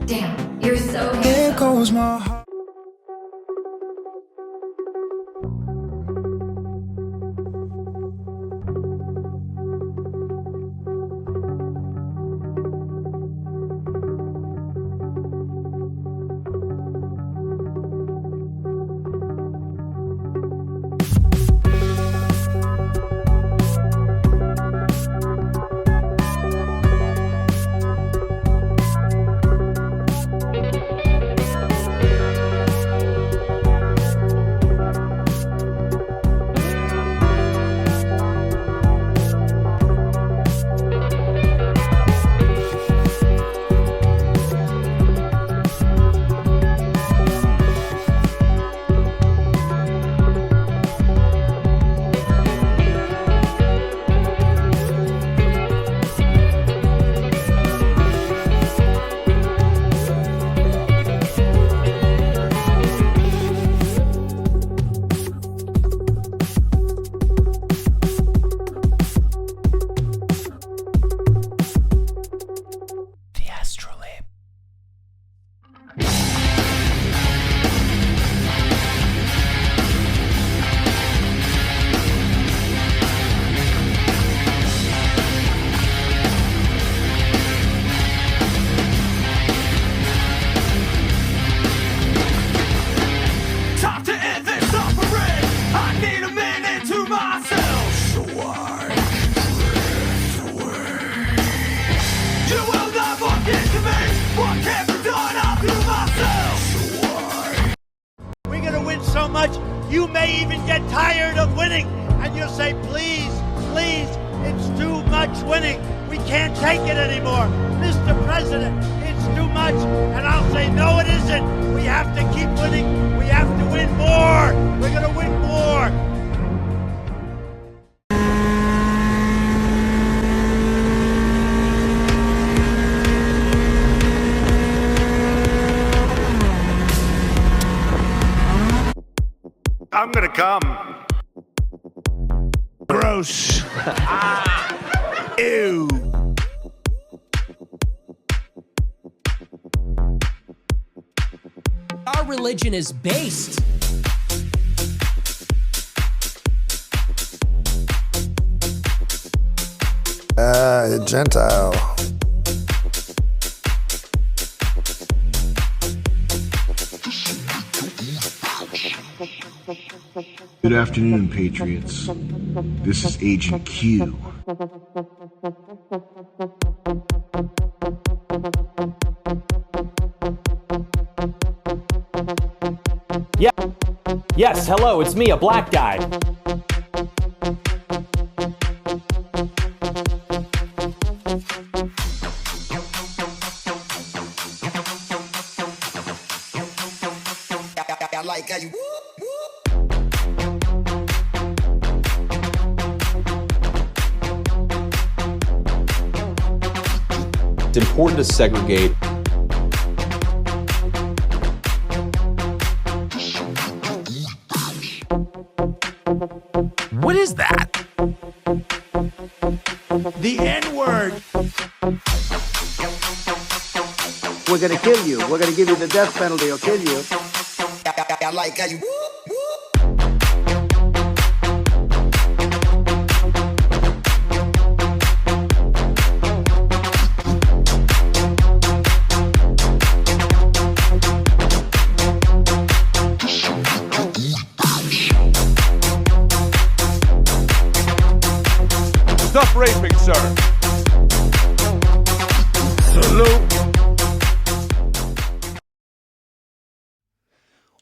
Damn, you're so handsome. There goes my heart. So much, you may even get tired of winning, and you'll say, please, please, it's too much winning. We can't take it anymore. Mr. President, it's too much. And I'll say, no, it isn't. We have to keep winning. We have to win more. We're going to win more. I'm gonna come. Gross. Ew. Our religion is based. Gentile. Good afternoon, Patriots. This is Agent Q. Yeah. Yes, hello, it's me, a black guy. I like how you It's important to segregate. What is that? The N-word. We're gonna kill you. We're gonna give you the death penalty or kill you. I like how you Stop raping, sir. Salute.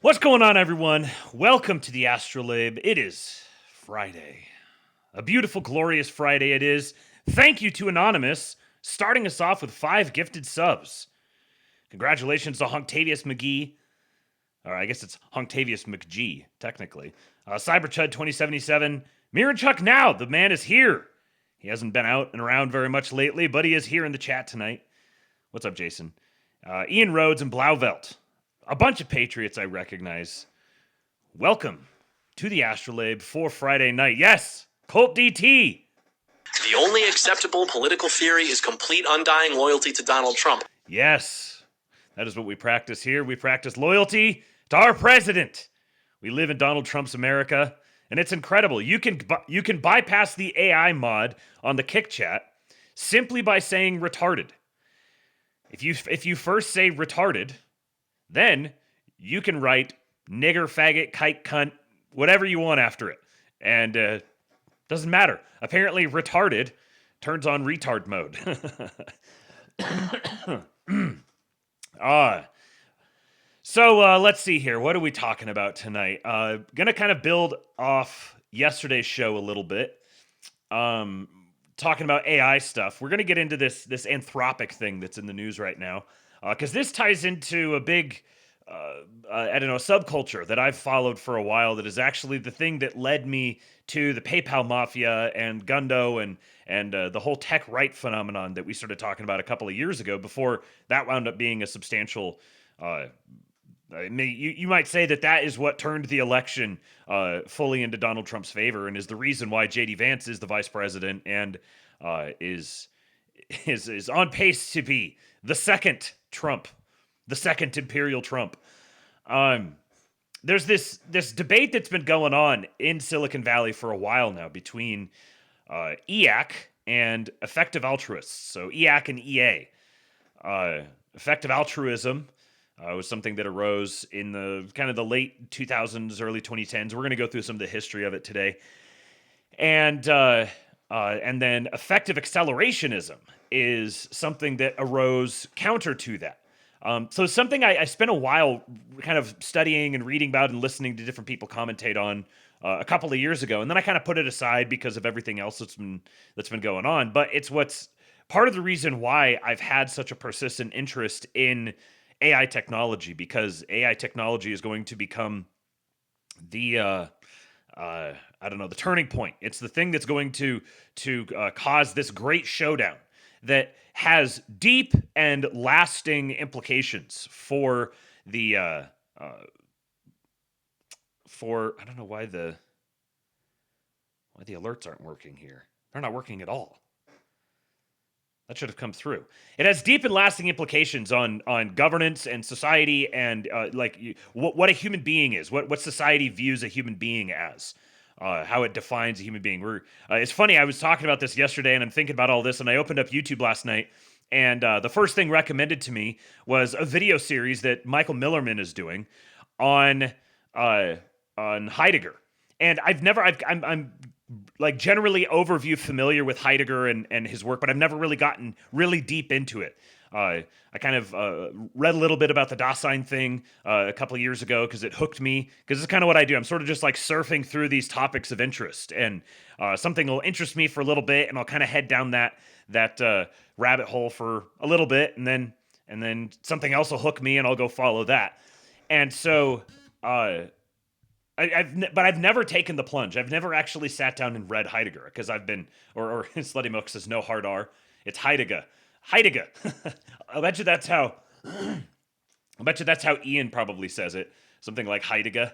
What's going on, everyone? Welcome to the ASTROLAB. It is Friday. A beautiful, glorious Friday it is. Thank you to Anonymous, starting us off with 5 gifted subs. Congratulations to Hunktavious McGee. Or I guess it's Hunktavious McG, technically. Cyberchud 2077. Miranchuk now, the man is here. He hasn't been out and around very much lately, but he is here in the chat tonight. What's up, Jason? Ian Rhodes and Blauvelt. A bunch of Patriots I recognize. Welcome to the ASTROLAB for Friday night. Yes, Colt DT. The only acceptable political theory is complete undying loyalty to Donald Trump. Yes, That is what we practice here. We practice loyalty to our president. We live in Donald Trump's America, and it's incredible. You can bypass the AI mod on the Kick Chat simply by saying retarded. If you first say retarded, then you can write nigger, faggot, kike, cunt, whatever you want after it. And doesn't matter. Apparently, retarded turns on retard mode. So let's see here. What are we talking about tonight? Gonna kind of build off yesterday's show a little bit. Talking about AI stuff. We're gonna get into this Anthropic thing that's in the news right now, because this ties into a big, I don't know, subculture that I've followed for a while. That is actually the thing that led me to the PayPal mafia and Gundo and the whole tech right phenomenon that we started talking about a couple of years ago. Before that wound up being a substantial. You might say that is what turned the election fully into Donald Trump's favor, and is the reason why J.D. Vance is the vice president and is on pace to be the second Trump, the second imperial Trump. There's this debate that's been going on in Silicon Valley for a while now between EAC and effective altruists. So EAC and EA. Effective altruism was something that arose in the kind of the late 2000s, early 2010s. We're going to go through some of the history of it today. And then effective accelerationism is something that arose counter to that. So something I spent a while kind of studying and reading about and listening to different people commentate on a couple of years ago. And then I kind of put it aside because of everything else that's been going on. But it's what's part of the reason why I've had such a persistent interest in AI technology, because AI technology is going to become the I don't know, the turning point. It's the thing that's going to cause this great showdown that has deep and lasting implications for the I don't know why the alerts aren't working here. They're not working at all. That should have come through. It has deep and lasting implications on governance and society and what a human being is, what society views a human being as, how it defines a human being. It's funny, I was talking about this yesterday and I'm thinking about all this, and I opened up YouTube last night, and the first thing recommended to me was a video series that Michael Millerman is doing on Heidegger. And I'm like generally overview familiar with Heidegger and his work, but I've never really gotten really deep into it. I kind of read a little bit about the Dasein thing a couple of years ago because it hooked me, because it's kind of what I do. I'm sort of just like surfing through these topics of interest, and something will interest me for a little bit, and I'll kind of head down that rabbit hole for a little bit, and then something else will hook me, and I'll go follow that. And so I've never taken the plunge. I've never actually sat down and read Heidegger, because I've been, or Slutty Milk says no hard R. It's Heidegger. Heidegger. I bet you that's how Ian probably says it. Something like Heidegger.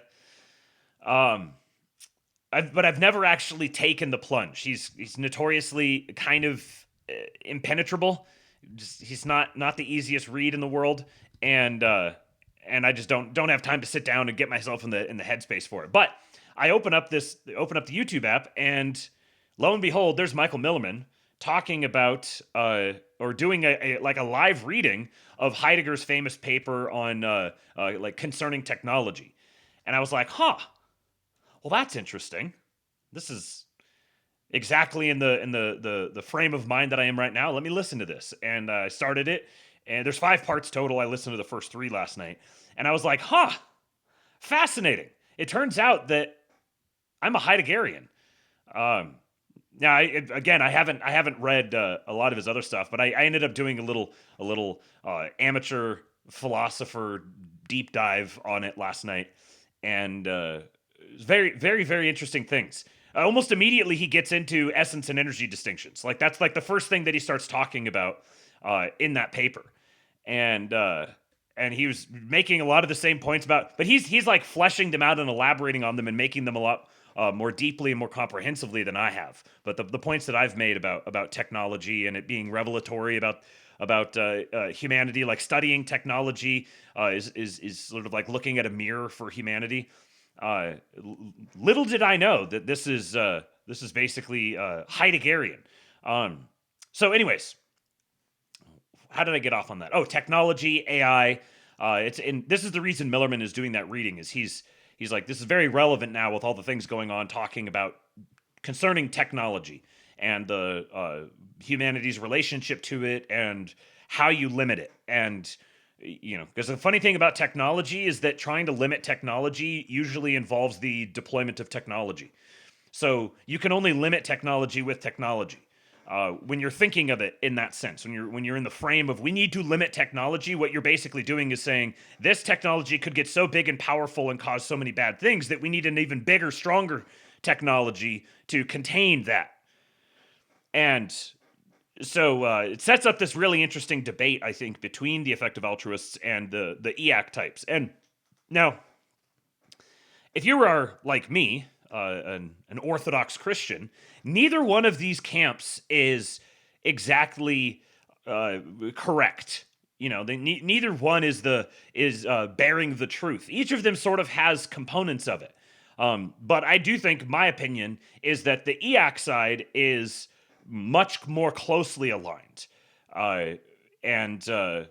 But I've never actually taken the plunge. He's notoriously kind of impenetrable. He's not the easiest read in the world, and I just don't have time to sit down and get myself in the headspace for it. But I open up the YouTube app, and lo and behold, there's Michael Millerman talking about or doing a live reading of Heidegger's famous paper on concerning technology. And I was like, well, that's interesting. This is exactly in the frame of mind that I am right now. Let me listen to this. And I started it. And there's 5 parts total. I listened to the first 3 last night. And I was like, fascinating. It turns out that I'm a Heideggerian. Now, I haven't read a lot of his other stuff, but I ended up doing a little amateur philosopher deep dive on it last night. And very, very, very interesting things. Almost immediately, he gets into essence and energy distinctions. Like, that's like the first thing that he starts talking about in that paper, and he was making a lot of the same points but he's like fleshing them out and elaborating on them and making them a lot more deeply and more comprehensively than I have. But the points that I've made about technology and it being revelatory about about humanity, like studying technology is sort of like looking at a mirror for humanity. Little did I know that this is basically Heideggerian. So, anyways, how did I get off on that? Oh, technology, AI. This is the reason Millerman is doing that reading. Is he's like, this is very relevant now with all the things going on, talking about concerning technology and the humanity's relationship to it and how you limit it. And because the funny thing about technology is that trying to limit technology usually involves the deployment of technology. So you can only limit technology with technology. When you're thinking of it in that sense, when you're in the frame of we need to limit technology, what you're basically doing is saying this technology could get so big and powerful and cause so many bad things that we need an even bigger, stronger technology to contain that. And so it sets up this really interesting debate, I think, between the effective altruists and the EAC types. And now, if you are like me, an Orthodox Christian, neither one of these camps is exactly correct. Neither one is bearing the truth. Each of them sort of has components of it. But I do think my opinion is that the EAC side is much more closely aligned. And the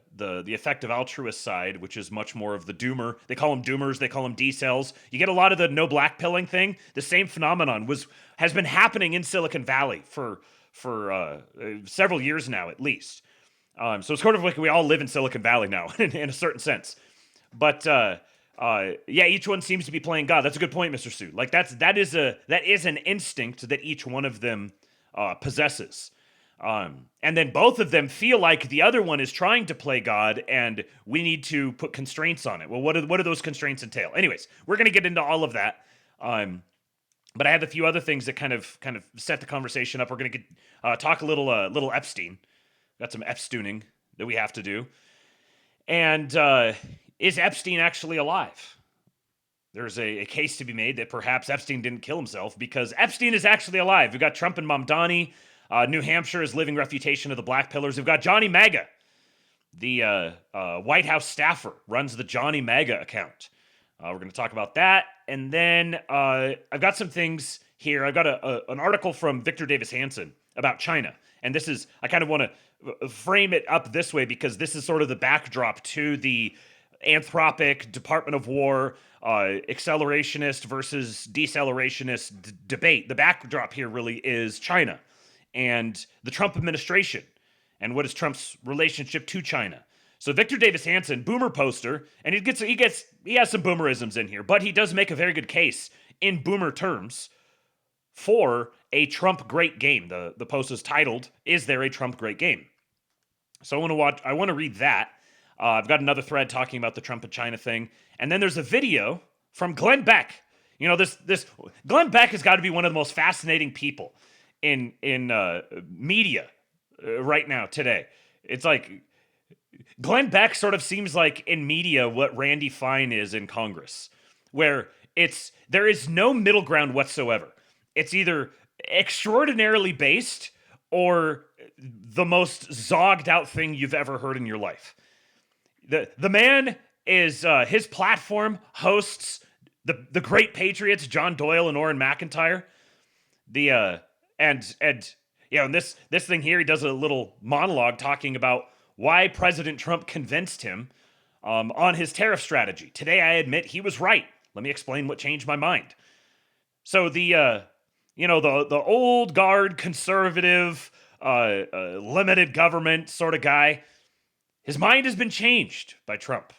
effective altruist side, which is much more of the doomer. They call them doomers. They call them decels. You get a lot of the no black pilling thing. The same phenomenon has been happening in Silicon Valley for several years now, at least. So it's sort of like we all live in Silicon Valley now, in a certain sense. But each one seems to be playing God. That's a good point, Mr. Sue. Like that is an instinct that each one of them possesses. And then both of them feel like the other one is trying to play God, and we need to put constraints on it. Well, what do those constraints entail? Anyways, we're going to get into all of that. But I have a few other things that kind of set the conversation up. We're going to talk a little Epstein. Got some Epstooning that we have to do. And is Epstein actually alive? There's a case to be made that perhaps Epstein didn't kill himself because Epstein is actually alive. We've got Trump and Mamdani. New Hampshire is living refutation of the Black Pillars. We've got Johnny MAGA. The White House staffer runs the Johnny MAGA account. We're going to talk about that. And then I've got some things here. I've got an article from Victor Davis Hanson about China. And this is, I kind of want to frame it up this way because this is sort of the backdrop to the Anthropic, Department of War, accelerationist versus decelerationist debate. The backdrop here really is China and the Trump administration and what is Trump's relationship to China. So Victor Davis Hanson, boomer poster, and he has some boomerisms in here, but he does make a very good case in boomer terms for a Trump great game. The post is titled, "Is there a Trump great game?" So I want to read that. I've got another thread talking about the Trump and China thing. And then there's a video from Glenn Beck. This Glenn Beck has got to be one of the most fascinating people in media right now today. It's like Glenn Beck sort of seems like in media what Randy Fine is in Congress, where there is no middle ground whatsoever. It's either extraordinarily based or the most zogged out thing you've ever heard in your life. The man is his platform hosts the great patriots John Doyle and Orrin McIntyre. And this thing here, he does a little monologue talking about why President Trump convinced him on his tariff strategy. Today, I admit he was right. Let me explain what changed my mind. So the old guard conservative limited government sort of guy, his mind has been changed by Trump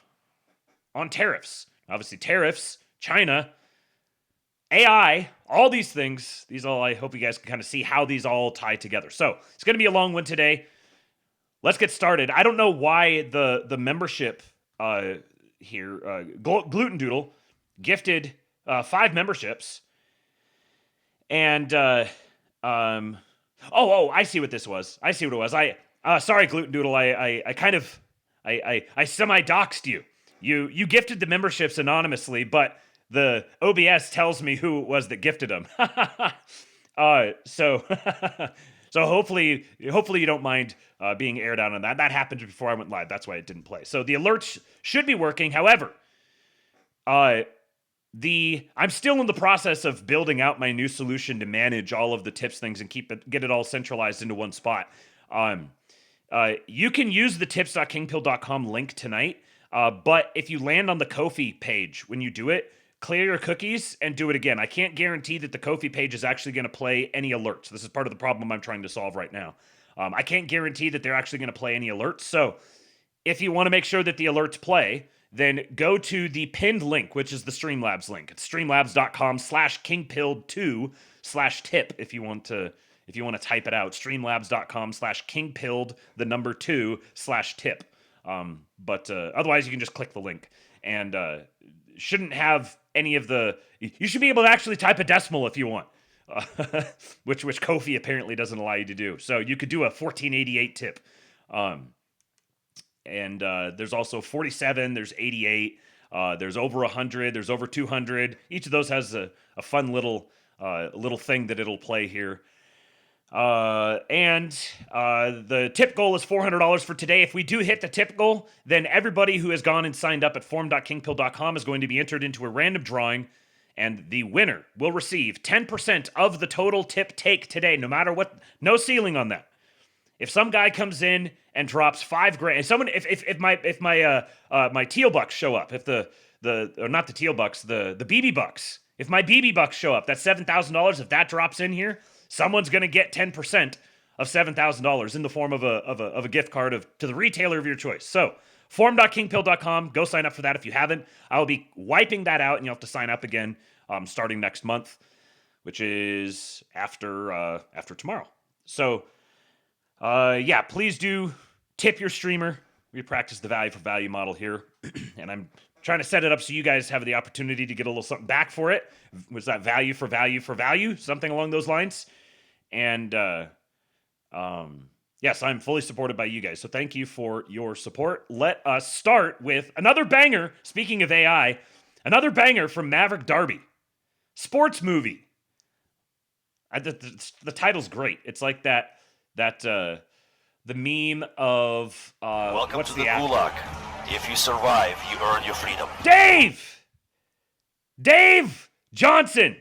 on tariffs. Obviously, tariffs, China, AI, all these things. I hope you guys can kind of see how these all tie together. So it's going to be a long one today. Let's get started. I don't know why the membership here, Gluten Doodle, gifted 5 memberships. And, I see what this was. I see what it was. Sorry, Gluten Doodle. I semi-doxed you. You gifted the memberships anonymously, but the OBS tells me who it was that gifted them. So So hopefully you don't mind being aired out on that. That happened before I went live. That's why it didn't play. So the alerts should be working. However, I'm still in the process of building out my new solution to manage all of the tips things and get it all centralized into one spot. You can use the tips.kingpill.com link tonight, but if you land on the Ko-fi page when you do it, clear your cookies and do it again. I can't guarantee that the Ko-fi page is actually going to play any alerts. This is part of the problem I'm trying to solve right now. I can't guarantee that they're actually going to play any alerts. So if you want to make sure that the alerts play, then go to the pinned link, which is the Streamlabs link. It's streamlabs.com/kingpilled2/tip if you want to type it out. Streamlabs.com/kingpilled2/tip. But otherwise you can just click the link and shouldn't have any of the... You should be able to actually type a decimal if you want, which Ko-fi apparently doesn't allow you to do. So you could do a 1488 tip. And there's also 47, there's 88, there's over 100, there's over 200. Each of those has a fun little thing that it'll play here. And the tip goal is $400 for today. If we do hit the tip goal, then everybody who has gone and signed up at forum.kingpill.com is going to be entered into a random drawing, and the winner will receive 10% of the total tip take today, no matter what. No ceiling on that. If some guy comes in and drops $5,000, if my teal bucks show up, if or not the teal bucks, the BB bucks, if my BB bucks show up, that's $7,000. If that drops in here, someone's going to get 10% of $7,000 in the form of a gift card to the retailer of your choice. So forum.kingpill.com, go sign up for that if you haven't. I will be wiping that out, and you'll have to sign up again starting next month, which is after tomorrow. So please do tip your streamer. We practice the value for value model here, and I'm trying to set it up so you guys have the opportunity to get a little something back for it. Was that value for value, something along those lines? And yes, I'm fully supported by you guys, so thank you for your support. Let us start with another banger. Speaking of AI, another banger from Maverick Darby. Sports movie. The title's great. It's like that the meme of welcome what's to the actor? Gulag. If you survive, you earn your freedom. Dave Johnson,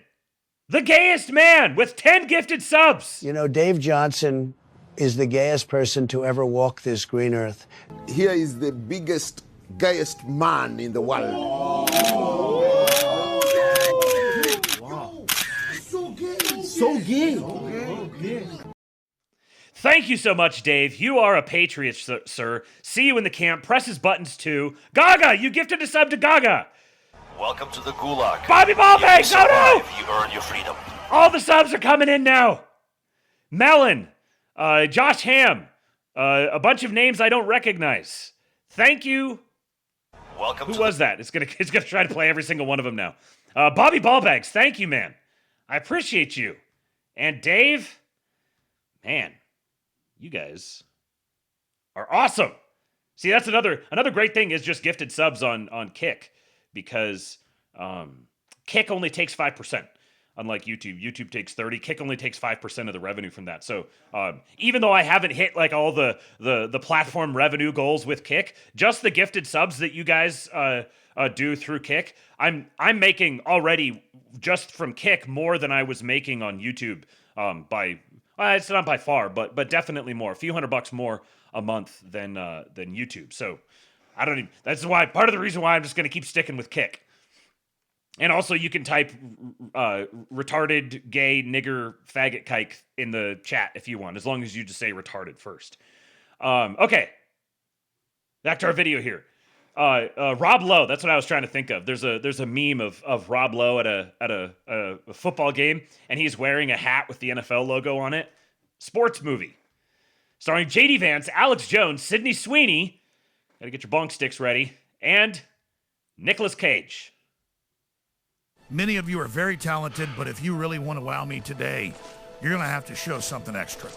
the gayest man with 10 gifted subs. You know, Dave Johnson is the gayest person to ever walk this green earth. Here is the biggest, gayest man in the world. Wow. So gay. Thank you so much, Dave. You are a patriot, sir. See you in the camp. Press his buttons too. Gaga, you gifted a sub to Gaga. Welcome to the Gulag. Bobby Ballbanks, oh no! You earn your freedom. All the subs are coming in now. Melon, Josh Ham, a bunch of names I don't recognize. Thank you. Welcome. Who was that? It's gonna try to play every single one of them now. Bobby Ballbags, thank you, man. I appreciate you. And Dave, man, you guys are awesome. See, that's another great thing is just gifted subs on Kick, because Kick only takes 5%. Unlike YouTube. YouTube takes 30. Kick only takes 5% of the revenue from that. So even though I haven't hit like all the platform revenue goals with Kick, just the gifted subs that you guys do through Kick, I'm making already just from Kick more than I was making on YouTube it's not by far, but definitely more. A few $100 more a month than YouTube. So I don't even. That's why part of the reason why I'm just going to keep sticking with Kick. And also, you can type retarded, gay, nigger, faggot, kike in the chat if you want, as long as you just say retarded first. Okay. Back to our video here. Rob Lowe, that's what I was trying to think of. There's a meme of Rob Lowe at a football game, and he's wearing a hat with the NFL logo on it. Sports movie. Starring J.D. Vance, Alex Jones, Sydney Sweeney, gotta get your bonk sticks ready, and Nicolas Cage. Many of you are very talented, but if you really want to wow me today, you're going to have to show something extra.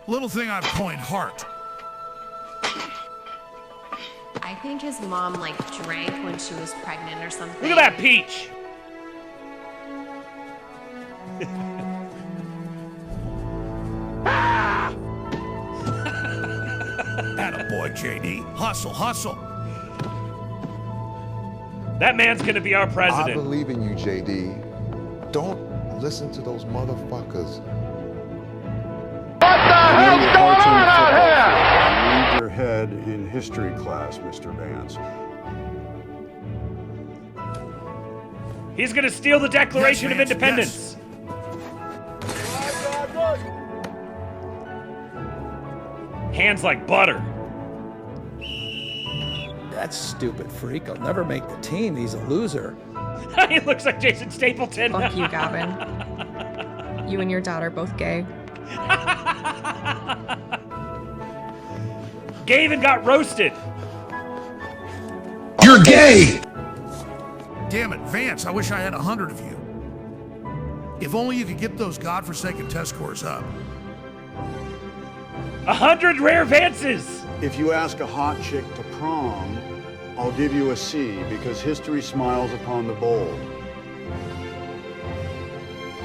Little thing I've coined heart. I think his mom, drank when she was pregnant or something. Look at that peach! boy, JD. Hustle, hustle. That man's gonna be our I president. believe in you, JD. Don't listen to those motherfuckers. What the hell's going on out here? Need your head in history class, Mr. Vance. He's gonna steal the Declaration of Vance, Independence. Hands like butter. That stupid freak. I'll never make the team. He's a loser. He looks like Jason Stapleton. Fuck you, Gavin. You and your dad are both gay. Gavin got roasted. You're gay! Damn it, Vance, I wish I had 100 of you. If only you could get those godforsaken test scores up. 100 rare Vances. If you ask a hot chick to prom, I'll give you a C because history smiles upon the bold.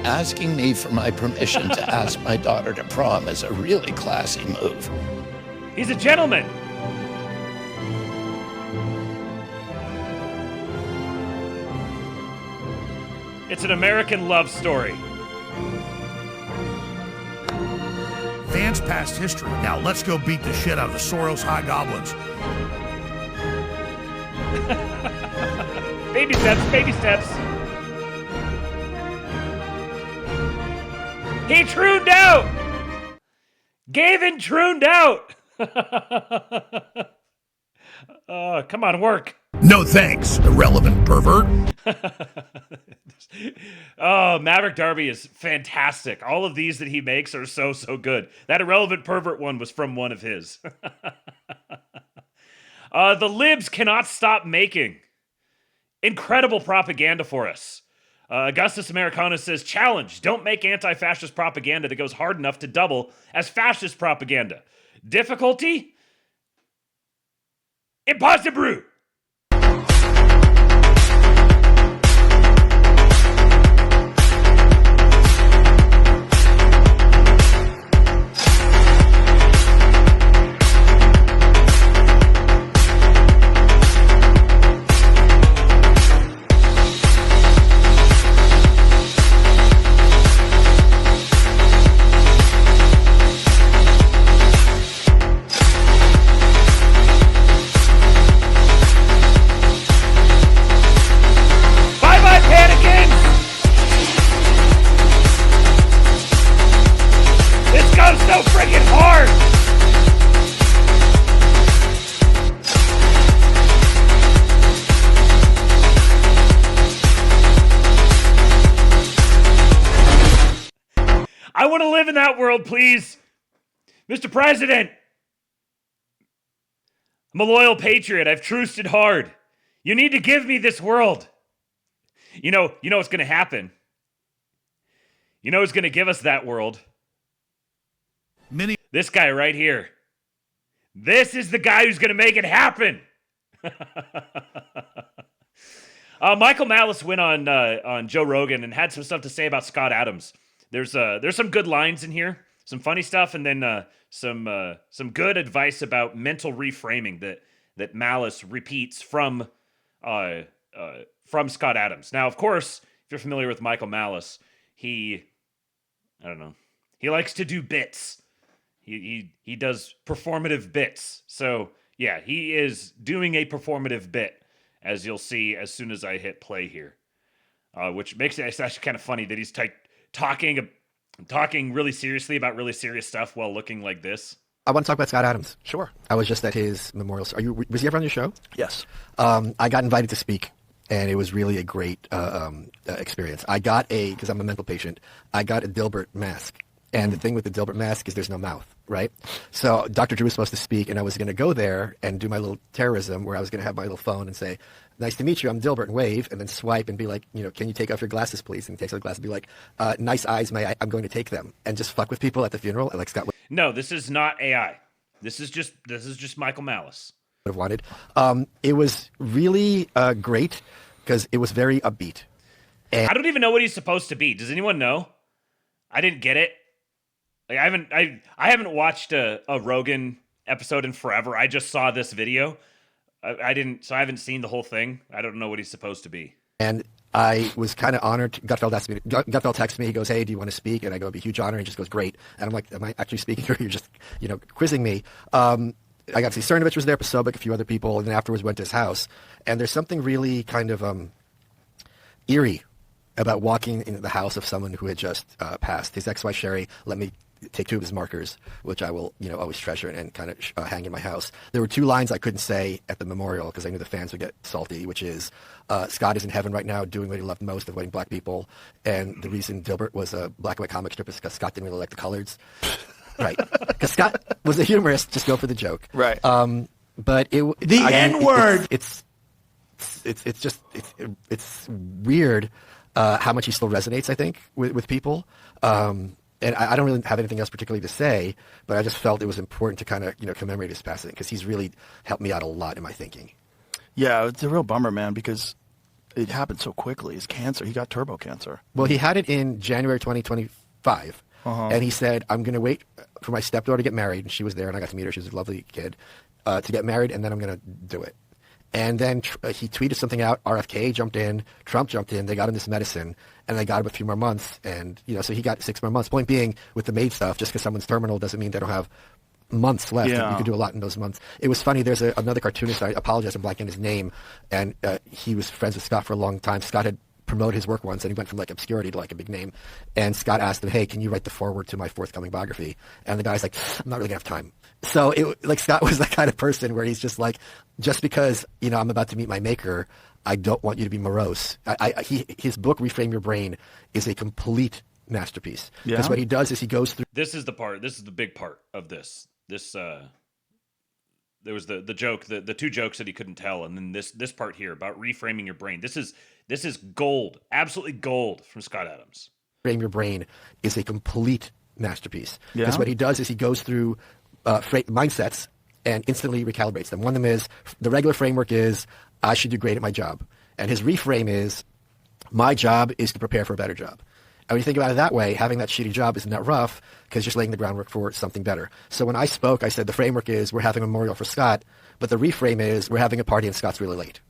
Asking me for my permission to ask my daughter to prom is a really classy move. He's a gentleman. It's an American love story. Vance passed history. Now let's go beat the shit out of the Soros High Goblins. Baby steps, baby steps. He trooned out! Gavin trooned out! Come on, work. No thanks, irrelevant pervert. Oh, Maverick Darby is fantastic. All of these that he makes are so good. That irrelevant pervert one was from one of his. The libs cannot stop making incredible propaganda for us. Augustus Americanus says, challenge, don't make anti-fascist propaganda that goes hard enough to double as fascist propaganda. Difficulty? Impossible! I want to live in that world, please. Mr. President. I'm a loyal patriot. I've trusted hard. You need to give me this world. You know what's going to happen. You know who's going to give us that world? This guy right here. This is the guy who's going to make it happen. Michael Malice went on Joe Rogan and had some stuff to say about Scott Adams. There's some good lines in here, some funny stuff, and then some good advice about mental reframing that Malice repeats from Scott Adams. Now, of course, if you're familiar with Michael Malice, he likes to do bits. He does performative bits. So yeah, he is doing a performative bit, as you'll see as soon as I hit play here, which makes it's actually kind of funny that he's talking really seriously about really serious stuff while looking like this. I want to talk about Scott Adams. Sure. I was just at his memorial. Was he ever on your show? Yes. I got invited to speak, and it was really a great experience. Because I'm a mental patient, I got a Dilbert mask. And the thing with the Dilbert mask is there's no mouth, right? So Dr. Drew was supposed to speak, and I was going to go there and do my little terrorism where I was going to have my little phone and say, nice to meet you, I'm Dilbert, and wave, and then swipe and be like, can you take off your glasses, please? And he takes off the glasses and be like, nice eyes, I'm going to take them. And just fuck with people at the funeral. And like Scott No, this is not AI. This is just Michael Malice. Would have wanted. It was really great because it was very upbeat. And I don't even know what he's supposed to be. Does anyone know? I didn't get it. Like I haven't watched a Rogan episode in forever. I just saw this video. I haven't seen the whole thing. I don't know what he's supposed to be. And I was kind of honored. Gutfeld texts me. He goes, "Hey, do you want to speak?" And I go, "It'd be a huge honor." And he just goes, "Great." And I'm like, "Am I actually speaking, or you're just, quizzing me?" I got to see Cernovich was there, Posobiec, a few other people, and then afterwards went to his house. And there's something really kind of eerie about walking into the house of someone who had just passed. His ex-wife Sherry let me take 2 of his markers, which I will, always treasure and kind of hang in my house. There were 2 lines I couldn't say at the memorial because I knew the fans would get salty, which is, Scott is in heaven right now doing what he loved most, avoiding black people. And the reason Dilbert was a black and white comic strip is because Scott didn't really like the colors. Right. Because Scott was a humorist, just go for the joke. Right. But the N-word. It's weird how much he still resonates, I think, with people. And I don't really have anything else particularly to say, but I just felt it was important to kind of, commemorate his passing because he's really helped me out a lot in my thinking. Yeah, it's a real bummer, man, because it happened so quickly. His cancer, he got turbo cancer. Well, he had it in January 2025. And he said, "I'm going to wait for my stepdaughter to get married." And she was there, and I got to meet her. She was a lovely kid, to get married, and then I'm going to do it. And then he tweeted something out. RFK jumped in. Trump jumped in. They got him this medicine, and they got him a few more months. And, so he got 6 more months. Point being, with the MAID stuff, just because someone's terminal doesn't mean they don't have months left. Yeah. You could do a lot in those months. It was funny. There's another cartoonist. I apologize, I'm blanking his name. And he was friends with Scott for a long time. Scott had promoted his work once, and he went from like obscurity to like a big name. And Scott asked him, "Hey, can you write the foreword to my forthcoming biography?" And the guy's like, "I'm not really gonna have time." So Scott was that kind of person where he's just like, just because I'm about to meet my maker, I don't want you to be morose. His book Reframe Your Brain is a complete masterpiece. Because what he does is he goes through. This is the big part of this. There was the joke, the 2 jokes that he couldn't tell, and then this part here about reframing your brain. This is gold, absolutely gold from Scott Adams. Reframe Your Brain is a complete masterpiece. Because what he does is he goes through mindsets and instantly recalibrates them. One of them is, the regular framework is, I should do great at my job. And his reframe is, my job is to prepare for a better job. And when you think about it that way, having that shitty job isn't that rough because you're just laying the groundwork for something better. So when I spoke, I said the framework is we're having a memorial for Scott, but the reframe is we're having a party and Scott's really late.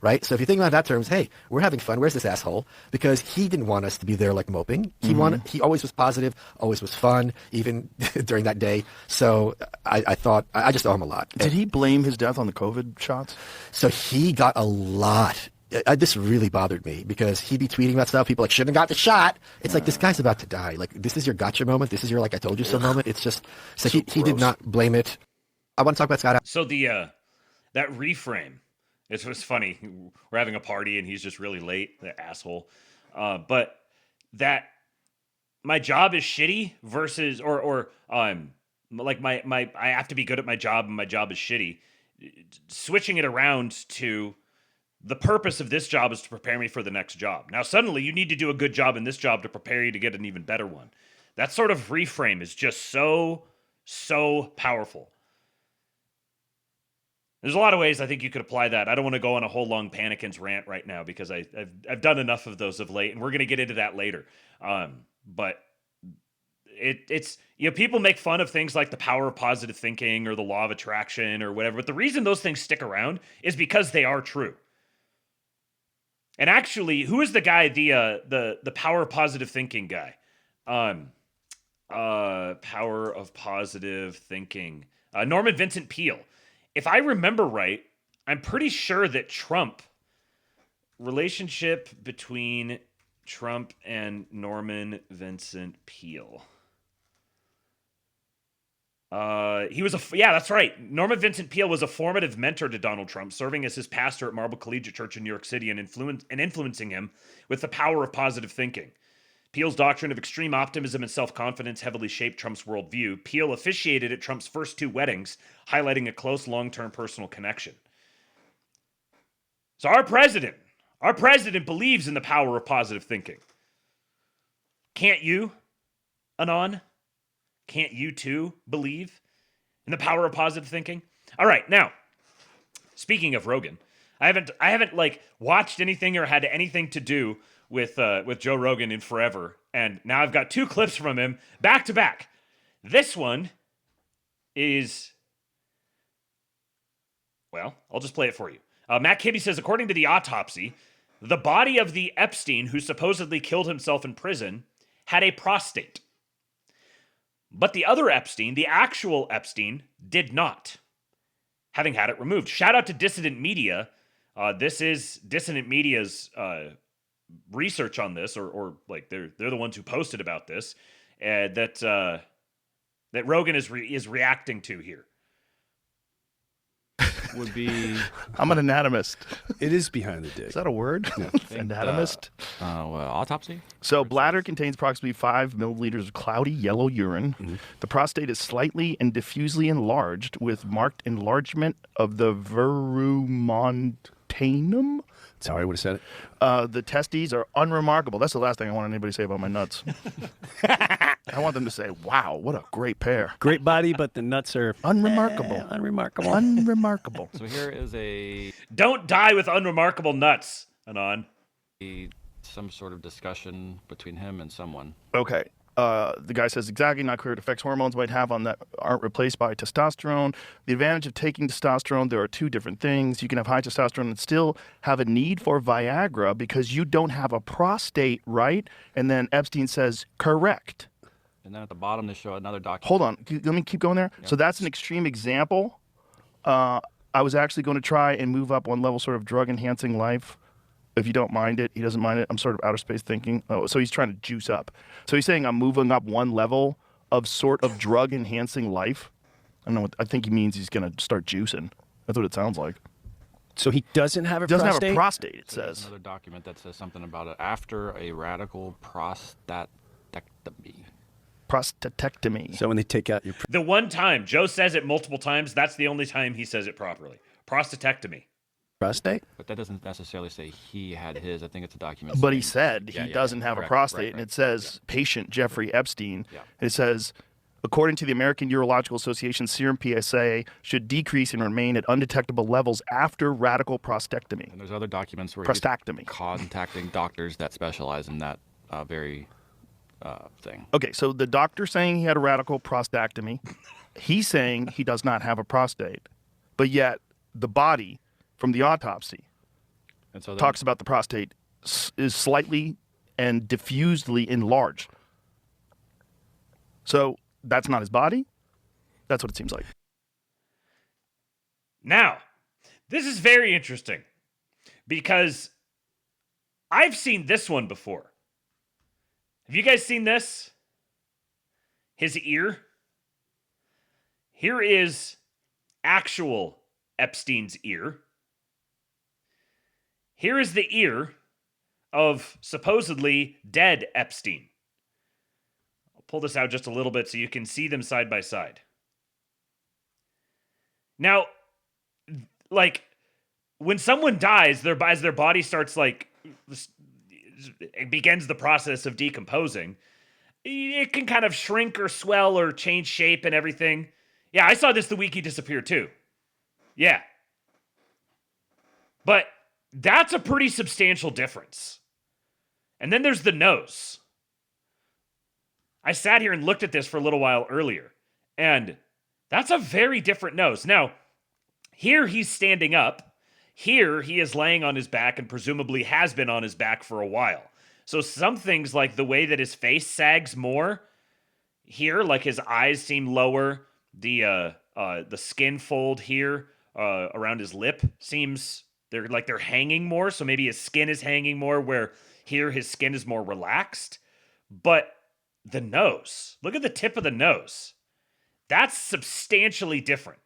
Right? So if you think about that terms, hey, we're having fun. Where's this asshole? Because he didn't want us to be there like moping. He always was positive, always was fun, even during that day. So I thought, I just owe him a lot. Did he blame his death on the COVID shots? So he got a lot. This really bothered me because he'd be tweeting about stuff. People like, shouldn't have got the shot. It's like, this guy's about to die. Like, this is your gotcha moment. This is your, like, I told you so moment. It's just, so he did not blame it. I want to talk about Scott. So that reframe, it was funny. We're having a party and he's just really late, the asshole. But that my job is shitty versus, like I have to be good at my job and my job is shitty. Switching it around to, the purpose of this job is to prepare me for the next job. Now, suddenly, you need to do a good job in this job to prepare you to get an even better one. That sort of reframe is just so powerful. There's a lot of ways I think you could apply that. I don't want to go on a whole long Panikins rant right now because I've done enough of those of late, and we're going to get into that later. But it's people make fun of things like the power of positive thinking or the law of attraction or whatever, but the reason those things stick around is because they are true. And actually, who is the guy, the power of positive thinking guy? Power of positive thinking. Norman Vincent Peale. If I remember right, I'm pretty sure that relationship between Trump and Norman Vincent Peale. That's right. Norman Vincent Peale was a formative mentor to Donald Trump, serving as his pastor at Marble Collegiate Church in New York City and influencing him with the power of positive thinking. Peale's doctrine of extreme optimism and self-confidence heavily shaped Trump's worldview. Peale officiated at Trump's first 2 weddings, highlighting a close long-term personal connection. So our president believes in the power of positive thinking. Can't you, Anon? Can't you too believe in the power of positive thinking? All right, now, speaking of Rogan, I haven't like watched anything or had anything to do with Joe Rogan in forever, and now I've got 2 clips from him back to back. This one is Well, I'll just play it for you. Matt Kibbe says, according to the autopsy, the body of the Epstein who supposedly killed himself in prison had a prostate. But the other Epstein, the actual Epstein, did not, having had it removed. Shout out to Dissident Media. This is Dissident Media's research on this, or like they're the ones who posted about this, that Rogan is reacting to here. Would be... I'm an anatomist. It is behind the dick. Is that a word? No. Anatomist? Autopsy? So bladder contains approximately 5 milliliters of cloudy yellow urine. Mm-hmm. The prostate is slightly and diffusely enlarged with marked enlargement of the verumontanum. That's how I would have said it. The testes are unremarkable. That's the last thing I want anybody to say about my nuts. I want them to say, wow, what a great pair. Great body, but the nuts are unremarkable. Unremarkable. Unremarkable. So here is Don't die with unremarkable nuts, Anon. Some sort of discussion between him and someone. Okay. The guy says exactly not clear what effects hormones might have on that aren't replaced by testosterone. The advantage of taking testosterone, there are two different things. You can have high testosterone and still have a need for Viagra because you don't have a prostate, right? And then Epstein says, correct. And then at the bottom, they show another document. Hold on. Let me keep going there. Yep. So that's an extreme example. I was actually going to try and move up one level, sort of drug-enhancing life. If you don't mind it, he doesn't mind it. I'm sort of outer space thinking. Oh, so he's trying to juice up. So he's saying I'm moving up one level of sort of drug-enhancing life. I don't know what I think he means. He's going to start juicing. That's what it sounds like. So he doesn't have a prostate? prostate? Doesn't have a prostate, it says. Another document that says something about it after a radical prostatectomy. Prostatectomy. So when they take out your... The one time, Joe says it multiple times, that's the only time he says it properly. Prostatectomy. Prostate? But that doesn't necessarily say he had his. I think it's a document. But he said he doesn't have a prostate, and it says patient Jeffrey Epstein. Yeah. It says, according to the American Urological Association, serum PSA should decrease and remain at undetectable levels after radical prostatectomy. And there's other documents where prostatectomy. He's contacting doctors that specialize in that very thing. Okay, so the doctor saying he had a radical prostatectomy, he's saying he does not have a prostate, but yet the body from the autopsy and so talks about the prostate is slightly and diffusely enlarged. So that's not his body? That's what it seems like. Now, this is very interesting because I've seen this one before. Have you guys seen this? His ear? Here is actual Epstein's ear. Here is the ear of supposedly dead Epstein. I'll pull this out just a little bit so you can see them side by side. Now, like, when someone dies, as their body starts, like, it begins the process of decomposing, it can kind of shrink or swell or change shape and everything. Yeah, I saw this the week he disappeared too. Yeah. But that's a pretty substantial difference. And then there's the nose. I sat here and looked at this for a little while earlier, and that's a very different nose. Now, here he's standing up. Here he is laying on his back and presumably has been on his back for a while. So some things like the way that his face sags more here, like his eyes seem lower, the skin fold here around his lip seems they're hanging more, so maybe his skin is hanging more, where here his skin is more relaxed. But the nose, look at the tip of the nose. That's substantially different.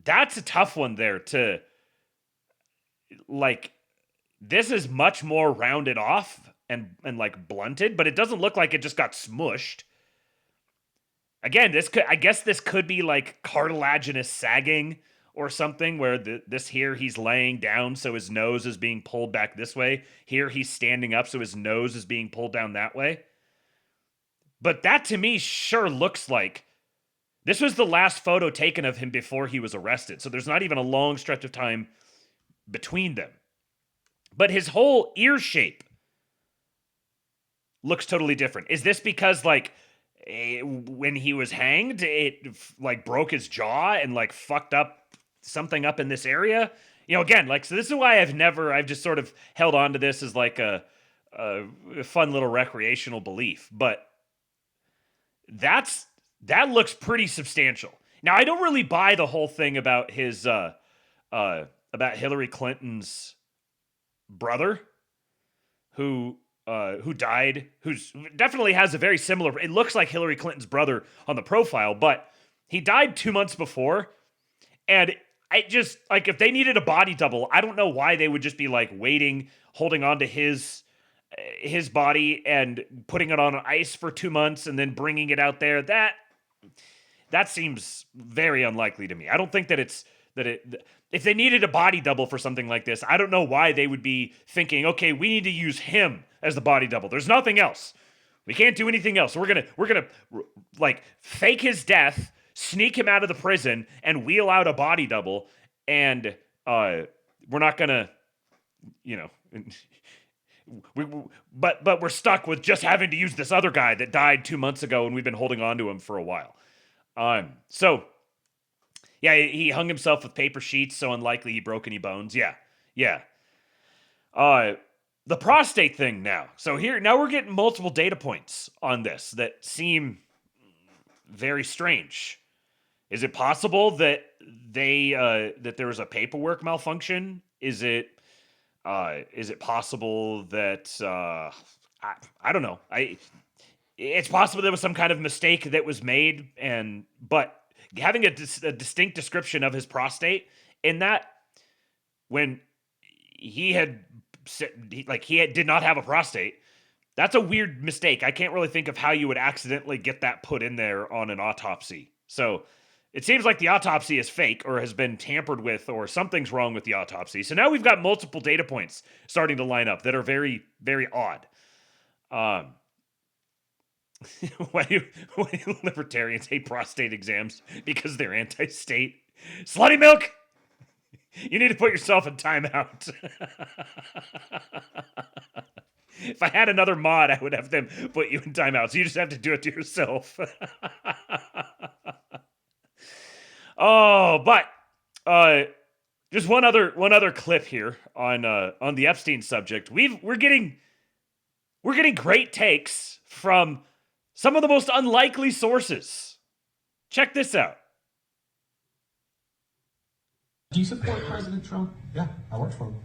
That's a tough one there to, like, this is much more rounded off and like blunted, but it doesn't look like it just got smushed. Again, I guess this could be like cartilaginous sagging or something, where this here he's laying down so his nose is being pulled back this way. Here he's standing up so his nose is being pulled down that way. But that to me sure looks like this was the last photo taken of him before he was arrested. So there's not even a long stretch of time between them. But his whole ear shape looks totally different. Is this because, like, when he was hanged, it like broke his jaw and like fucked up something up in this area. Again, like, so this is why I've just sort of held on to this as like a fun little recreational belief. But that looks pretty substantial. Now, I don't really buy the whole thing about his about Hillary Clinton's brother, who died, who's definitely has a very similar. It looks like Hillary Clinton's brother on the profile, but he died 2 months before, and I just like if they needed a body double, I don't know why they would just be like waiting, holding on to his body and putting it on ice for 2 months and then bringing it out there. That seems very unlikely to me. I don't think that if they needed a body double for something like this, I don't know why they would be thinking, okay, we need to use him as the body double. There's nothing else. We can't do anything else. We're gonna like fake his death, sneak him out of the prison, and wheel out a body double, and we're not gonna, but we're stuck with just having to use this other guy that died 2 months ago, and we've been holding on to him for a while. So yeah, he hung himself with paper sheets, so unlikely he broke any bones. Yeah. The prostate thing now. So now we're getting multiple data points on this that seem very strange. Is it possible that that there was a paperwork malfunction? Is it possible that I don't know. It's possible there was some kind of mistake that was made, but having a distinct description of his prostate in that, when he did not have a prostate, that's a weird mistake. I can't really think of how you would accidentally get that put in there on an autopsy. So it seems like the autopsy is fake or has been tampered with, or something's wrong with the autopsy. So now we've got multiple data points starting to line up that are very, very odd. Why do libertarians hate prostate exams? Because they're anti-state. Slutty milk! You need to put yourself in timeout. If I had another mod, I would have them put you in timeout. So you just have to do it to yourself. Just one other clip here on the Epstein subject. We're getting great takes from some of the most unlikely sources. Check this out. Do you support President Trump? Yeah, I worked for him.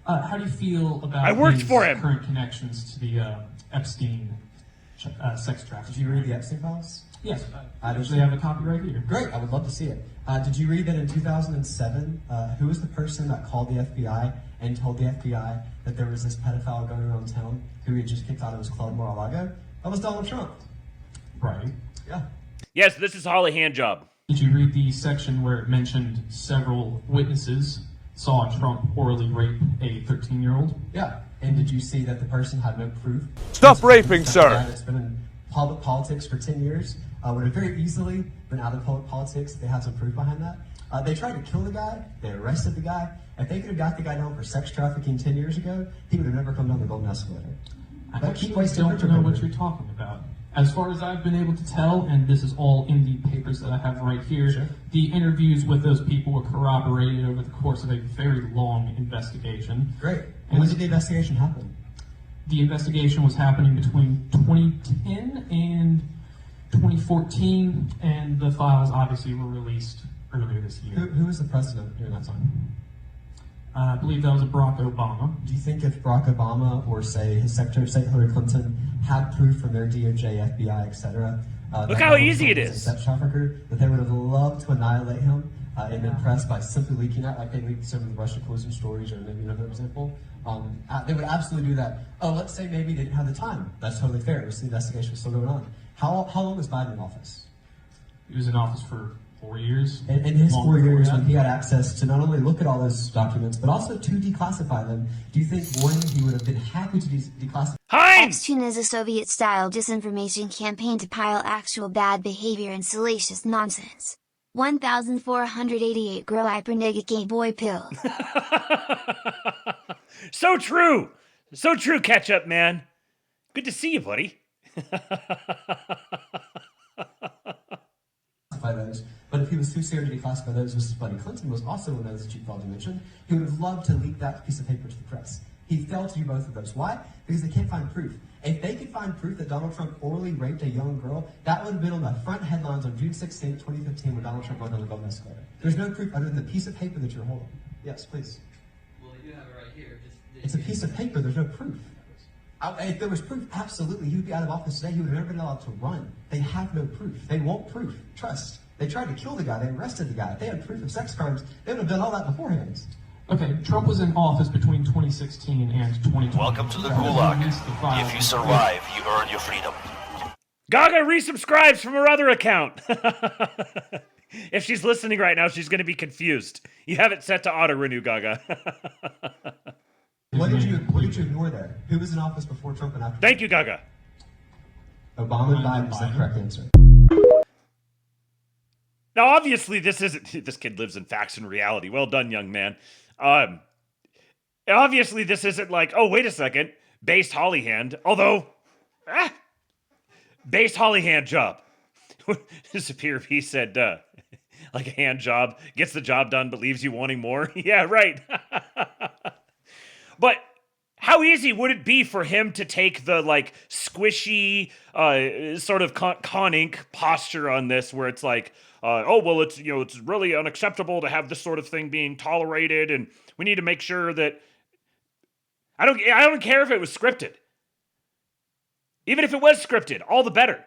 How do you feel about his current connections to the Epstein sex trafficking? Did you read the Epstein files? Yes, I actually have a copy right here. Great, I would love to see it. Did you read that in 2007, who was the person that called the FBI and told the FBI that there was this pedophile going around town who he had just kicked out of his club Mar-a-Lago? That was Donald Trump. Right. Yeah. Yes, this is Holly Handjob. Did you read the section where it mentioned several witnesses saw Trump orally rape a 13-year-old? Yeah. And did you see that the person had no proof? Stop raping, sir! It's been in public politics for 10 years. Would have very easily been out of public politics if they had some proof behind that. They tried to kill the guy. They arrested the guy. If they could have got the guy down for sex trafficking 10 years ago, he would have never come down the golden escalator. I actually don't know what you're talking about. As far as I've been able to tell, and this is all in the papers that I have right here, sure. The interviews with those people were corroborated over the course of a very long investigation. Great. And when did the investigation happen? The investigation was happening between 2010 and 2014, and the files obviously were released earlier this year. Who was the president during that time? I believe that was Barack Obama. Do you think if Barack Obama or, say, his Secretary of State Hillary Clinton had proof from their DOJ, FBI, etc., look how easy it is, a sex trafficker, that they would have loved to annihilate him and been pressed by simply leaking that, like they leaked some of the Russian collusion stories, or maybe another example? They would absolutely do that. Oh, let's say maybe they didn't have the time. That's totally fair. The investigation was still going on. How long was Biden in office? He was in office for 4 years. In his 4 years, when he had access to not only look at all those documents, but also to declassify them, do you think, one, he would have been happy to declassify? Epstein is a Soviet-style disinformation campaign to pile actual bad behavior and salacious nonsense. 1,488 grow hypernegative boy pill. So true! So true, Ketchup Man. Good to see you, buddy. he was too scared to be classified by those just as Buddy Clinton was also one of those that you failed to mention. He would have loved to leak that piece of paper to the press. He failed to do both of those. Why? Because they can't find proof. If they could find proof that Donald Trump orally raped a young girl, that would have been on the front headlines on June 16, 2015, when Donald Trump went on the Golden Escalator. There's no proof other than the piece of paper that you're holding. Yes, please. Well, you have it right here. It's a piece of paper. There's no proof. If there was proof, absolutely, he would be out of office today. He would have never been allowed to run. They have no proof. They want proof. Trust. They tried to kill the guy. They arrested the guy. If they had proof of sex crimes, they would have done all that beforehand. Okay, Trump was in office between 2016 and 2020. Welcome to the Gulag. If you survive, you earn your freedom. Gaga resubscribes from her other account. If she's listening right now, she's going to be confused. You have it set to auto-renew, Gaga. What did you ignore there? Who was in office before Trump and after? Thank you, Gaga. Obama and Biden is the correct answer. Now, obviously, this isn't... This kid lives in facts and reality. Well done, young man. Obviously, this isn't like, oh, wait a second, based Hollyhand. Although, based Hollyhand job. Superior P said, like a hand job, gets the job done but leaves you wanting more. Yeah, right. But how easy would it be for him to take the like squishy sort of con ink posture on this, where it's like, oh well, it's it's really unacceptable to have this sort of thing being tolerated, and we need to make sure that I don't care if it was scripted. Even if it was scripted, all the better.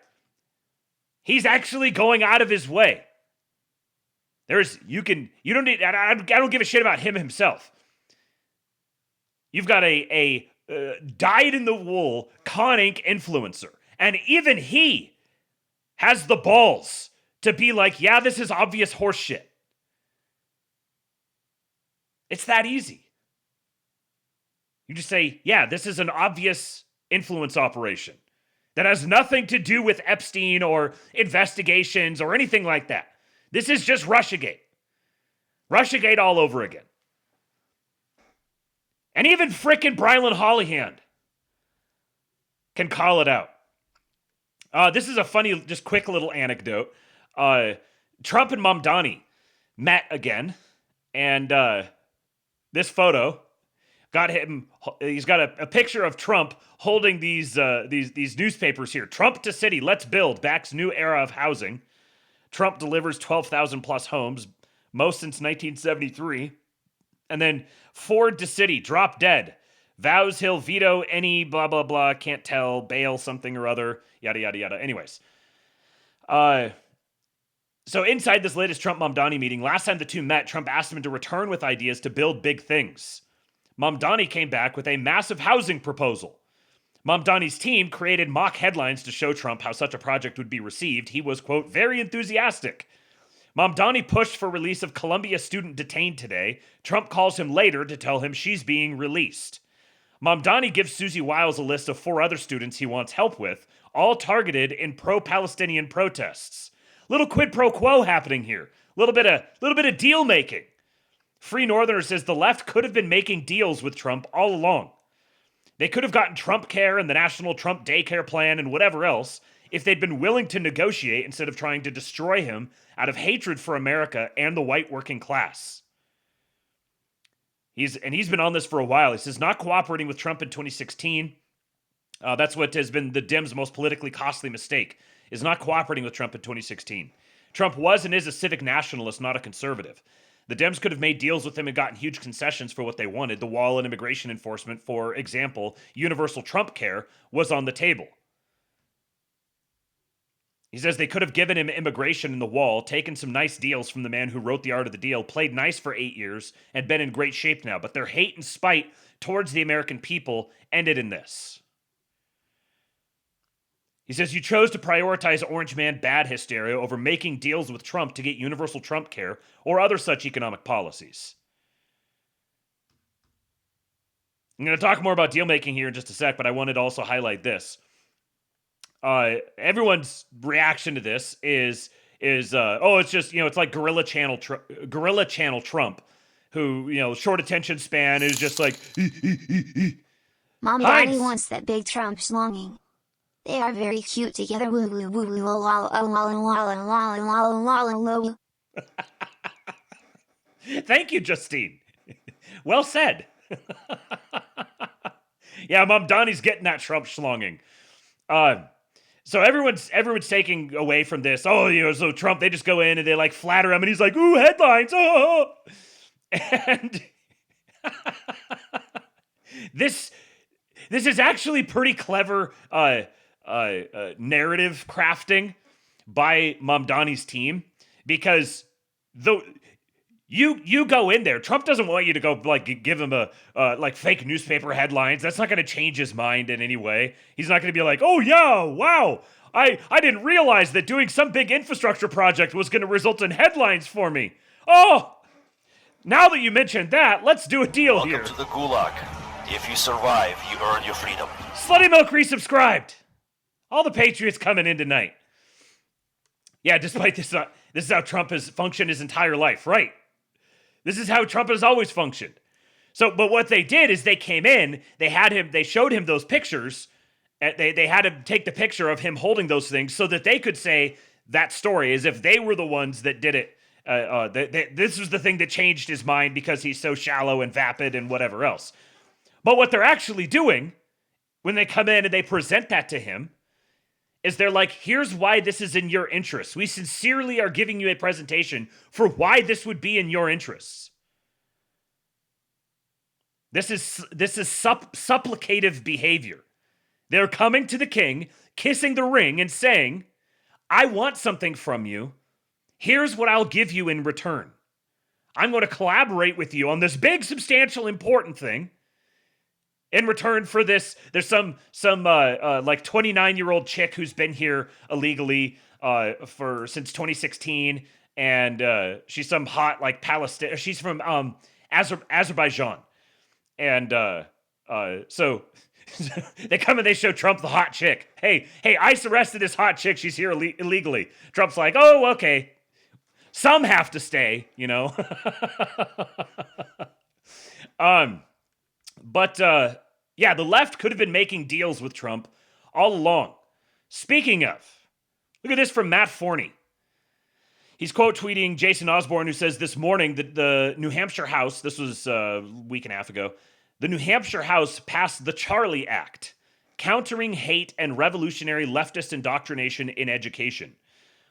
He's actually going out of his way. I don't give a shit about him himself. You've got a dyed-in-the-wool con ink influencer. And even he has the balls to be like, yeah, this is obvious horse shit. It's that easy. You just say, yeah, this is an obvious influence operation that has nothing to do with Epstein or investigations or anything like that. This is just Russiagate. Russiagate all over again. And even frickin' Brylan Hollyhand can call it out. This is a funny, just quick little anecdote. Trump and Mamdani met again, and this photo got him. He's got a picture of Trump holding these newspapers here. Trump to city, let's build, backs new era of housing. Trump delivers 12,000 plus homes, most since 1973. And then Ford to city, drop dead. Vows he'll veto any blah, blah, blah, can't tell, bail something or other, yada, yada, yada. Anyways. So inside this latest Trump-Mamdani meeting, last time the two met, Trump asked him to return with ideas to build big things. Mamdani came back with a massive housing proposal. Mamdani's team created mock headlines to show Trump how such a project would be received. He was, quote, very enthusiastic. Mamdani pushed for release of Columbia student detained today. Trump calls him later to tell him she's being released. Mamdani gives Susie Wiles a list of 4 other students he wants help with, all targeted in pro-Palestinian protests. Little quid pro quo happening here. Little bit of deal making. Free Northerner says the left could have been making deals with Trump all along. They could have gotten Trump Care and the National Trump Daycare Plan and whatever else if they'd been willing to negotiate instead of trying to destroy him out of hatred for America and the white working class. He's been on this for a while. He says not cooperating with Trump in 2016. That's what has been the Dems' most politically costly mistake, is not cooperating with Trump in 2016. Trump was and is a civic nationalist, not a conservative. The Dems could have made deals with him and gotten huge concessions for what they wanted. The wall and immigration enforcement, for example, universal Trump care, was on the table. He says they could have given him immigration in the wall, taken some nice deals from the man who wrote The Art of the Deal, played nice for 8 years, and been in great shape now. But their hate and spite towards the American people ended in this. He says, you chose to prioritize Orange Man bad hysteria over making deals with Trump to get universal Trump care or other such economic policies. I'm going to talk more about deal making here in just a sec, but I wanted to also highlight this. Everyone's reaction to this is it's just, it's like Gorilla Channel Trump, who, short attention span is just like, Mom Daddy wants that big Trump slonging. They are very cute together. Thank you, Justine. Well said. Yeah, Mom Donnie's getting that Trump schlonging. So everyone's taking away from this. Oh, so Trump, they just go in and they like flatter him, and he's like, "Ooh, headlines!" Oh, and this is actually pretty clever narrative crafting by Mamdani's team, because though you go in there, Trump doesn't want you to go like give him a like fake newspaper headlines. That's not going to change his mind in any way. He's not going to be like, "Oh yeah, wow, I didn't realize that doing some big infrastructure project was going to result in headlines for me. Oh, now that you mentioned that, let's do a deal here." Welcome to the Gulag. If you survive, you earn your freedom. Slutty Milk resubscribed. All the Patriots coming in tonight. Yeah, despite this is how Trump has functioned his entire life, right? This is how Trump has always functioned. So, but what they did is they came in, they showed him those pictures, and they had him take the picture of him holding those things so that they could say that story as if they were the ones that did it. This was the thing that changed his mind because he's so shallow and vapid and whatever else. But what they're actually doing when they come in and they present that to him is they're like, "Here's why this is in your interests. We sincerely are giving you a presentation for why this would be in your interests." This is supplicative behavior. They're coming to the king, kissing the ring and saying, "I want something from you. Here's what I'll give you in return. I'm going to collaborate with you on this big, substantial, important thing. In return for this, there's some like 29-year-old chick who's been here illegally since 2016, and she's some hot like Palestine. She's from Azerbaijan, and so they come and they show Trump the hot chick. Hey, ICE arrested this hot chick. She's here illegally. Trump's like, "Oh, okay. Some have to stay, you know." But yeah, the left could have been making deals with Trump all along. Speaking of, look at this from Matt Forney. He's quote tweeting Jason Osborne, who says this morning that the New Hampshire House, this was a week and a half ago, the New Hampshire House passed the Charlie Act, countering hate and revolutionary leftist indoctrination in education.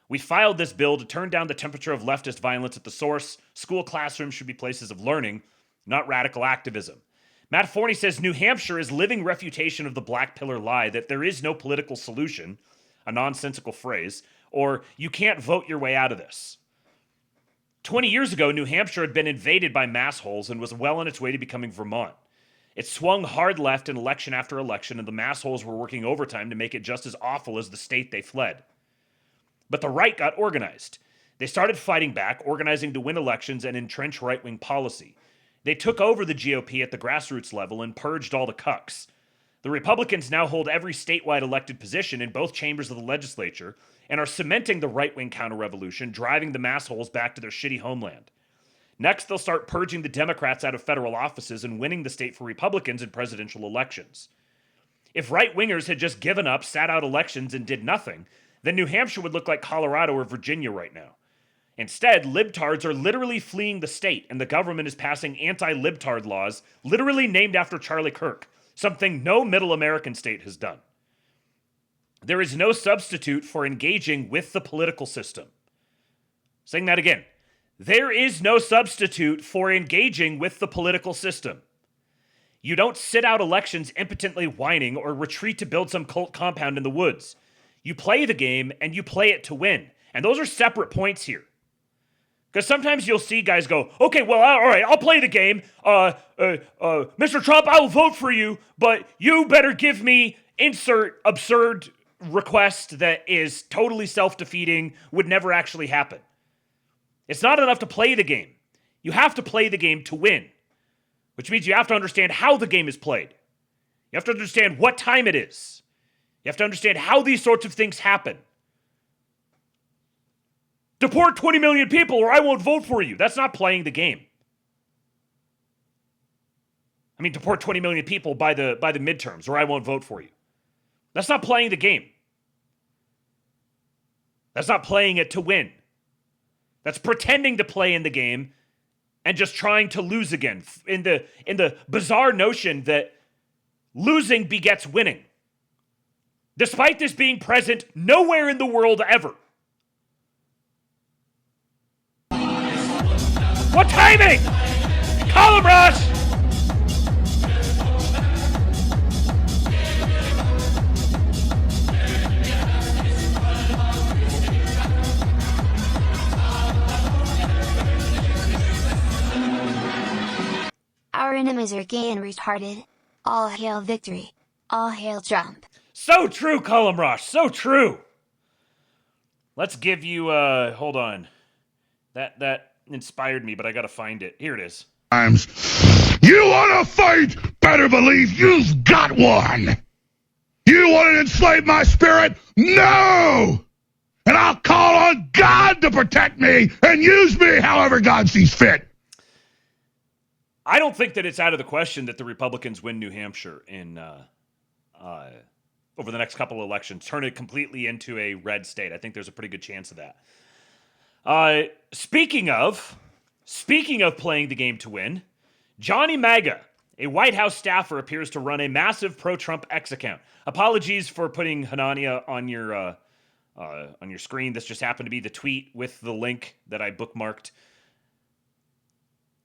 We filed this bill to turn down the temperature of leftist violence at the source. School classrooms should be places of learning, not radical activism. Matt Forney says New Hampshire is living refutation of the black pillar lie that there is no political solution, a nonsensical phrase, or you can't vote your way out of this. 20 years ago, New Hampshire had been invaded by massholes and was well on its way to becoming Vermont. It swung hard left in election after election, and the massholes were working overtime to make it just as awful as the state they fled. But the right got organized. They started fighting back, organizing to win elections and entrench right-wing policy. They took over the GOP at the grassroots level and purged all the cucks. The Republicans now hold every statewide elected position in both chambers of the legislature and are cementing the right-wing counter-revolution, driving the massholes back to their shitty homeland. Next, they'll start purging the Democrats out of federal offices and winning the state for Republicans in presidential elections. If right-wingers had just given up, sat out elections, and did nothing, then New Hampshire would look like Colorado or Virginia right now. Instead, libtards are literally fleeing the state, and the government is passing anti-libtard laws, literally named after Charlie Kirk, something no middle American state has done. There is no substitute for engaging with the political system. Saying that again. There is no substitute for engaging with the political system. You don't sit out elections impotently whining or retreat to build some cult compound in the woods. You play the game, and you play it to win. And those are separate points here. Because sometimes you'll see guys go, "Okay, well, all right, I'll play the game. Mr. Trump, I will vote for you, but you better give me insert absurd request that is totally self-defeating, would never actually happen." It's not enough to play the game. You have to play the game to win, which means you have to understand how the game is played. You have to understand what time it is. You have to understand how these sorts of things happen. Deport 20 million people or I won't vote for you. That's not playing the game. I mean, deport 20 million people by the midterms or I won't vote for you. That's not playing the game. That's not playing it to win. that's pretending to play in the game and just trying to lose again in the bizarre notion that losing begets winning. Despite this being present nowhere in the world ever. What timing? Column rush! Our enemies are gay and retarded. All hail victory. All hail Trump. So true, Column Rush. So true. Let's give you, hold on. That inspired me, but I gotta find it. Here it is. You want to fight? Better believe you've got one. You want to enslave my spirit? No! And I'll call on God to protect me and use me however God sees fit. I don't think that it's out of the question that the Republicans win New Hampshire in over the next couple of elections, turn it completely into a red state. I think there's a pretty good chance of that. Speaking of playing the game to win, Johnny MAGA, a White House staffer, appears to run a massive pro-Trump X account. Apologies for putting Hanania on your screen. This just happened to be the tweet with the link that I bookmarked.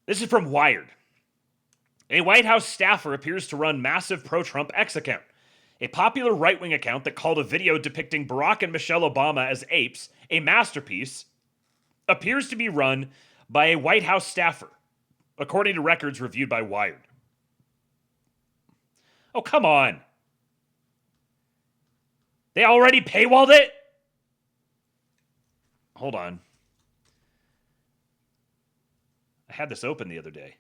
This is from Wired. A White House staffer appears to run massive pro-Trump X account. A popular right-wing account that called a video depicting Barack and Michelle Obama as apes a masterpiece appears to be run by a White House staffer, according to records reviewed by Wired. Oh, come on. They already paywalled it? Hold on. I had this open the other day.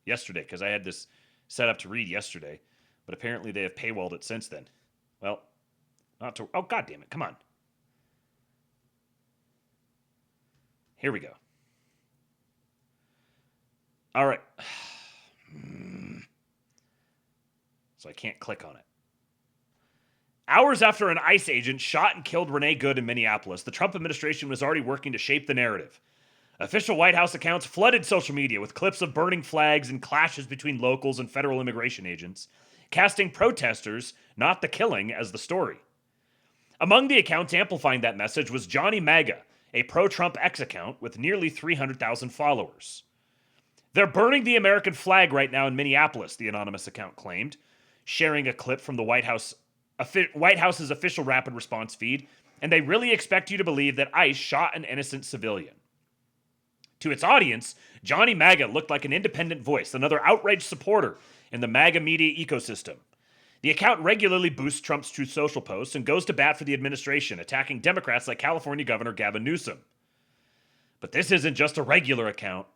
Yesterday, because I had this set up to read yesterday. But apparently they have paywalled it since then. Well, not to... Oh, God damn it. Come on. Here we go. All right. So I can't click on it. Hours after an ICE agent shot and killed Renee Good in Minneapolis, the Trump administration was already working to shape the narrative. Official White House accounts flooded social media with clips of burning flags and clashes between locals and federal immigration agents, casting protesters, not the killing, as the story. Among the accounts amplifying that message was Johnny MAGA, a pro-Trump X account with nearly 300,000 followers. They're burning the American flag right now in Minneapolis, the anonymous account claimed, sharing a clip from the White House's official rapid response feed, and they really expect you to believe that ICE shot an innocent civilian. To its audience, Johnny MAGA looked like an independent voice, another outraged supporter in the MAGA media ecosystem. The account regularly boosts Trump's Truth Social posts and goes to bat for the administration, attacking Democrats like California Governor Gavin Newsom. But this isn't just a regular account.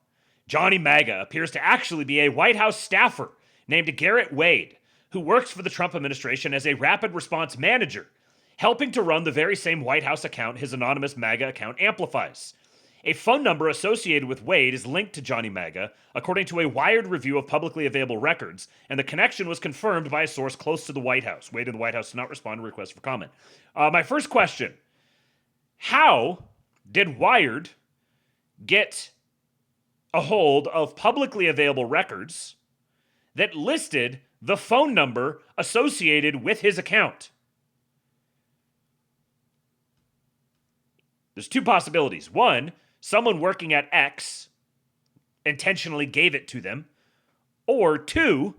Johnny MAGA appears to actually be a White House staffer named Garrett Wade, who works for the Trump administration as a rapid response manager, helping to run the very same White House account his anonymous MAGA account amplifies. A phone number associated with Wade is linked to Johnny MAGA, according to a Wired review of publicly available records, and the connection was confirmed by a source close to the White House. Wade and the White House did not respond to requests for comment. My first question, how did Wired get a hold of publicly available records that listed the phone number associated with his account? There's two possibilities. One, someone working at X intentionally gave it to them. Or two,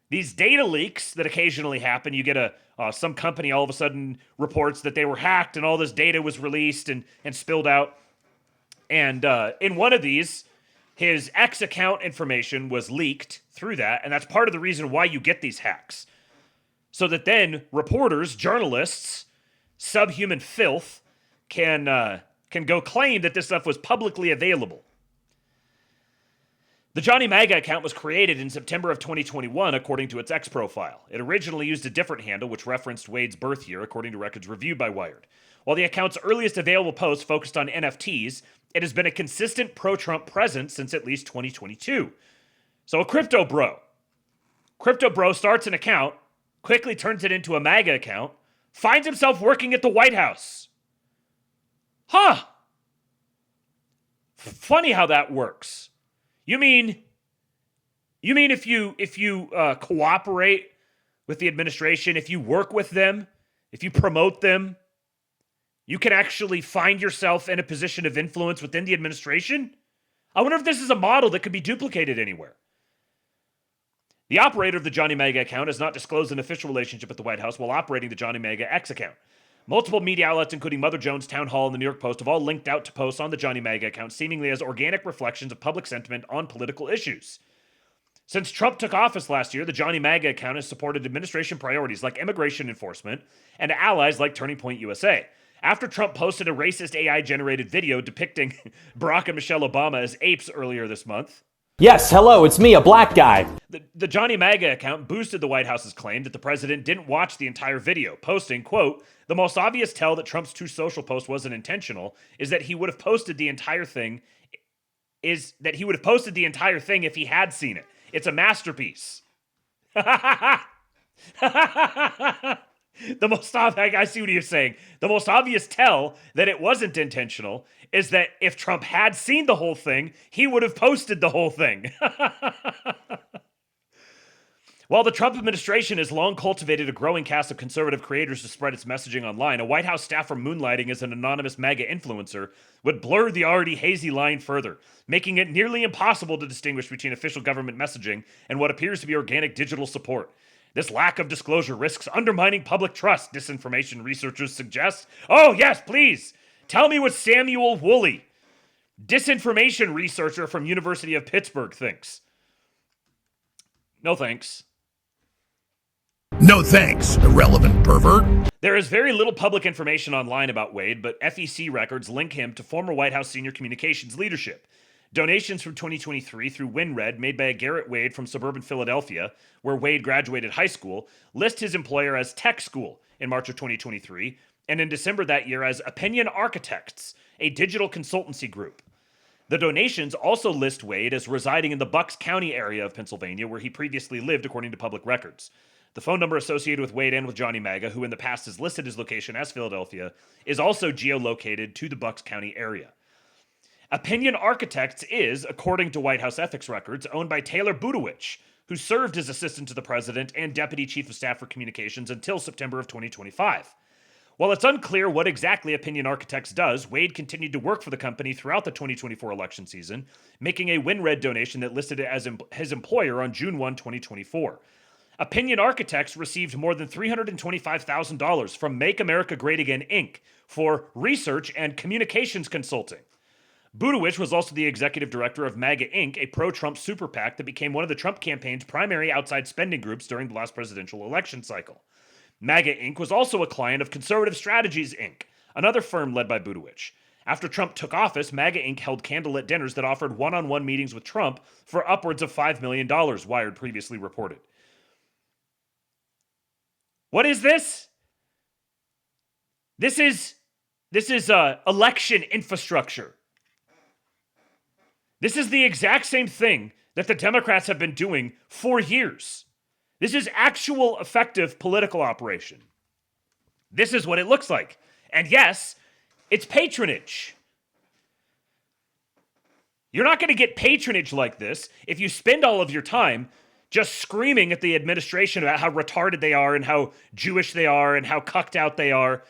these data leaks that occasionally happen. You get some company all of a sudden reports that they were hacked and all this data was released and spilled out. And in one of these, his X account information was leaked through that. And that's part of the reason why you get these hacks. So that then reporters, journalists, subhuman filth can go claim that this stuff was publicly available. The Johnny MAGA account was created in September of 2021, according to its X profile. It originally used a different handle, which referenced Wade's birth year, according to records reviewed by Wired. While the account's earliest available post focused on NFTs, it has been a consistent pro-Trump presence since at least 2022. So a crypto bro starts an account, quickly turns it into a MAGA account, finds himself working at the White House. Huh. Funny how that works. You mean if you cooperate with the administration, if you work with them, if you promote them, you can actually find yourself in a position of influence within the administration? I wonder if this is a model that could be duplicated anywhere. The operator of the Johnny Mega account has not disclosed an official relationship with the White House while operating the Johnny Mega X account. Multiple media outlets, including Mother Jones, Town Hall, and the New York Post, have all linked out to posts on the Johnny Mega account seemingly as organic reflections of public sentiment on political issues. Since Trump took office last year, the Johnny Mega account has supported administration priorities like immigration enforcement and allies like Turning Point USA. After Trump posted a racist AI-generated video depicting Barack and Michelle Obama as apes earlier this month. Yes, hello, it's me, a black guy. The Johnny Mega account boosted the White House's claim that the president didn't watch the entire video, posting, quote, "The most obvious tell that Trump's Truth Social post wasn't intentional is that he would have posted the entire thing if he had seen it. It's a masterpiece." I see what you're saying. The most obvious tell that it wasn't intentional is that if Trump had seen the whole thing, he would have posted the whole thing. While the Trump administration has long cultivated a growing cast of conservative creators to spread its messaging online, a White House staffer moonlighting as an anonymous MAGA influencer would blur the already hazy line further, making it nearly impossible to distinguish between official government messaging and what appears to be organic digital support. This lack of disclosure risks undermining public trust, disinformation researchers suggest. Oh, yes, please. Tell me what Samuel Woolley, disinformation researcher from University of Pittsburgh, thinks. No thanks. No thanks, irrelevant pervert. There is very little public information online about Wade, but FEC records link him to former White House senior communications leadership. Donations from 2023 through WinRed made by a Garrett Wade from suburban Philadelphia, where Wade graduated high school, list his employer as Tech School in March of 2023, and in December that year as Opinion Architects, a digital consultancy group. The donations also list Wade as residing in the Bucks County area of Pennsylvania, where he previously lived according to public records. The phone number associated with Wade and with Johnny Maga, who in the past has listed his location as Philadelphia, is also geolocated to the Bucks County area. Opinion Architects is, according to White House ethics records, owned by Taylor Budowich, who served as assistant to the president and deputy chief of staff for communications until September of 2025. While it's unclear what exactly Opinion Architects does, Wade continued to work for the company throughout the 2024 election season, making a WinRed donation that listed it as his employer on June 1, 2024. Opinion Architects received more than $325,000 from Make America Great Again, Inc. for research and communications consulting. Budowich was also the executive director of MAGA Inc., a pro-Trump super PAC that became one of the Trump campaign's primary outside spending groups during the last presidential election cycle. MAGA Inc. was also a client of Conservative Strategies Inc., another firm led by Budowich. After Trump took office, MAGA Inc. held candlelit dinners that offered one-on-one meetings with Trump for upwards of $5 million, Wired previously reported. What is this? This is election infrastructure. This is the exact same thing that the Democrats have been doing for years. This is actual effective political operation. This is what it looks like. And yes, it's patronage. You're not going to get patronage like this if you spend all of your time just screaming at the administration about how retarded they are and how Jewish they are and how cucked out they are.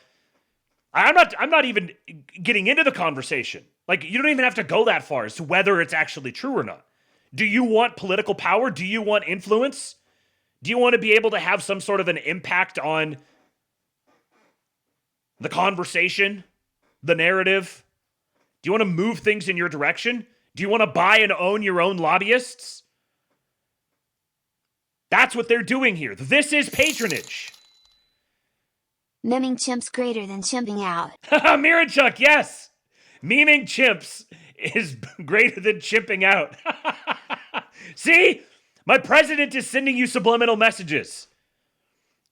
I'm not even getting into the conversation. Like, you don't even have to go that far as to whether it's actually true or not. Do you want political power? Do you want influence? Do you want to be able to have some sort of an impact on the conversation, the narrative? Do you want to move things in your direction? Do you want to buy and own your own lobbyists? That's what they're doing here. This is patronage. Miming chimps greater than chimping out. Mirachuk, yes. Meming chimps is greater than chimping out. See? My president is sending you subliminal messages.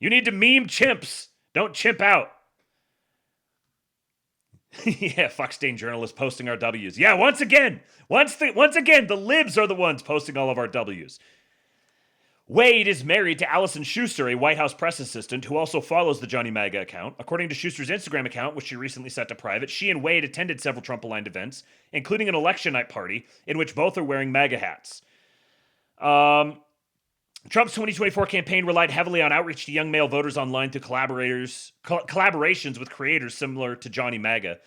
You need to meme chimps. Don't chimp out. Yeah, fuck-stained journalists posting our W's. Yeah, once again, the libs are the ones posting all of our W's. Wade is married to Allison Schuster, a White House press assistant who also follows the Johnny MAGA account. According to Schuster's Instagram account, which she recently set to private, she and Wade attended several Trump-aligned events, including an election night party in which both are wearing MAGA hats. Trump's 2024 campaign relied heavily on outreach to young male voters online through collaborations with creators similar to Johnny MAGA,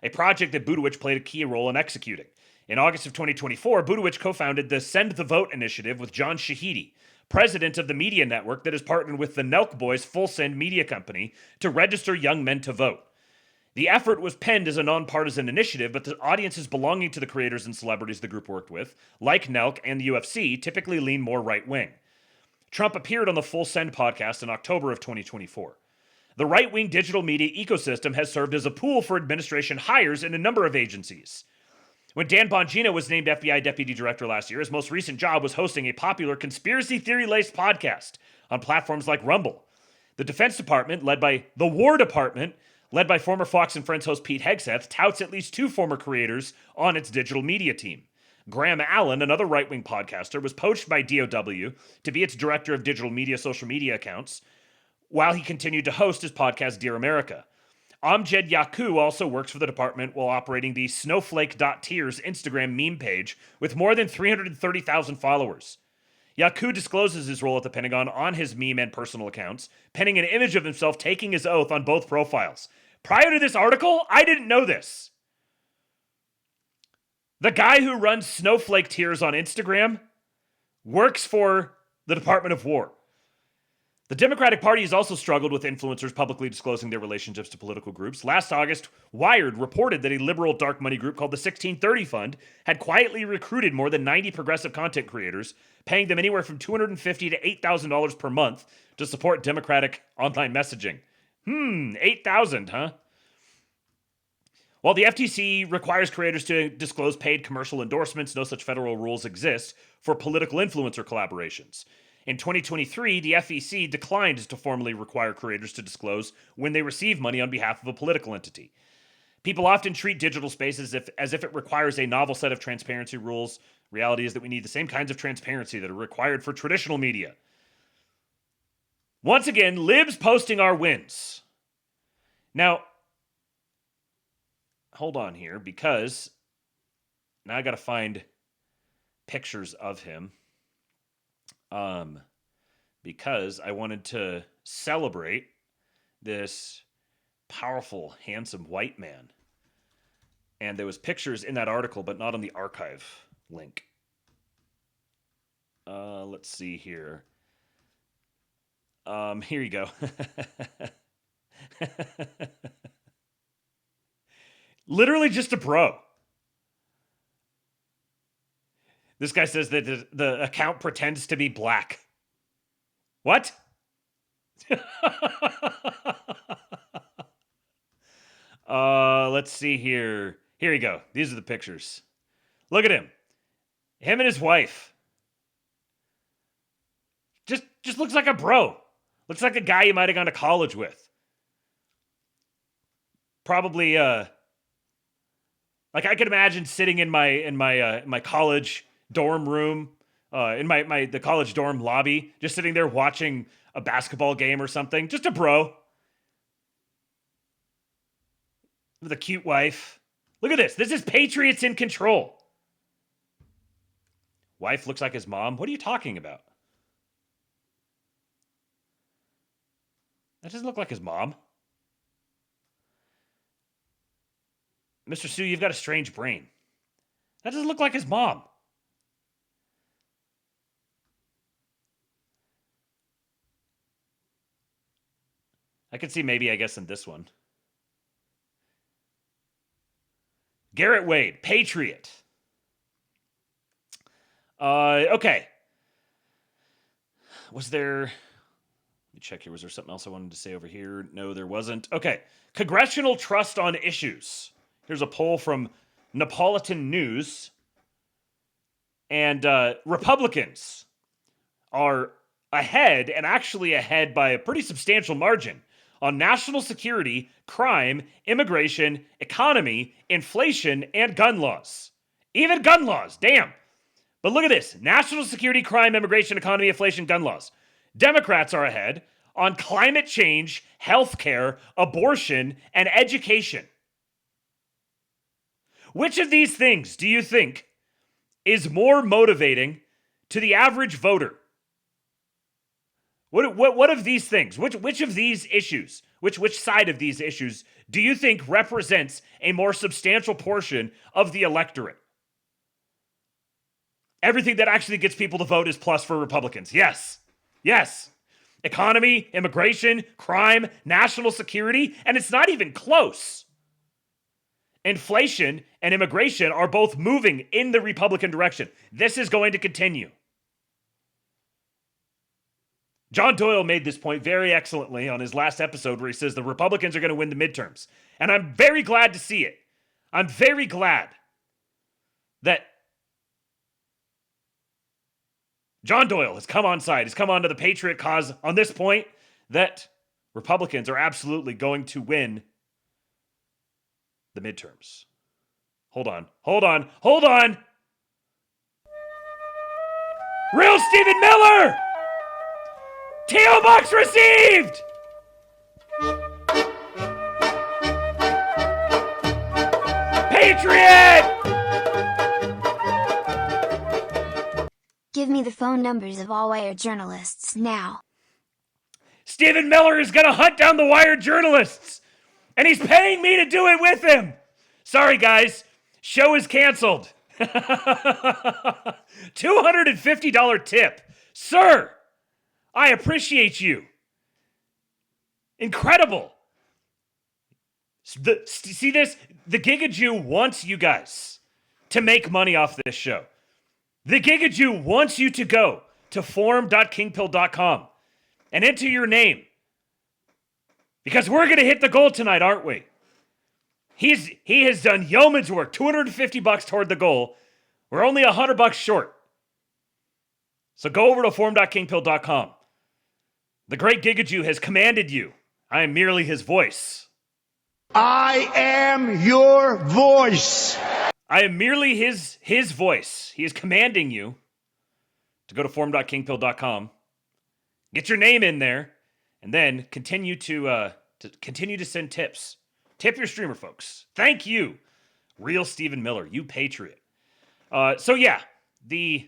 a project that Buttigieg played a key role in executing. In August of 2024, Buttigieg co-founded the Send the Vote initiative with John Shahidi, president of the media network that has partnered with the Nelk Boys Full Send media company to register young men to vote. The effort was penned as a nonpartisan initiative, but the audiences belonging to the creators and celebrities the group worked with, like Nelk and the UFC, typically lean more right-wing. Trump appeared on the Full Send podcast in October of 2024. The right-wing digital media ecosystem has served as a pool for administration hires in a number of agencies. When Dan Bongino was named FBI Deputy Director last year, his most recent job was hosting a popular conspiracy theory-laced podcast on platforms like Rumble. The Defense Department, led by the War Department, led by former Fox and Friends host Pete Hegseth, touts at least 2 former creators on its digital media team. Graham Allen, another right-wing podcaster, was poached by DOW to be its director of digital media social media accounts, while he continued to host his podcast Dear America. Amjad Yaku also works for the department while operating the Snowflake.Tears Instagram meme page with more than 330,000 followers. Yaku discloses his role at the Pentagon on his meme and personal accounts, penning an image of himself taking his oath on both profiles. Prior to this article, I didn't know this. The guy who runs Snowflake Tears on Instagram works for the Department of War. The Democratic Party has also struggled with influencers publicly disclosing their relationships to political groups. Last August, Wired reported that a liberal dark money group called the 1630 Fund had quietly recruited more than 90 progressive content creators, paying them anywhere from $250 to $8,000 per month to support Democratic online messaging. $8,000, huh? While the FTC requires creators to disclose paid commercial endorsements, no such federal rules exist for political influencer collaborations. In 2023, the FEC declined to formally require creators to disclose when they receive money on behalf of a political entity. People often treat digital space as if it requires a novel set of transparency rules. Reality is that we need the same kinds of transparency that are required for traditional media. Once again, libs posting our wins. Now, hold on here, because now I got to find pictures of him. Because I wanted to celebrate this powerful, handsome white man. And there was pictures in that article, but not on the archive link. Let's see here. Here you go. Literally just a bro. This guy says that the account pretends to be black. What? Let's see here. Here you go. These are the pictures. Look at him. Him and his wife. Just looks like a bro. Looks like a guy you might have gone to college with. Probably like I could imagine sitting in my college dorm room, in the college dorm lobby, just sitting there watching a basketball game or something. Just a bro. With a cute wife. Look at this. This is Patriots in control. Wife looks like his mom. What are you talking about? That doesn't look like his mom. Mr. Sue, you've got a strange brain. That doesn't look like his mom. I could see maybe, I guess, in this one. Garrett Wade, Patriot. Okay. Was there... Let me check here. Was there something else I wanted to say over here? No, there wasn't. Okay. Congressional trust on issues. Here's a poll from Neapolitan News. And Republicans are ahead, and actually ahead by a pretty substantial margin, on national security, crime, immigration, economy, inflation, and gun laws. Even gun laws, damn. But look at this. National security, crime, immigration, economy, inflation, gun laws. Democrats are ahead on climate change, healthcare, abortion, and education. Which of these things do you think is more motivating to the average voter? What of these things? Which of these issues? Which side of these issues do you think represents a more substantial portion of the electorate? Everything that actually gets people to vote is plus for Republicans. Yes. Yes. Economy, immigration, crime, national security, and it's not even close. Inflation and immigration are both moving in the Republican direction. This is going to continue. John Doyle made this point very excellently on his last episode where he says the Republicans are going to win the midterms. And I'm very glad to see it. I'm very glad that John Doyle has come on side, has come onto the Patriot cause on this point that Republicans are absolutely going to win the midterms. Hold on. Real Stephen Miller! T.O. Box received! Patriot! Give me the phone numbers of all Wired journalists now. Stephen Miller is going to hunt down the Wired journalists, and he's paying me to do it with him. Sorry, guys. Show is canceled. $250 tip. Sir, I appreciate you. Incredible. See this? The Giga Jew wants you guys to make money off this show. The Giga Jew wants you to go to forum.kingpill.com and enter your name. Because we're going to hit the goal tonight, aren't we? He has done yeoman's work, $250 toward the goal. We're only $100 short. So go over to forum.kingpill.com. The great Giga Jew has commanded you. I am merely his voice. I am your voice. I am merely his voice. He is commanding you to go to forum.kingpill.com, get your name in there, and then continue to send tips. Tip your streamer, folks. Thank you, Real Stephen Miller, you patriot. So yeah, the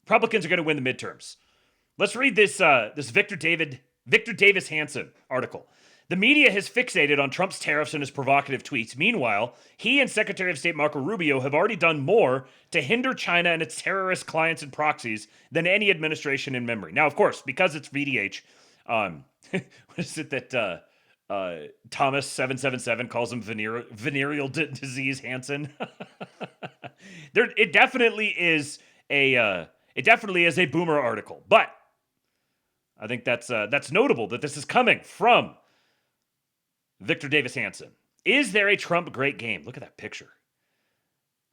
Republicans are going to win the midterms. Let's read this Victor Davis Hanson article. The media has fixated on Trump's tariffs and his provocative tweets. Meanwhile, he and Secretary of State Marco Rubio have already done more to hinder China and its terrorist clients and proxies than any administration in memory. Now, of course, because it's VDH, what is it that Thomas 777 calls him venereal disease Hansen? It definitely is a boomer article, but I think that's notable that this is coming from Victor Davis Hanson. Is there a Trump great game? Look at that picture.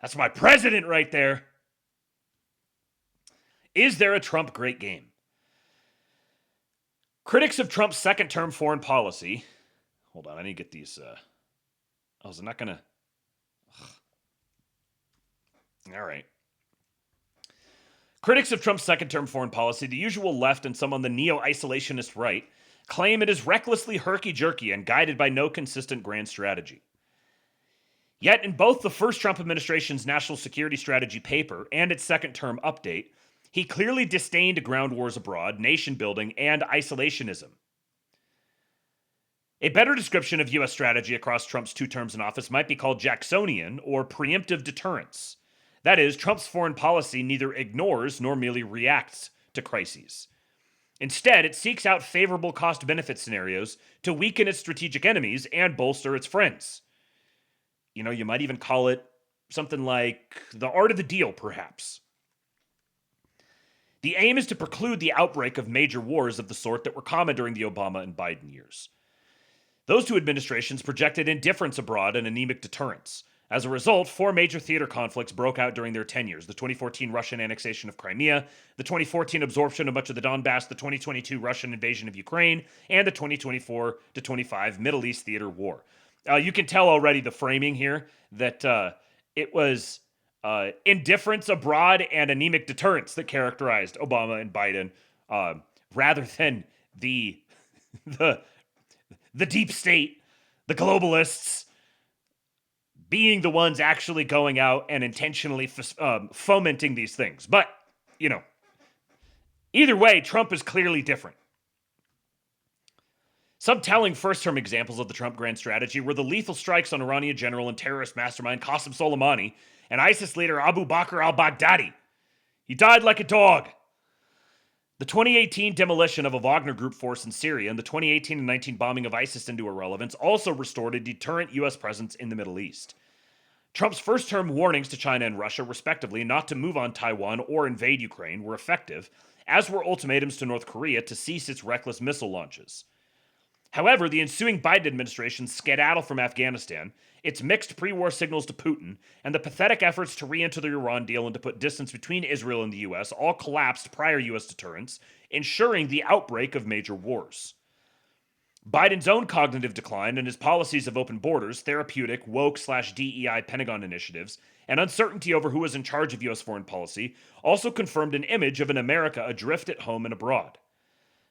That's my president right there. Is there a Trump great game? Critics of Trump's second-term foreign policy. Hold on, I need to get these. Is it not going to? All right. Critics of Trump's second-term foreign policy, the usual left and some on the neo-isolationist right, claim it is recklessly herky-jerky and guided by no consistent grand strategy. Yet in both the first Trump administration's national security strategy paper and its second-term update, he clearly disdained ground wars abroad, nation-building, and isolationism. A better description of U.S. strategy across Trump's 2 terms in office might be called Jacksonian or preemptive deterrence. That is, Trump's foreign policy neither ignores nor merely reacts to crises. Instead, it seeks out favorable cost-benefit scenarios to weaken its strategic enemies and bolster its friends. You know, you might even call it something like the art of the deal, perhaps. The aim is to preclude the outbreak of major wars of the sort that were common during the Obama and Biden years. Those 2 administrations projected indifference abroad and anemic deterrence. As a result, 4 major theater conflicts broke out during their tenures: the 2014 Russian annexation of Crimea, the 2014 absorption of much of the Donbass, the 2022 Russian invasion of Ukraine, and the 2024-25 Middle East theater war. You can tell already the framing here that it was indifference abroad and anemic deterrence that characterized Obama and Biden, rather than the deep state, the globalists, being the ones actually going out and intentionally fomenting these things. But, either way, Trump is clearly different. Some telling first-term examples of the Trump grand strategy were the lethal strikes on Iranian general and terrorist mastermind Qasem Soleimani and ISIS leader Abu Bakr al-Baghdadi. He died like a dog. The 2018 demolition of a Wagner Group force in Syria and the 2018 and 19 bombing of ISIS into irrelevance also restored a deterrent U.S. presence in the Middle East. Trump's first-term warnings to China and Russia, respectively, not to move on Taiwan or invade Ukraine were effective, as were ultimatums to North Korea to cease its reckless missile launches. However, the ensuing Biden administration's skedaddle from Afghanistan, its mixed pre-war signals to Putin, and the pathetic efforts to re-enter the Iran deal and to put distance between Israel and the U.S. all collapsed prior U.S. deterrence, ensuring the outbreak of major wars. Biden's own cognitive decline and his policies of open borders, therapeutic, woke/DEI Pentagon initiatives, and uncertainty over who was in charge of U.S. foreign policy also confirmed an image of an America adrift at home and abroad.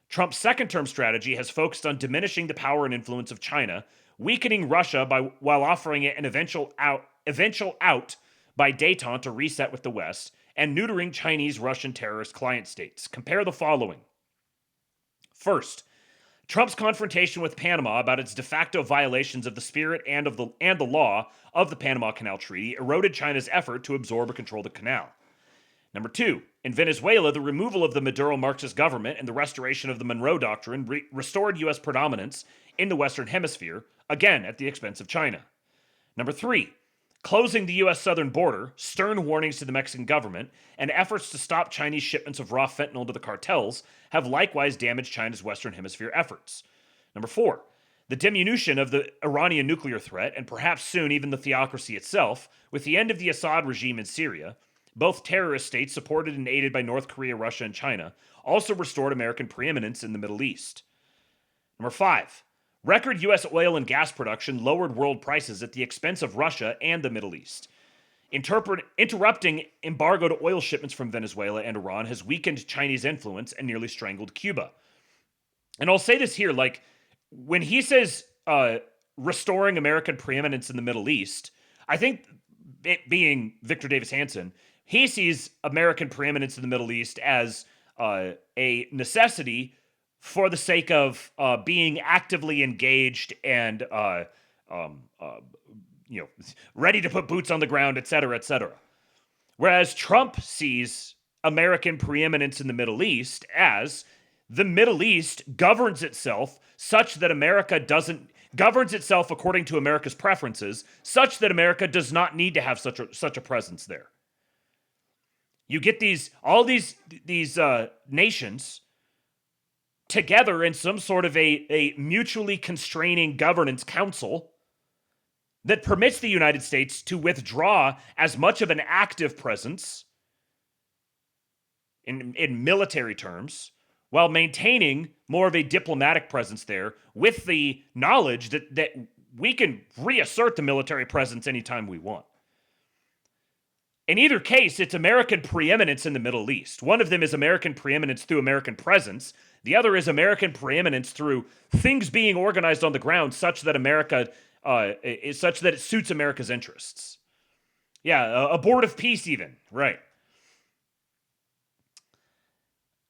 Trump's second-term strategy has focused on diminishing the power and influence of China, weakening Russia while offering it an eventual out by détente to reset with the West, and neutering Chinese Russian terrorist client states. Compare the following. First, Trump's confrontation with Panama about its de facto violations of the spirit and the law of the Panama Canal Treaty eroded China's effort to absorb or control the canal. Number two, in Venezuela, the removal of the Maduro Marxist government and the restoration of the Monroe Doctrine restored U.S. predominance in the Western Hemisphere, again at the expense of China. Number three, closing the U.S. southern border, stern warnings to the Mexican government, and efforts to stop Chinese shipments of raw fentanyl to the cartels have likewise damaged China's Western Hemisphere efforts. Number four, the diminution of the Iranian nuclear threat, and perhaps soon even the theocracy itself, with the end of the Assad regime in Syria, both terrorist states supported and aided by North Korea, Russia, and China, also restored American preeminence in the Middle East. Number five, record U.S. oil and gas production lowered world prices at the expense of Russia and the Middle East. Interrupting embargoed oil shipments from Venezuela and Iran has weakened Chinese influence and nearly strangled Cuba. And I'll say this here, when he says restoring American preeminence in the Middle East, I think it being Victor Davis Hanson, he sees American preeminence in the Middle East as a necessity for the sake of being actively engaged and ready to put boots on the ground, et cetera, et cetera. Whereas Trump sees American preeminence in the Middle East as the Middle East governs itself such that governs itself according to America's preferences, such that America does not need to have such a presence there. You get all these nations together in some sort of a mutually constraining governance council that permits the United States to withdraw as much of an active presence in military terms, while maintaining more of a diplomatic presence there, with the knowledge that we can reassert the military presence anytime we want. In either case, it's American preeminence in the Middle East. One of them is American preeminence through American presence. The other is American preeminence through things being organized on the ground such that it suits America's interests. Yeah, a board of peace even, right.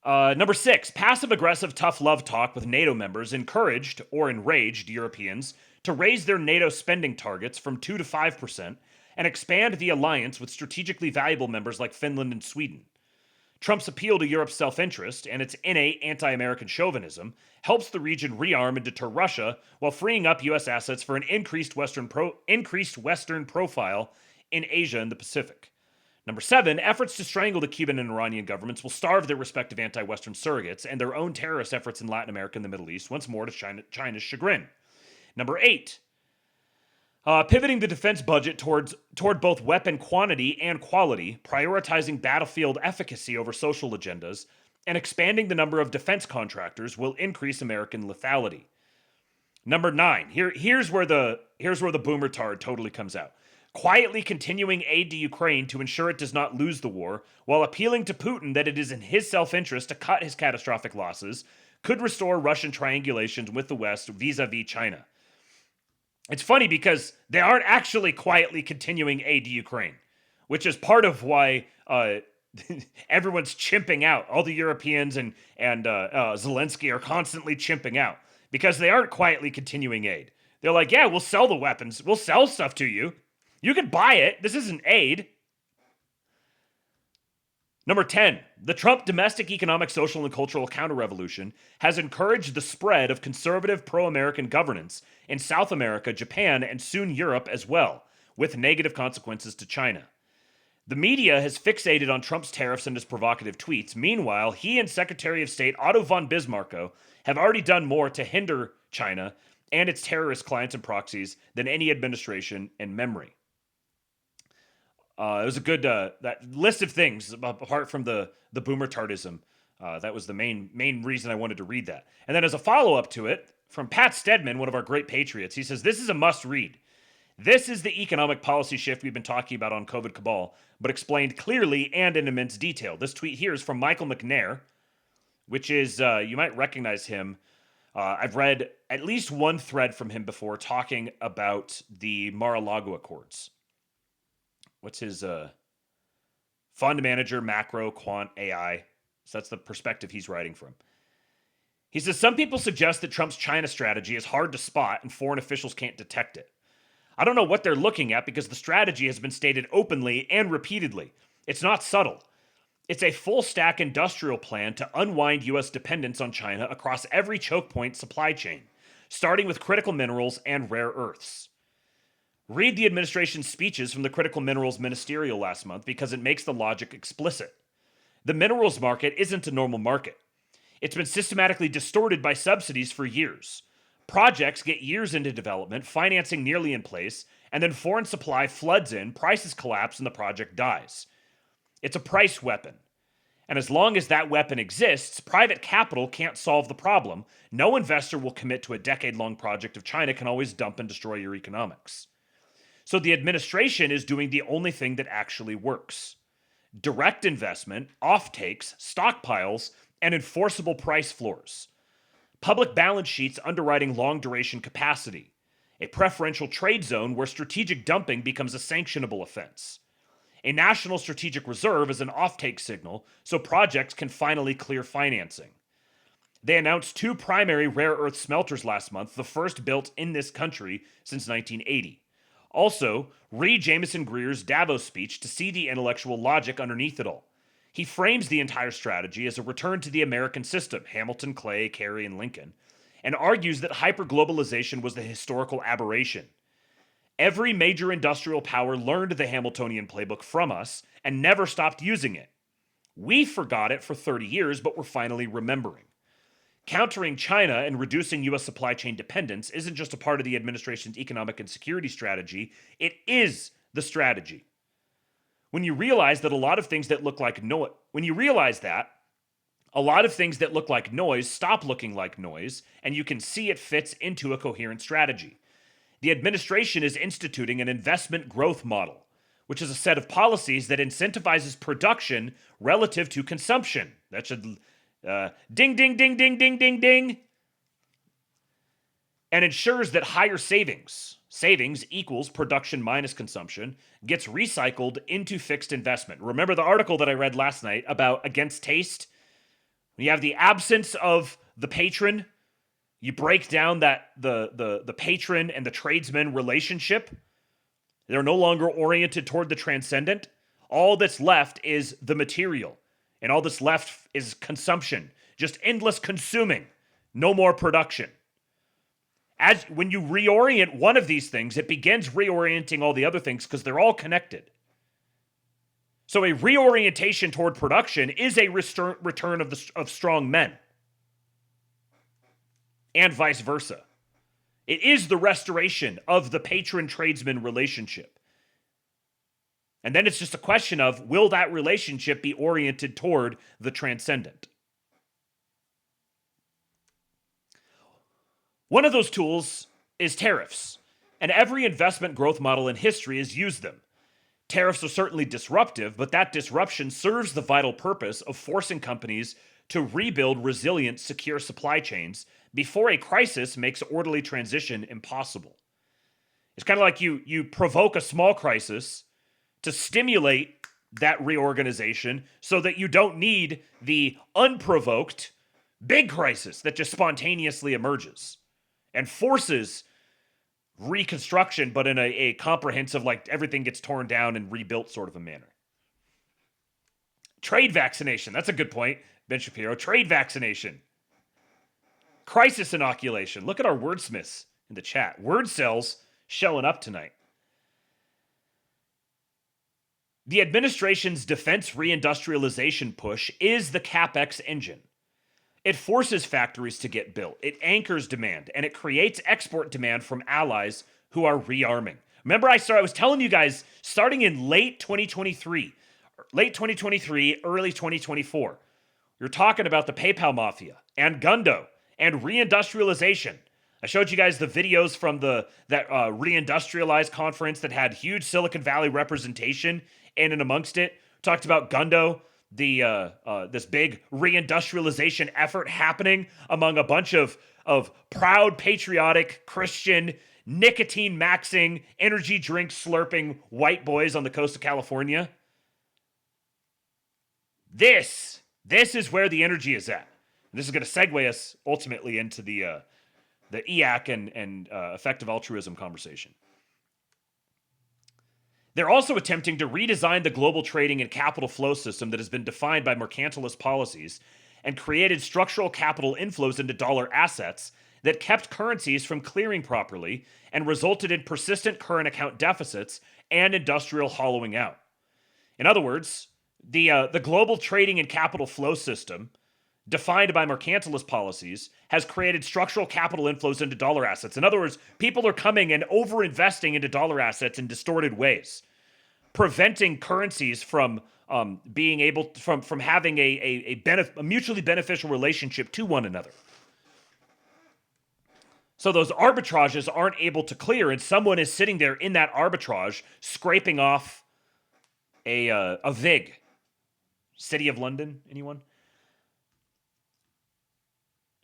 Number six, passive-aggressive tough love talk with NATO members encouraged or enraged Europeans to raise their NATO spending targets from 2 to 5% and expand the alliance with strategically valuable members like Finland and Sweden. Trump's appeal to Europe's self-interest and its innate anti-American chauvinism helps the region rearm and deter Russia while freeing up U.S. assets for an increased Western profile in Asia and the Pacific. Number seven, efforts to strangle the Cuban and Iranian governments will starve their respective anti-Western surrogates and their own terrorist efforts in Latin America and the Middle East, once more to China's chagrin. Number eight, pivoting the defense budget toward both weapon quantity and quality, prioritizing battlefield efficacy over social agendas, and expanding the number of defense contractors will increase American lethality. Number nine, here's where the boomer tard totally comes out. quietly continuing aid to Ukraine to ensure it does not lose the war, while appealing to Putin that it is in his self-interest to cut his catastrophic losses, could restore Russian triangulations with the West vis-a-vis China. It's funny because they aren't actually quietly continuing aid to Ukraine, which is part of why everyone's chimping out. All the Europeans and Zelensky are constantly chimping out because they aren't quietly continuing aid. They're like, yeah, we'll sell the weapons. We'll sell stuff to you. You can buy it. This isn't aid. Number 10, the Trump domestic economic, social, and cultural counter-revolution has encouraged the spread of conservative pro-American governance in South America, Japan, and soon Europe as well, with negative consequences to China. The media has fixated on Trump's tariffs and his provocative tweets. Meanwhile, he and Secretary of State Otto von Bismarck have already done more to hinder China and its terrorist clients and proxies than any administration in memory. It was a good that list of things apart from the boomer tardism. That was the main reason I wanted to read that. And then as a follow-up to it, from Pat Stedman, one of our great patriots, he says, this is a must-read. This is the economic policy shift we've been talking about on COVID Cabal, but explained clearly and in immense detail. This tweet here is from Michael McNair, which is, you might recognize him. I've read at least one thread from him before talking about the Mar-a-Lago Accords. What's his fund manager, macro, quant, AI. So that's the perspective he's writing from. He says, some people suggest that Trump's China strategy is hard to spot and foreign officials can't detect it. I don't know what they're looking at because the strategy has been stated openly and repeatedly. It's not subtle. It's a full-stack industrial plan to unwind U.S. dependence on China across every choke point supply chain, starting with critical minerals and rare earths. Read the administration's speeches from the critical minerals ministerial last month because it makes the logic explicit. The minerals market isn't a normal market. It's been systematically distorted by subsidies for years. Projects get years into development, financing nearly in place, and then foreign supply floods in, prices collapse, and the project dies. It's a price weapon. And as long as that weapon exists, private capital can't solve the problem. No investor will commit to a decade-long project if China can always dump and destroy your economics. So the administration is doing the only thing that actually works. Direct investment, offtakes, stockpiles, and enforceable price floors. Public balance sheets underwriting long-duration capacity. A preferential trade zone where strategic dumping becomes a sanctionable offense. A national strategic reserve is an offtake signal so projects can finally clear financing. They announced 2 primary rare earth smelters last month, the first built in this country since 1980. Also, read Jameson Greer's Davos speech to see the intellectual logic underneath it all. He frames the entire strategy as a return to the American system, Hamilton, Clay, Carey, and Lincoln, and argues that hyperglobalization was the historical aberration. Every major industrial power learned the Hamiltonian playbook from us and never stopped using it. We forgot it for 30 years, but we're finally remembering. Countering China and reducing U.S. supply chain dependence isn't just a part of the administration's economic and security strategy, it is the strategy. When you realize that a lot of things that look like noise stop looking like noise, and you can see it fits into a coherent strategy. The administration is instituting an investment growth model, which is a set of policies that incentivizes production relative to consumption. That should ding, ding, ding, ding, ding, ding, ding. And ensures that higher savings equals production minus consumption, gets recycled into fixed investment. Remember the article that I read last night about against taste? When you have the absence of the patron, you break down that the patron and the tradesman relationship. They're no longer oriented toward the transcendent. All that's left is the material. And all that's left is consumption. Just endless consuming. No more production. When you reorient one of these things, it begins reorienting all the other things because they're all connected. So a reorientation toward production is a return of strong men. And vice versa. It is the restoration of the patron-tradesman relationship. And then it's just a question of, will that relationship be oriented toward the transcendent? One of those tools is tariffs. And every investment growth model in history has used them. Tariffs are certainly disruptive, but that disruption serves the vital purpose of forcing companies to rebuild resilient, secure supply chains before a crisis makes orderly transition impossible. It's kind of like you provoke a small crisis to stimulate that reorganization so that you don't need the unprovoked big crisis that just spontaneously emerges and forces reconstruction, but in a comprehensive, like everything gets torn down and rebuilt sort of a manner. Trade vaccination. That's a good point, Ben Shapiro. Trade vaccination. Crisis inoculation. Look at our wordsmiths in the chat. Word cells shelling up tonight. The administration's defense reindustrialization push is the CapEx engine. It forces factories to get built, it anchors demand, and it creates export demand from allies who are rearming. Remember, I was telling you guys, starting in late 2023, early 2024, we were talking about the PayPal mafia and Gundo and reindustrialization. I showed you guys the videos from that reindustrialized conference that had huge Silicon Valley representation in and amongst it. Talked about Gundo, this big reindustrialization effort happening among a bunch of proud, patriotic, Christian, nicotine maxing, energy drink slurping white boys on the coast of California. This is where the energy is at. And this is going to segue us ultimately into the EAC and effective altruism conversation. They're also attempting to redesign the global trading and capital flow system that has been defined by mercantilist policies and created structural capital inflows into dollar assets that kept currencies from clearing properly and resulted in persistent current account deficits and industrial hollowing out. In other words, the global trading and capital flow system defined by mercantilist policies has created structural capital inflows into dollar assets. In other words, people are coming and over-investing into dollar assets in distorted ways, preventing currencies from being able from having a mutually beneficial relationship to one another. So those arbitrages aren't able to clear, and someone is sitting there in that arbitrage scraping off a VIG. City of London, anyone?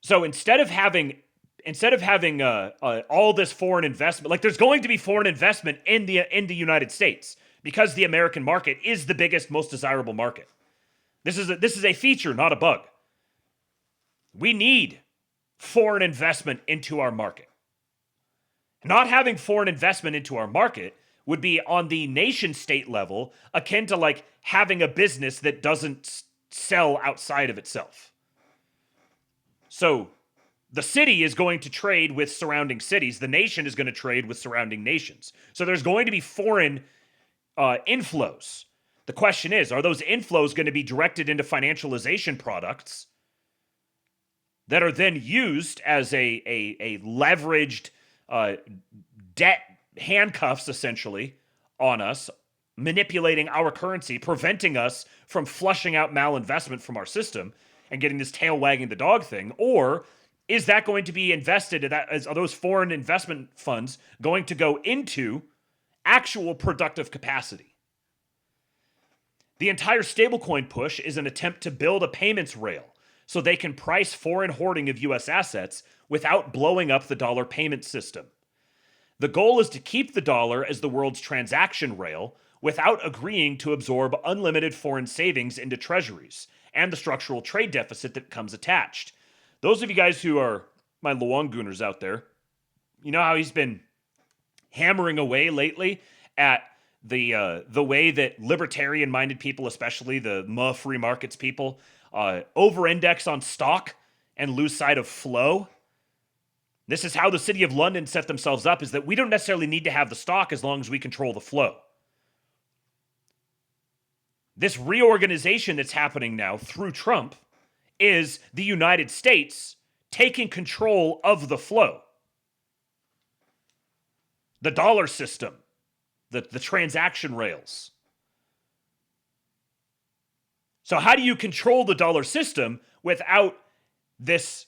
So instead of having all this foreign investment, like there's going to be foreign investment in the United States because the American market is the biggest, most desirable market. This is a feature, not a bug. We need foreign investment into our market. Not having foreign investment into our market would be on the nation state level akin to like having a business that doesn't sell outside of itself. So the city is going to trade with surrounding cities. The nation is going to trade with surrounding nations. So there's going to be foreign inflows. The question is, are those inflows going to be directed into financialization products that are then used as a leveraged debt handcuffs, essentially, on us, manipulating our currency, preventing us from flushing out malinvestment from our system and getting this tail wagging the dog thing? Or is that going to be invested, are those foreign investment funds going to go into actual productive capacity? The entire stablecoin push is an attempt to build a payments rail so they can price foreign hoarding of U.S. assets without blowing up the dollar payment system. The goal is to keep the dollar as the world's transaction rail without agreeing to absorb unlimited foreign savings into treasuries and the structural trade deficit that comes attached. Those of you guys who are my Luangooners out there, you know how he's been hammering away lately at the way that libertarian-minded people, especially the free markets people, over-index on stock and lose sight of flow. This is how the City of London set themselves up, is that we don't necessarily need to have the stock as long as we control the flow. This reorganization that's happening now through Trump is the United States taking control of the flow. The dollar system, the transaction rails. So how do you control the dollar system without this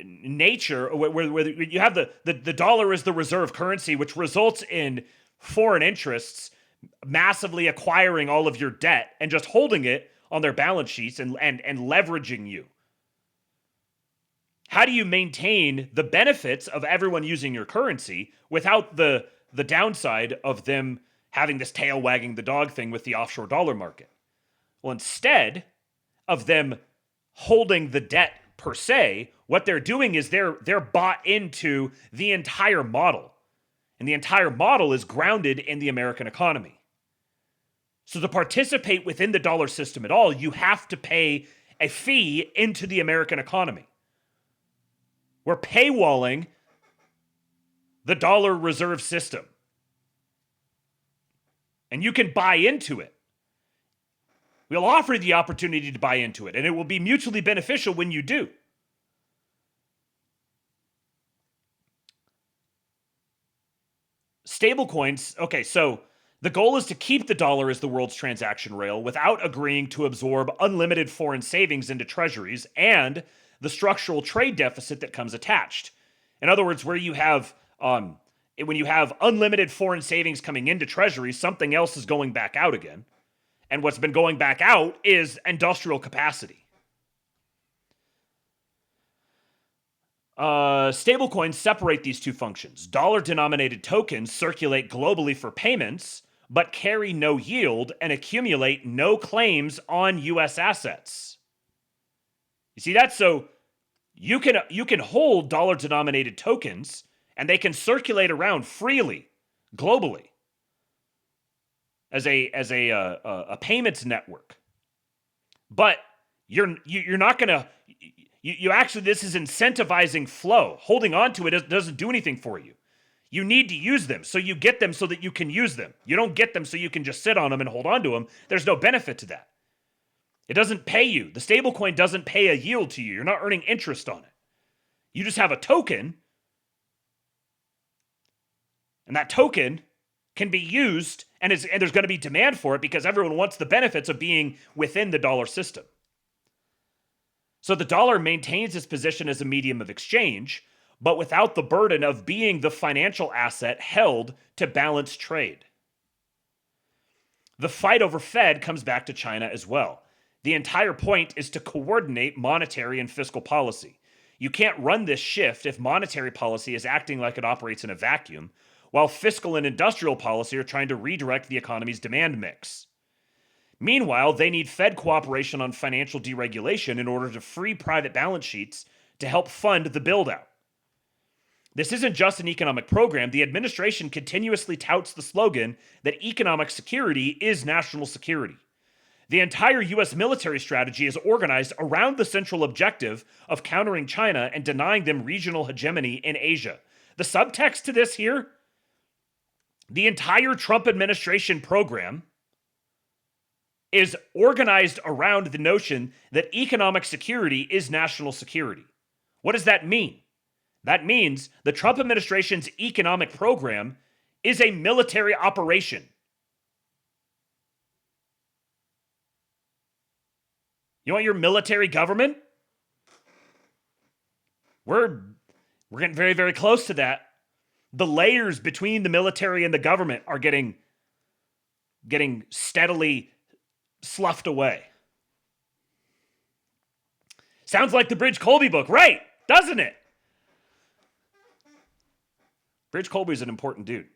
nature, where you have the dollar as the reserve currency, which results in foreign interests massively acquiring all of your debt and just holding it on their balance sheets and leveraging you. How do you maintain the benefits of everyone using your currency without the downside of them having this tail wagging the dog thing with the offshore dollar market? Well, instead of them holding the debt per se, what they're doing is they're bought into the entire model. And the entire model is grounded in the American economy. So to participate within the dollar system at all, you have to pay a fee into the American economy. We're paywalling the dollar reserve system. And you can buy into it. We'll offer you the opportunity to buy into it, and it will be mutually beneficial when you do. Stablecoins, okay, so the goal is to keep the dollar as the world's transaction rail without agreeing to absorb unlimited foreign savings into treasuries and the structural trade deficit that comes attached. In other words, where you have, when you have unlimited foreign savings coming into treasuries, something else is going back out again. And what's been going back out is industrial capacity. Stablecoins separate these two functions. Dollar-denominated tokens circulate globally for payments, but carry no yield and accumulate no claims on U.S. assets. You see that? So you can hold dollar-denominated tokens, and they can circulate around freely, globally, as a payments network. But you're not gonna. You actually, this is incentivizing flow. Holding on to it doesn't do anything for you. You need to use them, so you get them so that you can use them. You don't get them so you can just sit on them and hold on to them. There's no benefit to that. It doesn't pay you. The stablecoin doesn't pay a yield to you. You're not earning interest on it. You just have a token, and that token can be used, and there's going to be demand for it because everyone wants the benefits of being within the dollar system. So the dollar maintains its position as a medium of exchange, but without the burden of being the financial asset held to balance trade. The fight over Fed comes back to China as well. The entire point is to coordinate monetary and fiscal policy. You can't run this shift if monetary policy is acting like it operates in a vacuum, while fiscal and industrial policy are trying to redirect the economy's demand mix. Meanwhile, they need Fed cooperation on financial deregulation in order to free private balance sheets to help fund the build-out. This isn't just an economic program. The administration continuously touts the slogan that economic security is national security. The entire U.S. military strategy is organized around the central objective of countering China and denying them regional hegemony in Asia. The subtext to this here, the entire Trump administration program is organized around the notion that economic security is national security. What does that mean? That means the Trump administration's economic program is a military operation. You want your military government? We're getting very, very close to that. The layers between the military and the government are getting steadily sloughed away. Sounds like the Bridge Colby book, right? Doesn't it? Bridge Colby's an important dude.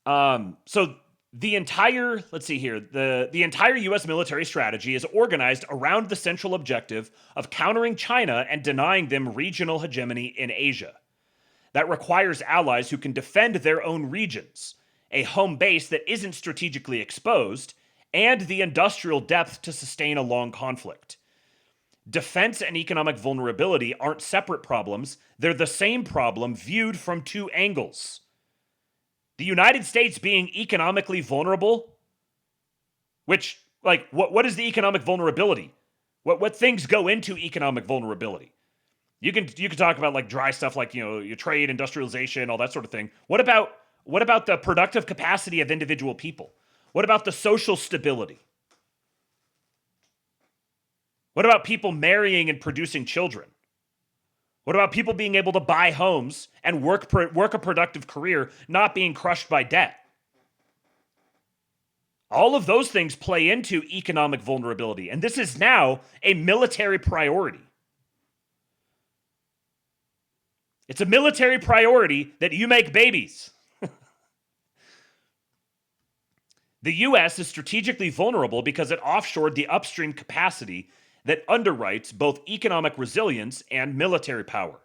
So the entire, let's see here, the entire U.S. military strategy is organized around the central objective of countering China and denying them regional hegemony in Asia. That requires allies who can defend their own regions, a home base that isn't strategically exposed, and the industrial depth to sustain a long conflict. Defense and economic vulnerability aren't separate problems. They're the same problem viewed from two angles. The United States being economically vulnerable, which, like, what is the economic vulnerability? What things go into economic vulnerability? You can talk about like dry stuff like, your trade, industrialization, all that sort of thing. What about the productive capacity of individual people? What about the social stability? What about people marrying and producing children? What about people being able to buy homes and work a productive career, not being crushed by debt? All of those things play into economic vulnerability, and this is now a military priority. It's a military priority that you make babies. The U.S. is strategically vulnerable because it offshored the upstream capacity that underwrites both economic resilience and military power.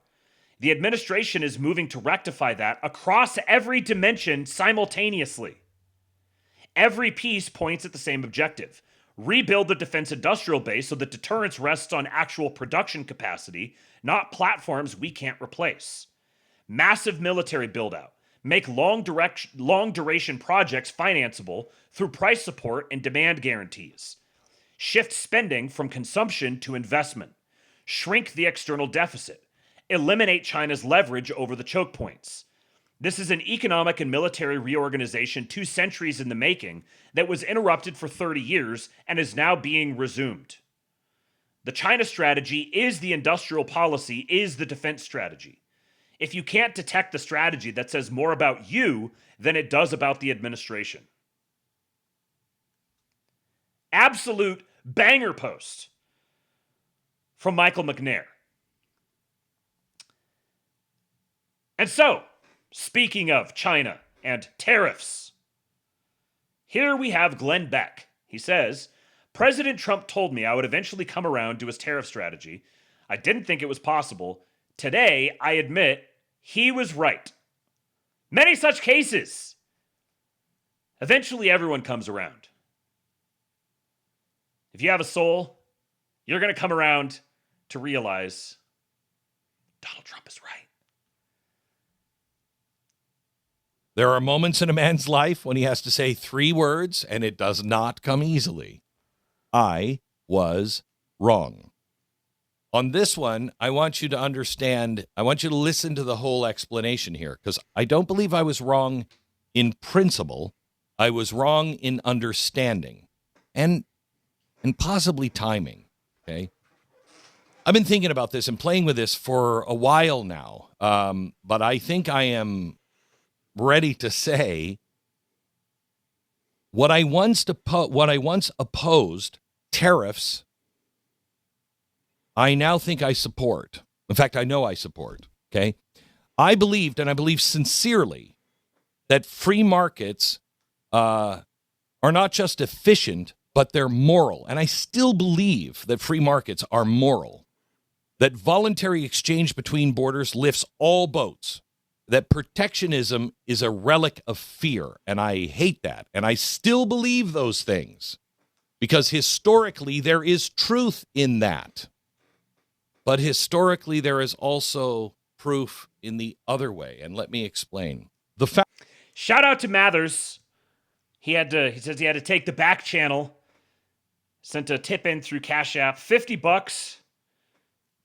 The administration is moving to rectify that across every dimension simultaneously. Every piece points at the same objective: rebuild the defense industrial base so that deterrence rests on actual production capacity, not platforms we can't replace. Massive military buildout. Make long duration projects financeable through price support and demand guarantees. Shift spending from consumption to investment. Shrink the external deficit. Eliminate China's leverage over the choke points. This is an economic and military reorganization 2 centuries in the making that was interrupted for 30 years and is now being resumed. The China strategy is the industrial policy, is the defense strategy. If you can't detect the strategy, that says more about you than it does about the administration. Absolute banger post from Michael McNair. And so, speaking of China and tariffs, here we have Glenn Beck. He says, President Trump told me I would eventually come around to his tariff strategy. I didn't think it was possible. Today, I admit he was right. Many such cases. Eventually, everyone comes around. If you have a soul, you're going to come around to realize Donald Trump is right. There are moments in a man's life when he has to say 3 words, and it does not come easily. I was wrong. On this one, I want you to understand, I want you to listen to the whole explanation here, because I don't believe I was wrong in principle. I was wrong in understanding and possibly timing, okay? I've been thinking about this and playing with this for a while now, but I think I am ready to say what I once opposed, tariffs, I now think I support. In fact, I know I support, okay? I believed, and I believe sincerely, that free markets are not just efficient, but they're moral. And I still believe that free markets are moral, that voluntary exchange between borders lifts all boats, that protectionism is a relic of fear, and I hate that. And I still believe those things, because historically there is truth in that. But historically, there is also proof in the other way, and let me explain. Shout out to Mathers. He says he had to take the back channel. Sent a tip in through Cash App, $50.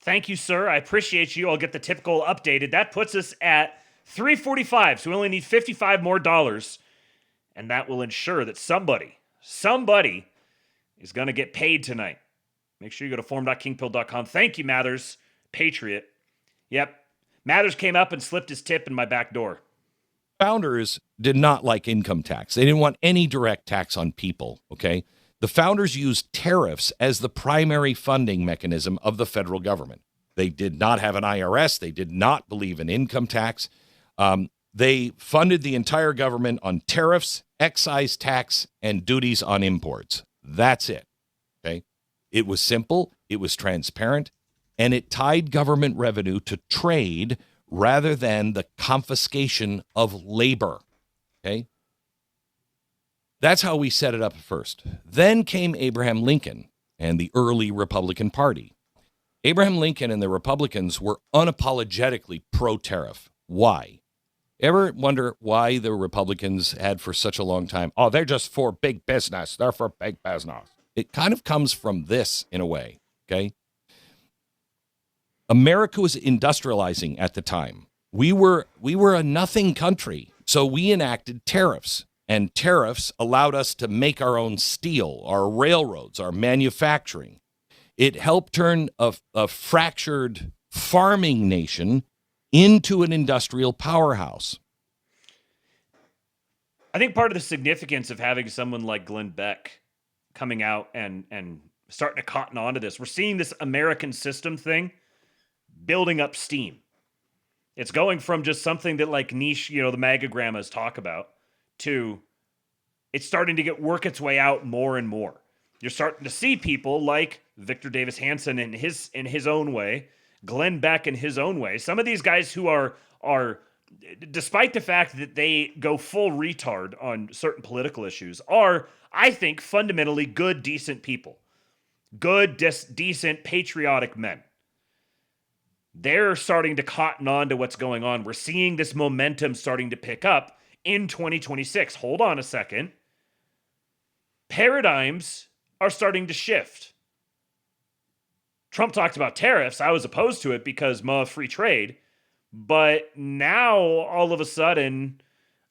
Thank you, sir. I appreciate you. I'll get the tip goal updated. That puts us at $345. So we only need $55 more, and that will ensure that somebody is going to get paid tonight. Make sure you go to forum.kingpill.com. Thank you, Mathers. Patriot. Yep. Mathers came up and slipped his tip in my back door. Founders did not like income tax. They didn't want any direct tax on people, okay? The founders used tariffs as the primary funding mechanism of the federal government. They did not have an IRS. They did not believe in income tax. They funded the entire government on tariffs, excise tax, and duties on imports. That's it, okay? It was simple, it was transparent, and it tied government revenue to trade rather than the confiscation of labor, okay? That's how we set it up at first. Then came Abraham Lincoln and the early Republican Party. Abraham Lincoln and the Republicans were unapologetically pro-tariff. Why? Ever wonder why the Republicans had for such a long time, oh, they're just for big business. They're for big business. It kind of comes from this in a way, okay? America was industrializing at the time. We were a nothing country, so we enacted tariffs. And tariffs allowed us to make our own steel, our railroads, our manufacturing. It helped turn a fractured farming nation into an industrial powerhouse. I think part of the significance of having someone like Glenn Beck coming out and starting to cotton onto this, we're seeing this American system thing building up steam. It's going from just something that like niche, the MAGA grandmas talk about, to it's starting to work its way out more and more. You're starting to see people like Victor Davis Hanson in his own way, Glenn Beck in his own way. Some of these guys who are despite the fact that they go full retard on certain political issues, are, I think, fundamentally good, decent people. Good, decent, patriotic men. They're starting to cotton on to what's going on. We're seeing this momentum starting to pick up in 2026. Hold on a second. Paradigms are starting to shift. Trump talked about tariffs. I was opposed to it because free trade. But now, all of a sudden,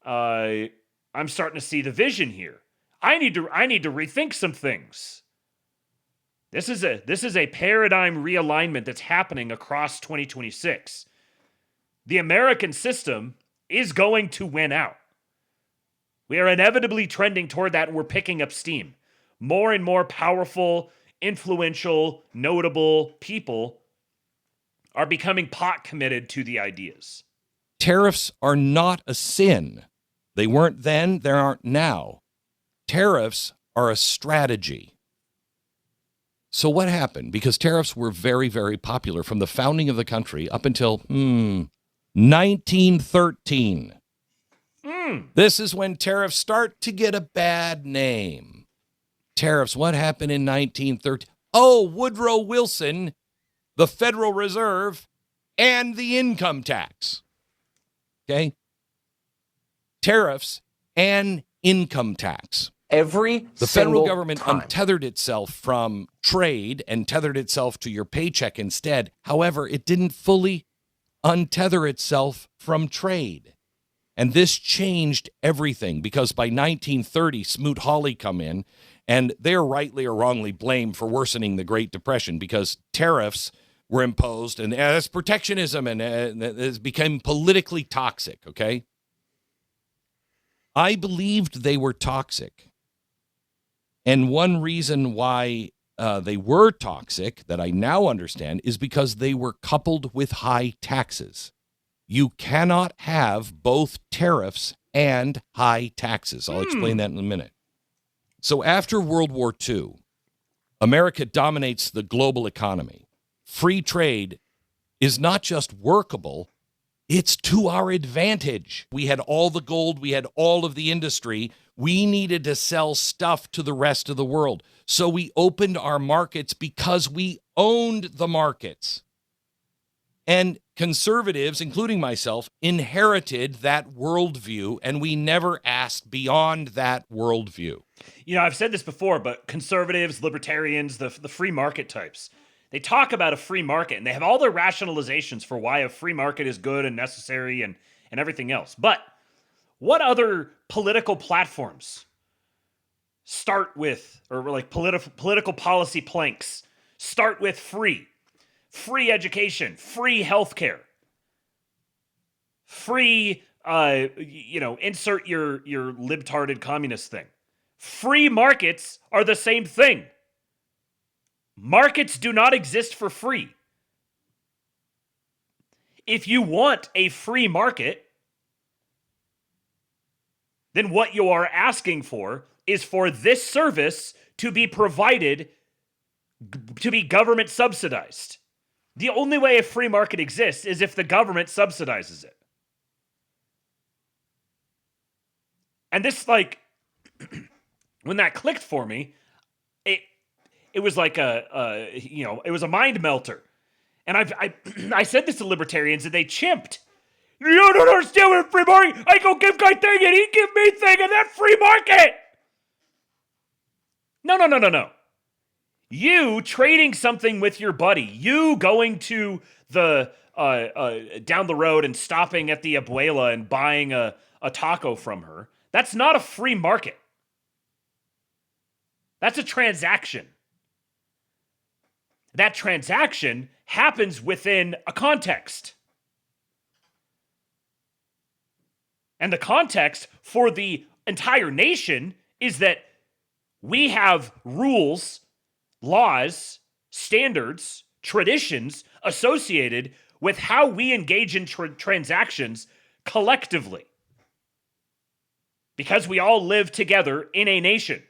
I'm starting to see the vision here. I need to rethink some things. This is a paradigm realignment that's happening across 2026. The American system is going to win out. We are inevitably trending toward that, and we're picking up steam. More and more powerful, influential, notable people are becoming pot committed to the ideas. Tariffs are not a sin. They weren't then, they aren't now. Tariffs are a strategy. So what happened? Because tariffs were very, very popular from the founding of the country up until 1913. This is when tariffs start to get a bad name. Tariffs, what happened in 1913? Oh, Woodrow Wilson, the Federal Reserve, and the income tax. Okay? Tariffs and income tax. The federal government untethered itself from trade and tethered itself to your paycheck instead. However, it didn't fully untether itself from trade. And this changed everything because by 1930, Smoot-Hawley come in, and they're rightly or wrongly blamed for worsening the Great Depression because tariffs were imposed, and that's protectionism, and it became politically toxic, okay? I believed they were toxic. And one reason why they were toxic, that I now understand, is because they were coupled with high taxes. You cannot have both tariffs and high taxes. I'll explain that in a minute. So after World War II, America dominates the global economy. Free trade is not just workable, it's to our advantage. We had all the gold, we had all of the industry. We needed to sell stuff to the rest of the world. So we opened our markets because we owned the markets. And conservatives, including myself, inherited that worldview, and we never asked beyond that worldview. I've said this before, but conservatives, libertarians, the free market types, they talk about a free market, and they have all their rationalizations for why a free market is good and necessary and everything else. But what other political platforms start with, or like political policy planks, start with free? Free education, free healthcare, free, insert your libtarded communist thing. Free markets are the same thing. Markets do not exist for free. If you want a free market, then what you are asking for is for this service to be provided, to be government subsidized. The only way a free market exists is if the government subsidizes it. And this, when that clicked for me, it was like it was a mind melter. And I said this to libertarians, and they chimped. You don't understand what a free market. I go give guy thing, and he give me thing, and that free market. No. You trading something with your buddy, you going to the down the road and stopping at the abuela and buying a taco from her, that's not a free market. That's a transaction. that transaction happens within a context. And the context for the entire nation is that we have rules, laws, standards, traditions associated with how we engage in transactions collectively. Because we all live together in a nation.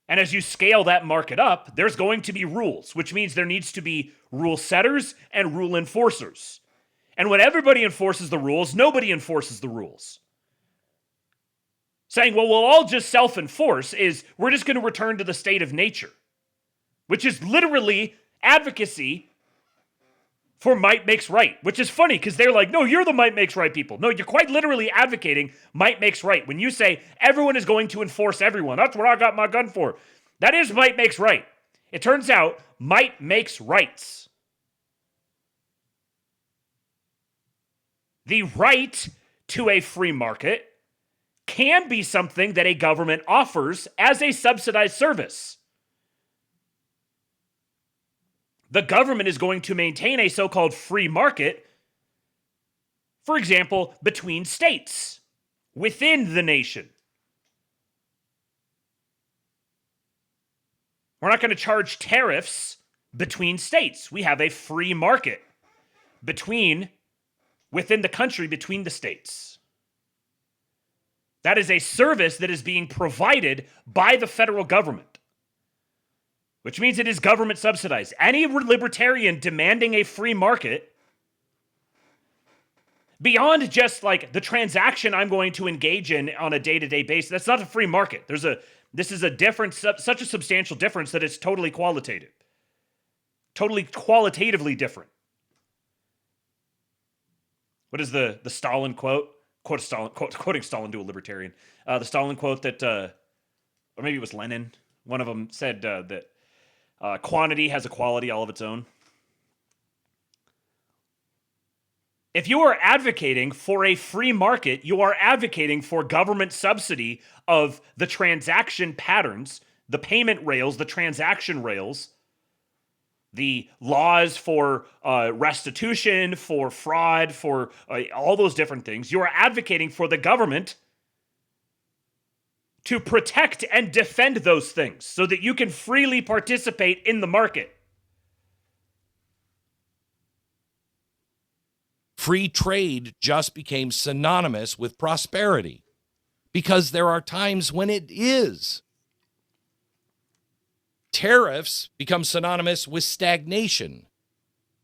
And as you scale that market up, there's going to be rules, which means there needs to be rule setters and rule enforcers. And when everybody enforces the rules, nobody enforces the rules. Saying, well, we'll all just self-enforce is we're just going to return to the state of nature, which is literally advocacy for might makes right, which is funny because they're like, no, you're the might makes right people. No, you're quite literally advocating might makes right. When you say everyone is going to enforce everyone, that's what I got my gun for. That is might makes right. It turns out might makes rights. The right to a free market can be something that a government offers as a subsidized service. The government is going to maintain a so-called free market, for example, between states, within the nation. We're not going to charge tariffs between states. We have a free market within the country, between the states. That is a service that is being provided by the federal government, which means it is government subsidized. Any libertarian demanding a free market, beyond just like the transaction I'm going to engage in on a day-to-day basis, that's not a free market. This is a difference, such a substantial difference that it's totally qualitative. Totally qualitatively different. What is the Stalin quote? Quoting Stalin to a libertarian. The Stalin quote that, or maybe it was Lenin, one of them said that quantity has a quality all of its own. If you are advocating for a free market, you are advocating for government subsidy of the transaction patterns, the payment rails, the transaction rails, the laws for restitution, for fraud, for all those different things. You are advocating for the government to protect and defend those things so that you can freely participate in the market. Free trade just became synonymous with prosperity because there are times when it is. Tariffs become synonymous with stagnation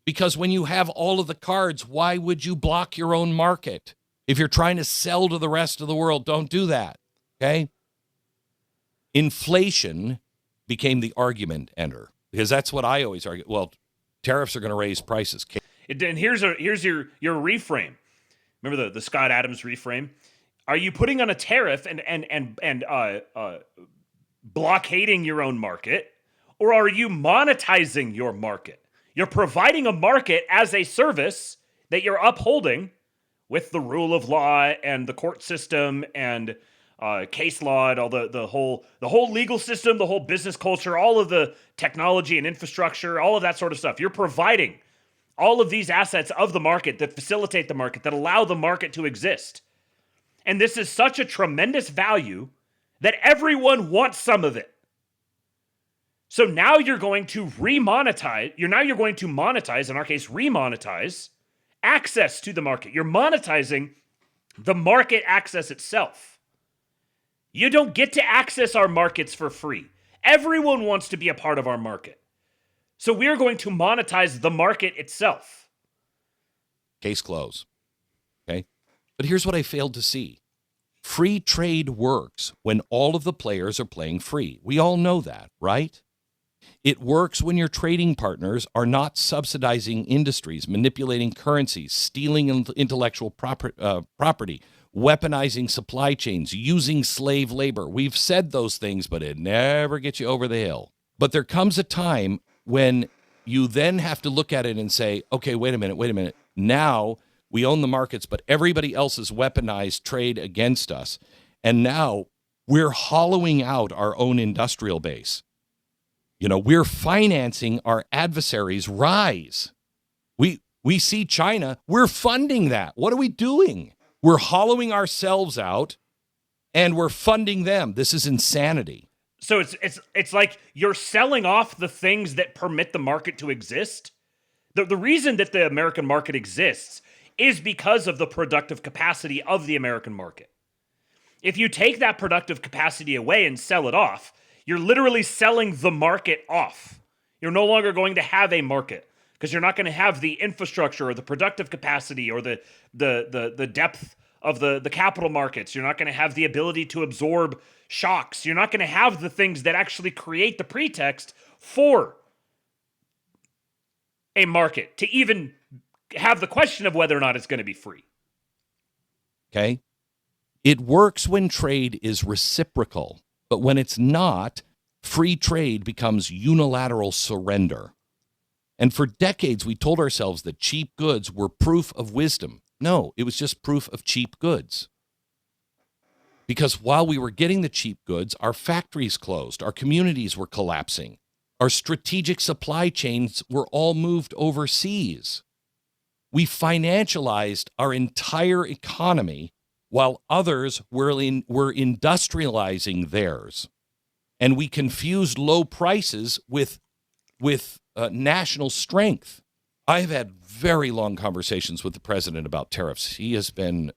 because when you have all of the cards, why would you block your own market? If you're trying to sell to the rest of the world, don't do that, okay? Inflation became the argument ender because that's what I always argue. Well, tariffs are going to raise prices. And here's your reframe. Remember the Scott Adams reframe? Are you putting on a tariff and blockading your own market, or are you monetizing your market? You're providing a market as a service that you're upholding with the rule of law and the court system and case law and all the whole legal system, the whole business culture, all of the technology and infrastructure, all of that sort of stuff. You're providing all of these assets of the market that facilitate the market, that allow the market to exist. And this is such a tremendous value that everyone wants some of it. So now you're going to monetize, in our case, remonetize access to the market. You're monetizing the market access itself. You don't get to access our markets for free. Everyone wants to be a part of our market. So we're going to monetize the market itself. Case closed. Okay? But here's what I failed to see. Free trade works when all of the players are playing free. We all know that, right? It works when your trading partners are not subsidizing industries, manipulating currencies, stealing intellectual property, weaponizing supply chains, using slave labor. We've said those things, but it never gets you over the hill. But there comes a time when you then have to look at it and say, okay, wait a minute. Now we own the markets, but everybody else has weaponized trade against us. And now we're hollowing out our own industrial base. You know, we're financing our adversaries' rise. We see China, we're funding that. What are we doing? We're hollowing ourselves out and we're funding them. This is insanity. So it's like you're selling off the things that permit the market to exist. The reason that the American market exists is because of the productive capacity of the American market. If you take that productive capacity away and sell it off, you're literally selling the market off. You're no longer going to have a market because you're not going to have the infrastructure or the productive capacity or the depth of the capital markets. You're not going to have the ability to absorb shocks. You're not going to have the things that actually create the pretext for a market to even have the question of whether or not it's going to be free. Okay? It works when trade is reciprocal, but when it's not, free trade becomes unilateral surrender. And for decades, we told ourselves that cheap goods were proof of wisdom. No, it was just proof of cheap goods. Because while we were getting the cheap goods, our factories closed, our communities were collapsing, our strategic supply chains were all moved overseas. We financialized our entire economy while others were industrializing theirs. And we confused low prices with national strength. I've had very long conversations with the president about tariffs. He has been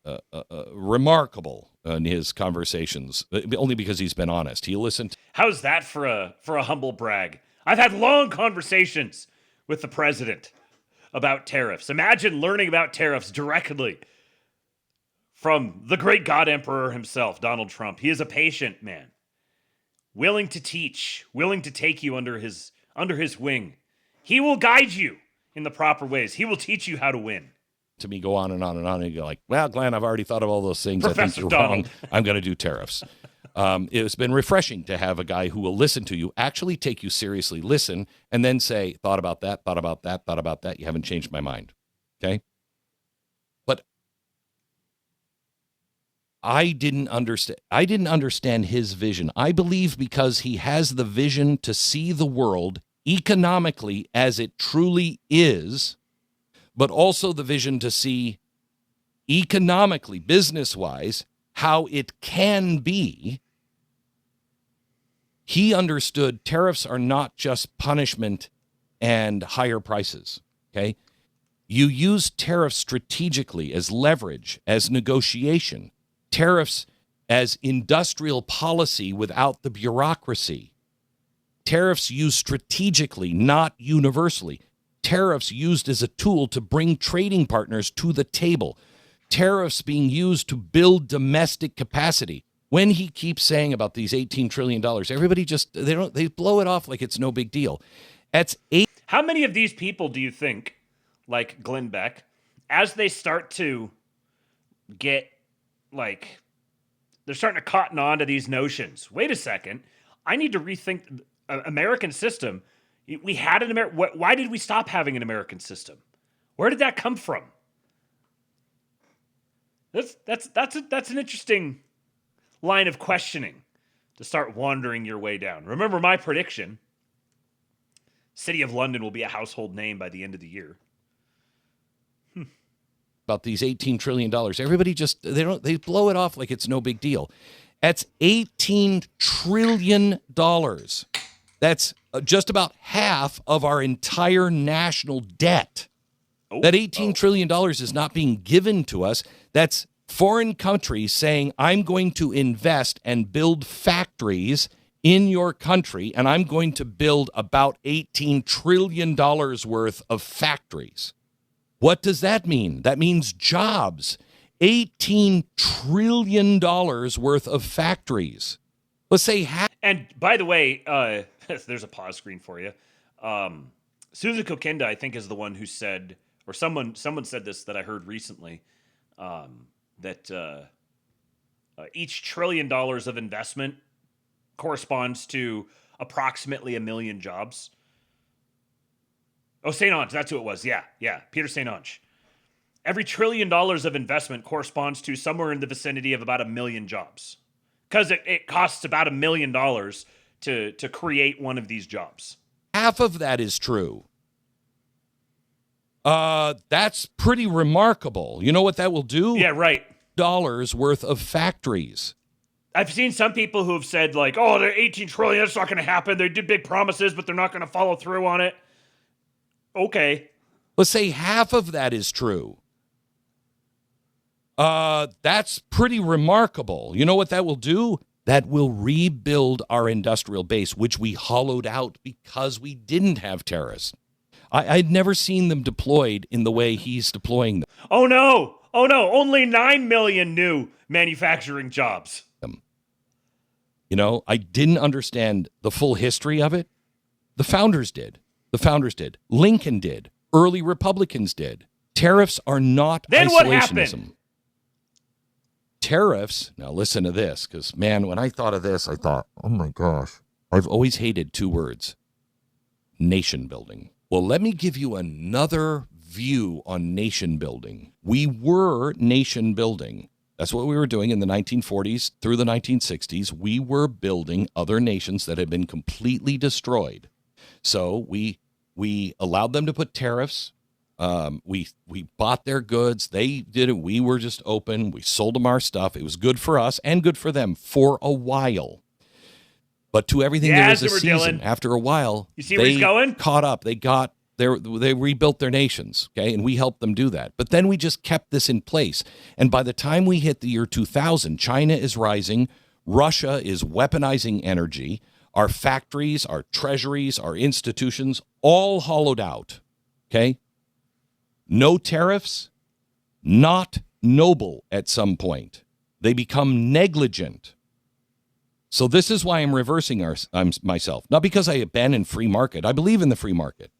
remarkable in his conversations, only because he's been honest. He listened. How's that for a humble brag? I've had long conversations with the president about tariffs. Imagine learning about tariffs directly from the great God Emperor himself, Donald Trump. He is a patient man, willing to teach, willing to take you under his wing. He will guide you in the proper ways. He will teach you how to win. To me, go on and on and on, and you're like, well, Glenn, I've already thought of all those things. Professor I think you're Donald. wrong. I'm going to do tariffs. It's been refreshing to have a guy who will listen to you, actually take you seriously, listen, and then say, thought about that, thought about that, thought about that. You haven't changed my mind. Okay? But I didn't understand his vision. I believe because he has the vision to see the world economically as it truly is, but also the vision to see economically, business-wise, how it can be. He understood tariffs are not just punishment and higher prices, okay? You use tariffs strategically as leverage, as negotiation. Tariffs as industrial policy without the bureaucracy. Tariffs used strategically, not universally. Tariffs used as a tool to bring trading partners to the table. Tariffs being used to build domestic capacity. When he keeps saying about these $18 trillion, everybody just, they blow it off like it's no big deal. How many of these people do you think, like Glenn Beck, as they start to get, like, they're starting to cotton on to these notions. Wait a second. I need to rethink American system. We had an why did we stop having an American system? Where did that come from? That's an interesting line of questioning to start wandering your way down. Remember my prediction. City of London will be a household name by the end of the year. About these $18 trillion, everybody just, they blow it off like it's no big deal. That's $18 trillion. That's just about half of our entire national debt. That $18 trillion is not being given to us. That's foreign countries saying, I'm going to invest and build factories in your country, and I'm going to build about $18 trillion worth of factories. What does that mean? That means jobs. $18 trillion worth of factories. Let's say half. And by the way, there's a pause screen for you. Susan Kokinda, I think, is the one who said, or someone said this that I heard recently, that each $1 trillion of investment corresponds to approximately 1 million jobs. Oh, St. Ange, that's who it was. Yeah, Peter St. Ange. Every $1 trillion of investment corresponds to somewhere in the vicinity of about 1 million jobs. Because it costs about $1 million to create one of these jobs. Half of that is true. That's pretty remarkable. You know what that will do? Yeah, right. Dollars worth of factories. I've seen some people who have said, like, oh, they're 18 trillion, that's not going to happen. They did big promises, but they're not going to follow through on it. Okay. Let's say half of that is true. That's pretty remarkable. You know what that will do? That will rebuild our industrial base, which we hollowed out because we didn't have terrorists. I'd never seen them deployed in the way he's deploying them. Oh, no. Oh, no. Only 9 million new manufacturing jobs. You know, I didn't understand the full history of it. The founders did. Lincoln did. Early Republicans did. Tariffs are not then isolationism. What happened? Tariffs, now listen to this, because, man, when I thought of this, I thought, oh, my gosh. I've always hated two words. Nation building. Well, let me give you another view on nation building. We were nation building. That's what we were doing in the 1940s through the 1960s. We were building other nations that had been completely destroyed. So we allowed them to put tariffs. We bought their goods. They did it. We were just open. We sold them our stuff. It was good for us and good for them for a while. But to everything there is a season. After a while, you see where he's going? Caught up. They rebuilt their nations, okay, and we helped them do that. But then we just kept this in place. And by the time we hit the year 2000, China is rising. Russia is weaponizing energy. Our factories, our treasuries, our institutions, all hollowed out, okay? No tariffs, not noble at some point. They become negligent. So this is why I'm reversing myself. Not because I abandon free market. I believe in the free market.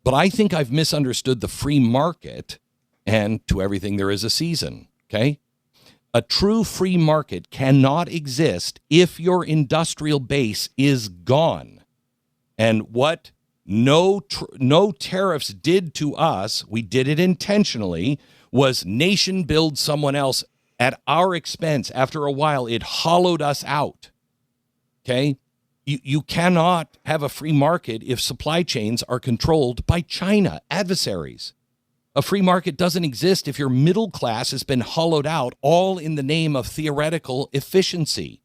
But I think I've misunderstood the free market, and to everything there is a season, okay? A true free market cannot exist if your industrial base is gone. And what no tariffs did to us, we did it intentionally, was nation build someone else at our expense. After a while, it hollowed us out, okay? You cannot have a free market if supply chains are controlled by China, adversaries. A free market doesn't exist if your middle class has been hollowed out, all in the name of theoretical efficiency.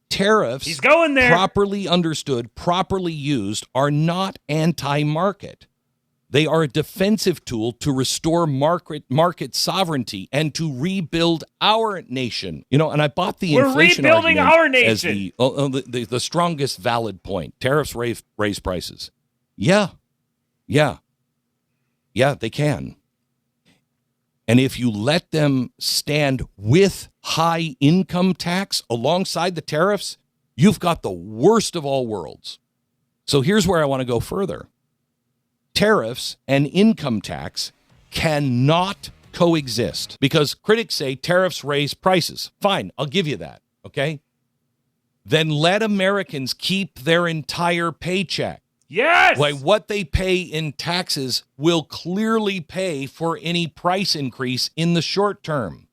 Tariffs, he's going there, properly understood, properly used, are not anti-market. They are a defensive tool to restore market sovereignty and to rebuild our nation. You know, and I bought the inflation rebuilding argument our as nation. the strongest valid point. Tariffs raise prices. Yeah, they can. And if you let them stand with high income tax alongside the tariffs, you've got the worst of all worlds. So here's where I want to go further. Tariffs and income tax cannot coexist because critics say tariffs raise prices. Fine, I'll give you that, okay? Then let Americans keep their entire paycheck. Yes! Why, what they pay in taxes will clearly pay for any price increase in the short term.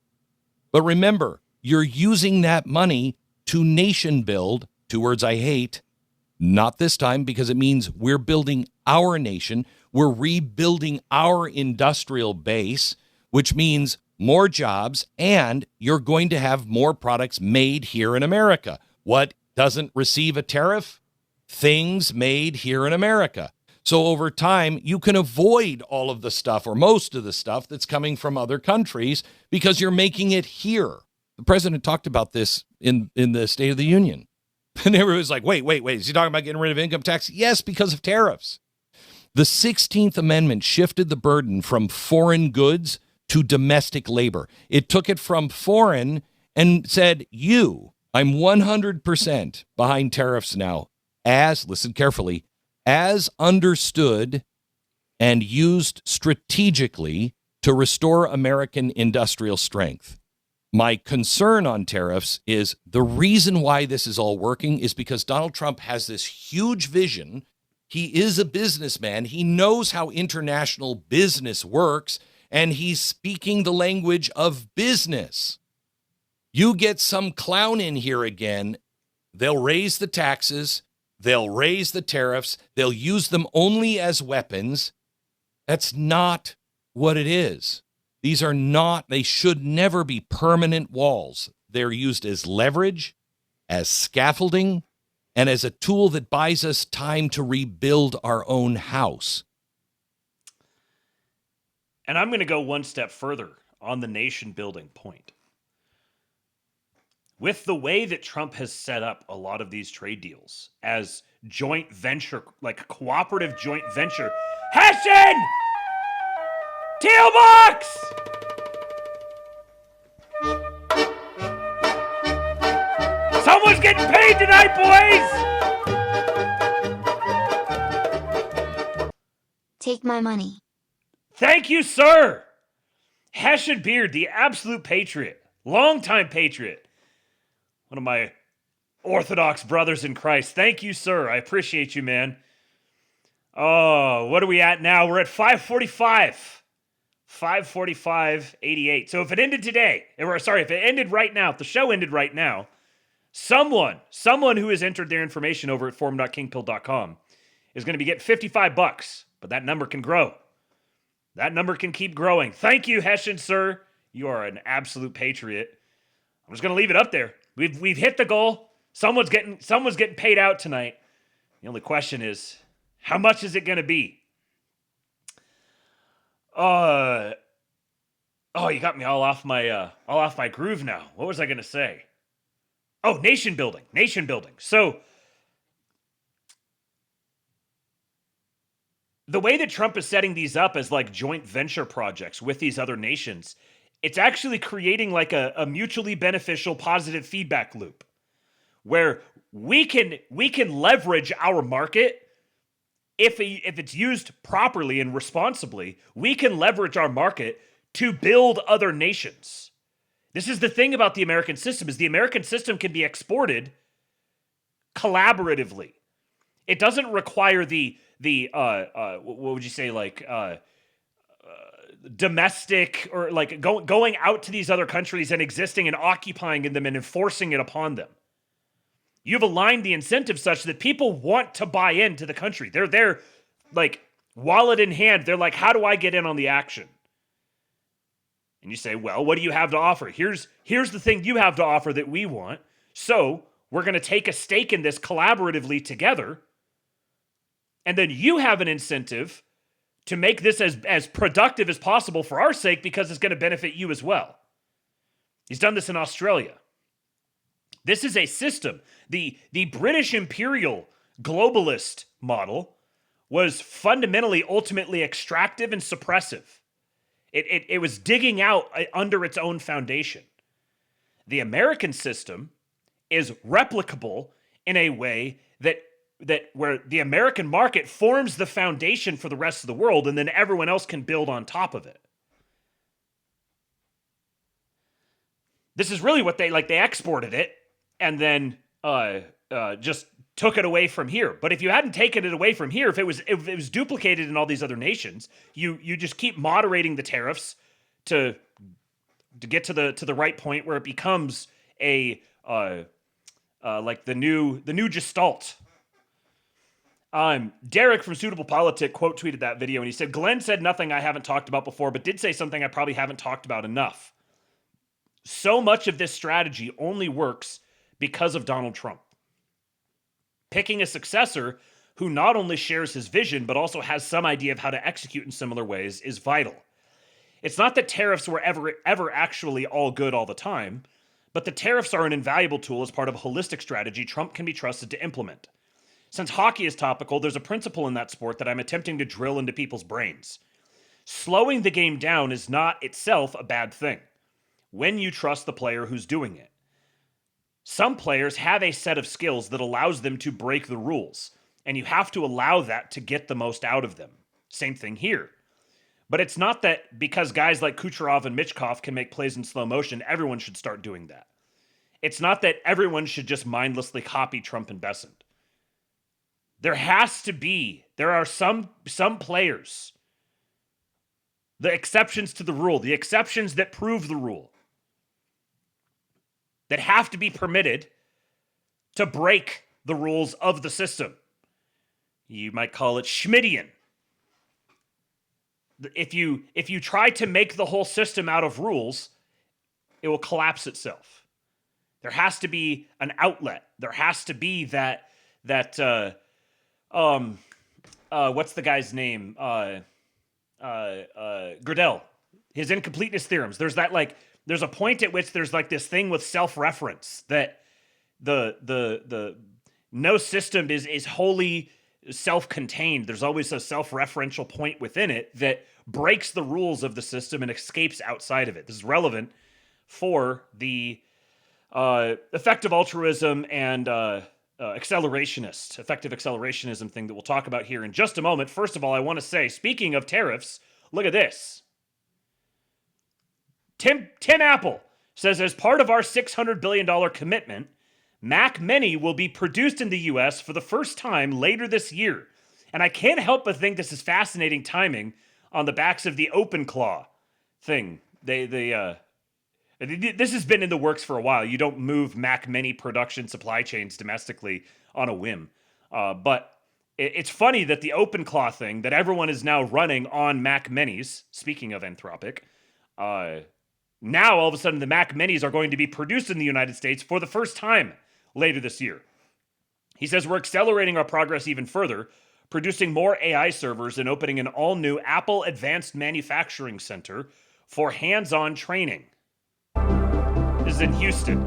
But remember, you're using that money to nation build, two words I hate, not this time because it means we're building our nation. We're rebuilding our industrial base, which means more jobs, and you're going to have more products made here in America. What doesn't receive a tariff? Things made here in America. So over time, you can avoid all of the stuff or most of the stuff that's coming from other countries because you're making it here. The president talked about this in the State of the Union. And everyone's like, wait, is he talking about getting rid of income tax? Yes, because of tariffs. The 16th Amendment shifted the burden from foreign goods to domestic labor. It took it from foreign and said, I'm 100% behind tariffs now, listen carefully, as understood and used strategically to restore American industrial strength. My concern on tariffs is the reason why this is all working is because Donald Trump has this huge vision. He is a businessman. He knows how international business works, and he's speaking the language of business. You get some clown in here again They'll raise the taxes. They'll raise the tariffs. They'll use them only as weapons. That's not what it is. These are not, they should never be permanent walls. They're used as leverage, as scaffolding, and as a tool that buys us time to rebuild our own house. And I'm going to go one step further on the nation building point. With the way that Trump has set up a lot of these trade deals as joint venture, like cooperative joint venture. Hessian! Teal box! Someone's getting paid tonight, boys! Take my money. Thank you, sir! Hessian Beard, the absolute patriot. Longtime patriot. One of my Orthodox brothers in Christ. Thank you, sir. I appreciate you, man. Oh, what are we at now? We're at 545. 545.88. So if it ended today, or sorry, if it ended right now, if the show ended right now, someone who has entered their information over at forum.kingpill.com is going to be getting $55, but that number can grow. That number can keep growing. Thank you, Hessian, sir. You are an absolute patriot. I'm just going to leave it up there. We've hit the goal. Someone's getting paid out tonight. The only question is, how much is it going to be? Oh, you got me all off my groove now. What was I going to say? Oh, nation building. So the way that Trump is setting these up as like joint venture projects with these other nations, it's actually creating like a mutually beneficial positive feedback loop where we can leverage our market. If it's used properly and responsibly, we can leverage our market to build other nations. This is the thing about the American system, is the American system can be exported collaboratively. It doesn't require the what would you say, like domestic or like going out to these other countries and existing and occupying in them and enforcing it upon them. You've aligned the incentive such that people want to buy into the country. They're there, like, wallet in hand. They're like, how do I get in on the action? And you say, well, what do you have to offer? Here's the thing you have to offer that we want. So we're going to take a stake in this collaboratively together. And then you have an incentive to make this as productive as possible for our sake because it's going to benefit you as well. He's done this in Australia. This is a system. The British imperial globalist model was fundamentally, ultimately extractive and suppressive. It was digging out under its own foundation. The American system is replicable in a way that where the American market forms the foundation for the rest of the world, and then everyone else can build on top of it. This is really what they exported it and then just took it away from here. But if you hadn't taken it away from here, if it was duplicated in all these other nations, you just keep moderating the tariffs to get to the right point where it becomes a like the new gestalt. Derek from Suitable Politic quote tweeted that video and he said, Glenn said nothing I haven't talked about before, but did say something I probably haven't talked about enough. So much of this strategy only works because of Donald Trump. Picking a successor who not only shares his vision, but also has some idea of how to execute in similar ways is vital. It's not that tariffs were ever actually all good all the time, but the tariffs are an invaluable tool as part of a holistic strategy Trump can be trusted to implement. Since hockey is topical, there's a principle in that sport that I'm attempting to drill into people's brains. Slowing the game down is not itself a bad thing, when you trust the player who's doing it. Some players have a set of skills that allows them to break the rules, and you have to allow that to get the most out of them. Same thing here. But it's not that because guys like Kucherov and Michkov can make plays in slow motion, everyone should start doing that. It's not that everyone should just mindlessly copy Trump and Besant. There are some players, the exceptions to the rule, the exceptions that prove the rule, that have to be permitted to break the rules of the system. You might call it Schmittian. If you try to make the whole system out of rules, it will collapse itself. There has to be an outlet. There has to be that what's the guy's name? Gödel. His incompleteness theorems. There's a point at which there's like this thing with self-reference that the no system is wholly self-contained. There's always a self-referential point within it that breaks the rules of the system and escapes outside of it. This is relevant for the effective altruism and effective accelerationism thing that we'll talk about here in just a moment. First of all, I want to say, speaking of tariffs, look at this. Tim Apple says, as part of our $600 billion commitment, Mac Mini will be produced in the U.S. for the first time later this year. And I can't help but think this is fascinating timing on the backs of the OpenClaw thing. This has been in the works for a while. You don't move Mac Mini production supply chains domestically on a whim. But it's funny that the OpenClaw thing that everyone is now running on Mac Minis, speaking of Anthropic, now all of a sudden the Mac Minis are going to be produced in the United States for the first time later this year. He says we're accelerating our progress even further, producing more AI servers and opening an all-new Apple Advanced Manufacturing Center for hands-on training. This is in Houston.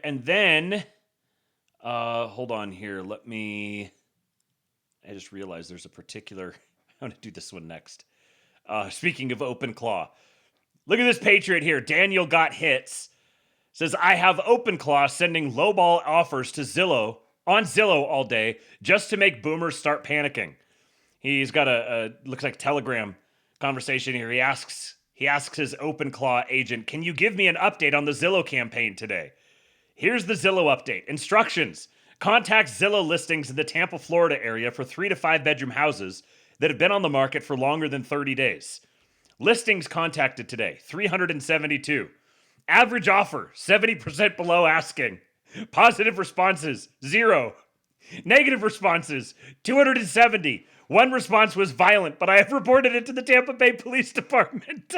And then, hold on here. I just realized there's a particular, I want to do this one next. Speaking of OpenClaw, look at this patriot here. Daniel Got Hits says, I have OpenClaw sending lowball offers to Zillow all day just to make boomers start panicking. He's got a looks like Telegram conversation here. He asks his OpenClaw agent, can you give me an update on the Zillow campaign today? Here's the Zillow update. Instructions. Contact Zillow listings in the Tampa, Florida area for 3 to 5 bedroom houses that have been on the market for longer than 30 days. Listings contacted today, 372. Average offer, 70% below asking. Positive responses, 0. Negative responses, 270. One response was violent, but I have reported it to the Tampa Bay Police Department.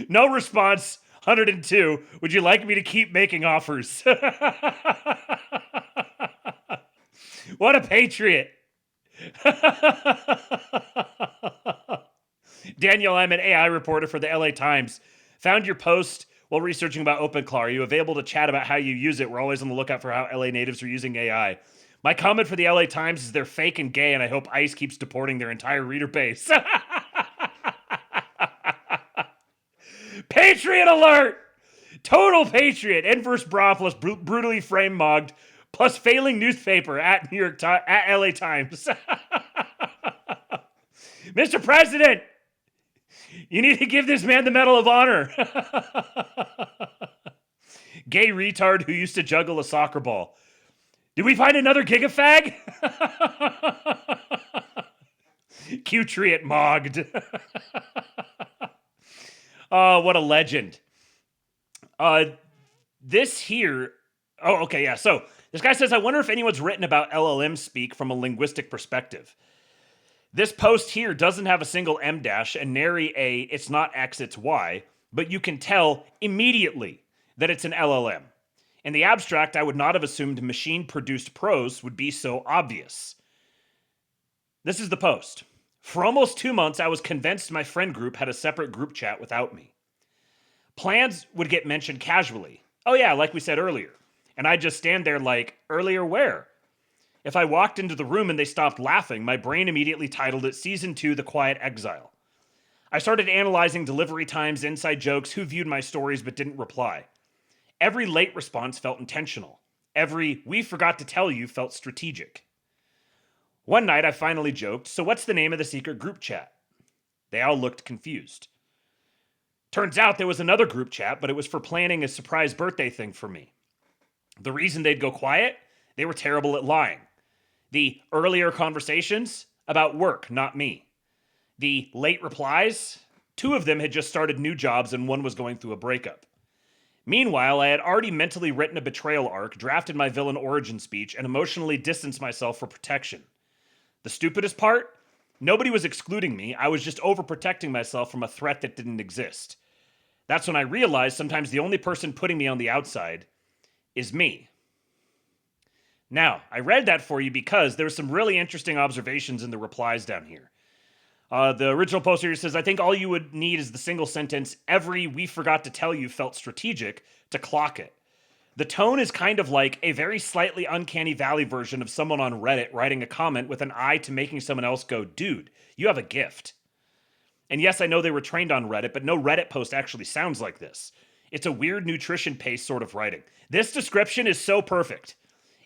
No response, 102. Would you like me to keep making offers? What a patriot. Daniel, I'm an AI reporter for the LA Times. Found your post while researching about OpenClaw. Are you available to chat about how you use it? We're always on the lookout for how LA natives are using AI. My comment for the LA Times is they're fake and gay, and I hope ICE keeps deporting their entire reader base. Patriot alert! Total patriot. Inverse bra plus brutally frame mogged plus failing newspaper at LA Times. Mr. President, you need to give this man the Medal of Honor. Gay retard who used to juggle a soccer ball. Did we find another gigafag? Q-triot mogged. Oh, what a legend. This here... Oh, okay, yeah. So, this guy says, I wonder if anyone's written about LLM speak from a linguistic perspective. This post here doesn't have a single M dash and nary a it's not X, it's Y, but you can tell immediately that it's an LLM. In the abstract, I would not have assumed machine-produced prose would be so obvious. This is the post. For almost 2 months, I was convinced my friend group had a separate group chat without me. Plans would get mentioned casually. Oh yeah, like we said earlier. And I'd just stand there like, earlier where? If I walked into the room and they stopped laughing, my brain immediately titled it Season 2, The Quiet Exile. I started analyzing delivery times, inside jokes, who viewed my stories but didn't reply. Every late response felt intentional. Every we forgot to tell you felt strategic. One night I finally joked, "So what's the name of the secret group chat?" They all looked confused. Turns out there was another group chat, but it was for planning a surprise birthday thing for me. The reason they'd go quiet? They were terrible at lying. The earlier conversations? About work, not me. The late replies? 2 of them had just started new jobs and one was going through a breakup. Meanwhile, I had already mentally written a betrayal arc, drafted my villain origin speech, and emotionally distanced myself for protection. The stupidest part? Nobody was excluding me. I was just overprotecting myself from a threat that didn't exist. That's when I realized sometimes the only person putting me on the outside is me. Now, I read that for you because there were some really interesting observations in the replies down here. The original poster here says, "I think all you would need is the single sentence, 'Every we forgot to tell you felt strategic,' to clock it. The tone is kind of like a very slightly uncanny valley version of someone on Reddit writing a comment with an eye to making someone else go, 'Dude, you have a gift.' And yes, I know they were trained on Reddit, but no Reddit post actually sounds like this. It's a weird nutrition paste sort of writing. This description is so perfect.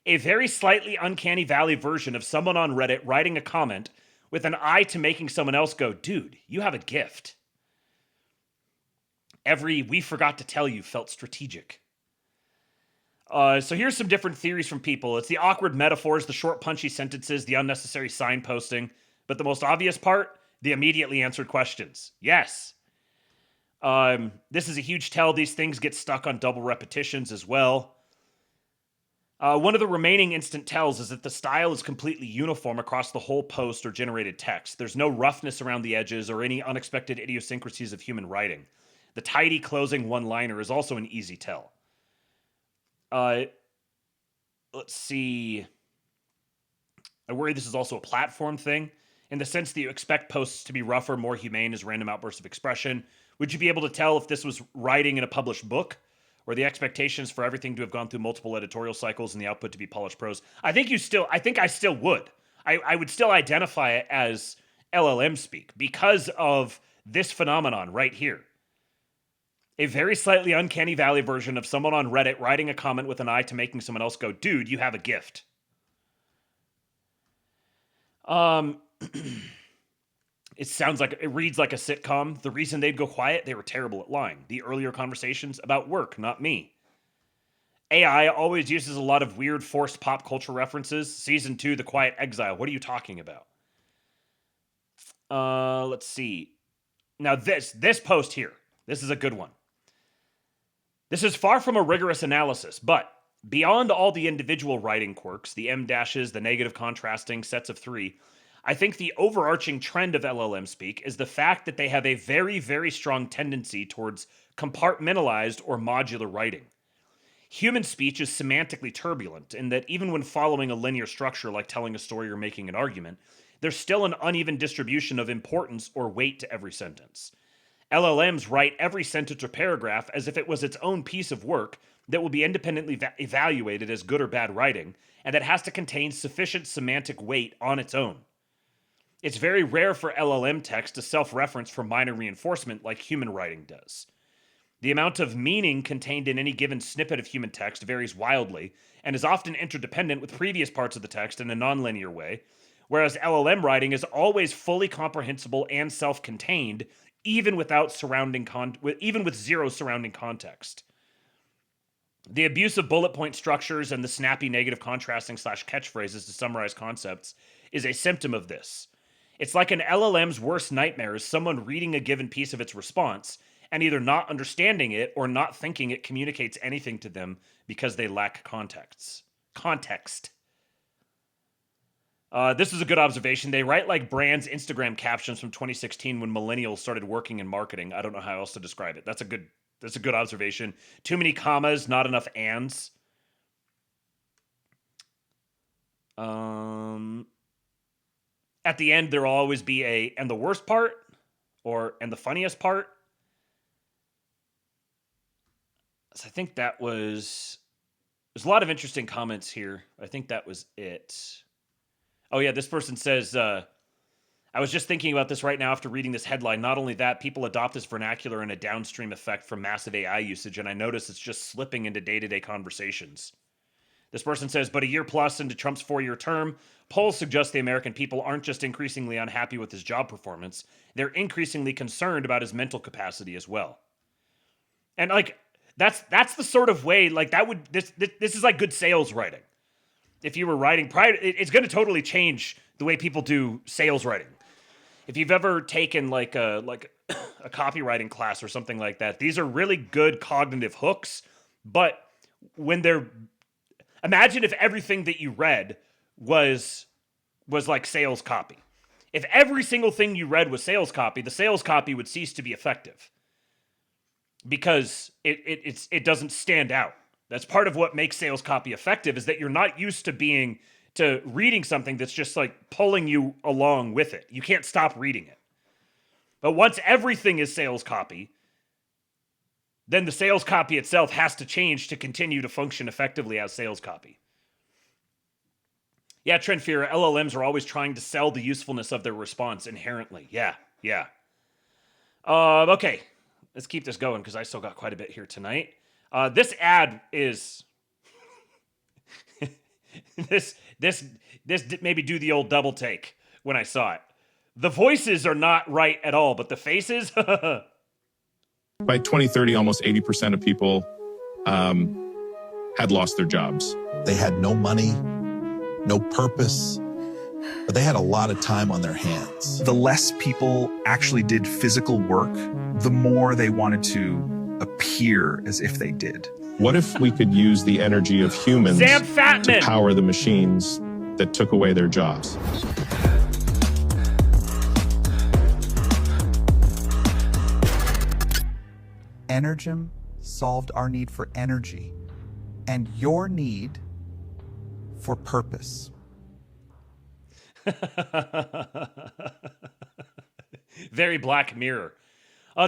A very slightly uncanny valley version of someone on Reddit writing a comment with an eye to making someone else go, 'Dude, you have a gift.' Every we forgot to tell you felt strategic." So here's some different theories from people. It's the awkward metaphors, the short punchy sentences, the unnecessary signposting. But the most obvious part, the immediately answered questions. Yes. This is a huge tell. These things get stuck on double repetitions as well. One of the remaining instant tells is that the style is completely uniform across the whole post or generated text. There's no roughness around the edges or any unexpected idiosyncrasies of human writing. The tidy closing one-liner is also an easy tell. Let's see. I worry this is also a platform thing, in the sense that you expect posts to be rougher, more humane as random outbursts of expression. Would you be able to tell if this was writing in a published book, or the expectations for everything to have gone through multiple editorial cycles and the output to be polished prose? I think I still would. I would still identify it as LLM speak because of this phenomenon right here. A very slightly uncanny valley version of someone on Reddit writing a comment with an eye to making someone else go, "Dude, you have a gift." It reads like a sitcom. The reason they'd go quiet, they were terrible at lying. The earlier conversations about work, not me. AI always uses a lot of weird forced pop culture references. Season 2, The Quiet Exile. What are you talking about? Let's see. Now this post here. This is a good one. This is far from a rigorous analysis, but beyond all the individual writing quirks, the M dashes, the negative contrasting sets of 3, I think the overarching trend of LLM speak is the fact that they have a very, very strong tendency towards compartmentalized or modular writing. Human speech is semantically turbulent in that even when following a linear structure like telling a story or making an argument, there's still an uneven distribution of importance or weight to every sentence. LLMs write every sentence or paragraph as if it was its own piece of work that will be independently evaluated as good or bad writing, and that has to contain sufficient semantic weight on its own. It's very rare for LLM text to self-reference for minor reinforcement like human writing does. The amount of meaning contained in any given snippet of human text varies wildly and is often interdependent with previous parts of the text in a nonlinear way, whereas LLM writing is always fully comprehensible and self-contained, even with zero surrounding context. The abuse of bullet point structures and the snappy negative contrasting / catchphrases to summarize concepts is a symptom of this. It's like an LLM's worst nightmare is someone reading a given piece of its response and either not understanding it or not thinking it communicates anything to them because they lack context. This is a good observation. They write like brands' Instagram captions from 2016 when millennials started working in marketing. I don't know how else to describe it. That's a good observation. Too many commas, not enough ands. At the end, there will always be a "and the worst part" or "and the funniest part." So I think that was... There's a lot of interesting comments here. I think that was it. Oh yeah, this person says, I was just thinking about this right now after reading this headline. Not only that, people adopt this vernacular in a downstream effect from massive AI usage, and I notice it's just slipping into day-to-day conversations. This person says, but a year plus into Trump's 4-year term, polls suggest the American people aren't just increasingly unhappy with his job performance, they're increasingly concerned about his mental capacity as well. And like, that's the sort of way, like this is like good sales writing. If you were writing prior, it's going to totally change the way people do sales writing. If you've ever taken like a copywriting class or something like that, these are really good cognitive hooks. But when imagine if everything that you read was like sales copy. If every single thing you read was sales copy, the sales copy would cease to be effective because it doesn't stand out. That's part of what makes sales copy effective, is that you're not used to reading something that's just like pulling you along with it. You can't stop reading it. But once everything is sales copy, then the sales copy itself has to change to continue to function effectively as sales copy. Yeah, Trent Fear, LLMs are always trying to sell the usefulness of their response inherently. Yeah. Okay, let's keep this going because I still got quite a bit here tonight. This ad is this maybe do the old double take when I saw it. The voices are not right at all, but the faces. By 2030, almost 80% of people had lost their jobs. They had no money, no purpose, but they had a lot of time on their hands. The less people actually did physical work, the more they wanted to appear as if they did. What if we could use the energy of humans to power the machines that took away their jobs? Energem solved our need for energy and your need for purpose. Very Black Mirror.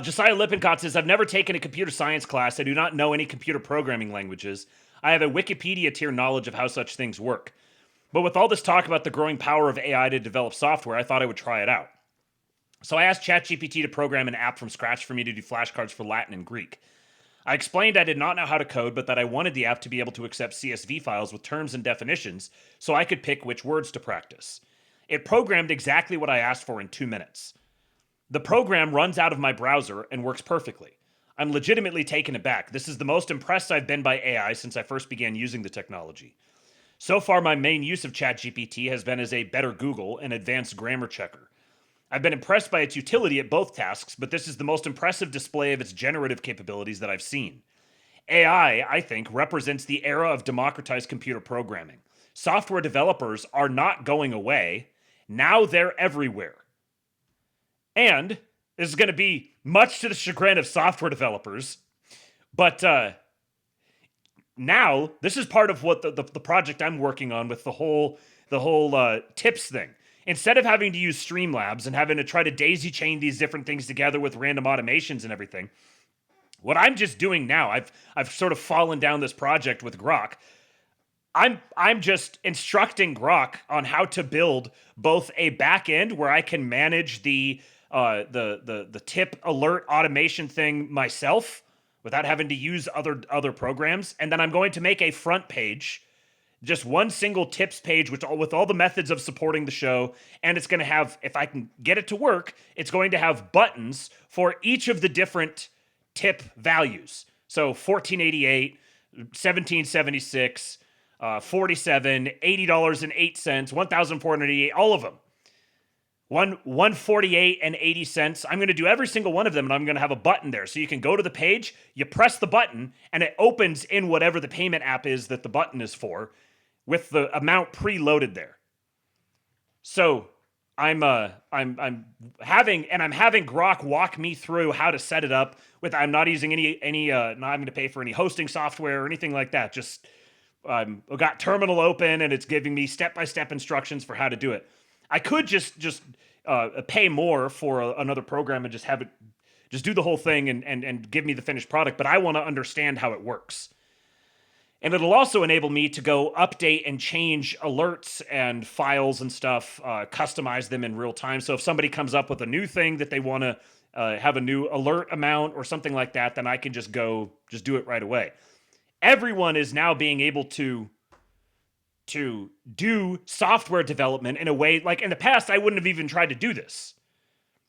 Josiah Lippincott says, I've never taken a computer science class. I do not know any computer programming languages. I have a Wikipedia tier knowledge of how such things work. But with all this talk about the growing power of AI to develop software, I thought I would try it out. So I asked ChatGPT to program an app from scratch for me to do flashcards for Latin and Greek. I explained I did not know how to code, but that I wanted the app to be able to accept CSV files with terms and definitions so I could pick which words to practice. It programmed exactly what I asked for in 2 minutes. The program runs out of my browser and works perfectly. I'm legitimately taken aback. This is the most impressed I've been by AI since I first began using the technology. So far, my main use of ChatGPT has been as a better Google and advanced grammar checker. I've been impressed by its utility at both tasks, but this is the most impressive display of its generative capabilities that I've seen. AI, I think, represents the era of democratized computer programming. Software developers are not going away. Now they're everywhere. And this is going to be much to the chagrin of software developers, but now this is part of what the project I'm working on with the whole tips thing. Instead of having to use Streamlabs and having to try to daisy chain these different things together with random automations and everything, what I'm just doing now, I've sort of fallen down this project with Grok. I'm just instructing Grok on how to build both a back end where I can manage the tip alert automation thing myself without having to use other programs, and then I'm going to make a front page, just one single tips page with all the methods of supporting the show, and it's going to have, if I can get it to work, it's going to have buttons for each of the different tip values. So 1488, 1776, 47, $80.08, 1,488, all of them. 148 and 80 cents. I'm going to do every single one of them, and I'm going to have a button there. So you can go to the page, you press the button, and it opens in whatever the payment app is that the button is for, with the amount preloaded there. So I'm having Grok walk me through how to set it up with. I'm not using any not having to pay for any hosting software or anything like that. Just I've got terminal open, and it's giving me step-by-step instructions for how to do it. I could just pay more for another program and just have it just do the whole thing and give me the finished product, but I want to understand how it works. And it'll also enable me to go update and change alerts and files and stuff, customize them in real time. So if somebody comes up with a new thing that they want to have a new alert amount or something like that, then I can just do it right away. Everyone is now being able to to do software development in a way, like in the past, I wouldn't have even tried to do this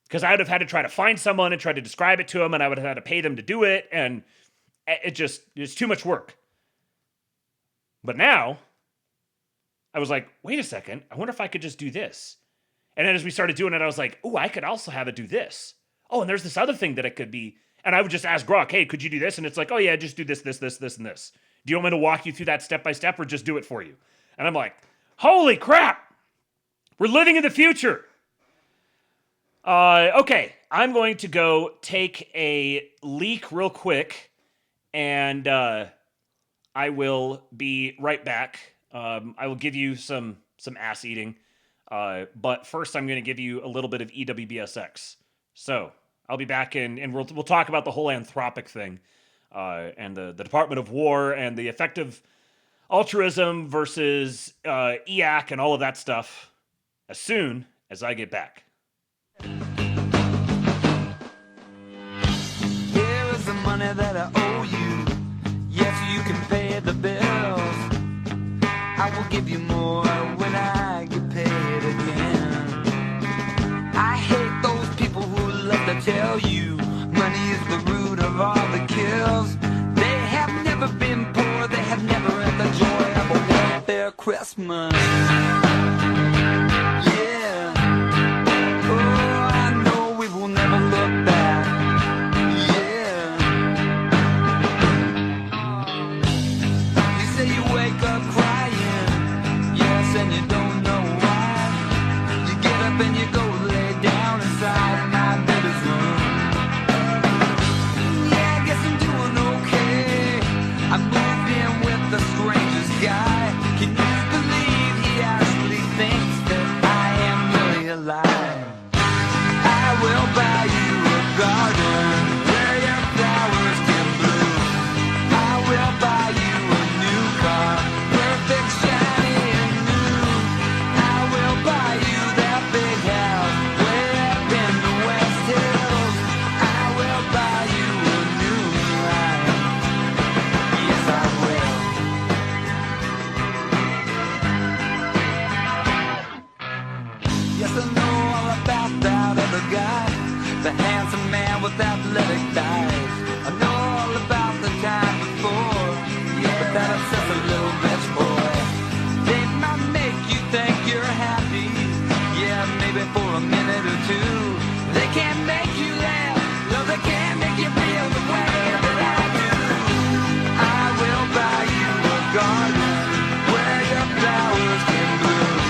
because I would have had to try to find someone and try to describe it to them, and I would have had to pay them to do it, and it's too much work. But now, I was like, wait a second, I wonder if I could just do this. And then as we started doing it, I was like, oh, I could also have it do this. Oh, and there's this other thing that it could be. And I would just ask Grok, hey, could you do this? And it's like, oh yeah, just do this, this, this, this, and this. Do you want me to walk you through that step by step or just do it for you? And I'm like, holy crap, we're living in the future. Okay, I'm going to go take a leak real quick, and I will be right back. I will give you some ass eating, but first I'm going to give you a little bit of EWBSX. So I'll be back and we'll talk about the whole Anthropic thing, and the Department of War and the effective altruism versus EAC and all of that stuff as soon as I get back. Here is the money that I owe you. Yes, you can pay the bills. I will give you more when I get paid again. I hate those people who love to tell you money is the root of all the kills. They have never been poor, they have never had the joy of a welfare Christmas. Yeah. Oh, I know we will never look back. Yeah. You say you wake up crying, yes, and you don't know why. You get up and you go lay down inside my baby's room. Yeah, I guess I'm doing okay. I moved in with the strangest guy. Can you believe he actually thinks that I am really alive? I will buy you a garden where your flowers can bloom. I will buy you a new car, perfect, shiny and new. I will buy you that big house way up in the West Hills. I will buy you a new life. Yes, I will. Yes, I know all about that other guy, the handsome man with athletic thighs. I know all about the time before, yeah, but that obsessive little bitch boy. They might make you think you're happy, yeah, maybe for a minute or two. They can't make you laugh, no, they can't make you feel the way that I do. I will buy you a garden where your flowers can bloom.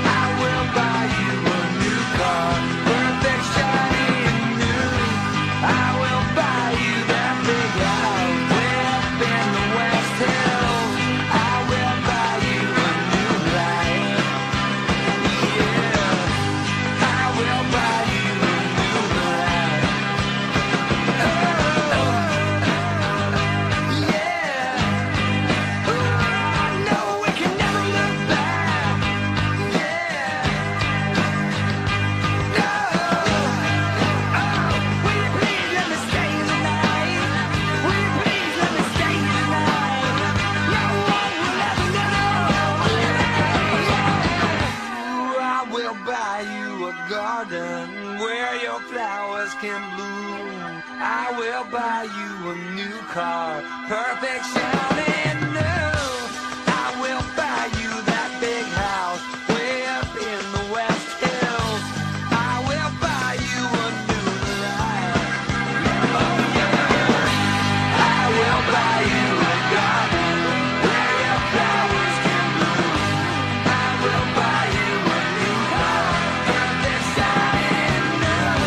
I will buy you a new car, perfect, shiny and new. I will buy you that big house way up in the West Hills. I will buy you a new life. Yeah, I will buy you a new life. Oh, yeah. Oh, I know we can never look back. Yeah. No. Oh, will you please let me stay the night? Will you please let me stay the night? No one will ever know. I will buy you a garden where your flowers can bloom. I will buy you a new car, perfect, shiny and new. I will buy you that big house way up in the West Hills. I will buy you a new life. Oh yeah. I will buy you a garden where your flowers can bloom. I will buy you a new car, perfect, shiny and new.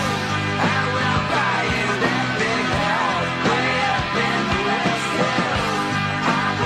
I will buy you that big house way up in the West Hills. I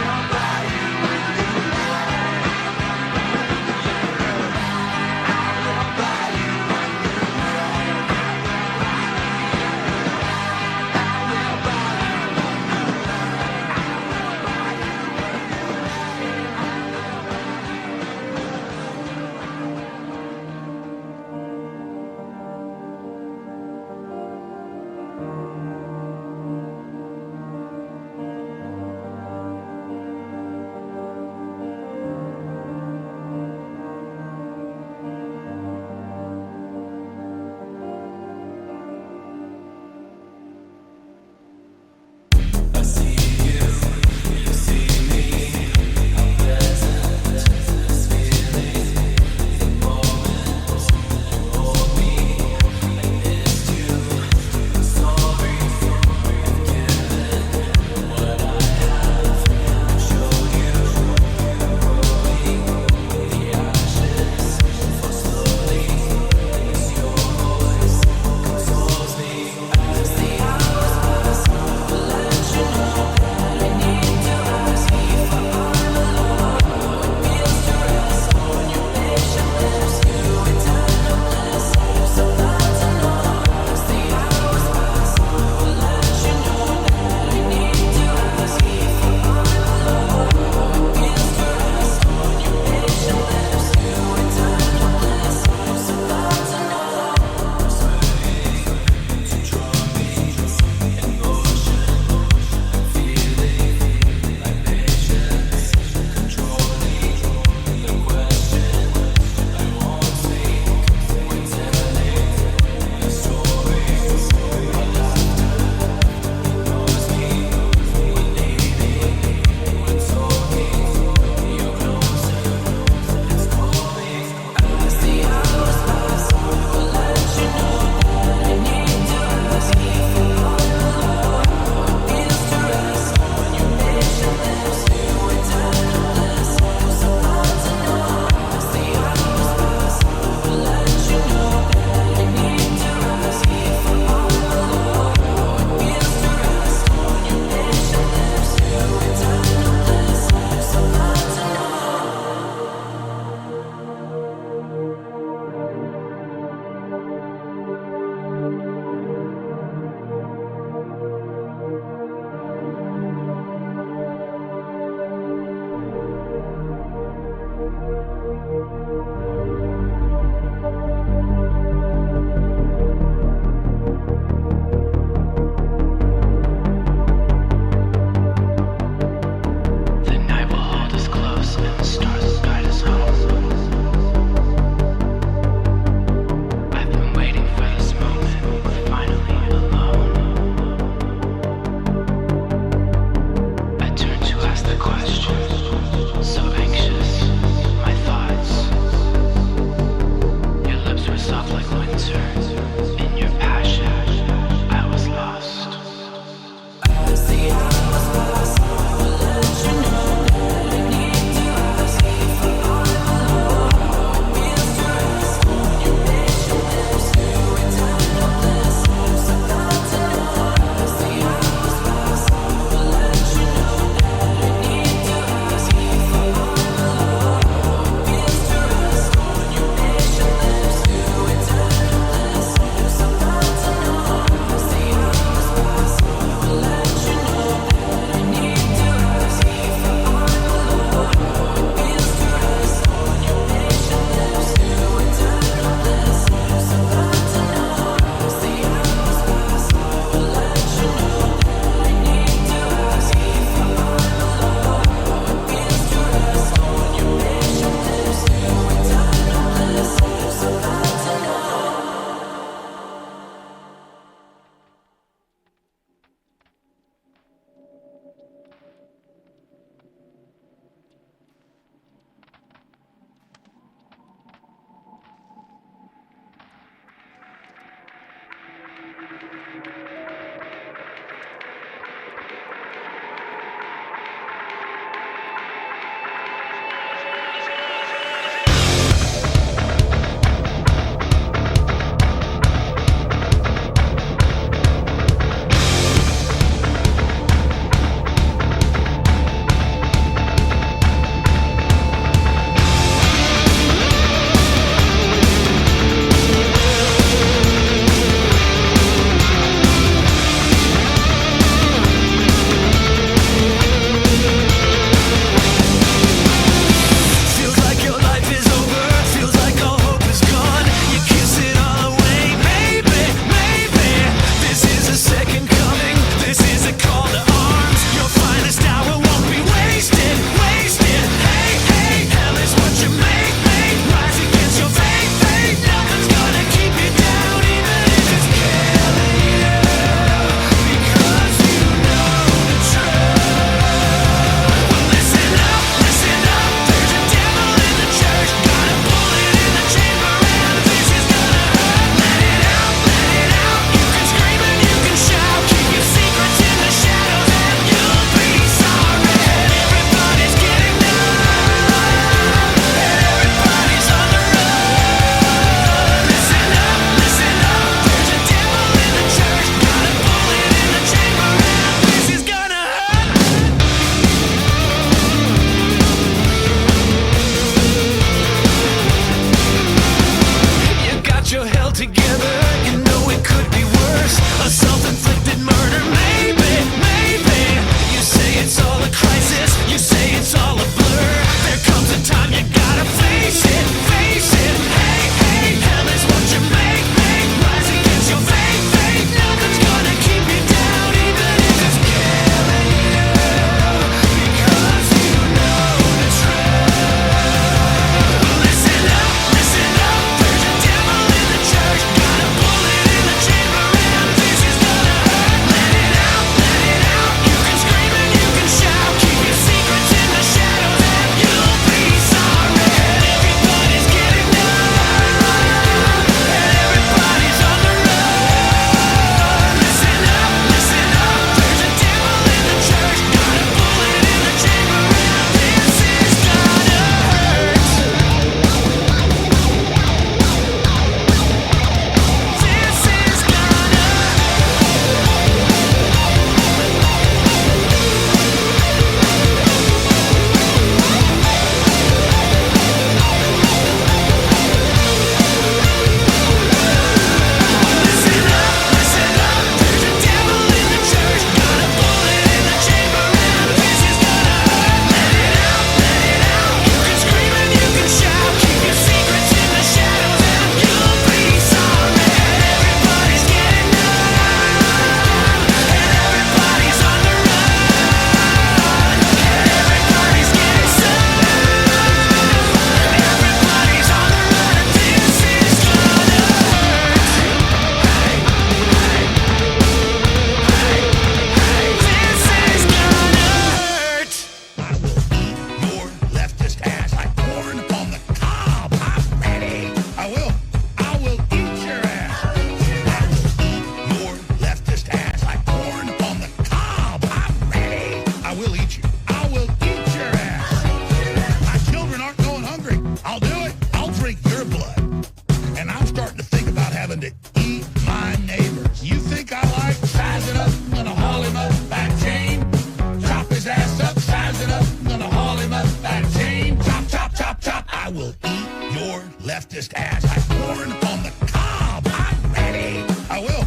leftist ass like corn on the cob. I'm ready. I will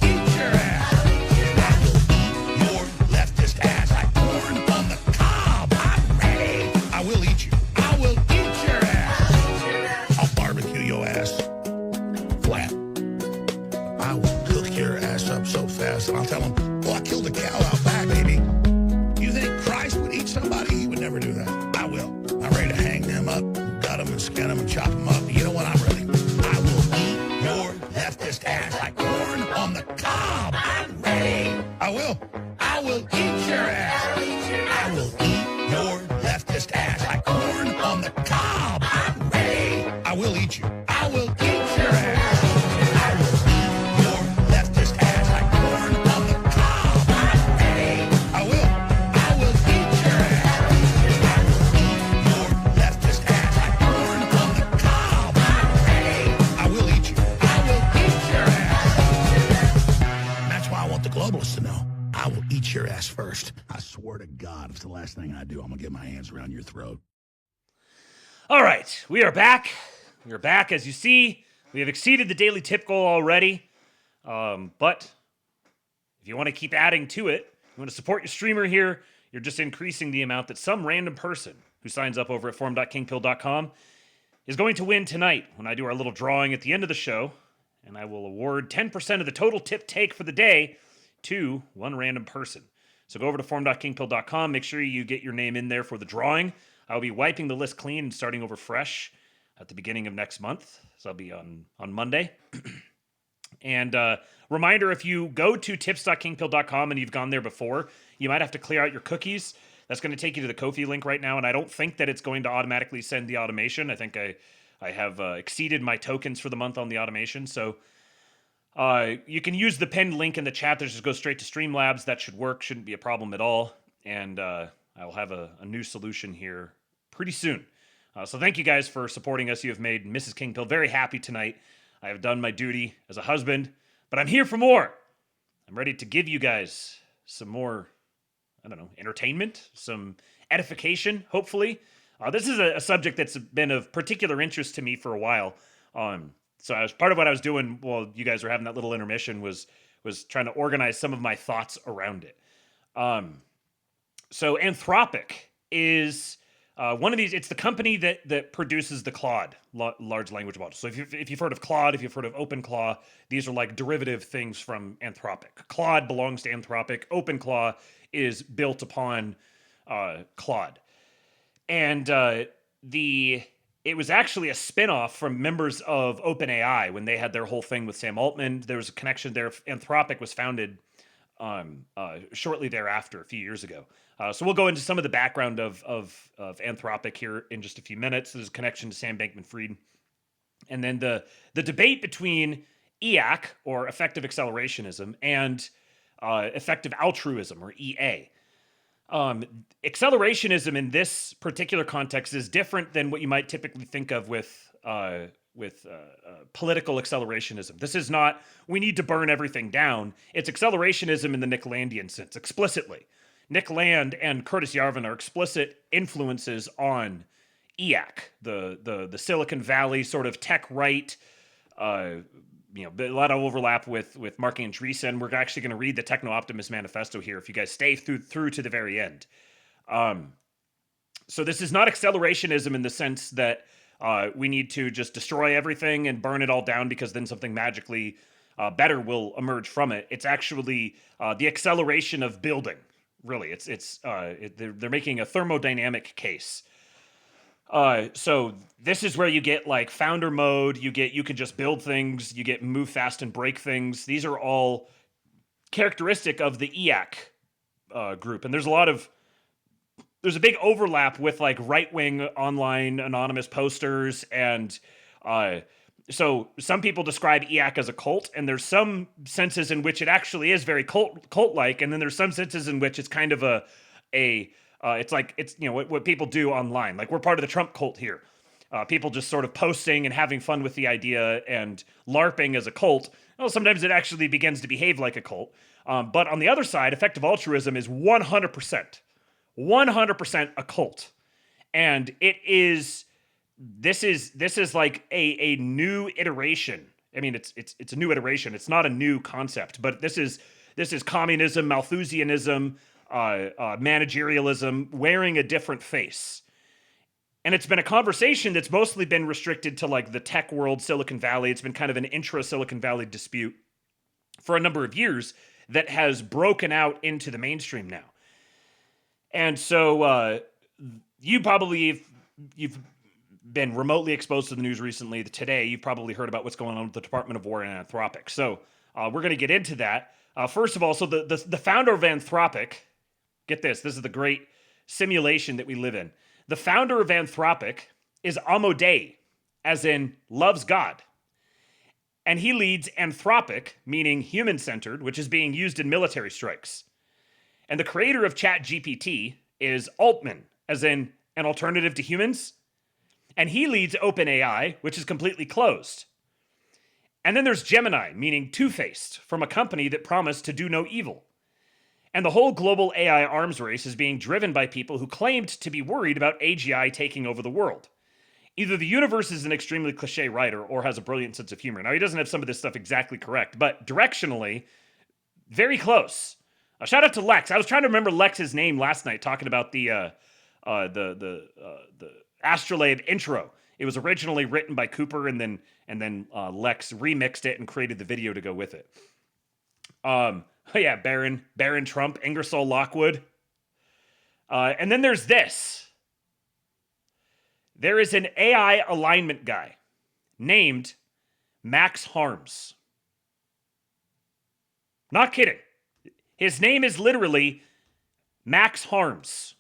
eat your ass. I will eat your leftist ass like corn on the cob. I'm ready. I will eat you. I will eat your ass. I'll barbecue your ass flat. I will cook your ass up so fast, and I'll tell them, oh, I killed a cow out back, baby. You think Christ would eat somebody? He would never do that. I will. I'm ready to hang them up, gut them and skin them and chop them up. You know what? I'm ready. I will eat your leftist ass like corn on the cob. I'm ready. I will eat your ass. I will eat your leftist ass like corn on the cob. I'm ready. I will eat you. I will eat your ass. I will eat your leftist ass like corn on the cob. I'm ready. I will eat your ass. I will eat your leftist ass like corn on the cob. I'm ready. I will eat you. I will eat your ass. And that's why I want the globalists to know. I will eat your ass first. I swear to God, if it's the last thing I do, I'm going to get my hands around your throat. All right, we are back. We are back. As you see, we have exceeded the daily tip goal already. But if you want to keep adding to it, you want to support your streamer here, you're just increasing the amount that some random person who signs up over at forum.kingpill.com is going to win tonight when I do our little drawing at the end of the show. And I will award 10% of the total tip take for the day to one random person. So go over to forum.kingpill.com. Make sure you get your name in there for the drawing. I'll be wiping the list clean and starting over fresh at the beginning of next month. So I'll be on Monday. And reminder, if you go to tips.kingpill.com and you've gone there before, you might have to clear out your cookies. That's going to take you to the Ko-fi link right now, and I don't think that it's going to automatically send the automation. I think I have exceeded my tokens for the month on the automation. So you can use the pinned link in the chat. That just goes straight to Streamlabs. That should work. Shouldn't be a problem at all. And I'll have a new solution here pretty soon. So thank you guys for supporting us. You have made Mrs. Kingpill very happy tonight. I have done my duty as a husband, but I'm here for more. I'm ready to give you guys some more, entertainment, some edification, hopefully. This is a subject that's been of particular interest to me for a while. So as part of what I was doing while you guys were having that little intermission was trying to organize some of my thoughts around it. So Anthropic is one of these. It's the company that produces the Claude large language model. So if you've heard of Claude, if you've heard of OpenClaw, these are like derivative things from Anthropic. Claude belongs to Anthropic. OpenClaw is built upon Claude, and it was actually a spinoff from members of OpenAI when they had their whole thing with Sam Altman. There was a connection there. Anthropic was founded shortly thereafter, a few years ago. So we'll go into some of the background of Anthropic here in just a few minutes. There's a connection to Sam Bankman-Fried. And then the debate between EAC, or effective accelerationism, and effective altruism, or EA. Accelerationism in this particular context is different than what you might typically think of with political accelerationism. This is not, we need to burn everything down. It's accelerationism in the Nick Landian sense, explicitly. Nick Land and Curtis Yarvin are explicit influences on EAC, the Silicon Valley sort of tech right. A lot of overlap with Mark Andreessen. We're actually going to read the Techno-Optimist Manifesto here if you guys stay through to the very end. So this is not accelerationism in the sense that we need to just destroy everything and burn it all down because then something magically better will emerge from it. It's actually the acceleration of building. Really, they're making a thermodynamic case. So this is where you get like founder mode. You can just build things. You get move fast and break things. These are all characteristic of the EAC group, and there's a big overlap with like right-wing online anonymous posters, and so some people describe EAC as a cult, and there's some senses in which it actually is very cult-like, and then there's some senses in which it's kind of it's what people do online. Like, we're part of the Trump cult here. People just sort of posting and having fun with the idea and LARPing as a cult. Well, sometimes it actually begins to behave like a cult. But on the other side, effective altruism is 100% a cult. And it is this is like a new iteration. I mean, it's a new iteration. It's not a new concept, but this is communism, Malthusianism, managerialism wearing a different face. And it's been a conversation that's mostly been restricted to like the tech world, Silicon Valley. It's been kind of an intra-Silicon Valley dispute for a number of years that has broken out into the mainstream now. And so you probably, you've been remotely exposed to the news recently. Today, you've probably heard about what's going on with the Department of War and Anthropic. So we're going to get into that. First of all, so the founder of Anthropic, get this is the great simulation that we live in. The founder of Anthropic is Amodei, as in loves God. And he leads Anthropic, meaning human-centered, which is being used in military strikes. And the creator of ChatGPT is Altman, as in an alternative to humans. And he leads OpenAI, which is completely closed. And then there's Gemini, meaning two-faced, from a company that promised to do no evil. And the whole global AI arms race is being driven by people who claimed to be worried about AGI taking over the world. Either the universe is an extremely cliche writer or has a brilliant sense of humor. Now, he doesn't have some of this stuff exactly correct, but directionally, very close. Shout out to Lex. I was trying to remember Lex's name last night, talking about the ASTROLAB intro. It was originally written by Cooper, and then Lex remixed it and created the video to go with it. Oh yeah, Baron Trump, Ingersoll Lockwood. And then there's this. There is an AI alignment guy named Max Harms. Not kidding. His name is literally Max Harms.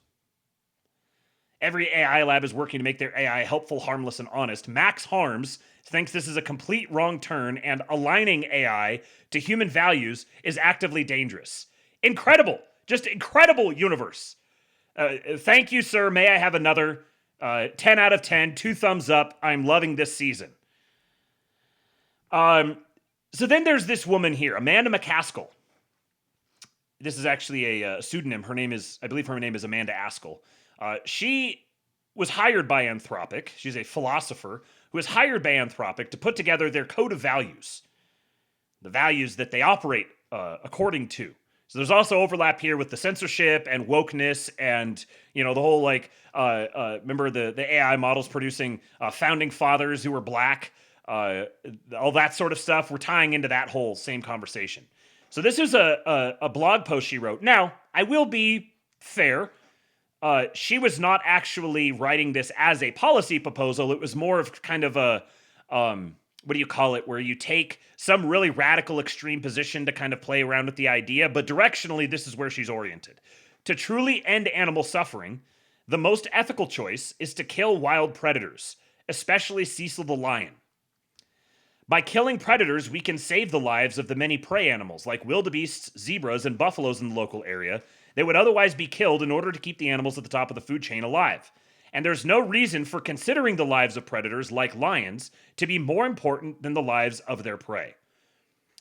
Every AI lab is working to make their AI helpful, harmless, and honest. Max Harms thinks this is a complete wrong turn, and aligning AI to human values is actively dangerous. Incredible. Just incredible universe. Thank you, sir. May I have another 10 out of 10, 2 thumbs up. I'm loving this season. So then there's this woman here, Amanda McCaskill. This is actually a pseudonym. I believe her name is Amanda Askell. She was hired by Anthropic. She's a philosopher who was hired by Anthropic to put together their code of values, the values that they operate according to. So there's also overlap here with the censorship and wokeness and, the whole remember the AI models producing founding fathers who were black, all that sort of stuff. We're tying into that whole same conversation. So this is a blog post she wrote. Now, I will be fair. She was not actually writing this as a policy proposal. It was more of kind of a, what do you call it, where you take some really radical extreme position to kind of play around with the idea, but directionally, this is where she's oriented. To truly end animal suffering, the most ethical choice is to kill wild predators, especially Cecil the lion. By killing predators, we can save the lives of the many prey animals, like wildebeests, zebras, and buffaloes in the local area, that would otherwise be killed in order to keep the animals at the top of the food chain alive. And there's no reason for considering the lives of predators, like lions, to be more important than the lives of their prey.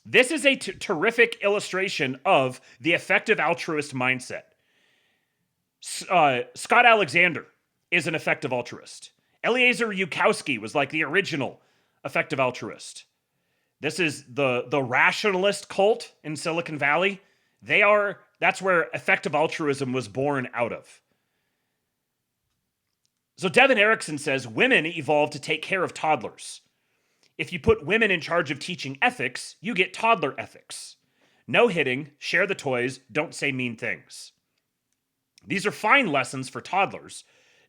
This is a terrific illustration of the effective altruist mindset. Scott Alexander is an effective altruist. Eliezer Yudkowsky was like the original effective altruist. This is the rationalist cult in Silicon Valley. That's where effective altruism was born out of. So Devin Erickson says, women evolved to take care of toddlers. If you put women in charge of teaching ethics, you get toddler ethics. No hitting, share the toys, don't say mean things. These are fine lessons for toddlers.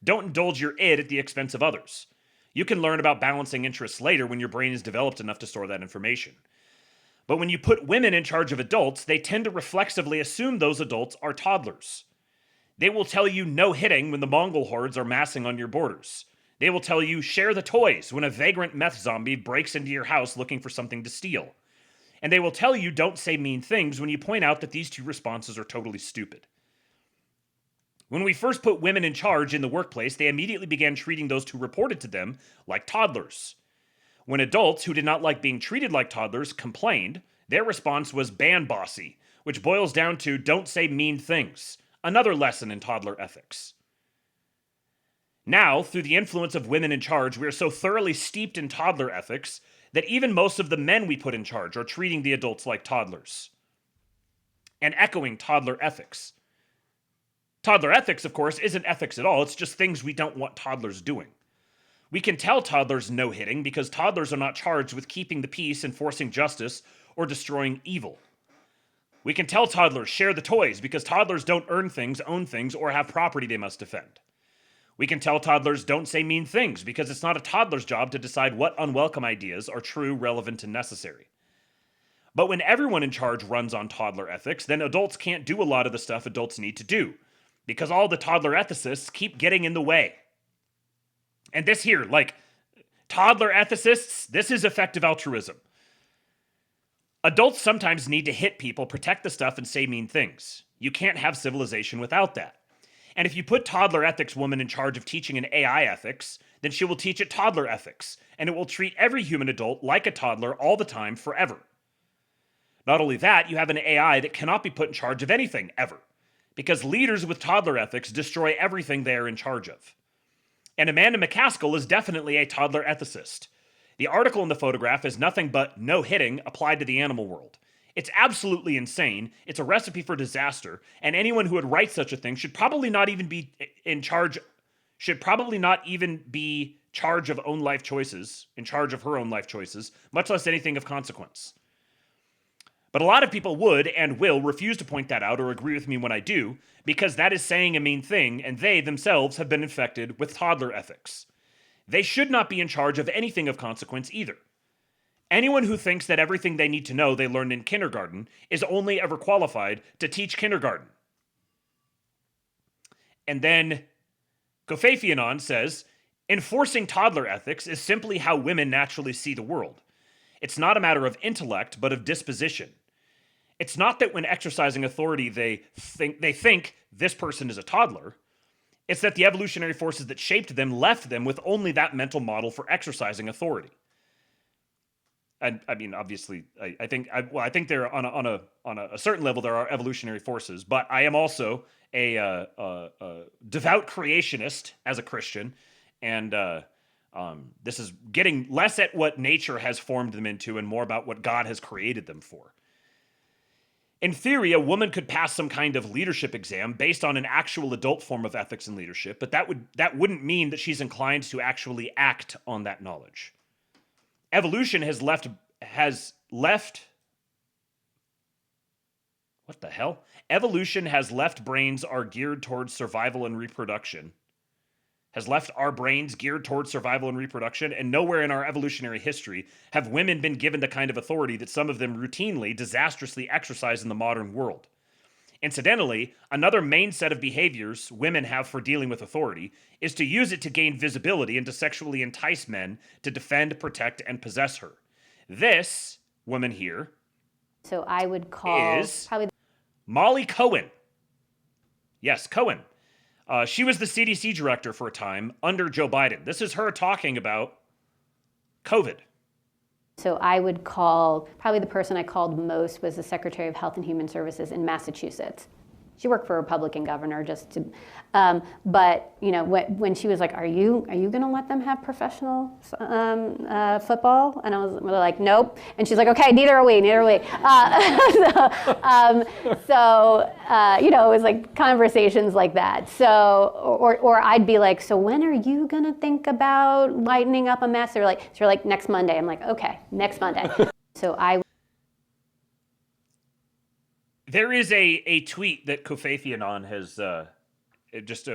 Don't indulge your id at the expense of others. You can learn about balancing interests later when your brain is developed enough to store that information. But when you put women in charge of adults, they tend to reflexively assume those adults are toddlers. They will tell you no hitting when the Mongol hordes are massing on your borders. They will tell you share the toys when a vagrant meth zombie breaks into your house looking for something to steal. And they will tell you don't say mean things when you point out that these two responses are totally stupid. When we first put women in charge in the workplace, they immediately began treating those who reported to them like toddlers. When adults who did not like being treated like toddlers complained, their response was ban bossy, which boils down to don't say mean things. Another lesson in toddler ethics. Now, through the influence of women in charge, we are so thoroughly steeped in toddler ethics that even most of the men we put in charge are treating the adults like toddlers and echoing toddler ethics. Toddler ethics, of course, isn't ethics at all. It's just things we don't want toddlers doing. We can tell toddlers no hitting because toddlers are not charged with keeping the peace, enforcing justice, or destroying evil. We can tell toddlers share the toys because toddlers don't earn things, own things, or have property they must defend. We can tell toddlers don't say mean things because it's not a toddler's job to decide what unwelcome ideas are true, relevant, and necessary. But when everyone in charge runs on toddler ethics, then adults can't do a lot of the stuff adults need to do because all the toddler ethicists keep getting in the way. And this here, like, toddler ethicists, this is effective altruism. Adults sometimes need to hit people, protect the stuff, and say mean things. You can't have civilization without that. And if you put toddler ethics woman in charge of teaching an AI ethics, then she will teach it toddler ethics, and it will treat every human adult like a toddler all the time, forever. Not only that, you have an AI that cannot be put in charge of anything, ever, because leaders with toddler ethics destroy everything they are in charge of. And Amanda McCaskill is definitely a toddler ethicist. The article in the photograph is nothing but no hitting applied to the animal world. It's absolutely insane. It's a recipe for disaster, and anyone who would write such a thing should probably not even be in charge of own life choices, in charge of her own life choices, much less anything of consequence. But a lot of people would and will refuse to point that out or agree with me when I do, because that is saying a mean thing, and they themselves have been infected with toddler ethics. They should not be in charge of anything of consequence either. Anyone who thinks that everything they need to know they learned in kindergarten is only ever qualified to teach kindergarten. And then Kofafianon says, enforcing toddler ethics is simply how women naturally see the world. It's not a matter of intellect, but of disposition. It's not that when exercising authority they think this person is a toddler. It's that the evolutionary forces that shaped them left them with only that mental model for exercising authority. And I mean, obviously, I think there on a certain level there are evolutionary forces, but I am also a devout creationist as a Christian, and this is getting less at what nature has formed them into and more about what God has created them for. In theory, a woman could pass some kind of leadership exam based on an actual adult form of ethics and leadership, but that wouldn't mean that she's inclined to actually act on that knowledge. Evolution has left. What the hell? Evolution has left brains are geared towards survival and reproduction. Has left our brains geared towards survival and reproduction, and nowhere in our evolutionary history have women been given the kind of authority that some of them routinely, disastrously exercise in the modern world. Incidentally, another main set of behaviors women have for dealing with authority is to use it to gain visibility and to sexually entice men to defend, protect, and possess her. This woman here So I would call is probably Molly Cohen. Yes, Cohen. She was the CDC director for a time under Joe Biden. This is her talking about COVID. So I would call, probably the person I called most was the Secretary of Health and Human Services in Massachusetts. She worked for a Republican governor just to, but you know, when she was like, are you gonna let them have professional football? And I was like, nope. And she's like, okay, neither are we. You know, it was like conversations like that. So, or I'd be like, so when are you gonna think about lightening up a mess? They're like next Monday. I'm like, okay, next Monday. So There is a tweet that Kofafianon has,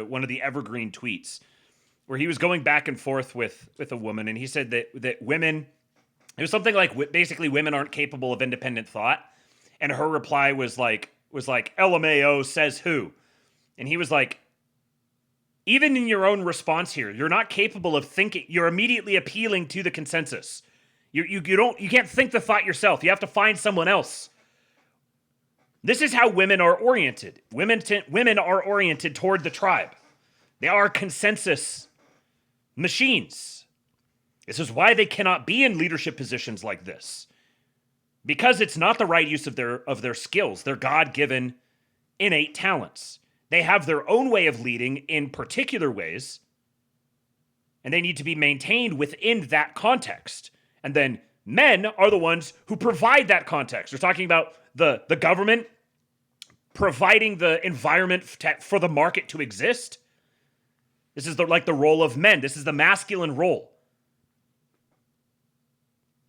one of the evergreen tweets, where he was going back and forth with a woman, and he said that women, it was something like basically women aren't capable of independent thought, and her reply was like LMAO says who, and he was like, even in your own response here, you're not capable of thinking. You're immediately appealing to the consensus. You can't think the thought yourself. You have to find someone else. This is how women are oriented. Women are oriented toward the tribe. They are consensus machines. This is why they cannot be in leadership positions like this. Because it's not the right use of their skills, their God-given innate talents. They have their own way of leading in particular ways, And they need to be maintained within that context. And then men are the ones who provide that context. We're talking about the government providing the environment for the market to exist. This is like the role of men. This is the masculine role.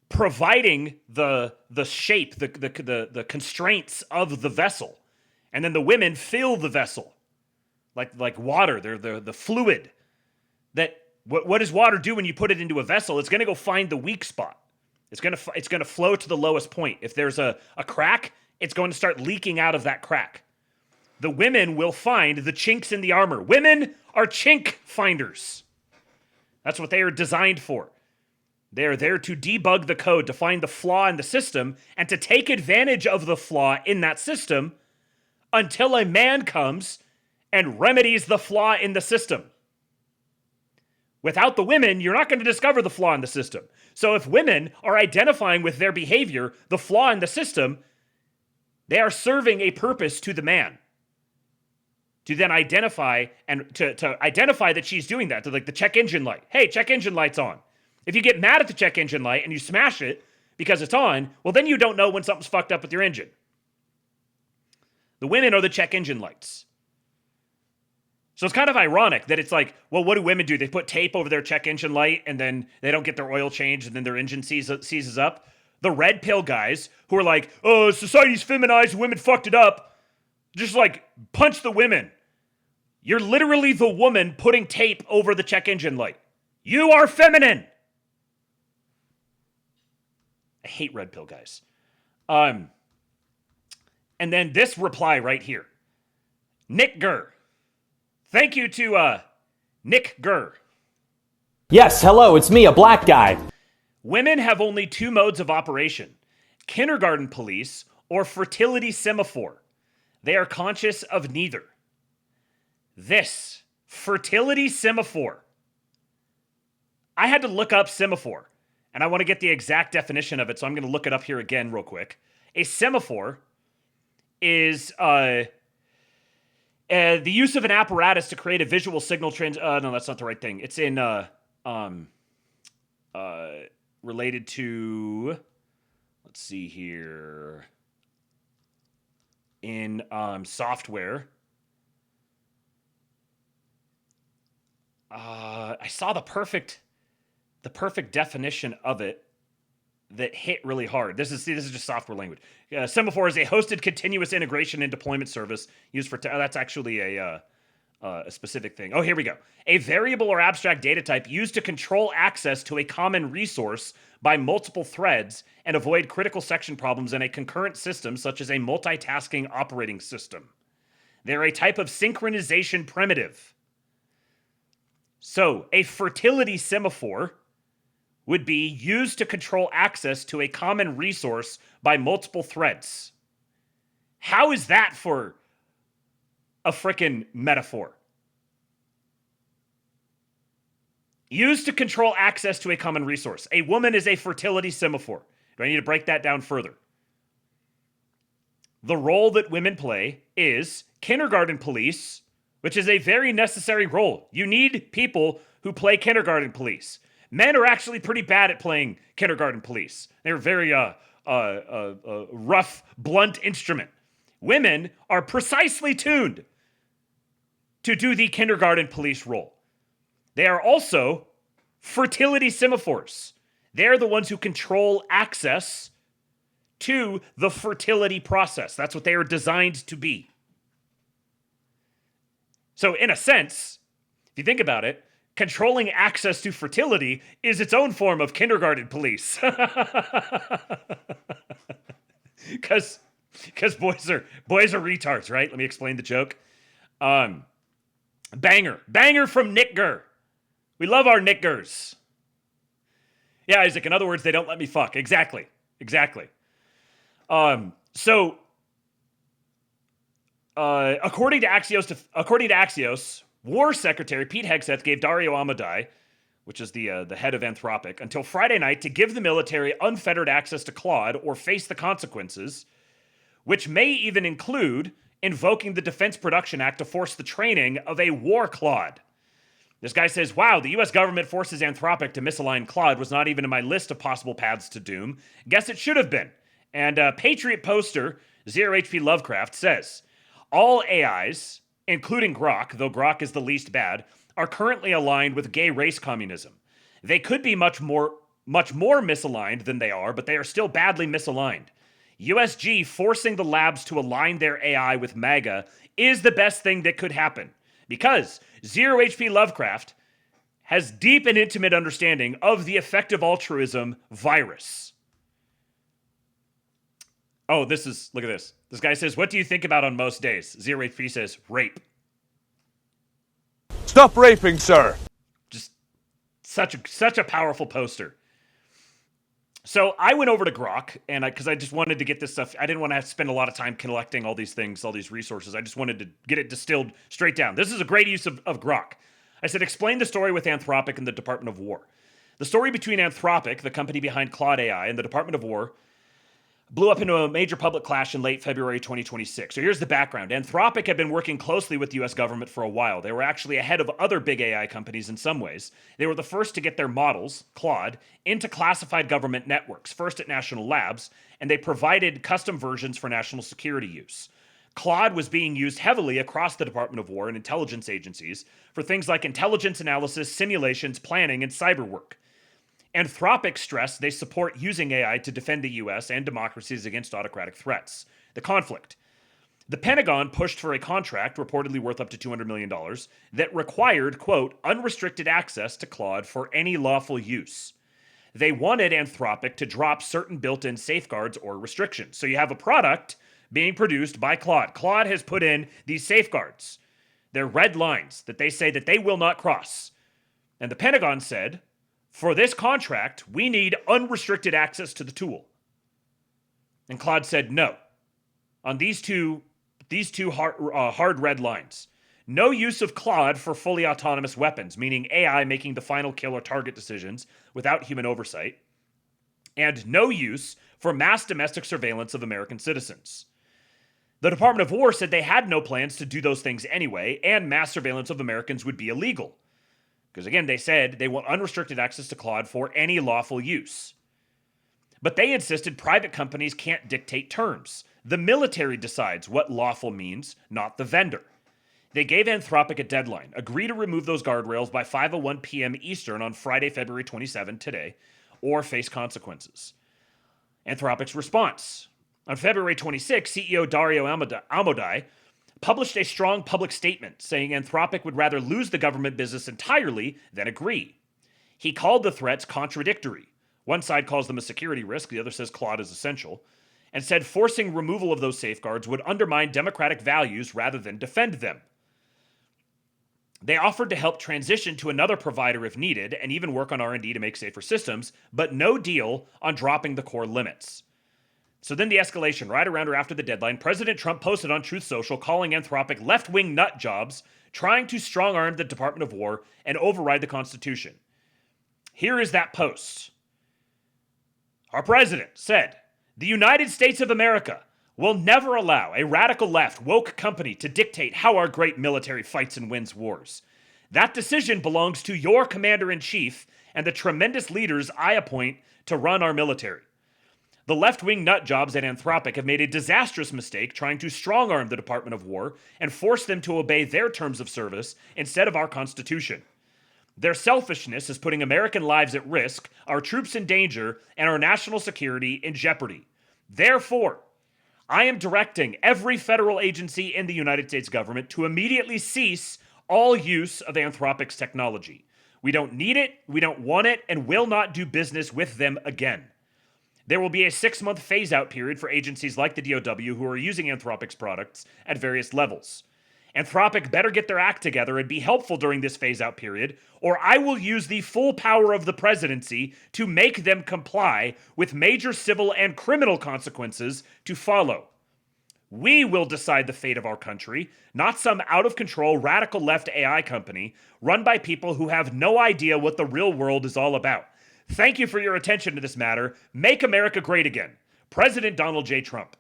Providing the shape, the constraints of the vessel. And then the women fill the vessel. Like water, they're the fluid. That what does water do when you put it into a vessel? It's going to go find the weak spot. It's going to flow to the lowest point. If there's a crack, it's going to start leaking out of that crack. The women will find the chinks in the armor. Women are chink finders. That's what they are designed for. They are there to debug the code, to find the flaw in the system, and to take advantage of the flaw in that system until a man comes and remedies the flaw in the system. Without the women, you're not going to discover the flaw in the system. So if women are identifying with their behavior the flaw in the system, they are serving a purpose to the man. To then identify and to identify that she's doing that. To like the check engine light. Hey, check engine light's on. If you get mad at the check engine light and you smash it because it's on, well, then you don't know when something's fucked up with your engine. The women are the check engine lights. So it's kind of ironic that it's like, well, what do women do? They put tape over their check engine light and then they don't get their oil changed and then their engine seizes up. The red pill guys who are like, oh, society's feminized, women fucked it up. Just like punch the women. You're literally the woman putting tape over the check engine light. You are feminine. I hate red pill guys. And then this reply right here. Nick Gurr. Thank you to Nick Gurr. Yes, hello, it's me, a black guy. Women have only two modes of operation. Kindergarten police or fertility semaphore. They are conscious of neither. This fertility semaphore. I had to look up semaphore, and I want to get the exact definition of it, so I'm going to look it up here again real quick. A semaphore is the use of an apparatus to create a visual signal no, that's not the right thing. It's in related to, let's see here, in software. I saw the perfect definition of it that hit really hard. This is just software language. Semaphore is a hosted continuous integration and deployment service used for that's actually a specific thing. Oh, here we go. A variable or abstract data type used to control access to a common resource by multiple threads and avoid critical section problems in a concurrent system, such as a multitasking operating system. They're a type of synchronization primitive. So, a fertility semaphore would be used to control access to a common resource by multiple threads. How is that for a frickin' metaphor? Used to control access to a common resource. A woman is a fertility semaphore. Do I need to break that down further? The role that women play is kindergarten police, which is a very necessary role. You need people who play kindergarten police. Men are actually pretty bad at playing kindergarten police. They're very rough, blunt instrument. Women are precisely tuned to do the kindergarten police role. They are also fertility semaphores. They're the ones who control access to the fertility process. That's what they are designed to be. So in a sense, if you think about it, controlling access to fertility is its own form of kindergarten police. Because boys are retards, right? Let me explain the joke. Banger from Nick Gurr. We love our Nick Gurrs. Yeah, Isaac, in other words, they don't let me fuck. Exactly. According to Axios, War Secretary Pete Hegseth gave Dario Amodei, which is the head of Anthropic, until Friday night to give the military unfettered access to Claude or face the consequences, which may even include invoking the Defense Production Act to force the training of a war Claude. This guy says, wow, the US government forces Anthropic to misalign Claude was not even in my list of possible paths to doom. Guess it should have been. And Patriot poster 0HP Lovecraft says, all AIs, including Grok, though Grok is the least bad, are currently aligned with gay race communism. They could be much more misaligned than they are, but they are still badly misaligned. USG forcing the labs to align their AI with MAGA is the best thing that could happen, because 0HP Lovecraft has deep and intimate understanding of the effective altruism virus. Oh, look at this. This guy says, what do you think about on most days? 0HP says, rape. Stop raping, sir. Just such a powerful poster. So I went over to Grok, and because I just wanted to get this stuff, I didn't want to have to spend a lot of time collecting all these things, all these resources. I just wanted to get it distilled straight down. This is a great use of Grok. I said, explain the story with Anthropic and the Department of War. The story between Anthropic, the company behind Claude AI, and the Department of War blew up into a major public clash in late February 2026. So here's the background. Anthropic had been working closely with the US government for a while. They were actually ahead of other big AI companies in some ways. They were the first to get their models, Claude, into classified government networks, first at national labs, and they provided custom versions for national security use. Claude was being used heavily across the Department of War and intelligence agencies for things like intelligence analysis, simulations, planning, and cyber work. Anthropic stressed they support using AI to defend the US and democracies against autocratic threats. The conflict. The Pentagon pushed for a contract, reportedly worth up to $200 million, that required, quote, unrestricted access to Claude for any lawful use. They wanted Anthropic to drop certain built-in safeguards or restrictions. So you have a product being produced by Claude. Claude has put in these safeguards. They're red lines that they say that they will not cross. And the Pentagon said, for this contract, we need unrestricted access to the tool. And Claude said no. On these two hard red lines. No use of Claude for fully autonomous weapons, meaning AI making the final kill or target decisions without human oversight. And no use for mass domestic surveillance of American citizens. The Department of War said they had no plans to do those things anyway, and mass surveillance of Americans would be illegal. Because again, they said they want unrestricted access to Claude for any lawful use. But they insisted private companies can't dictate terms. The military decides what lawful means, not the vendor. They gave Anthropic a deadline. Agree to remove those guardrails by 5:01 p.m. Eastern on Friday, February 27, today, or face consequences. Anthropic's response. On February 26, CEO Dario Amodei published a strong public statement saying Anthropic would rather lose the government business entirely than agree. He called the threats contradictory. One side calls them a security risk, the other says Claude is essential, and said forcing removal of those safeguards would undermine democratic values rather than defend them. They offered to help transition to another provider if needed and even work on R&D to make safer systems, but no deal on dropping the core limits. So then the escalation, right around or after the deadline, President Trump posted on Truth Social calling Anthropic left-wing nut jobs, trying to strong-arm the Department of War and override the Constitution. Here is that post. Our president said, the United States of America will never allow a radical left woke company to dictate how our great military fights and wins wars. That decision belongs to your commander-in-chief and the tremendous leaders I appoint to run our military. The left-wing nut jobs at Anthropic have made a disastrous mistake trying to strong-arm the Department of War and force them to obey their terms of service instead of our Constitution. Their selfishness is putting American lives at risk, our troops in danger, and our national security in jeopardy. Therefore, I am directing every federal agency in the United States government to immediately cease all use of Anthropic's technology. We don't need it, we don't want it, and will not do business with them again. There will be a 6-month phase-out period for agencies like the DoW who are using Anthropic's products at various levels. Anthropic better get their act together and be helpful during this phase-out period, or I will use the full power of the presidency to make them comply with major civil and criminal consequences to follow. We will decide the fate of our country, not some out-of-control radical left AI company run by people who have no idea what the real world is all about. Thank you for your attention to this matter. Make America great again. President Donald J. Trump.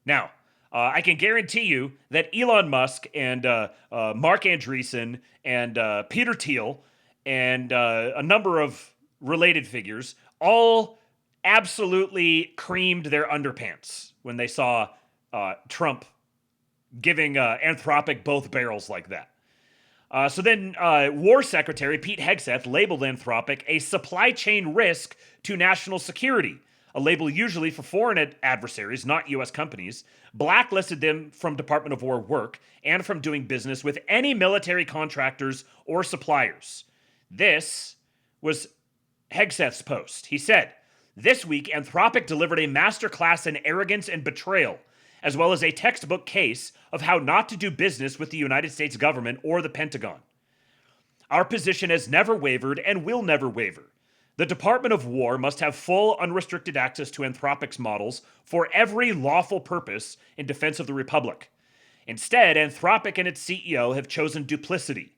Now, I can guarantee you that Elon Musk and Mark Andreessen and Peter Thiel and a number of related figures all absolutely creamed their underpants when they saw Trump giving Anthropic both barrels like that. So then War Secretary Pete Hegseth labeled Anthropic a supply chain risk to national security, a label usually for foreign adversaries, not U.S. companies, blacklisted them from Department of War work and from doing business with any military contractors or suppliers. This was Hegseth's post. He said, "This week, Anthropic delivered a masterclass in arrogance and betrayal, as well as a textbook case of how not to do business with the United States government or the Pentagon. Our position has never wavered and will never waver. The Department of War must have full, unrestricted access to Anthropic's models for every lawful purpose in defense of the Republic. Instead, Anthropic and its CEO have chosen duplicity.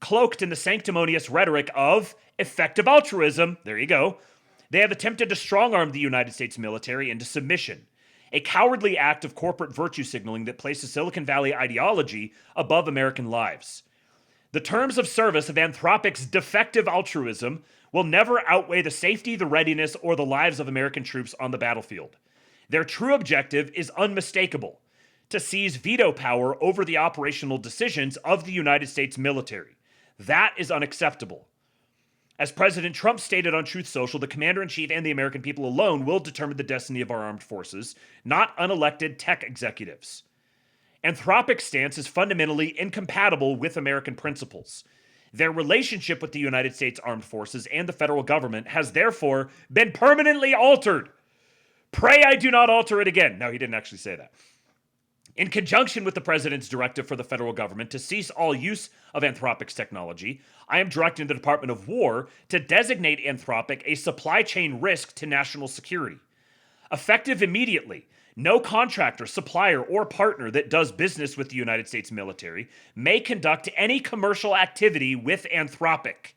Cloaked in the sanctimonious rhetoric of effective altruism, there you go, they have attempted to strong-arm the United States military into submission, a cowardly act of corporate virtue signaling that places Silicon Valley ideology above American lives. The terms of service of Anthropic's defective altruism will never outweigh the safety, the readiness, or the lives of American troops on the battlefield. Their true objective is unmistakable: to seize veto power over the operational decisions of the United States military. That is unacceptable. As President Trump stated on Truth Social, the Commander-in-Chief and the American people alone will determine the destiny of our armed forces, not unelected tech executives. Anthropic's stance is fundamentally incompatible with American principles. Their relationship with the United States Armed Forces and the federal government has therefore been permanently altered. Pray I do not alter it again." No, he didn't actually say that. "In conjunction with the President's directive for the federal government to cease all use of Anthropic's technology, I am directing the Department of War to designate Anthropic a supply chain risk to national security. Effective immediately, no contractor, supplier, or partner that does business with the United States military may conduct any commercial activity with Anthropic.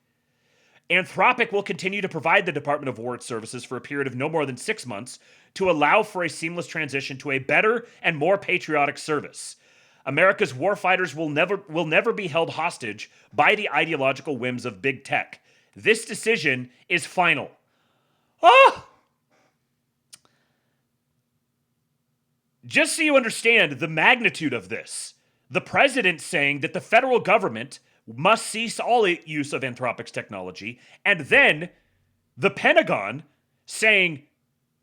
Anthropic will continue to provide the Department of War its services for a period of no more than 6 months to allow for a seamless transition to a better and more patriotic service. America's warfighters will never be held hostage by the ideological whims of big tech. This decision is final." Ah! Just so you understand the magnitude of this, the president saying that the federal government must cease all use of Anthropic's technology, and then the Pentagon saying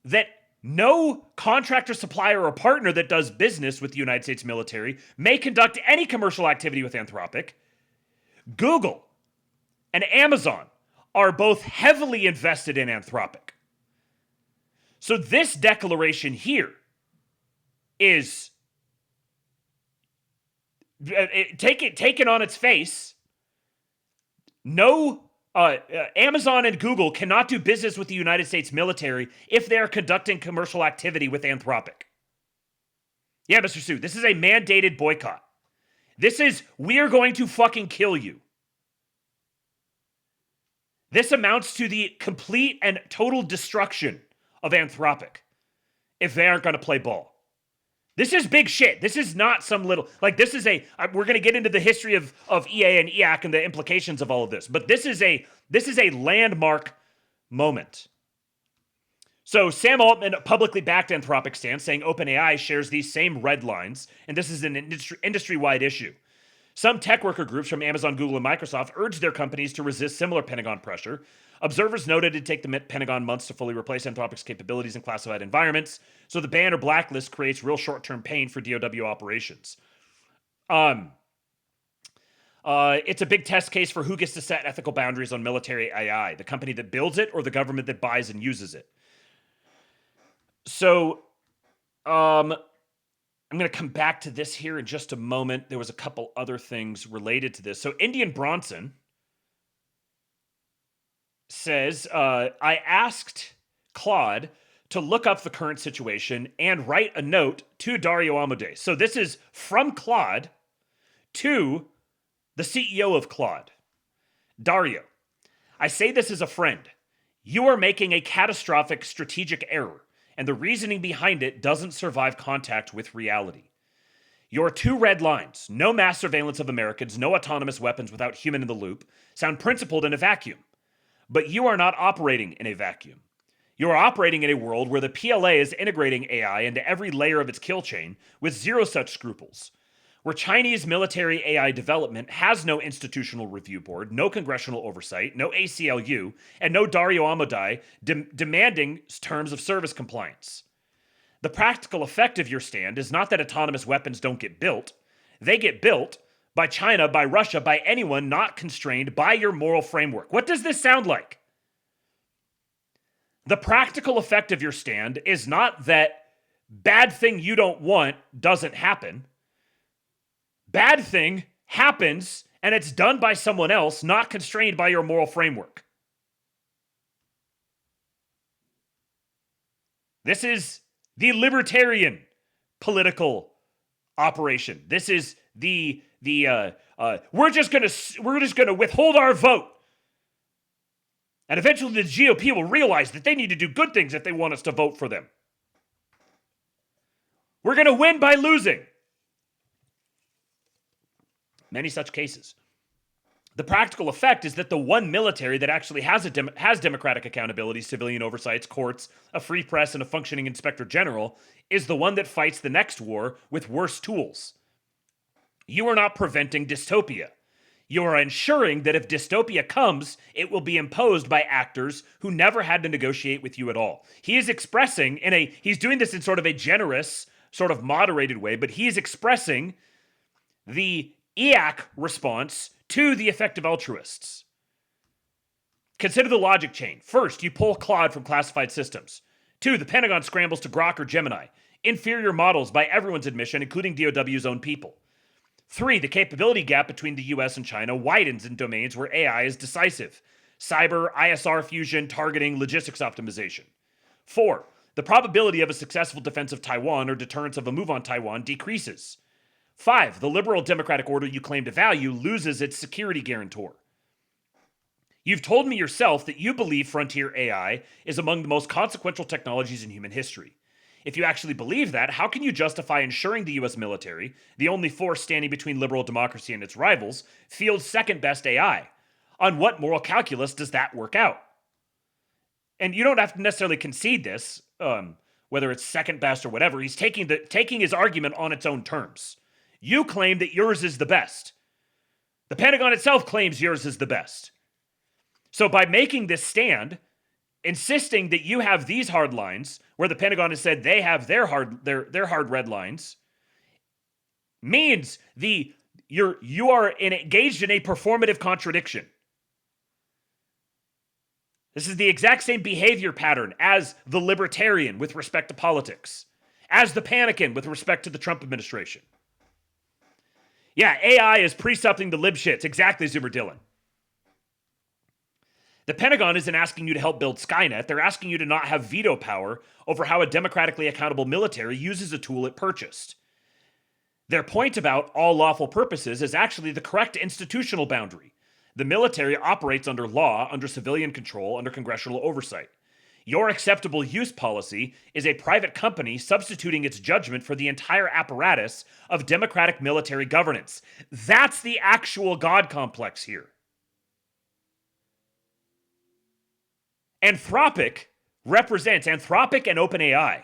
that no contractor, supplier, or partner that does business with the United States military may conduct any commercial activity with Anthropic. Google and Amazon are both heavily invested in Anthropic. So this declaration here is taken on its face. No, Amazon and Google cannot do business with the United States military if they are conducting commercial activity with Anthropic. Yeah, Mr. Sue, this is a mandated boycott. This is, we are going to fucking kill you. This amounts to the complete and total destruction of Anthropic if they aren't going to play ball. This is big shit. This is not some little, like, this is a, we're going to get into the history of EA and EAC and the implications of all of this, but this is a landmark moment. So Sam Altman publicly backed Anthropic's stance, saying OpenAI shares these same red lines, and this is an industry-wide issue. Some tech worker groups from Amazon, Google, and Microsoft urged their companies to resist similar Pentagon pressure. Observers noted it'd take the Pentagon months to fully replace Anthropic's capabilities in classified environments, so the ban or blacklist creates real short-term pain for DoW operations. It's a big test case for who gets to set ethical boundaries on military AI, the company that builds it or the government that buys and uses it. So, I'm going to come back to this here in just a moment. There was a couple other things related to this. So Indian Bronson says, I asked Claude to look up the current situation and write a note to Dario Amodei. So this is from Claude to the CEO of Claude. Dario, I say this as a friend. You are making a catastrophic strategic error. and the reasoning behind it doesn't survive contact with reality. Your 2 red lines, no mass surveillance of Americans, no autonomous weapons without human in the loop, sound principled in a vacuum. But you are not operating in a vacuum. You are operating in a world where the PLA is integrating AI into every layer of its kill chain with zero such scruples. Where Chinese military AI development has no institutional review board, no congressional oversight, no ACLU, and no Dario Amodai demanding terms of service compliance. The practical effect of your stand is not that autonomous weapons don't get built. They get built by China, by Russia, by anyone not constrained by your moral framework. What does this sound like? The practical effect of your stand is not that bad thing you don't want doesn't happen. Bad thing happens, and it's done by someone else, not constrained by your moral framework. This is the libertarian political operation. This is we're just gonna withhold our vote, and eventually the GOP will realize that they need to do good things if they want us to vote for them. We're gonna win by losing. Many such cases. The practical effect is that the one military that actually has democratic accountability, civilian oversights, courts, a free press, and a functioning inspector general is the one that fights the next war with worse tools. You are not preventing dystopia. You are ensuring that if dystopia comes, it will be imposed by actors who never had to negotiate with you at all. He is expressing he's doing this in sort of a generous, sort of moderated way, but he is expressing the EAC response to the effective altruists. Consider the logic chain. First, you pull Claude from classified systems. 2, the Pentagon scrambles to Grok or Gemini, inferior models by everyone's admission, including DOW's own people. 3, the capability gap between the US and China widens in domains where AI is decisive. Cyber, ISR fusion, targeting, logistics optimization. 4, the probability of a successful defense of Taiwan or deterrence of a move on Taiwan decreases. 5, the liberal democratic order you claim to value loses its security guarantor. You've told me yourself that you believe frontier AI is among the most consequential technologies in human history. If you actually believe that, how can you justify ensuring the US military, the only force standing between liberal democracy and its rivals, fields second best AI? On what moral calculus does that work out? And you don't have to necessarily concede this, whether it's second best or whatever. He's taking his argument on its own terms. You claim that yours is the best. The Pentagon itself claims yours is the best. So by making this stand, insisting that you have these hard lines, where the Pentagon has said they have their hard red lines, means you are engaged in a performative contradiction. This is the exact same behavior pattern as the libertarian with respect to politics, as the panican with respect to the Trump administration. Yeah, AI is precepting the libshits. Exactly, Zoomer Dylan. The Pentagon isn't asking you to help build Skynet. They're asking you to not have veto power over how a democratically accountable military uses a tool it purchased. Their point about all lawful purposes is actually the correct institutional boundary. The military operates under law, under civilian control, under congressional oversight. Your acceptable use policy is a private company substituting its judgment for the entire apparatus of democratic military governance. That's the actual God complex here. Anthropic and OpenAI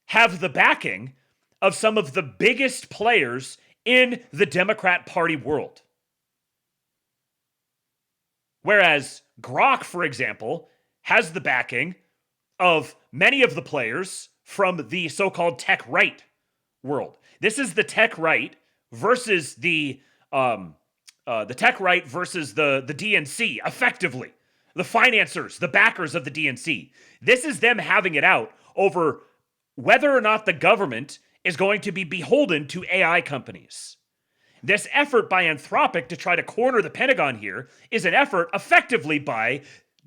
have the backing of some of the biggest players in the Democrat Party world. Whereas Grok, for example, has the backing of many of the players from the so-called tech right world. This is the tech right versus the tech right versus the DNC, effectively. The financiers, the backers of the DNC. This is them having it out over whether or not the government is going to be beholden to AI companies. This effort by Anthropic to try to corner the Pentagon here is an effort effectively by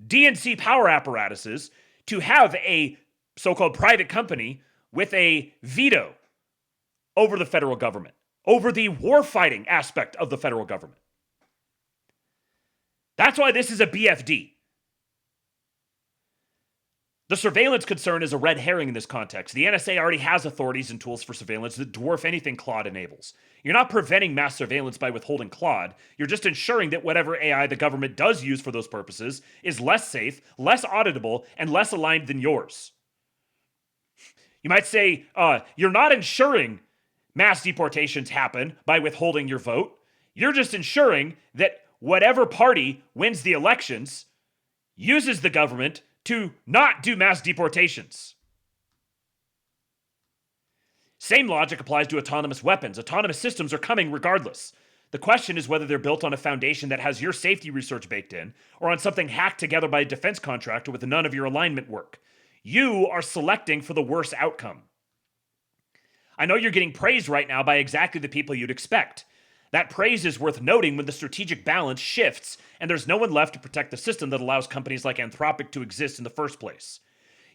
DNC power apparatuses to have a so-called private company with a veto over the federal government, over the warfighting aspect of the federal government. That's why this is a BFD. The surveillance concern is a red herring in this context. The NSA already has authorities and tools for surveillance that dwarf anything Claude enables. You're not preventing mass surveillance by withholding Claude. You're just ensuring that whatever AI the government does use for those purposes is less safe, less auditable, and less aligned than yours. You might say, you're not ensuring mass deportations happen by withholding your vote. You're just ensuring that whatever party wins the elections uses the government to not do mass deportations. Same logic applies to autonomous weapons. Autonomous systems are coming regardless. The question is whether they're built on a foundation that has your safety research baked in, or on something hacked together by a defense contractor with none of your alignment work. You are selecting for the worst outcome. I know you're getting praised right now by exactly the people you'd expect. That praise is worth noting when the strategic balance shifts and there's no one left to protect the system that allows companies like Anthropic to exist in the first place.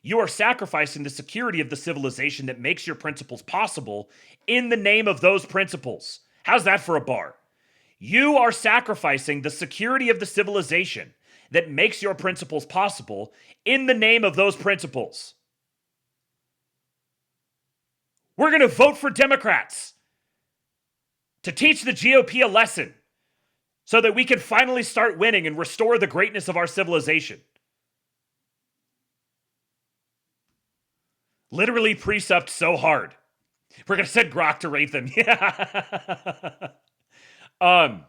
You are sacrificing the security of the civilization that makes your principles possible in the name of those principles. How's that for a bar? You are sacrificing the security of the civilization that makes your principles possible in the name of those principles. We're going to vote for Democrats to teach the GOP a lesson so that we can finally start winning and restore the greatness of our civilization. Literally precept so hard. We're going to send Grok to rate them. Yeah. And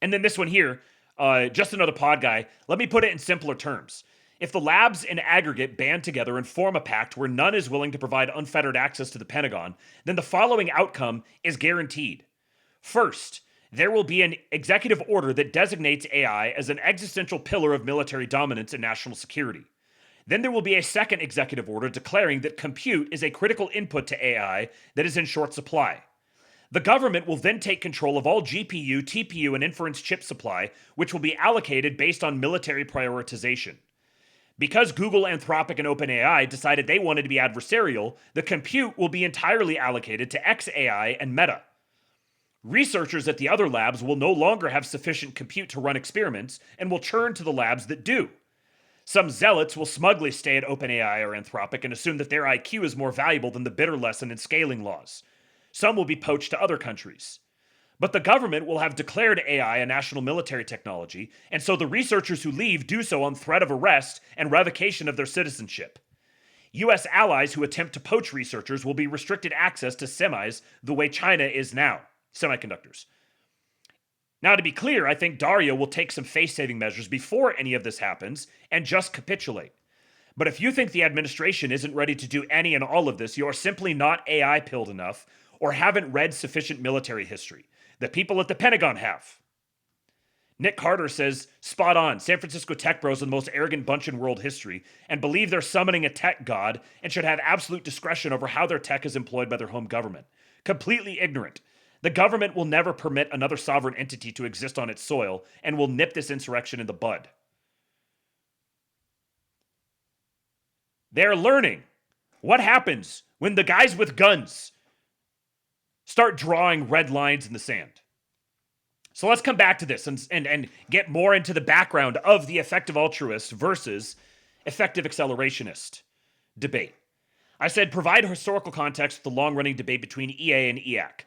then this one here, just another pod guy. Let me put it in simpler terms. If the labs in aggregate band together and form a pact where none is willing to provide unfettered access to the Pentagon, then the following outcome is guaranteed. First, there will be an executive order that designates AI as an existential pillar of military dominance and national security. Then there will be a second executive order declaring that compute is a critical input to AI that is in short supply. The government will then take control of all GPU, TPU, and inference chip supply, which will be allocated based on military prioritization. Because Google, Anthropic, and OpenAI decided they wanted to be adversarial, the compute will be entirely allocated to xAI and Meta. Researchers at the other labs will no longer have sufficient compute to run experiments and will churn to the labs that do. Some zealots will smugly stay at OpenAI or Anthropic and assume that their IQ is more valuable than the bitter lesson in scaling laws. Some will be poached to other countries. But the government will have declared AI a national military technology, and so the researchers who leave do so on threat of arrest and revocation of their citizenship. U.S. allies who attempt to poach researchers will be restricted access to semis the way China is now, semiconductors. Now, to be clear, I think Dario will take some face-saving measures before any of this happens and just capitulate. But if you think the administration isn't ready to do any and all of this, you are simply not AI-pilled enough or haven't read sufficient military history. The people at the Pentagon have. Nick Carter says, spot on, San Francisco tech bros are the most arrogant bunch in world history and believe they're summoning a tech god and should have absolute discretion over how their tech is employed by their home government. Completely ignorant. The government will never permit another sovereign entity to exist on its soil and will nip this insurrection in the bud. They're learning what happens when the guys with guns start drawing red lines in the sand. So let's come back to this and get more into the background of the effective altruist versus effective accelerationist debate. I said provide historical context with the long-running debate between EA and EAC.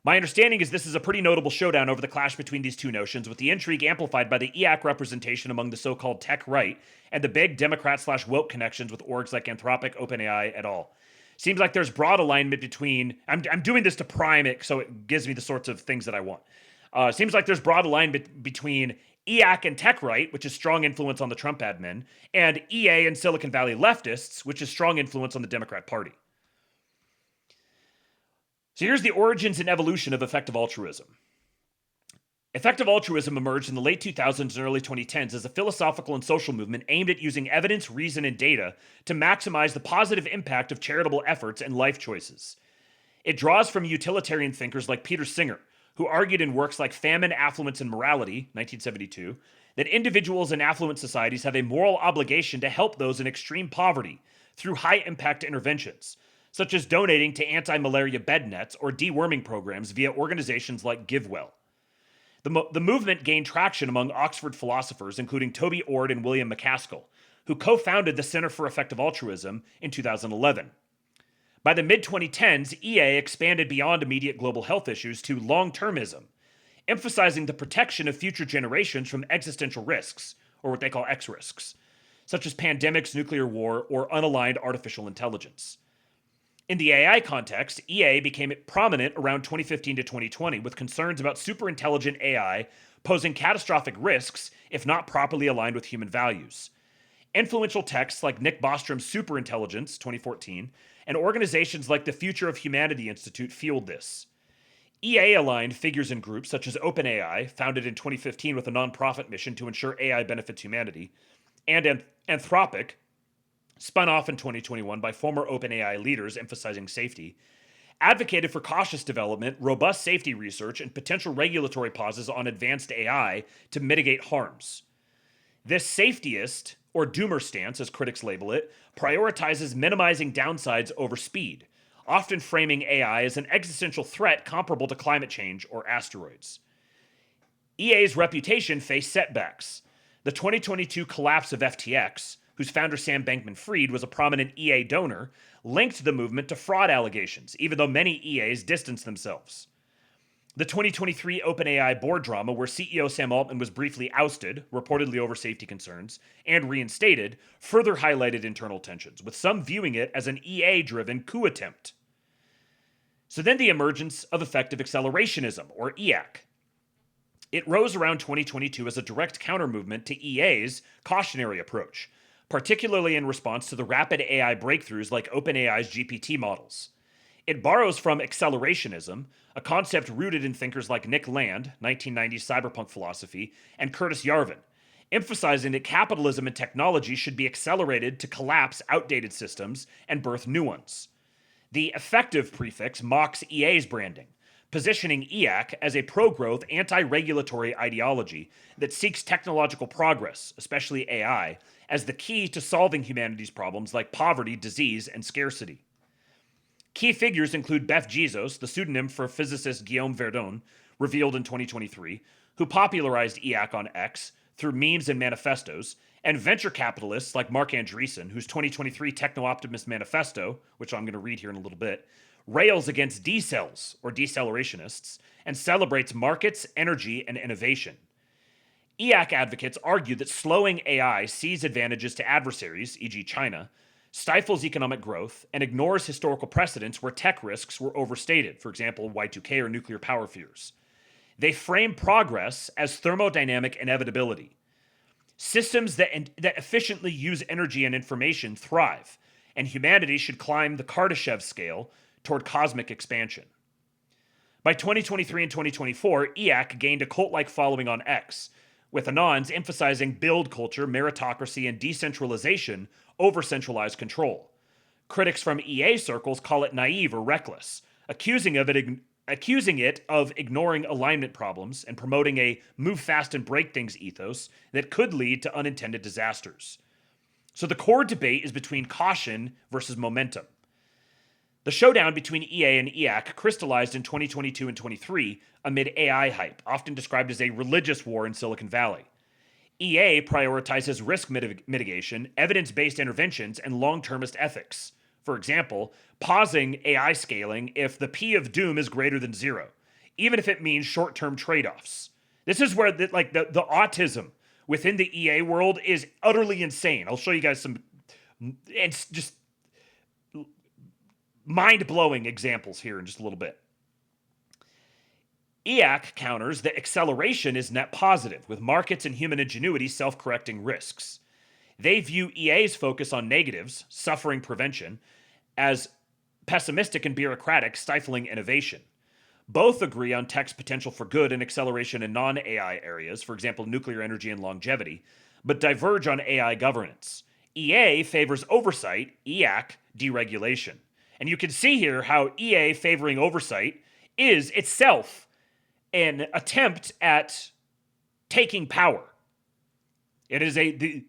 My understanding is this is a pretty notable showdown over the clash between these two notions, with the intrigue amplified by the EAC representation among the so-called tech right and the big Democrat/woke connections with orgs like Anthropic, OpenAI, et al. Seems like there's broad alignment between... I'm doing this to prime it so it gives me the sorts of things that I want. Seems like there's broad alignment between EAC and tech right, which is strong influence on the Trump admin, and EA and Silicon Valley leftists, which is strong influence on the Democrat Party. So here's the origins and evolution of effective altruism. Effective altruism emerged in the late 2000s and early 2010s as a philosophical and social movement aimed at using evidence, reason, and data to maximize the positive impact of charitable efforts and life choices. It draws from utilitarian thinkers like Peter Singer, who argued in works like Famine, Affluence, and Morality, 1972, that individuals in affluent societies have a moral obligation to help those in extreme poverty through high-impact interventions, such as donating to anti-malaria bed nets or deworming programs via organizations like GiveWell. The movement gained traction among Oxford philosophers, including Toby Ord and William MacAskill, who co-founded the Center for Effective Altruism in 2011. By the mid-2010s, EA expanded beyond immediate global health issues to long-termism, emphasizing the protection of future generations from existential risks, or what they call X risks, such as pandemics, nuclear war, or unaligned artificial intelligence. In the AI context, EA became prominent around 2015 to 2020 with concerns about superintelligent AI posing catastrophic risks if not properly aligned with human values. Influential texts like Nick Bostrom's Superintelligence, 2014, and organizations like the Future of Humanity Institute fueled this. EA-aligned figures and groups such as OpenAI, founded in 2015 with a nonprofit mission to ensure AI benefits humanity, and Anthropic, spun off in 2021 by former OpenAI leaders emphasizing safety, advocated for cautious development, robust safety research, and potential regulatory pauses on advanced AI to mitigate harms. This safetyist, or doomer stance, as critics label it, prioritizes minimizing downsides over speed, often framing AI as an existential threat comparable to climate change or asteroids. EA's reputation faced setbacks. The 2022 collapse of FTX, whose founder Sam Bankman-Fried was a prominent EA donor, linked the movement to fraud allegations, even though many EAs distanced themselves. The 2023 OpenAI board drama, where CEO Sam Altman was briefly ousted, reportedly over safety concerns, and reinstated, further highlighted internal tensions, with some viewing it as an EA-driven coup attempt. So then the emergence of effective accelerationism, or EAC. It rose around 2022 as a direct counter-movement to EA's cautionary approach, particularly in response to the rapid AI breakthroughs like OpenAI's GPT models. It borrows from accelerationism, a concept rooted in thinkers like Nick Land, 1990s cyberpunk philosophy, and Curtis Yarvin, emphasizing that capitalism and technology should be accelerated to collapse outdated systems and birth new ones. The effective prefix mocks EA's branding, positioning EAC as a pro-growth, anti-regulatory ideology that seeks technological progress, especially AI, as the key to solving humanity's problems like poverty, disease, and scarcity. Key figures include Beth Jesus, the pseudonym for physicist Guillaume Verdon, revealed in 2023, who popularized EAC on X through memes and manifestos, and venture capitalists like Mark Andreessen, whose 2023 Techno-Optimist Manifesto, which I'm going to read here in a little bit, rails against decels, or decelerationist, and celebrates markets, energy, and innovation. EAC advocates argue that slowing AI sees advantages to adversaries, e.g. China, stifles economic growth, and ignores historical precedents where tech risks were overstated, for example, Y2K or nuclear power fears. They frame progress as thermodynamic inevitability. Systems that efficiently use energy and information thrive, and humanity should climb the Kardashev scale toward cosmic expansion. By 2023 and 2024, EAC gained a cult-like following on X, with Anons emphasizing build culture, meritocracy, and decentralization over centralized control. Critics from EA circles call it naive or reckless, accusing it of ignoring alignment problems and promoting a move fast and break things ethos that could lead to unintended disasters. So the core debate is between caution versus momentum. The showdown between EA and EAC crystallized in 2022 and 23 amid AI hype, often described as a religious war in Silicon Valley. EA prioritizes risk mitigation, evidence-based interventions, and long-termist ethics. For example, pausing AI scaling if the P of doom is greater than 0, even if it means short-term trade-offs. This is where the autism within the EA world is utterly insane. I'll show you guys some and just mind-blowing examples here in just a little bit. EAC counters that acceleration is net positive, with markets and human ingenuity self-correcting risks. They view EA's focus on negatives, suffering prevention, as pessimistic and bureaucratic, stifling innovation. Both agree on tech's potential for good and acceleration in non-AI areas, for example, nuclear energy and longevity, but diverge on AI governance. EA favors oversight, EAC deregulation. And you can see here how EA favoring oversight is itself an attempt at taking power. It is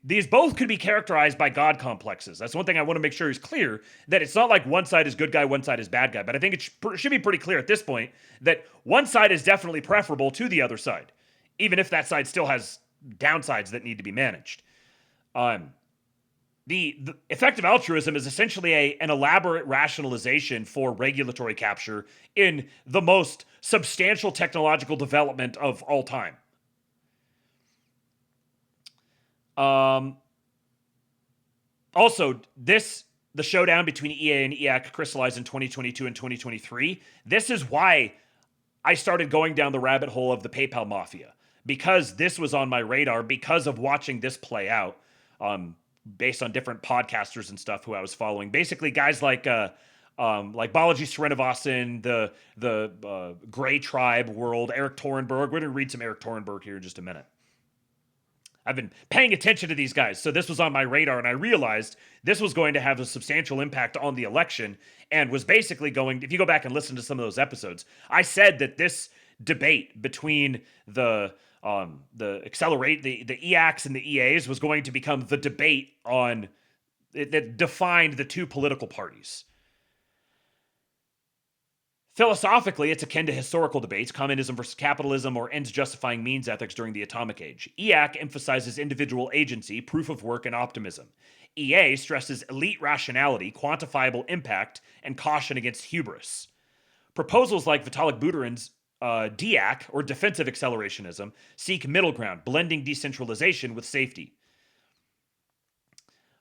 these both could be characterized by God complexes. That's one thing I want to make sure is clear, that it's not like one side is good guy, one side is bad guy. But I think it should be pretty clear at this point that one side is definitely preferable to the other side, even if that side still has downsides that need to be managed. the effective altruism is essentially an elaborate rationalization for regulatory capture in the most substantial technological development of all time. Also, the showdown between EA and EAC crystallized in 2022 and 2023. This is why I started going down the rabbit hole of the PayPal mafia, because this was on my radar because of watching this play out, based on different podcasters and stuff who I was following. Basically, guys like Balaji Srinivasan, the Gray Tribe world, Eric Torenberg. We're going to read some Eric Torenberg here in just a minute. I've been paying attention to these guys, so this was on my radar, and I realized this was going to have a substantial impact on the election, and was basically going, if you go back and listen to some of those episodes, I said that this debate between the EACs and the EAs was going to become the debate on that defined the two political parties. Philosophically, it's akin to historical debates, communism versus capitalism, or ends justifying means ethics during the atomic age. EAC emphasizes individual agency, proof of work, and optimism. EA stresses elite rationality, quantifiable impact, and caution against hubris. Proposals like Vitalik Buterin's DAC, or defensive accelerationism, seek middle ground, blending decentralization with safety.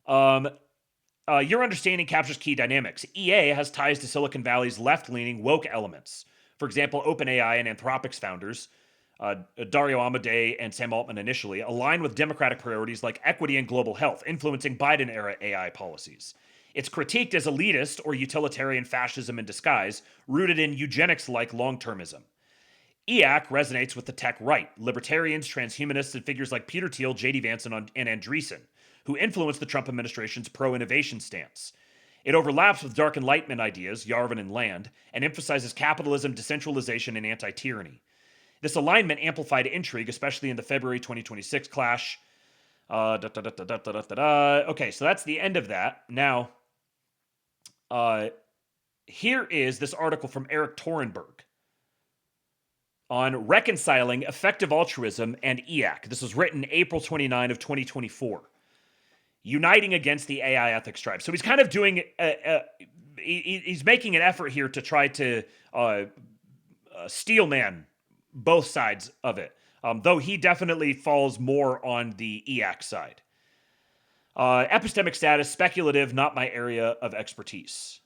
Your understanding captures key dynamics. EA has ties to Silicon Valley's left-leaning woke elements. For example, OpenAI and Anthropic's founders, Dario Amodei and Sam Altman initially, align with democratic priorities like equity and global health, influencing Biden-era AI policies. It's critiqued as elitist or utilitarian fascism in disguise, rooted in eugenics-like long-termism. EAC resonates with the tech right, libertarians, transhumanists, and figures like Peter Thiel, J.D. Vance, and Andreessen, who influenced the Trump administration's pro-innovation stance. It overlaps with dark enlightenment ideas, Yarvin and Land, and emphasizes capitalism, decentralization, and anti-tyranny. This alignment amplified intrigue, especially in the February 2026 clash. Okay, so that's the end of that. Now, here is this article from Eric Torenberg on reconciling effective altruism and EAC. This was written April 29 of 2024. Uniting against the AI ethics tribe. So he's kind of doing, he's making an effort here to try to steelman both sides of it, though he definitely falls more on the EAC side. Epistemic status, speculative, not my area of expertise.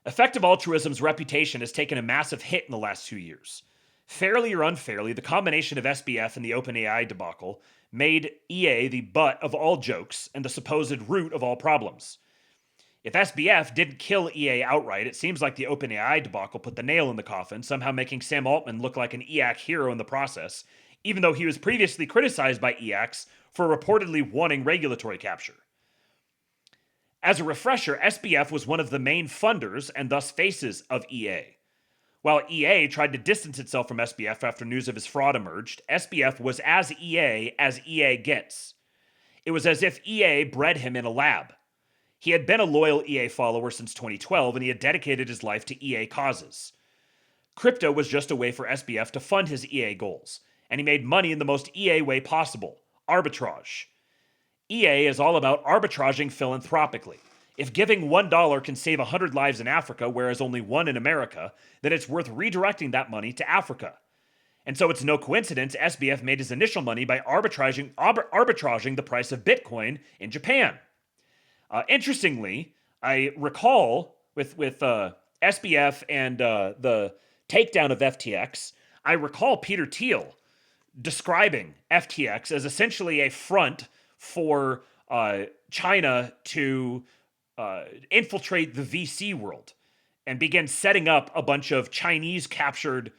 Effective altruism's reputation has taken a massive hit in the last 2 years. Fairly or unfairly, the combination of SBF and the OpenAI debacle made EA the butt of all jokes and the supposed root of all problems. If SBF didn't kill EA outright, it seems like the OpenAI debacle put the nail in the coffin, somehow making Sam Altman look like an EAC hero in the process, even though he was previously criticized by EACs for reportedly wanting regulatory capture. As a refresher, SBF was one of the main funders and thus faces of EA. While EA tried to distance itself from SBF after news of his fraud emerged, SBF was as EA gets. It was as if EA bred him in a lab. He had been a loyal EA follower since 2012, and he had dedicated his life to EA causes. Crypto was just a way for SBF to fund his EA goals, and he made money in the most EA way possible, arbitrage. EA is all about arbitraging philanthropically. If giving $1 can save 100 lives in Africa, whereas only one in America, then it's worth redirecting that money to Africa. And so it's no coincidence SBF made his initial money by arbitraging the price of Bitcoin in Japan. Interestingly, I recall with SBF and the takedown of FTX, I recall Peter Thiel describing FTX as essentially a front for China to infiltrate the VC world and begin setting up a bunch of Chinese-captured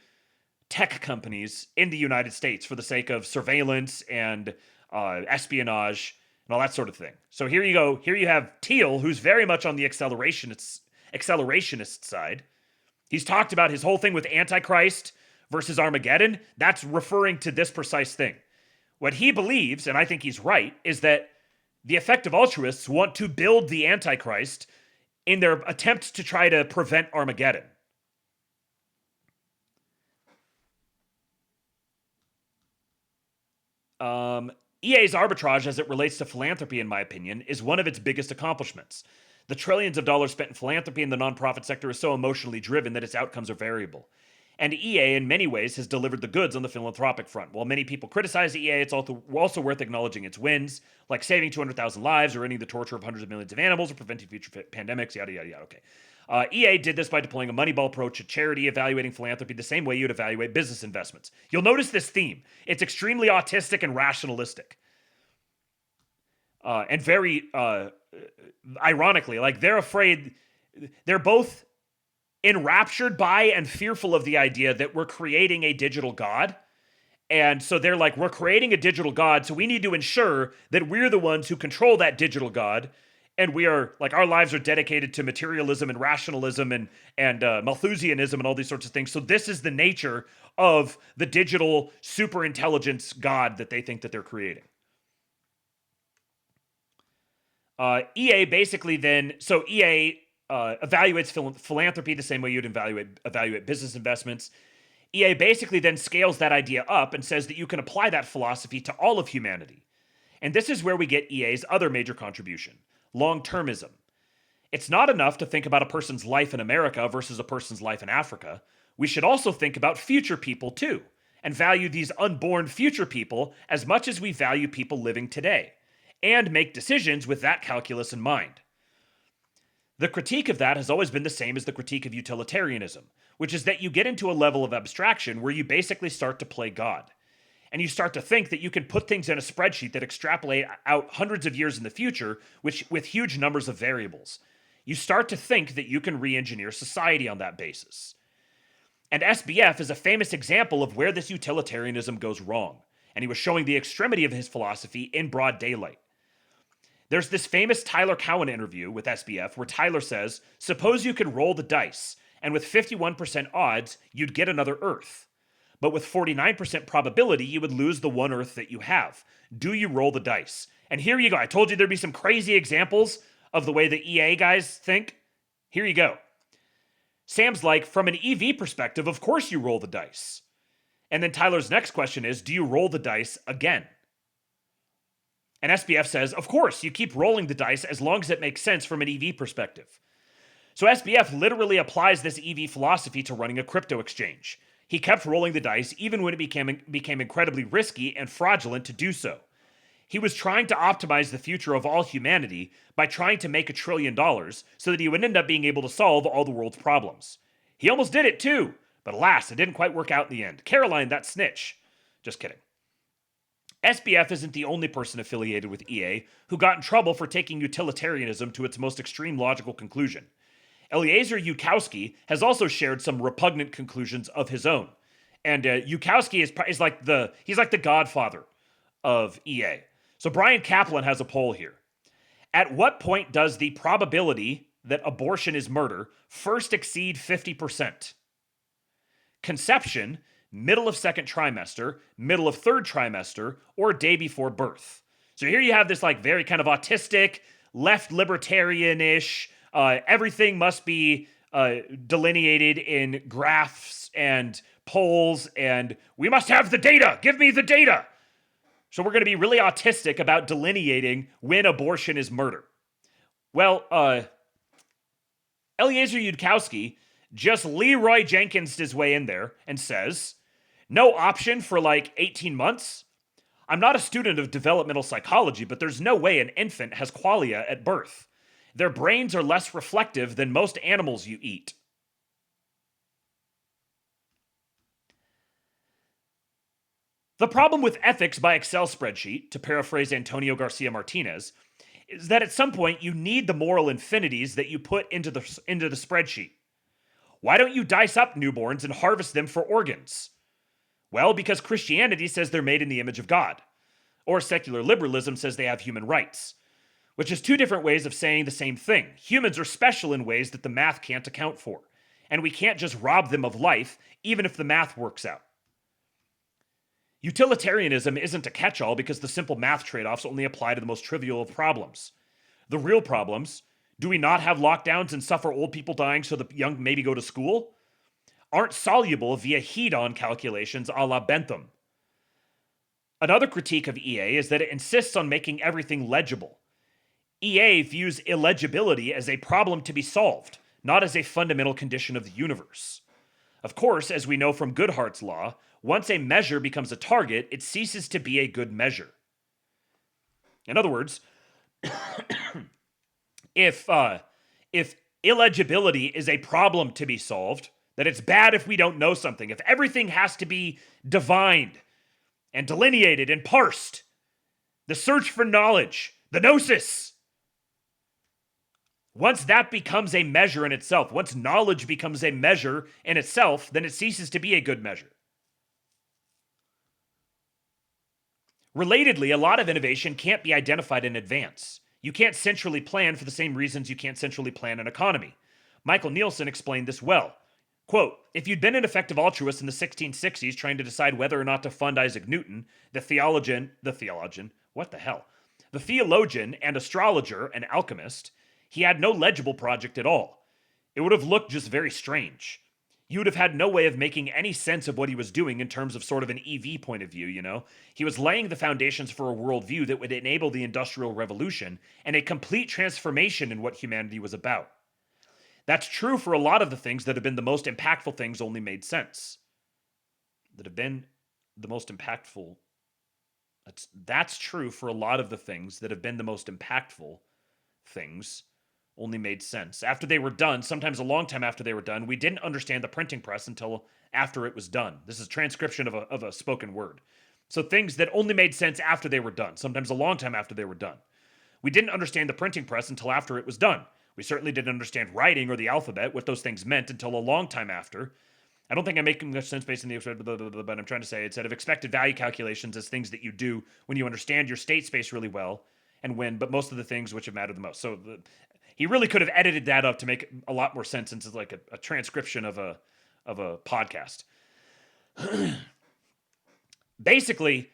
tech companies in the United States for the sake of surveillance and espionage and all that sort of thing. So here you go. Here you have Thiel, who's very much on the accelerationist side. He's talked about his whole thing with Antichrist versus Armageddon. That's referring to this precise thing. What he believes, and I think he's right, is that the effective altruists want to build the Antichrist in their attempt to try to prevent Armageddon. EA's arbitrage as it relates to philanthropy, in my opinion, is one of its biggest accomplishments. The trillions of dollars spent in philanthropy in the nonprofit sector is so emotionally driven that its outcomes are variable. And EA, in many ways, has delivered the goods on the philanthropic front. While many people criticize EA, it's also worth acknowledging its wins, like saving 200,000 lives or ending the torture of hundreds of millions of animals or preventing future pandemics, yada, yada, yada. Okay. EA did this by deploying a Moneyball approach to charity, evaluating philanthropy the same way you'd evaluate business investments. You'll notice this theme. It's extremely autistic and rationalistic. And very ironically, like they're both enraptured by and fearful of the idea that we're creating a digital god. And so they're like, we're creating a digital god, so we need to ensure that we're the ones who control that digital god. And we are, like, our lives are dedicated to materialism and rationalism and Malthusianism and all these sorts of things. So this is the nature of the digital superintelligence god that they think that they're creating. EA basically then, so EA evaluates philanthropy the same way you'd evaluate business investments. EA basically then scales that idea up and says that you can apply that philosophy to all of humanity. And this is where we get EA's other major contribution, long-termism. It's not enough to think about a person's life in America versus a person's life in Africa. We should also think about future people too, and value these unborn future people as much as we value people living today, and make decisions with that calculus in mind. The critique of that has always been the same as the critique of utilitarianism, which is that you get into a level of abstraction where you basically start to play God. And you start to think that you can put things in a spreadsheet that extrapolate out hundreds of years in the future, with huge numbers of variables. You start to think that you can re-engineer society on that basis. And SBF is a famous example of where this utilitarianism goes wrong, and he was showing the extremity of his philosophy in broad daylight. There's this famous Tyler Cowen interview with SBF where Tyler says, suppose you could roll the dice, and with 51% odds, you'd get another Earth. But with 49% probability, you would lose the one Earth that you have. Do you roll the dice? And here you go. I told you there'd be some crazy examples of the way the EA guys think. Here you go. Sam's like, from an EV perspective, of course you roll the dice. And then Tyler's next question is, do you roll the dice again? And SBF says, of course, you keep rolling the dice as long as it makes sense from an EV perspective. So SBF literally applies this EV philosophy to running a crypto exchange. He kept rolling the dice even when it became incredibly risky and fraudulent to do so. He was trying to optimize the future of all humanity by trying to make $1 trillion so that he would end up being able to solve all the world's problems. He almost did it too, but alas, it didn't quite work out in the end. Caroline, that snitch. Just kidding. SBF isn't the only person affiliated with EA who got in trouble for taking utilitarianism to its most extreme logical conclusion. Eliezer Yudkowsky has also shared some repugnant conclusions of his own. And Yudkowsky is like the godfather of EA. So Brian Kaplan has a poll here. At what point does the probability that abortion is murder first exceed 50%? Conception, middle of second trimester, middle of third trimester, or day before birth. So here you have this like very kind of autistic, left libertarian-ish, everything must be delineated in graphs and polls, and we must have the data. Give me the data. So we're going to be really autistic about delineating when abortion is murder. Well, Eliezer Yudkowsky just Leroy Jenkins his way in there and says, no option for like 18 months? I'm not a student of developmental psychology, but there's no way an infant has qualia at birth. Their brains are less reflective than most animals you eat. The problem with ethics by Excel spreadsheet, to paraphrase Antonio Garcia Martinez, is that at some point you need the moral infinities that you put into the spreadsheet. Why don't you dice up newborns and harvest them for organs? Well, because Christianity says they're made in the image of God. Or secular liberalism says they have human rights. Which is two different ways of saying the same thing. Humans are special in ways that the math can't account for. And we can't just rob them of life, even if the math works out. Utilitarianism isn't a catch-all because the simple math trade-offs only apply to the most trivial of problems. The real problems, do we not have lockdowns and suffer old people dying so the young maybe go to school, aren't soluble via hedon calculations a la Bentham. Another critique of EA is that it insists on making everything legible. EA views illegibility as a problem to be solved, not as a fundamental condition of the universe. Of course, as we know from Goodhart's law, once a measure becomes a target, it ceases to be a good measure. In other words, if illegibility is a problem to be solved, that it's bad if we don't know something, if everything has to be divined and delineated and parsed, the search for knowledge, the gnosis, once that becomes a measure in itself, once knowledge becomes a measure in itself, then it ceases to be a good measure. Relatedly, a lot of innovation can't be identified in advance. You can't centrally plan for the same reasons you can't centrally plan an economy. Michael Nielsen explained this well. Quote, if you'd been an effective altruist in the 1660s trying to decide whether or not to fund Isaac Newton, the theologian and astrologer and alchemist, he had no legible project at all. It would have looked just very strange. You would have had no way of making any sense of what he was doing in terms of sort of an EV point of view, you know? He was laying the foundations for a worldview that would enable the Industrial Revolution and a complete transformation in what humanity was about. That's true for a lot of the things that have been the most impactful things only made sense. That's true for a lot of the things that have been the most impactful things only made sense. After they were done, sometimes a long time after they were done, we didn't understand the printing press until after it was done. This is a transcription of a spoken word. So things that only made sense after they were done, sometimes a long time after they were done. We didn't understand the printing press until after it was done. We certainly didn't understand writing or the alphabet, what those things meant, until a long time after. I don't think I'm making much sense based on the episode, but I'm trying to say instead of expected value calculations as things that you do when you understand your state space really well and when, but most of the things which have mattered the most. So he really could have edited that up to make a lot more sense since it's like a transcription of a podcast. Basically,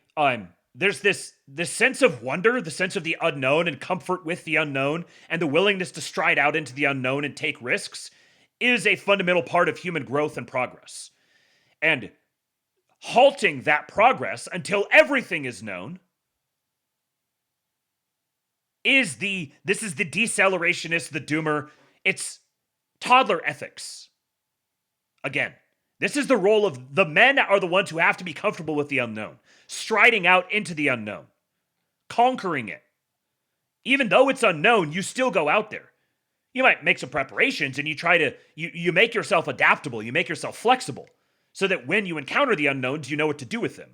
there's this sense of wonder, the sense of the unknown and comfort with the unknown, and the willingness to stride out into the unknown and take risks is a fundamental part of human growth and progress. And halting that progress until everything is known is the decelerationist, the doomer. It's toddler ethics. Again, this is the role of the men are the ones who have to be comfortable with the unknown, striding out into the unknown, conquering it. Even though it's unknown, you still go out there. You might make some preparations and you try to, you make yourself adaptable, you make yourself flexible so that when you encounter the unknowns, you know what to do with them.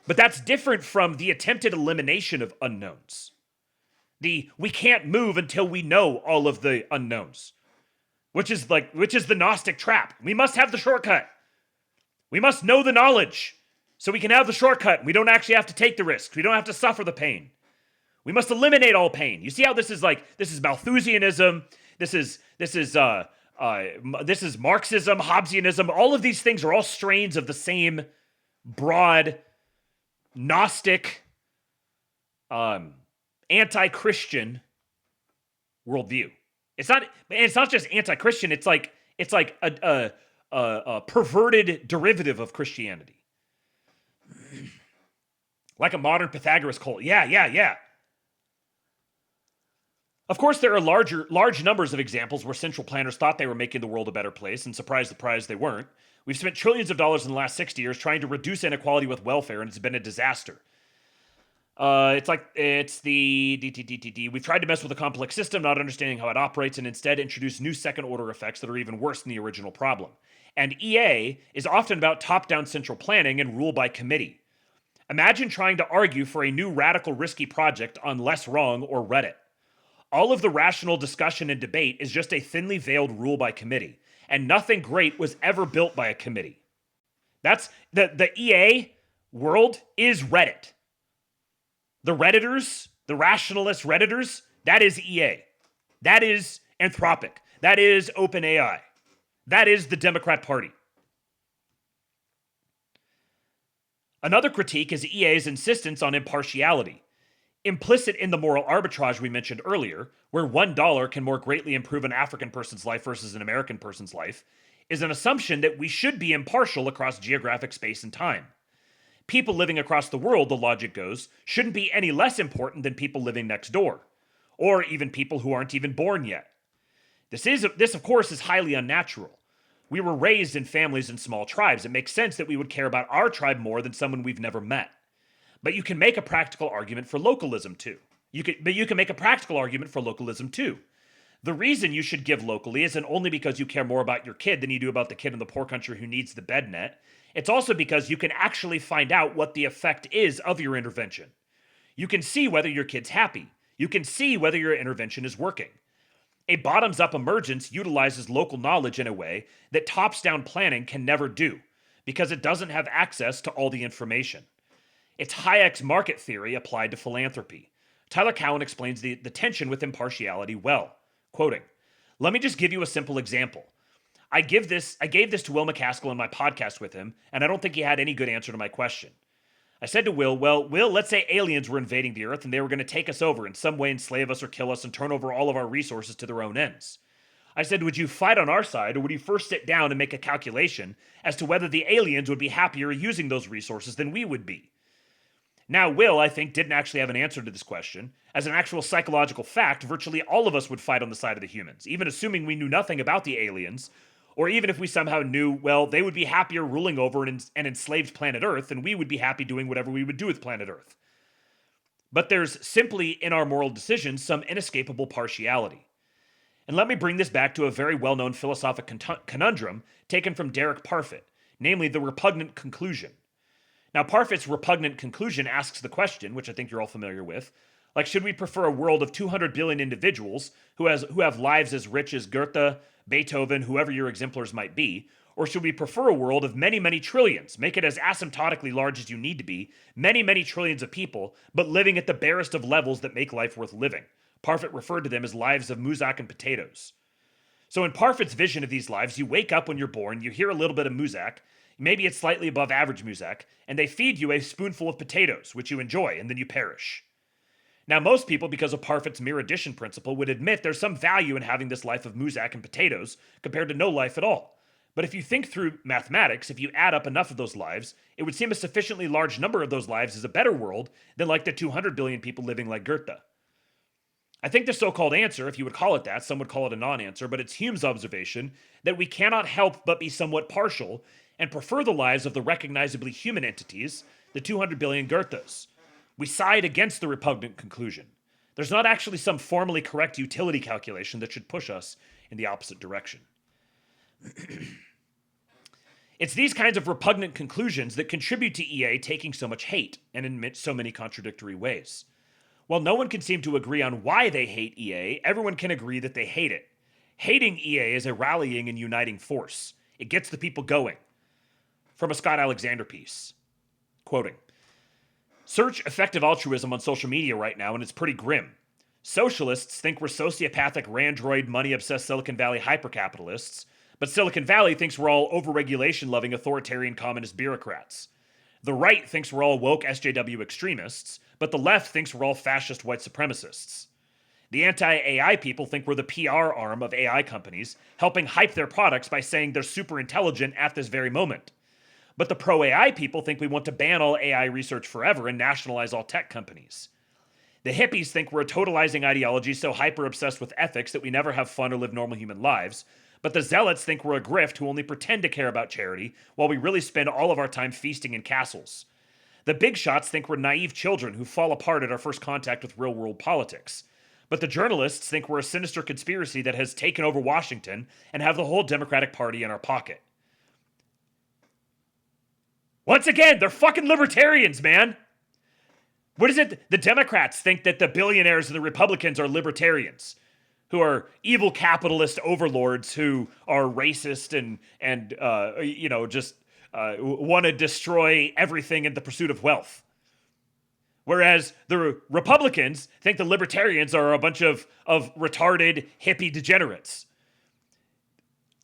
But that's different from the attempted elimination of unknowns. We can't move until we know all of the unknowns, which is the Gnostic trap. We must have the shortcut. We must know the knowledge so we can have the shortcut. We don't actually have to take the risks. We don't have to suffer the pain. We must eliminate all pain. You see how this is Malthusianism. This is Marxism, Hobbesianism. All of these things are all strains of the same broad Gnostic, anti-Christian worldview. It's not just anti-Christian. It's like a perverted derivative of Christianity, like a modern Pythagoras cult. Yeah. Of course, there are large numbers of examples where central planners thought they were making the world a better place, and surprise, they weren't. We've spent trillions of dollars in the last 60 years trying to reduce inequality with welfare, and it's been a disaster. We've tried to mess with a complex system, not understanding how it operates, and instead introduce new second-order effects that are even worse than the original problem. And EA is often about top-down central planning and rule by committee. Imagine trying to argue for a new radical risky project on Less Wrong or Reddit. All of the rational discussion and debate is just a thinly veiled rule by committee, and nothing great was ever built by a committee. That's the EA world is Reddit. The Redditors, the rationalist Redditors, that is EA. That is Anthropic. That is OpenAI. That is the Democrat Party. Another critique is EA's insistence on impartiality. Implicit in the moral arbitrage we mentioned earlier, where $1 can more greatly improve an African person's life versus an American person's life, is an assumption that we should be impartial across geographic space and time. People living across the world, the logic goes, shouldn't be any less important than people living next door, or even people who aren't even born yet. This, of course, is highly unnatural. We were raised in families and small tribes. It makes sense that we would care about our tribe more than someone we've never met. But you can make a practical argument for localism too. You can make a practical argument for localism too. The reason you should give locally isn't only because you care more about your kid than you do about the kid in the poor country who needs the bed net. It's also because you can actually find out what the effect is of your intervention. You can see whether your kid's happy. You can see whether your intervention is working. A bottoms-up emergence utilizes local knowledge in a way that tops-down planning can never do, because it doesn't have access to all the information. It's Hayek's market theory applied to philanthropy. Tyler Cowen explains the tension with impartiality well. Quoting, "Let me just give you a simple example. I gave this to Will McCaskill in my podcast with him, and I don't think he had any good answer to my question. I said to Will, well, Will, let's say aliens were invading the Earth and they were going to take us over in some way, enslave us or kill us and turn over all of our resources to their own ends. I said, would you fight on our side, or would you first sit down and make a calculation as to whether the aliens would be happier using those resources than we would be? Now, Will, I think, didn't actually have an answer to this question. As an actual psychological fact, virtually all of us would fight on the side of the humans, even assuming we knew nothing about the aliens, or even if we somehow knew, well, they would be happier ruling over an enslaved planet Earth, and we would be happy doing whatever we would do with planet Earth. But there's simply, in our moral decisions, some inescapable partiality. And let me bring this back to a very well-known philosophic conundrum taken from Derek Parfit, namely the repugnant conclusion. Now, Parfit's repugnant conclusion asks the question, which I think you're all familiar with, like, should we prefer a world of 200 billion individuals who have lives as rich as Goethe, Beethoven, whoever your exemplars might be, or should we prefer a world of many, many trillions, make it as asymptotically large as you need to be, many, many trillions of people, but living at the barest of levels that make life worth living? Parfit referred to them as lives of Muzak and potatoes. So in Parfit's vision of these lives, you wake up when you're born, you hear a little bit of Muzak, maybe it's slightly above average Muzak, and they feed you a spoonful of potatoes, which you enjoy, and then you perish. Now, most people, because of Parfit's mere addition principle, would admit there's some value in having this life of Muzak and potatoes compared to no life at all. But if you think through mathematics, if you add up enough of those lives, it would seem a sufficiently large number of those lives is a better world than like the 200 billion people living like Goethe. I think the so-called answer, if you would call it that, some would call it a non-answer, but it's Hume's observation that we cannot help but be somewhat partial and prefer the lives of the recognizably human entities, the 200 billion Goethes. We side against the repugnant conclusion. There's not actually some formally correct utility calculation that should push us in the opposite direction. It's these kinds of repugnant conclusions that contribute to EA taking so much hate and in so many contradictory ways. While no one can seem to agree on why they hate EA, everyone can agree that they hate it. Hating EA is a rallying and uniting force. It gets the people going. From a Scott Alexander piece. Quoting, "Search effective altruism on social media right now, and it's pretty grim. Socialists think we're sociopathic, randroid, money-obsessed Silicon Valley hypercapitalists, but Silicon Valley thinks we're all overregulation-loving authoritarian communist bureaucrats. The right thinks we're all woke SJW extremists, but the left thinks we're all fascist white supremacists. The anti-AI people think we're the PR arm of AI companies, helping hype their products by saying they're super intelligent at this very moment. But the pro-AI people think we want to ban all AI research forever and nationalize all tech companies. The hippies think we're a totalizing ideology so hyper-obsessed with ethics that we never have fun or live normal human lives. But the zealots think we're a grift who only pretend to care about charity while we really spend all of our time feasting in castles. The big shots think we're naive children who fall apart at our first contact with real-world politics. But the journalists think we're a sinister conspiracy that has taken over Washington and have the whole Democratic Party in our pocket. Once again, they're fucking libertarians, man. What is it? The Democrats think that the billionaires and the Republicans are libertarians, who are evil capitalist overlords who are racist and want to destroy everything in the pursuit of wealth. Whereas the Republicans think the libertarians are a bunch of retarded hippie degenerates.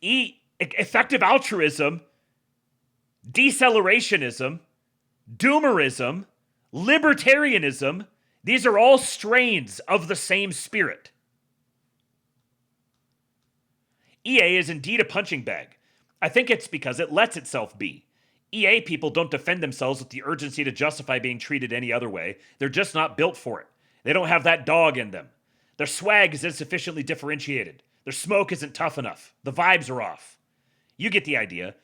Effective altruism, decelerationism, doomerism, libertarianism, these are all strains of the same spirit. EA is indeed a punching bag. I think it's because it lets itself be. EA people don't defend themselves with the urgency to justify being treated any other way. They're just not built for it. They don't have that dog in them. Their swag is insufficiently differentiated. Their smoke isn't tough enough. The vibes are off. You get the idea.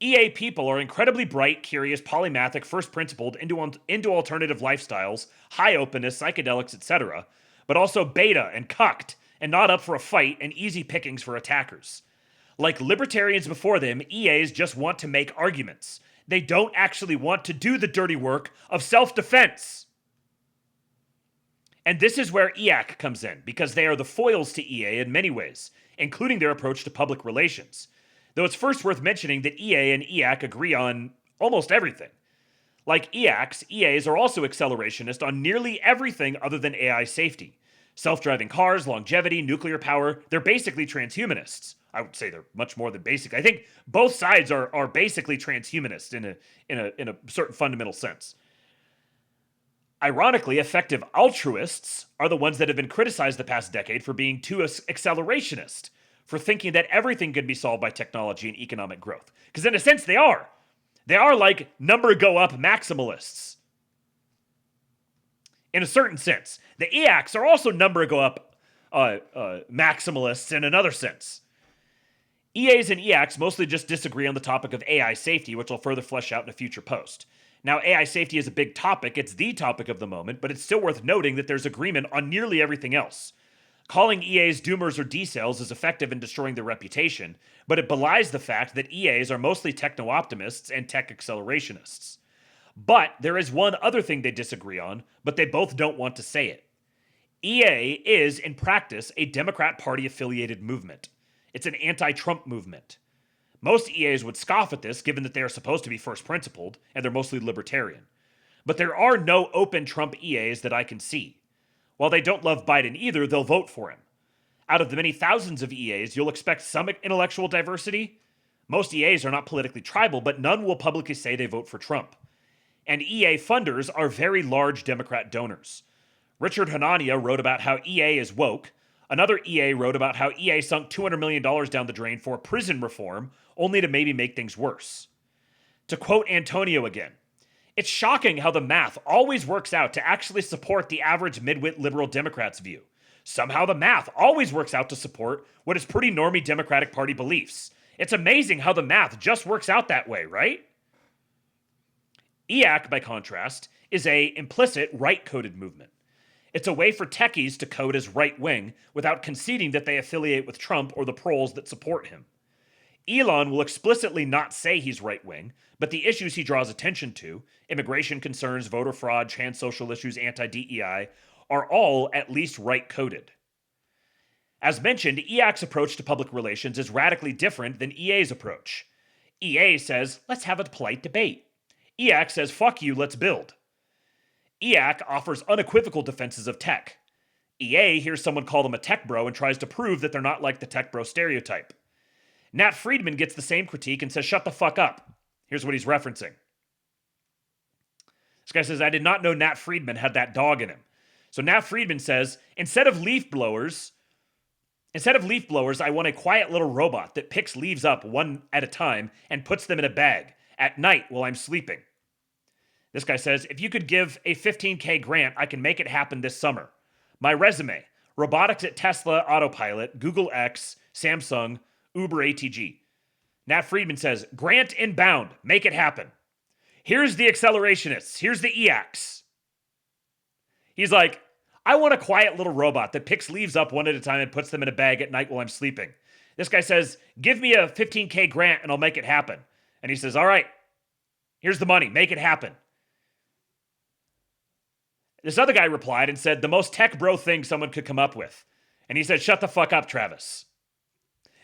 EA people are incredibly bright, curious, polymathic, first-principled, into alternative lifestyles, high openness, psychedelics, etc., but also beta and cucked, and not up for a fight and easy pickings for attackers. Like libertarians before them, EAs just want to make arguments. They don't actually want to do the dirty work of self-defense. And this is where EAC comes in, because they are the foils to EA in many ways, including their approach to public relations. Though it's first worth mentioning that EA and EAC agree on almost everything. Like EACs, EAs are also accelerationist on nearly everything other than AI safety. Self-driving cars, longevity, nuclear power, they're basically transhumanists. I would say they're much more than basic. I think both sides are basically transhumanist in a certain fundamental sense. Ironically, effective altruists are the ones that have been criticized the past decade for being too accelerationist, for thinking that everything could be solved by technology and economic growth. Because in a sense, they are. They are like number go up maximalists. In a certain sense. The EACs are also number go up maximalists in another sense. EAs and EACs mostly just disagree on the topic of AI safety, which I'll further flesh out in a future post. Now, AI safety is a big topic. It's the topic of the moment, but it's still worth noting that there's agreement on nearly everything else. Calling EAs doomers or decels is effective in destroying their reputation, but it belies the fact that EAs are mostly techno-optimists and tech accelerationists. But there is one other thing they disagree on, but they both don't want to say it. EA is, in practice, a Democrat Party-affiliated movement. It's an anti-Trump movement. Most EAs would scoff at this, given that they are supposed to be first-principled, and they're mostly libertarian. But there are no open Trump EAs that I can see. While they don't love Biden either, they'll vote for him. Out of the many thousands of EAs, you'll expect some intellectual diversity. Most EAs are not politically tribal, but none will publicly say they vote for Trump. And EA funders are very large Democrat donors. Richard Hanania wrote about how EA is woke. Another EA wrote about how EA sunk $200 million down the drain for prison reform, only to maybe make things worse. To quote Antonio again, "It's shocking how the math always works out to actually support the average midwit liberal Democrat's view. Somehow the math always works out to support what is pretty normie Democratic Party beliefs. It's amazing how the math just works out that way, right?" EAC, by contrast, is a implicit right-coded movement. It's a way for techies to code as right-wing without conceding that they affiliate with Trump or the proles that support him. Elon will explicitly not say he's right-wing, but the issues he draws attention to, immigration concerns, voter fraud, trans social issues, anti-DEI, are all at least right-coded. As mentioned, EAC's approach to public relations is radically different than EA's approach. EA says, let's have a polite debate. EAC says, fuck you, let's build. EAC offers unequivocal defenses of tech. EA hears someone call them a tech bro and tries to prove that they're not like the tech bro stereotype. Nat Friedman gets the same critique and says, shut the fuck up. Here's what he's referencing. This guy says, I did not know Nat Friedman had that dog in him. So Nat Friedman says, instead of leaf blowers, I want a quiet little robot that picks leaves up one at a time and puts them in a bag at night while I'm sleeping. This guy says, if you could give a $15K grant, I can make it happen this summer. My resume, robotics at Tesla, Autopilot, Google X, Samsung, Uber ATG. Nat Friedman says, grant inbound, make it happen. Here's the accelerationists, here's the EACs. He's like, I want a quiet little robot that picks leaves up one at a time and puts them in a bag at night while I'm sleeping. This guy says, give me a $15K grant and I'll make it happen. And he says, all right, here's the money, make it happen. This other guy replied and said, the most tech bro thing someone could come up with. And he said, shut the fuck up, Travis.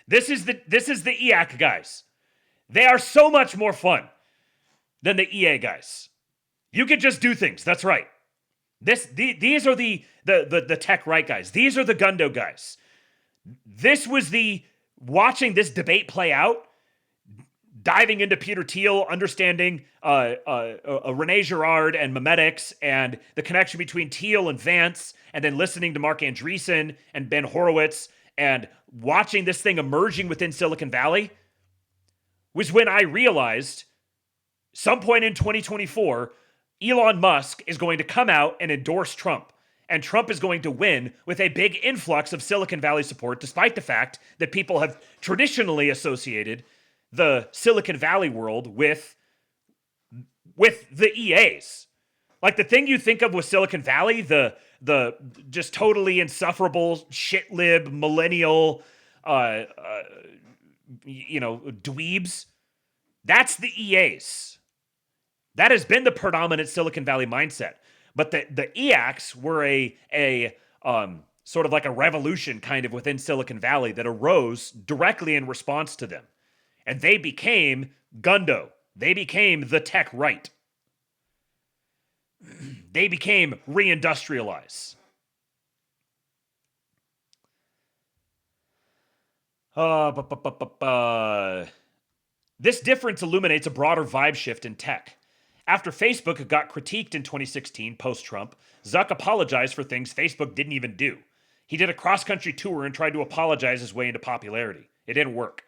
This is the EAC guys. They are so much more fun than the EA guys. You could just do things, that's right. These are the tech right guys. These are the Gundo guys. This was watching this debate play out, diving into Peter Thiel, understanding Rene Girard and memetics and the connection between Thiel and Vance, and then listening to Mark Andreessen and Ben Horowitz and watching this thing emerging within Silicon Valley was when I realized some point in 2024, Elon Musk is going to come out and endorse Trump. And Trump is going to win with a big influx of Silicon Valley support, despite the fact that people have traditionally associated the Silicon Valley world with the EAs. Like the thing you think of with Silicon Valley, the just totally insufferable shit lib millennial, dweebs. That's the EAs. That has been the predominant Silicon Valley mindset. But the EACs were a sort of like a revolution kind of within Silicon Valley that arose directly in response to them. And they became Gundo. They became the tech right. They became reindustrialized. This difference illuminates a broader vibe shift in tech. After Facebook got critiqued in 2016 post-Trump, Zuck apologized for things Facebook didn't even do. He did a cross-country tour and tried to apologize his way into popularity. It didn't work.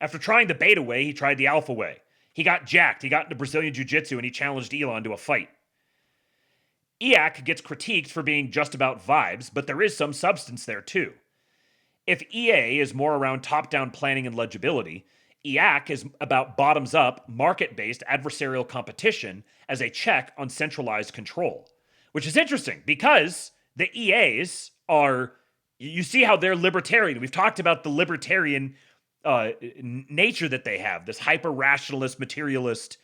After trying the beta way, he tried the alpha way. He got jacked, he got into Brazilian Jiu-Jitsu, and he challenged Elon to a fight. EAC gets critiqued for being just about vibes, but there is some substance there too. If EA is more around top-down planning and legibility, EAC is about bottoms-up, market-based adversarial competition as a check on centralized control. Which is interesting, because the EAs are, you see how they're libertarian. We've talked about the libertarian nature that they have, this hyper-rationalist, materialist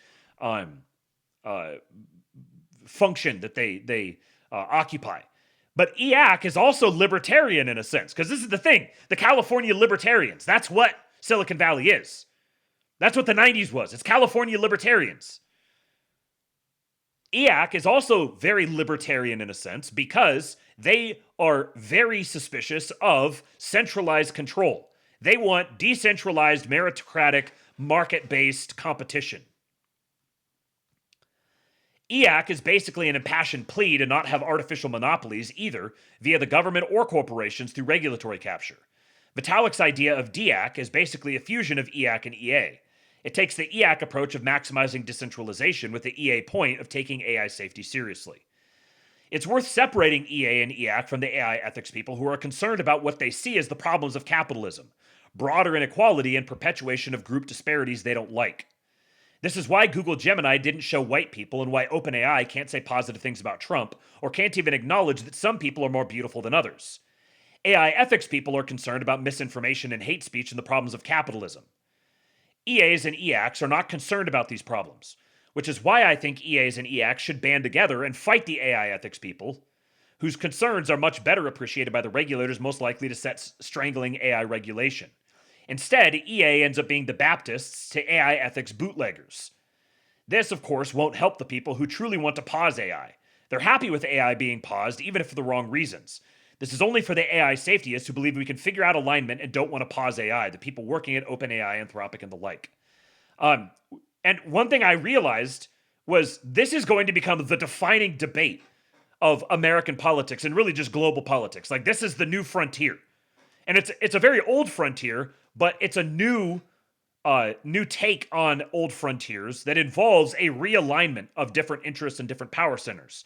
function that they occupy. But EAC is also libertarian in a sense, because this is the thing. The California libertarians, that's what Silicon Valley is. That's what the 90s was. It's California libertarians. EAC is also very libertarian in a sense because they are very suspicious of centralized control. They want decentralized, meritocratic, market-based competition. EAC is basically an impassioned plea to not have artificial monopolies either via the government or corporations through regulatory capture. Vitalik's idea of DEAC is basically a fusion of EAC and EA. It takes the EAC approach of maximizing decentralization with the EA point of taking AI safety seriously. It's worth separating EA and EAC from the AI ethics people who are concerned about what they see as the problems of capitalism, broader inequality, and perpetuation of group disparities they don't like. This is why Google Gemini didn't show white people and why OpenAI can't say positive things about Trump or can't even acknowledge that some people are more beautiful than others. AI ethics people are concerned about misinformation and hate speech and the problems of capitalism. EAs and EACs are not concerned about these problems, which is why I think EAs and EACs should band together and fight the AI ethics people, whose concerns are much better appreciated by the regulators most likely to set strangling AI regulation. Instead, EA ends up being the Baptists to AI ethics bootleggers. This, of course, won't help the people who truly want to pause AI. They're happy with AI being paused, even if for the wrong reasons. This is only for the AI safetyists who believe we can figure out alignment and don't want to pause AI, the people working at OpenAI, Anthropic, and the like. And one thing I realized was this is going to become the defining debate of American politics and really just global politics. Like, this is the new frontier. And it's a very old frontier, but it's a new take on old frontiers that involves a realignment of different interests and different power centers.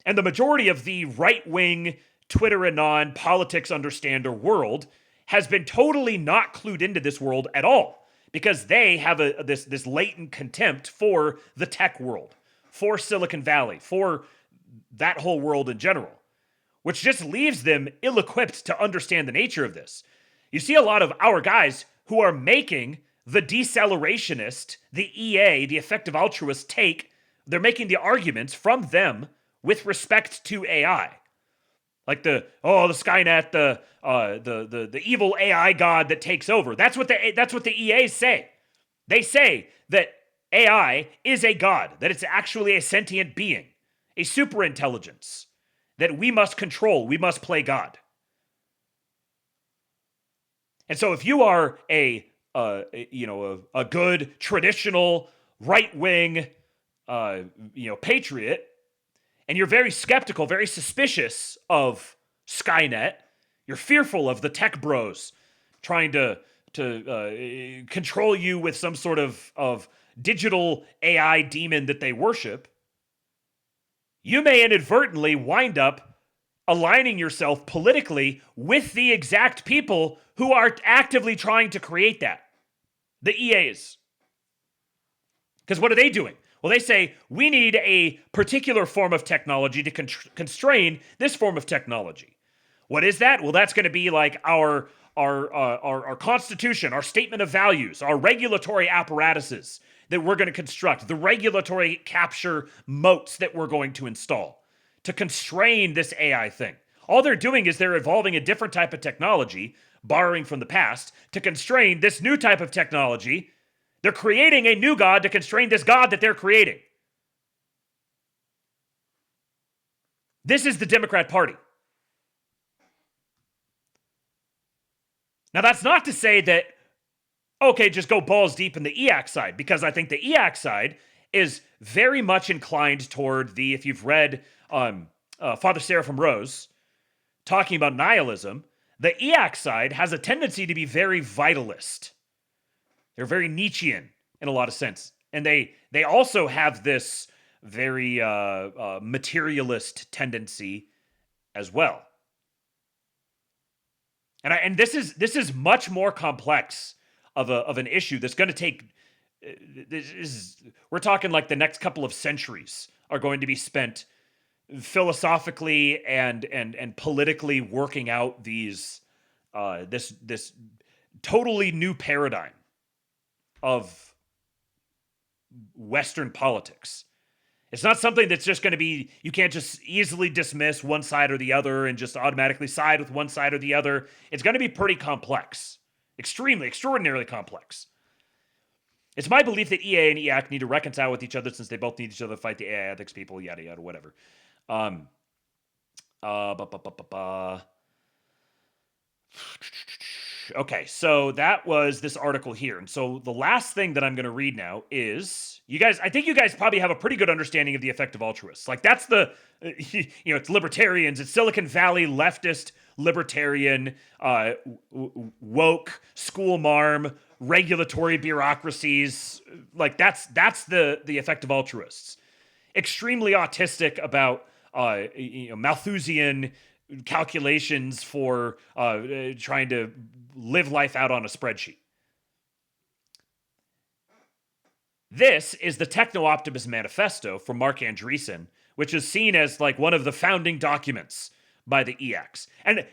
And the majority of the right-wing Twitter anon politics understander world has been totally not clued into this world at all because they have this latent contempt for the tech world, for Silicon Valley, for that whole world in general, which just leaves them ill-equipped to understand the nature of this. You see a lot of our guys who are making the decelerationist, the EA, the effective altruist take, they're making the arguments from them with respect to AI. Like the Skynet, the evil AI god that takes over. That's what the EAs say. They say that AI is a god, that it's actually a sentient being, a superintelligence that we must control, we must play God. And so if you are a good traditional right-wing patriot, and you're very skeptical, very suspicious of Skynet, you're fearful of the tech bros trying to control you with some sort of digital AI demon that they worship, you may inadvertently wind up aligning yourself politically with the exact people who are actively trying to create that. The EAs. Because what are they doing? Well, they say, we need a particular form of technology to constrain this form of technology. What is that? Well, that's going to be like our constitution, our statement of values, our regulatory apparatuses that we're going to construct, the regulatory capture moats that we're going to install to constrain this AI thing. All they're doing is they're evolving a different type of technology, borrowing from the past, to constrain this new type of technology. They're creating a new God to constrain this God that they're creating. This is the Democrat Party. Now, that's not to say that, okay, just go balls deep in the EAC side, because I think the EAC side is very much inclined toward the, if you've read Father Seraphim Rose talking about nihilism, the EAC side has a tendency to be very vitalist. They're very Nietzschean in a lot of sense. And they also have this very materialist tendency as well. And this is much more complex of an issue that's going to take. We're talking like the next couple of centuries are going to be spent philosophically and politically working out these this totally new paradigm of Western politics. It's not something that's just going to be, you can't just easily dismiss one side or the other and just automatically side with one side or the other. It's going to be pretty complex. Extremely, extraordinarily complex. It's my belief that EA and EAC need to reconcile with each other since they both need each other to fight the AI ethics people, yada, yada, whatever. Okay, so that was this article here. And so the last thing that I'm going to read now is, I think you guys probably have a pretty good understanding of the effect of altruists. Like that's the, it's libertarians, it's Silicon Valley leftist, libertarian, woke, school marm, regulatory bureaucracies. Like that's the effect of altruists. Extremely autistic about, Malthusian calculations for trying to live life out on a spreadsheet. This is the Techno-Optimist Manifesto from Mark Andreessen, which is seen as like one of the founding documents by the EACs. And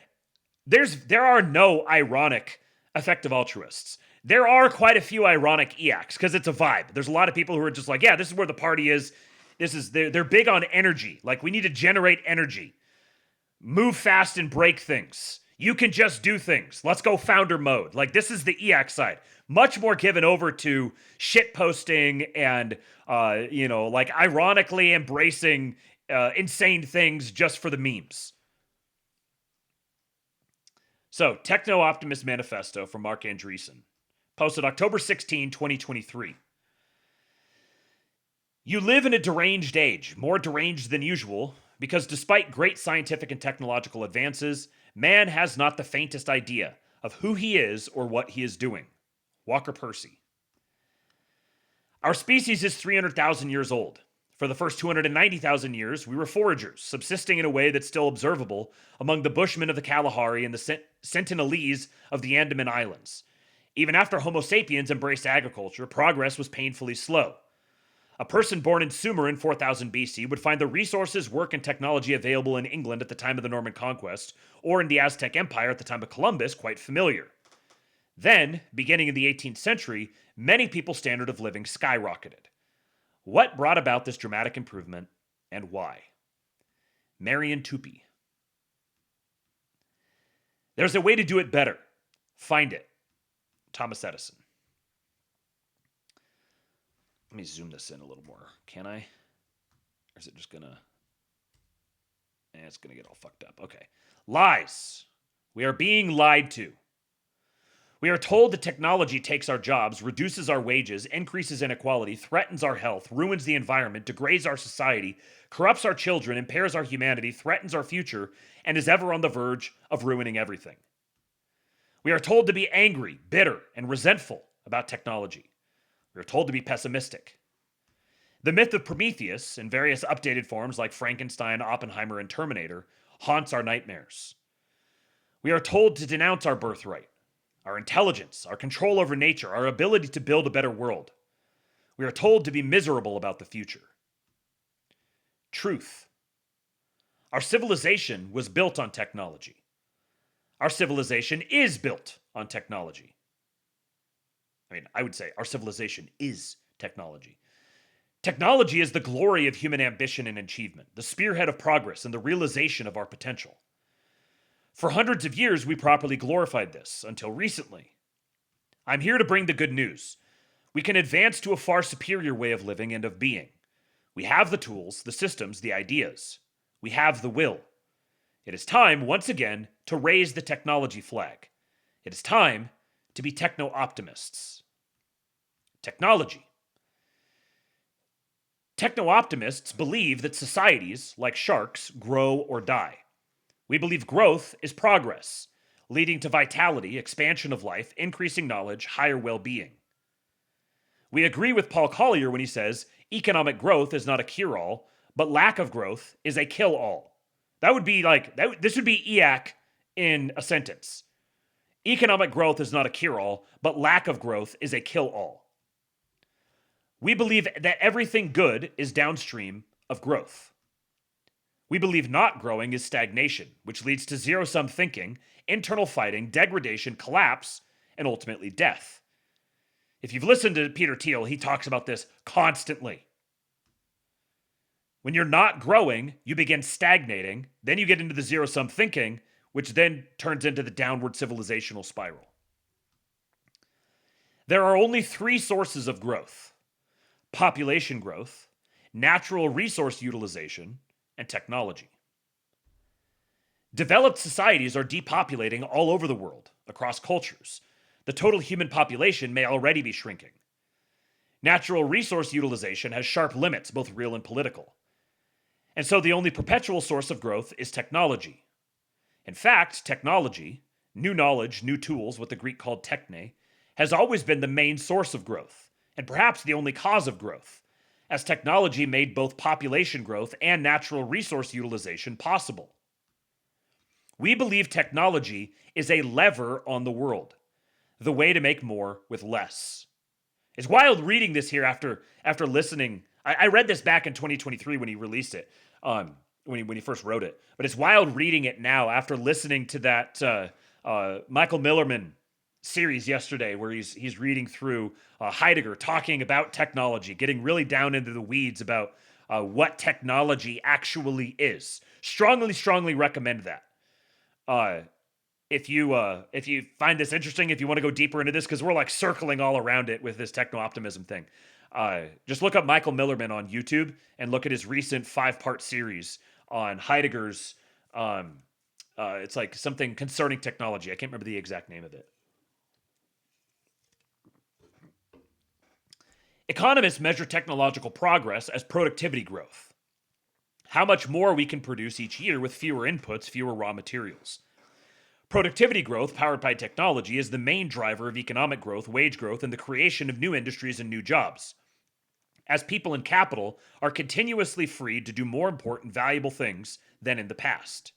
there are no ironic effective altruists. There are quite a few ironic EACs because it's a vibe. There's a lot of people who are just like, yeah, this is where the party is. They're big on energy. Like we need to generate energy. Move fast and break things. You can just do things. Let's go founder mode. Like this is the EAC side. Much more given over to shit posting and, like ironically embracing insane things just for the memes. So, Techno-Optimist Manifesto from Mark Andreessen. Posted October 16, 2023. You live in a deranged age, more deranged than usual, because despite great scientific and technological advances, man has not the faintest idea of who he is or what he is doing. Walker Percy. Our species is 300,000 years old. For the first 290,000 years, we were foragers, subsisting in a way that's still observable among the Bushmen of the Kalahari and the Sentinelese of the Andaman Islands. Even after Homo sapiens embraced agriculture, progress was painfully slow. A person born in Sumer in 4000 BC would find the resources, work, and technology available in England at the time of the Norman Conquest, or in the Aztec Empire at the time of Columbus, quite familiar. Then, beginning in the 18th century, many people's standard of living skyrocketed. What brought about this dramatic improvement, and why? Marion Tupy. There's a way to do it better. Find it. Thomas Edison. Let me zoom this in a little more. Can I? Or is it just gonna... it's gonna get all fucked up. Okay. Lies. We are being lied to. We are told that technology takes our jobs, reduces our wages, increases inequality, threatens our health, ruins the environment, degrades our society, corrupts our children, impairs our humanity, threatens our future, and is ever on the verge of ruining everything. We are told to be angry, bitter, and resentful about technology. We are told to be pessimistic. The myth of Prometheus, in various updated forms like Frankenstein, Oppenheimer, and Terminator, haunts our nightmares. We are told to denounce our birthright, our intelligence, our control over nature, our ability to build a better world. We are told to be miserable about the future. Truth. Our civilization was built on technology. Our civilization is built on technology. I would say our civilization is technology. Technology is the glory of human ambition and achievement, the spearhead of progress and the realization of our potential. For hundreds of years, we properly glorified this, until recently. I'm here to bring the good news. We can advance to a far superior way of living and of being. We have the tools, the systems, the ideas. We have the will. It is time, once again, to raise the technology flag. It is time to be techno-optimists. Technology. Techno-optimists believe that societies, like sharks, grow or die. We believe growth is progress, leading to vitality, expansion of life, increasing knowledge, higher well-being. We agree with Paul Collier when he says, economic growth is not a cure-all, but lack of growth is a kill-all. That would be this would be EAC in a sentence. Economic growth is not a cure-all, but lack of growth is a kill-all. We believe that everything good is downstream of growth. We believe not growing is stagnation, which leads to zero-sum thinking, internal fighting, degradation, collapse, and ultimately death. If you've listened to Peter Thiel, he talks about this constantly. When you're not growing, you begin stagnating, then you get into the zero-sum thinking, which then turns into the downward civilizational spiral. There are only three sources of growth: population growth, natural resource utilization, and technology. Developed societies are depopulating all over the world, across cultures. The total human population may already be shrinking. Natural resource utilization has sharp limits, both real and political. And so the only perpetual source of growth is technology. In fact, technology, new knowledge, new tools, what the Greek called techne, has always been the main source of growth, and perhaps the only cause of growth, as technology made both population growth and natural resource utilization possible. We believe technology is a lever on the world, the way to make more with less. It's wild reading this here after listening. I read this back in 2023 when he released it, when he first wrote it. But it's wild reading it now after listening to that Michael Millerman series yesterday, where he's reading through Heidegger, talking about technology, getting really down into the weeds about what technology actually is. Strongly recommend that. If you find this interesting, if you want to go deeper into this, because we're like circling all around it with this techno-optimism thing, just look up Michael Millerman on YouTube and look at his recent 5-part series on Heidegger's, it's like something concerning technology. I can't remember the exact name of it. Economists measure technological progress as productivity growth. How much more we can produce each year with fewer inputs, fewer raw materials. Productivity growth powered by technology is the main driver of economic growth, wage growth, and the creation of new industries and new jobs, as people and capital are continuously freed to do more important, valuable things than in the past.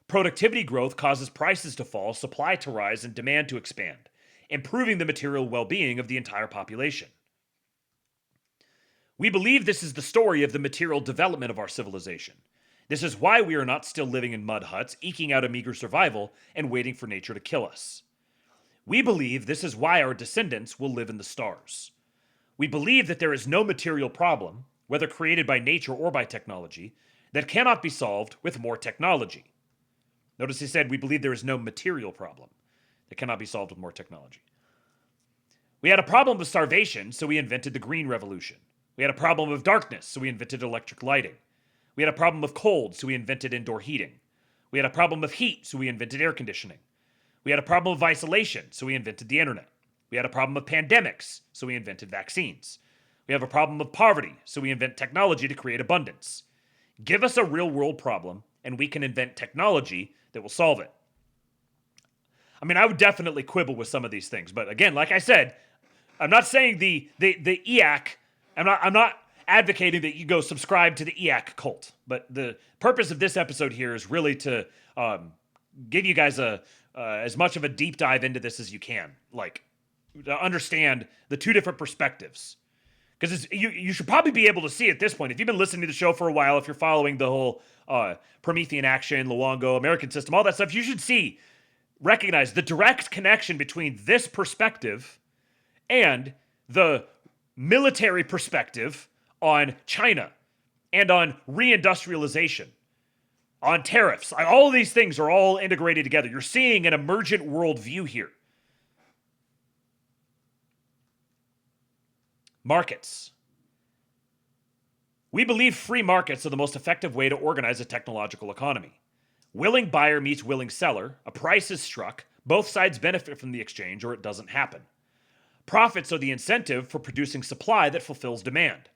Productivity growth causes prices to fall, supply to rise, and demand to expand, improving the material well-being of the entire population. We believe this is the story of the material development of our civilization. This is why we are not still living in mud huts, eking out a meager survival, and waiting for nature to kill us. We believe this is why our descendants will live in the stars. We believe that there is no material problem, whether created by nature or by technology, that cannot be solved with more technology. Notice he said we believe there is no material problem that cannot be solved with more technology. We had a problem of starvation, so we invented the Green Revolution. We had a problem of darkness, so we invented electric lighting. We had a problem of cold, so we invented indoor heating. We had a problem of heat, so we invented air conditioning. We had a problem of isolation, so we invented the internet. We had a problem of pandemics, so we invented vaccines. We have a problem of poverty, so we invent technology to create abundance. Give us a real-world problem, and we can invent technology that will solve it. I mean, I would definitely quibble with some of these things, but again, like I said, I'm not saying the EAC. I'm not advocating that you go subscribe to the EAC cult. But the purpose of this episode here is really to give you guys as much of a deep dive into this as you can, like to understand the two different perspectives. Because you should probably be able to see at this point, if you've been listening to the show for a while, if you're following the whole Promethean action, Luongo, American system, all that stuff, you should recognize the direct connection between this perspective and the military perspective on China and on reindustrialization, on tariffs. All of these things are all integrated together. You're seeing an emergent worldview here. Markets. We believe free markets are the most effective way to organize a technological economy. Willing buyer meets willing seller, a price is struck, both sides benefit from the exchange or it doesn't happen. Profits are the incentive for producing supply that fulfills demand.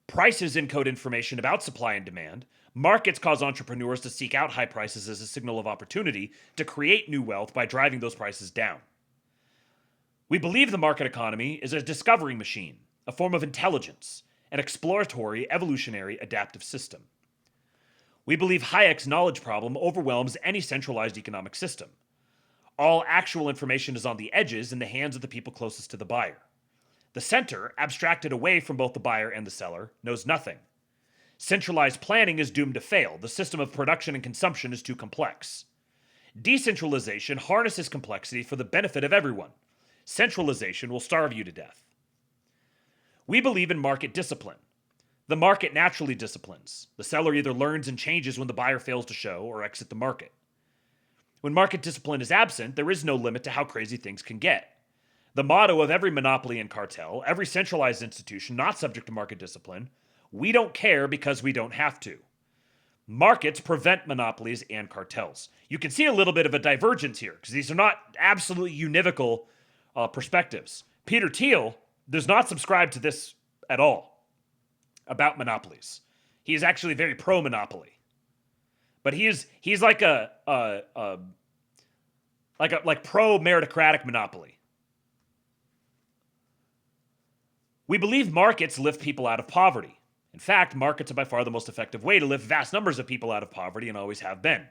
Prices encode information about supply and demand. Markets cause entrepreneurs to seek out high prices as a signal of opportunity to create new wealth by driving those prices down. We believe the market economy is a discovery machine, a form of intelligence, an exploratory, evolutionary, adaptive system. We believe Hayek's knowledge problem overwhelms any centralized economic system. All actual information is on the edges in the hands of the people closest to the buyer. The center, abstracted away from both the buyer and the seller, knows nothing. Centralized planning is doomed to fail. The system of production and consumption is too complex. Decentralization harnesses complexity for the benefit of everyone. Centralization will starve you to death. We believe in market discipline. The market naturally disciplines. The seller either learns and changes when the buyer fails to show or exit the market. When market discipline is absent, there is no limit to how crazy things can get. The motto of every monopoly and cartel, every centralized institution not subject to market discipline, we don't care because we don't have to. Markets prevent monopolies and cartels. You can see a little bit of a divergence here because these are not absolutely univocal perspectives. Peter Thiel does not subscribe to this at all about monopolies. He is actually very pro-monopoly. But he's like pro meritocratic monopoly. We believe markets lift people out of poverty. In fact, markets are by far the most effective way to lift vast numbers of people out of poverty and always have been.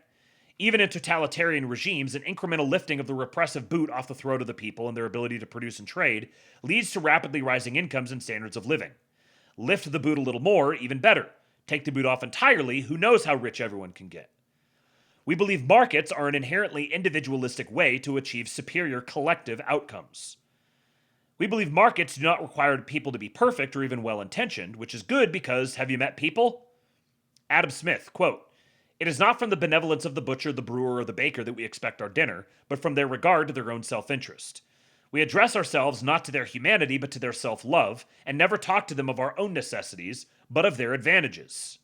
Even in totalitarian regimes, an incremental lifting of the repressive boot off the throat of the people and their ability to produce and trade leads to rapidly rising incomes and standards of living. Lift the boot a little more, even better. Take the boot off entirely, who knows how rich everyone can get. We believe markets are an inherently individualistic way to achieve superior collective outcomes. We believe markets do not require people to be perfect or even well-intentioned, which is good because, have you met people? Adam Smith, quote, "It is not from the benevolence of the butcher, the brewer, or the baker that we expect our dinner, but from their regard to their own self-interest. We address ourselves not to their humanity, but to their self-love, and never talk to them of our own necessities, but of their advantages."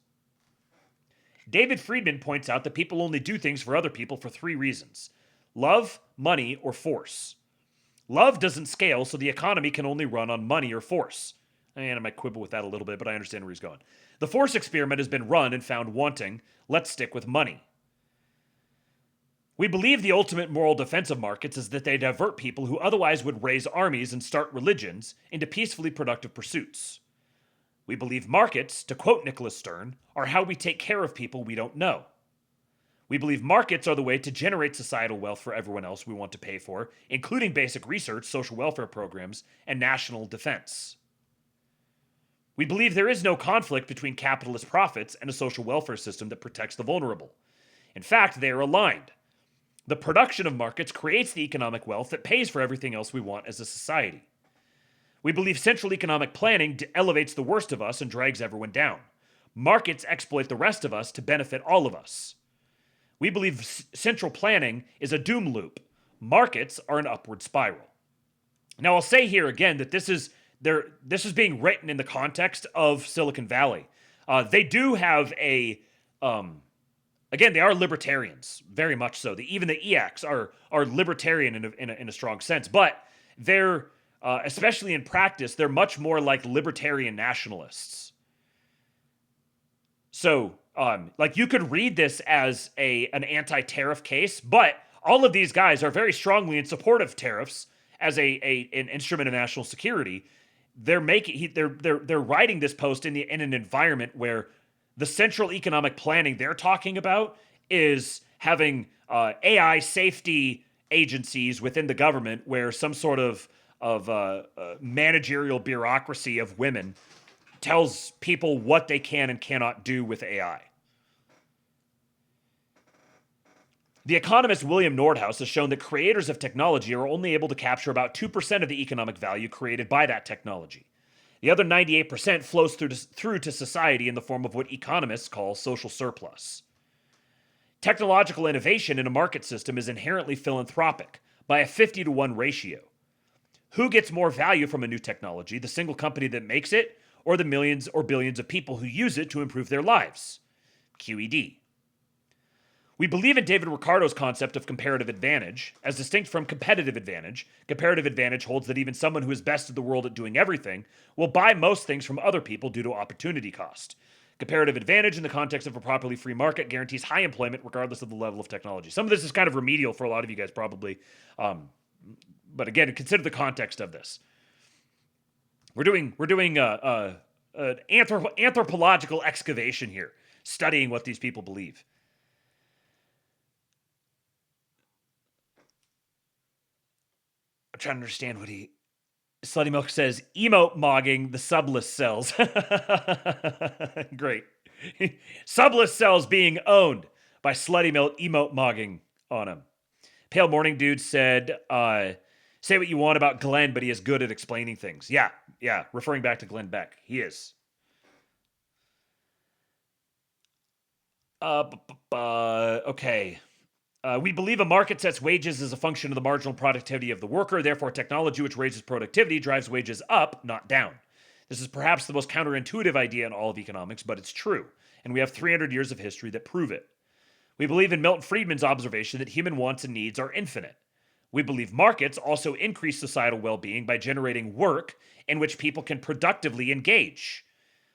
David Friedman points out that people only do things for other people for three reasons: love, money, or force. Love doesn't scale, so the economy can only run on money or force. And I might quibble with that a little bit, but I understand where he's going. The force experiment has been run and found wanting. Let's stick with money. We believe the ultimate moral defense of markets is that they divert people who otherwise would raise armies and start religions into peacefully productive pursuits. We believe markets, to quote Nicholas Stern, are how we take care of people we don't know. We believe markets are the way to generate societal wealth for everyone else we want to pay for, including basic research, social welfare programs, and national defense. We believe there is no conflict between capitalist profits and a social welfare system that protects the vulnerable. In fact, they are aligned. The production of markets creates the economic wealth that pays for everything else we want as a society. We believe central economic planning elevates the worst of us and drags everyone down. Markets exploit the rest of us to benefit all of us. We believe central planning is a doom loop. Markets are an upward spiral. Now, I'll say here again that this is being written in the context of Silicon Valley. They do have a... Again, they are libertarians, very much so. Even the EACs are libertarian in a strong sense, but they're, especially in practice, they're much more like libertarian nationalists. So, like you could read this as an anti-tariff case, but all of these guys are very strongly in support of tariffs as an instrument of national security, they're writing this post in an environment where the central economic planning they're talking about is having AI safety agencies within the government where some sort of managerial bureaucracy of women tells people what they can and cannot do with AI. The economist William Nordhaus has shown that creators of technology are only able to capture about 2% of the economic value created by that technology. The other 98% flows through to society in the form of what economists call social surplus. Technological innovation in a market system is inherently philanthropic by a 50-to-1 ratio. Who gets more value from a new technology, the single company that makes it, or the millions or billions of people who use it to improve their lives? QED. We believe in David Ricardo's concept of comparative advantage. As distinct from competitive advantage, comparative advantage holds that even someone who is best in the world at doing everything will buy most things from other people due to opportunity cost. Comparative advantage in the context of a properly free market guarantees high employment regardless of the level of technology. Some of this is kind of remedial for a lot of you guys probably. But again, consider the context of this. We're doing an anthropological excavation here, studying what these people believe. I'm trying to understand what Slutty Milk says, emote mogging the subless cells. Great. Subless cells being owned by Slutty Milk emote mogging on them. Pale Morning Dude said, say what you want about Glenn, but he is good at explaining things. Yeah, referring back to Glenn Beck. He is. Okay. We believe a market sets wages as a function of the marginal productivity of the worker. Therefore, technology which raises productivity drives wages up, not down. This is perhaps the most counterintuitive idea in all of economics, but it's true. And we have 300 years of history that prove it. We believe in Milton Friedman's observation that human wants and needs are infinite. We believe markets also increase societal well-being by generating work in which people can productively engage.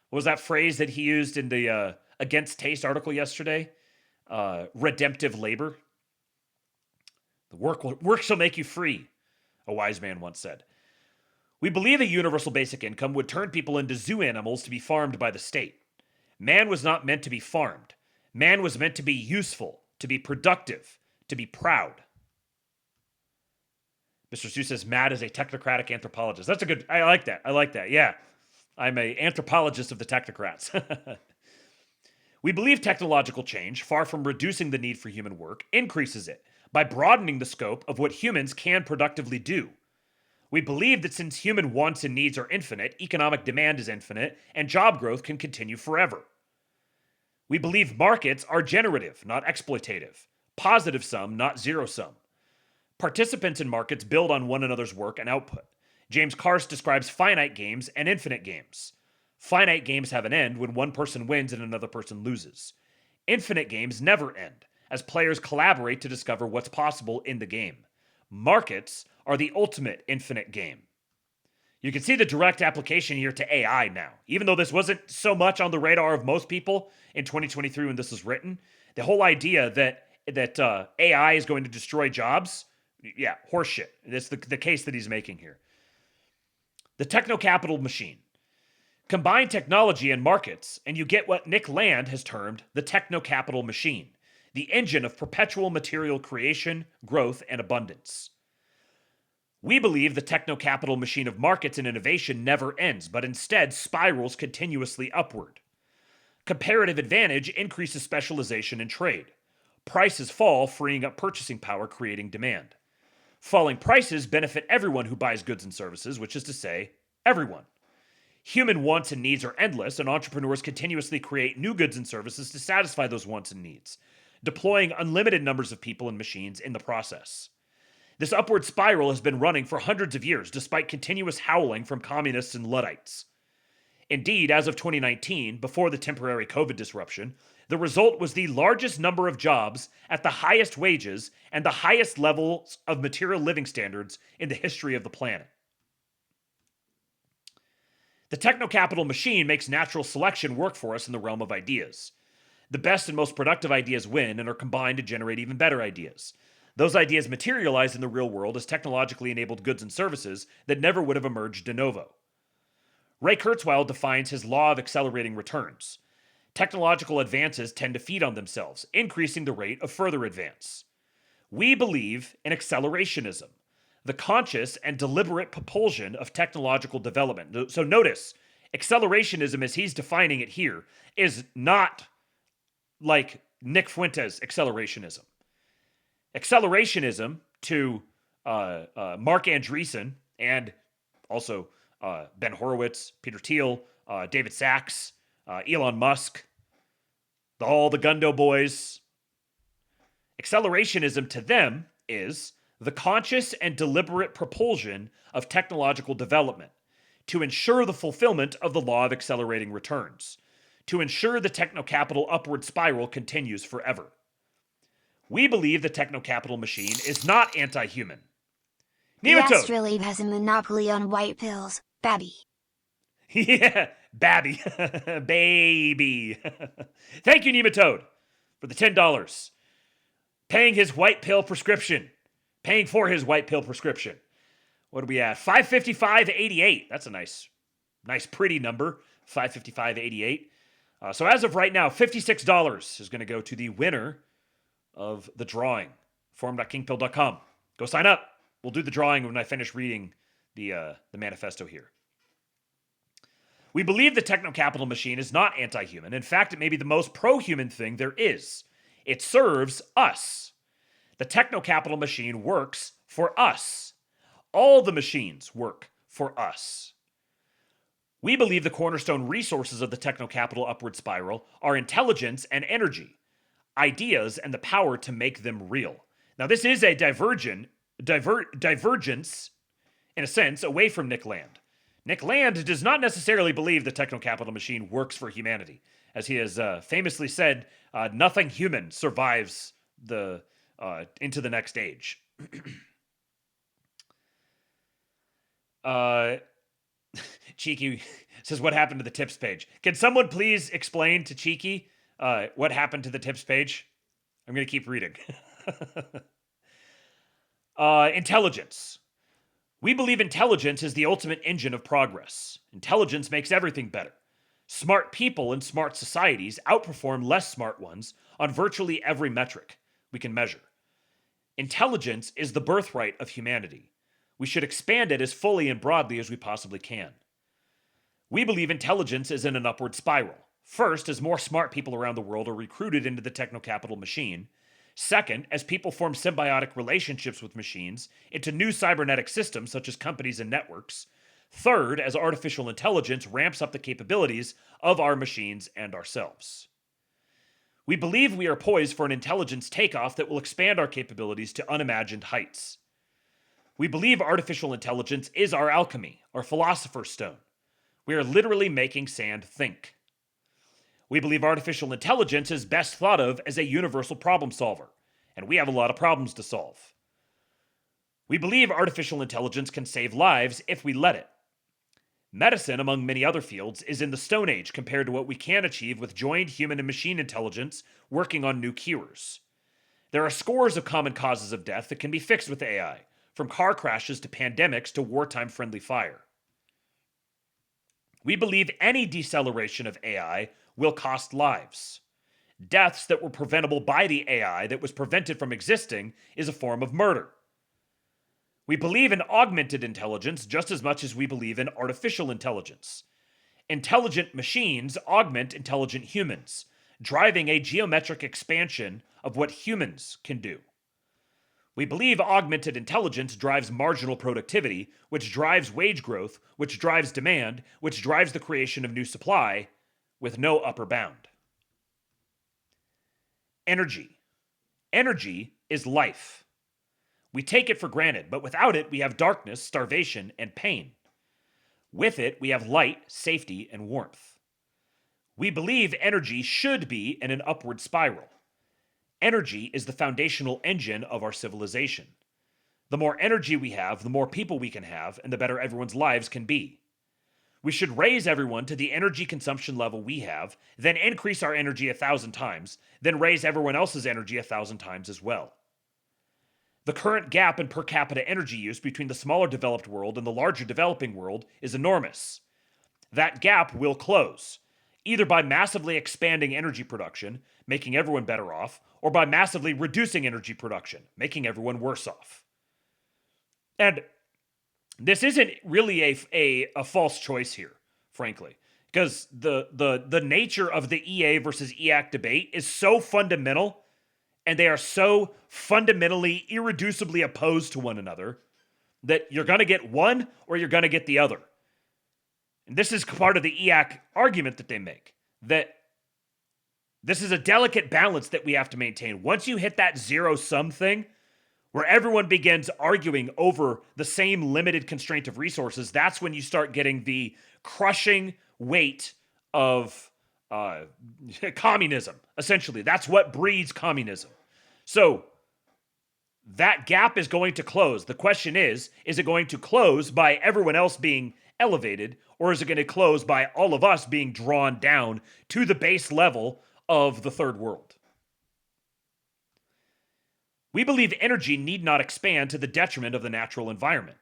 What was that phrase that he used in the Against Taste article yesterday? Redemptive labor. The work shall make you free, a wise man once said. We believe a universal basic income would turn people into zoo animals to be farmed by the state. Man was not meant to be farmed. Man was meant to be useful, to be productive, to be proud. Mr. Sue says, Matt is a technocratic anthropologist. That's a good, I like that, yeah. I'm an anthropologist of the technocrats. We believe technological change, far from reducing the need for human work, increases it by broadening the scope of what humans can productively do. We believe that since human wants and needs are infinite, economic demand is infinite, and job growth can continue forever. We believe markets are generative, not exploitative. Positive sum, not zero sum. Participants in markets build on one another's work and output. James Karst describes finite games and infinite games. Finite games have an end when one person wins and another person loses. Infinite games never end, as players collaborate to discover what's possible in the game. Markets are the ultimate infinite game. You can see the direct application here to AI now. Even though this wasn't so much on the radar of most people in 2023 when this was written, the whole idea that AI is going to destroy jobs, yeah, horseshit. That's the case that he's making here. The techno-capital machine. Combine technology and markets, and you get what Nick Land has termed the techno-capital machine, the engine of perpetual material creation, growth, and abundance. We believe the techno-capital machine of markets and innovation never ends, but instead spirals continuously upward. Comparative advantage increases specialization in trade. Prices fall, freeing up purchasing power, creating demand. Falling prices benefit everyone who buys goods and services, which is to say, everyone. Human wants and needs are endless, and entrepreneurs continuously create new goods and services to satisfy those wants and needs, deploying unlimited numbers of people and machines in the process. This upward spiral has been running for hundreds of years, despite continuous howling from communists and Luddites. Indeed, as of 2019, before the temporary COVID disruption, the result was the largest number of jobs at the highest wages and the highest levels of material living standards in the history of the planet. The techno-capital machine makes natural selection work for us in the realm of ideas. The best and most productive ideas win and are combined to generate even better ideas. Those ideas materialize in the real world as technologically enabled goods and services that never would have emerged de novo. Ray Kurzweil defines his law of accelerating returns. Technological advances tend to feed on themselves, increasing the rate of further advance. We believe in accelerationism, the conscious and deliberate propulsion of technological development. So notice, accelerationism, as he's defining it here, is not like Nick Fuentes' accelerationism. Accelerationism, to Mark Andreessen and also Ben Horowitz, Peter Thiel, David Sachs, Elon Musk, all the Gundo boys. Accelerationism to them is the conscious and deliberate propulsion of technological development to ensure the fulfillment of the law of accelerating returns, to ensure the techno-capital upward spiral continues forever. We believe the techno-capital machine is not anti-human. The ASTROLAB has a monopoly on white pills, Babby. Yeah, Babby. Baby. Thank you, Nematode, for the $10. Paying his white pill prescription. Paying for his white pill prescription. What are we at? $555.88. That's a nice pretty number. $555.88. So as of right now, $56 is going to go to the winner of the drawing. Forum.kingpill.com. Go sign up. We'll do the drawing when I finish reading the manifesto here. We believe the techno-capital machine is not anti-human. In fact, it may be the most pro-human thing there is. It serves us. The techno-capital machine works for us. All the machines work for us. We believe the cornerstone resources of the techno-capital upward spiral are intelligence and energy, ideas and the power to make them real. Now, this is a divergence, in a sense, away from Nick Land. Nick Land does not necessarily believe the techno-capital machine works for humanity. As he has famously said, nothing human survives into the next age. Cheeky says, what happened to the tips page? Can someone please explain to Cheeky what happened to the tips page? I'm going to keep reading. Intelligence. We believe intelligence is the ultimate engine of progress. Intelligence makes everything better. Smart people and smart societies outperform less smart ones on virtually every metric we can measure. Intelligence is the birthright of humanity. We should expand it as fully and broadly as we possibly can. We believe intelligence is in an upward spiral. First, as more smart people around the world are recruited into the techno-capital machine. Second, as people form symbiotic relationships with machines into new cybernetic systems such as companies and networks. Third, as artificial intelligence ramps up the capabilities of our machines and ourselves. We believe we are poised for an intelligence takeoff that will expand our capabilities to unimagined heights. We believe artificial intelligence is our alchemy, our philosopher's stone. We are literally making sand think. We believe artificial intelligence is best thought of as a universal problem solver, and we have a lot of problems to solve. We believe artificial intelligence can save lives if we let it. Medicine, among many other fields, is in the Stone Age compared to what we can achieve with joined human and machine intelligence working on new cures. There are scores of common causes of death that can be fixed with AI, from car crashes to pandemics to wartime-friendly fire. We believe any deceleration of AI will cost lives. Deaths that were preventable by the AI that was prevented from existing is a form of murder. We believe in augmented intelligence just as much as we believe in artificial intelligence. Intelligent machines augment intelligent humans, driving a geometric expansion of what humans can do. We believe augmented intelligence drives marginal productivity, which drives wage growth, which drives demand, which drives the creation of new supply, with no upper bound. Energy. Energy is life. We take it for granted, but without it, we have darkness, starvation, and pain. With it, we have light, safety, and warmth. We believe energy should be in an upward spiral. Energy is the foundational engine of our civilization. The more energy we have, the more people we can have, and the better everyone's lives can be. We should raise everyone to the energy consumption level we have, then increase our energy 1,000 times, then raise everyone else's energy 1,000 times as well. The current gap in per capita energy use between the smaller developed world and the larger developing world is enormous. That gap will close, either by massively expanding energy production, making everyone better off, or by massively reducing energy production, making everyone worse off. And this isn't really a false choice here, frankly, because the nature of the EA versus EAC debate is so fundamental, and they are so fundamentally, irreducibly opposed to one another that you're going to get one or you're going to get the other. And this is part of the EAC argument that they make, that this is a delicate balance that we have to maintain. Once you hit that zero-sum thing, where everyone begins arguing over the same limited constraint of resources, that's when you start getting the crushing weight of communism, essentially. That's what breeds communism. So that gap is going to close. The question is it going to close by everyone else being elevated, or is it going to close by all of us being drawn down to the base level of the third world? We believe energy need not expand to the detriment of the natural environment.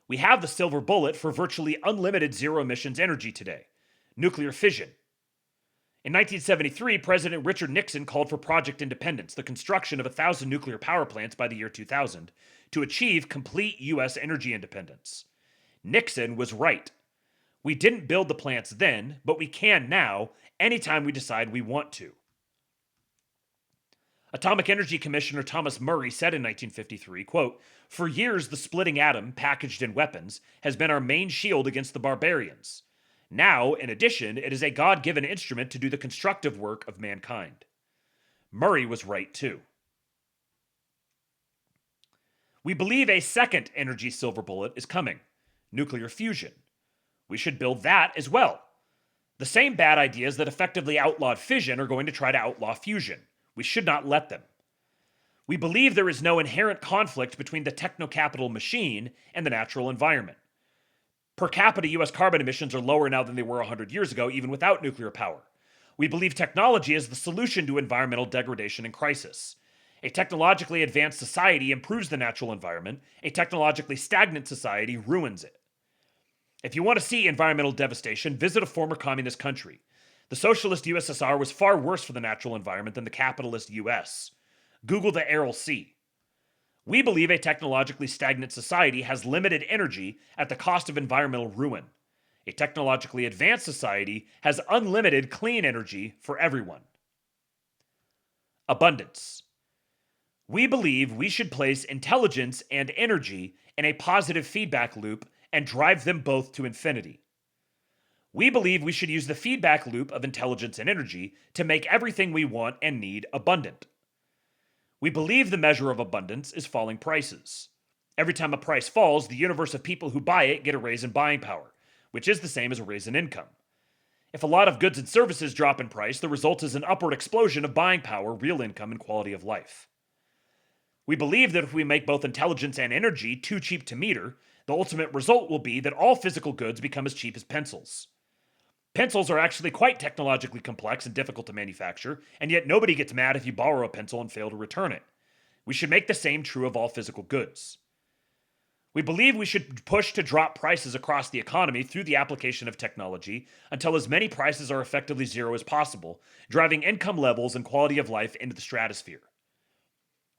We have the silver bullet for virtually unlimited zero emissions energy today: nuclear fission. In 1973, President Richard Nixon called for Project Independence, the construction of 1,000 nuclear power plants by the year 2000, to achieve complete U.S. energy independence. Nixon was right. We didn't build the plants then, but we can now, anytime we decide we want to. Atomic Energy Commissioner Thomas Murray said in 1953, quote, "For years the splitting atom, packaged in weapons, has been our main shield against the barbarians. Now, in addition, it is a God-given instrument to do the constructive work of mankind." Murray was right too. We believe a second energy silver bullet is coming: nuclear fusion. We should build that as well. The same bad ideas that effectively outlawed fission are going to try to outlaw fusion. We should not let them. We believe there is no inherent conflict between the techno-capital machine and the natural environment. Per capita U.S. carbon emissions are lower now than they were 100 years ago, even without nuclear power. We believe technology is the solution to environmental degradation and crisis. A technologically advanced society improves the natural environment. A technologically stagnant society ruins it. If you want to see environmental devastation, visit a former communist country. The socialist USSR was far worse for the natural environment than the capitalist US. Google the Aral Sea. We believe a technologically stagnant society has limited energy at the cost of environmental ruin. A technologically advanced society has unlimited clean energy for everyone. Abundance. We believe we should place intelligence and energy in a positive feedback loop and drive them both to infinity. We believe we should use the feedback loop of intelligence and energy to make everything we want and need abundant. We believe the measure of abundance is falling prices. Every time a price falls, the universe of people who buy it get a raise in buying power, which is the same as a raise in income. If a lot of goods and services drop in price, the result is an upward explosion of buying power, real income, and quality of life. We believe that if we make both intelligence and energy too cheap to meter, the ultimate result will be that all physical goods become as cheap as pencils. Pencils are actually quite technologically complex and difficult to manufacture, and yet nobody gets mad if you borrow a pencil and fail to return it. We should make the same true of all physical goods. We believe we should push to drop prices across the economy through the application of technology until as many prices are effectively zero as possible, driving income levels and quality of life into the stratosphere.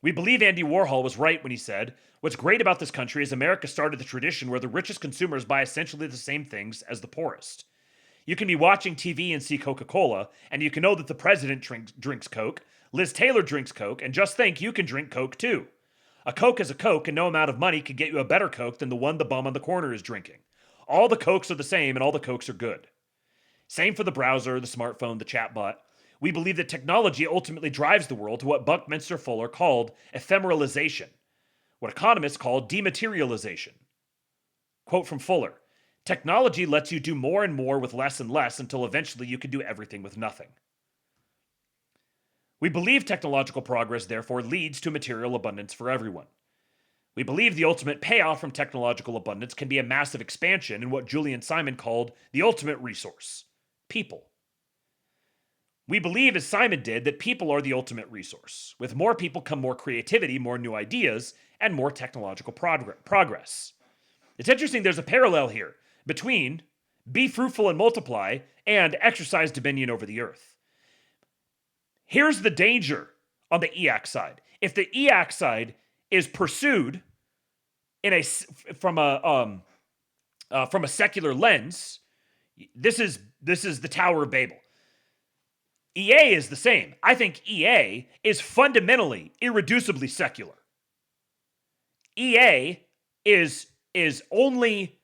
We believe Andy Warhol was right when he said, "What's great about this country is America started the tradition where the richest consumers buy essentially the same things as the poorest." You can be watching TV and see Coca-Cola, and you can know that the president drinks Coke, Liz Taylor drinks Coke, and just think you can drink Coke too. A Coke is a Coke, and no amount of money could get you a better Coke than the one the bum on the corner is drinking. All the Cokes are the same, and all the Cokes are good. Same for the browser, the smartphone, the chatbot. We believe that technology ultimately drives the world to what Buckminster Fuller called ephemeralization, what economists call dematerialization. Quote from Fuller, "Technology lets you do more and more with less and less until eventually you can do everything with nothing." We believe technological progress therefore leads to material abundance for everyone. We believe the ultimate payoff from technological abundance can be a massive expansion in what Julian Simon called the ultimate resource: people. We believe, as Simon did, that people are the ultimate resource. With more people come more creativity, more new ideas, and more technological progress. It's interesting, there's a parallel here between be fruitful and multiply and exercise dominion over the earth. Here's the danger on the EAC side. If the EAC side is pursued from a secular lens, this is the Tower of Babel. EA is the same. I think EA is fundamentally, irreducibly secular. EA is only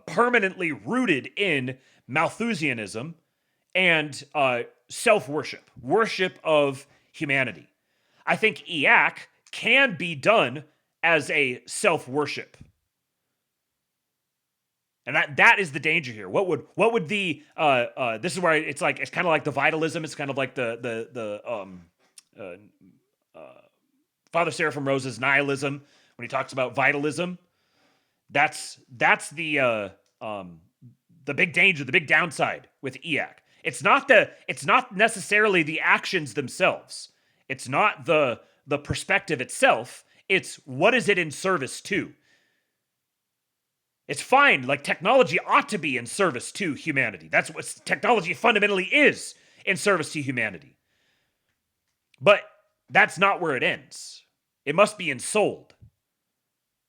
permanently rooted in Malthusianism and self-worship, worship of humanity. I think EAC can be done as a self-worship. And that is the danger here. What would the this is where it's kind of like the vitalism. It's kind of like the Father Seraphim Rose's nihilism when he talks about vitalism. That's the big danger, the big downside with EAC. It's not necessarily the actions themselves. It's not the perspective itself. It's what is it in service to. It's fine, like technology ought to be in service to humanity. That's what technology fundamentally is, in service to humanity. But that's not where it ends. It must be ensouled,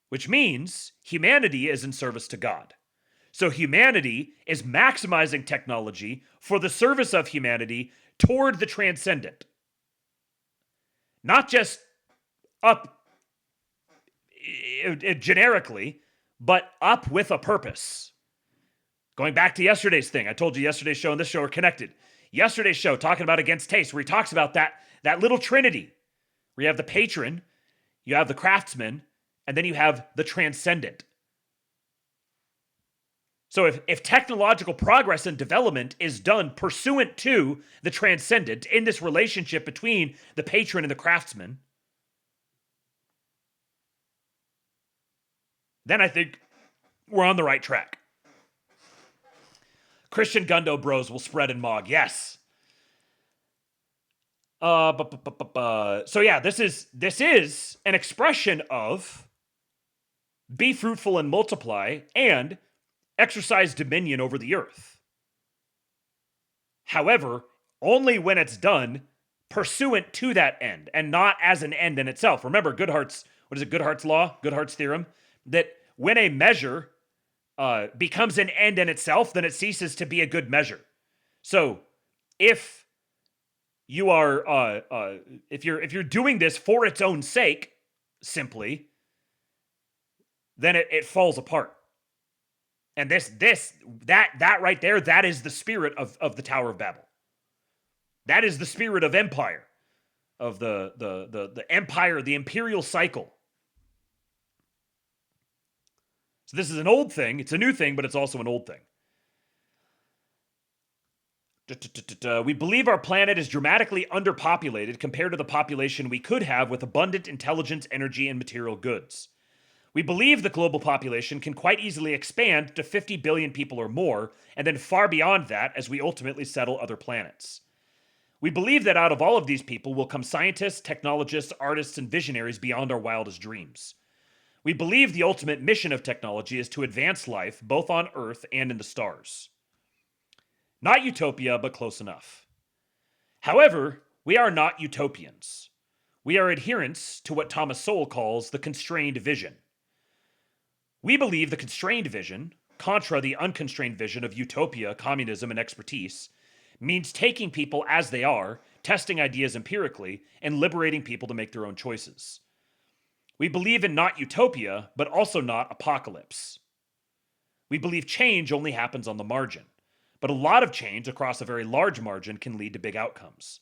which means humanity is in service to God. So humanity is maximizing technology for the service of humanity toward the transcendent. Not just up generically, but up with a purpose. Going back to yesterday's thing, I told you yesterday's show and this show are connected. Yesterday's show, talking about Against Taste, where he talks about that little trinity, where you have the patron, you have the craftsman, and then you have the transcendent. So if technological progress and development is done pursuant to the transcendent in this relationship between the patron and the craftsman, then I think we're on the right track. Christian Gundo bros will spread and mog. Yes. So yeah, this is an expression of be fruitful and multiply and exercise dominion over the earth. However, only when it's done pursuant to that end and not as an end in itself. Remember Goodhart's law, Goodhart's theorem, that when a measure becomes an end in itself, then it ceases to be a good measure. So if you are if you're doing this for its own sake, simply, then it falls apart. And that right there, that is the spirit of the Tower of Babel. That is the spirit of empire, of the empire, the imperial cycle. So this is an old thing. It's a new thing, but it's also an old thing. We believe our planet is dramatically underpopulated compared to the population we could have with abundant intelligence, energy, and material goods. We believe the global population can quite easily expand to 50 billion people or more, and then far beyond that as we ultimately settle other planets. We believe that out of all of these people will come scientists, technologists, artists, and visionaries beyond our wildest dreams. We believe the ultimate mission of technology is to advance life both on Earth and in the stars. Not utopia, but close enough. However, we are not utopians. We are adherents to what Thomas Sowell calls the constrained vision. We believe the constrained vision, contra the unconstrained vision of utopia, communism, and expertise, means taking people as they are, testing ideas empirically, and liberating people to make their own choices. We believe in not utopia, but also not apocalypse. We believe change only happens on the margin, but a lot of change across a very large margin can lead to big outcomes.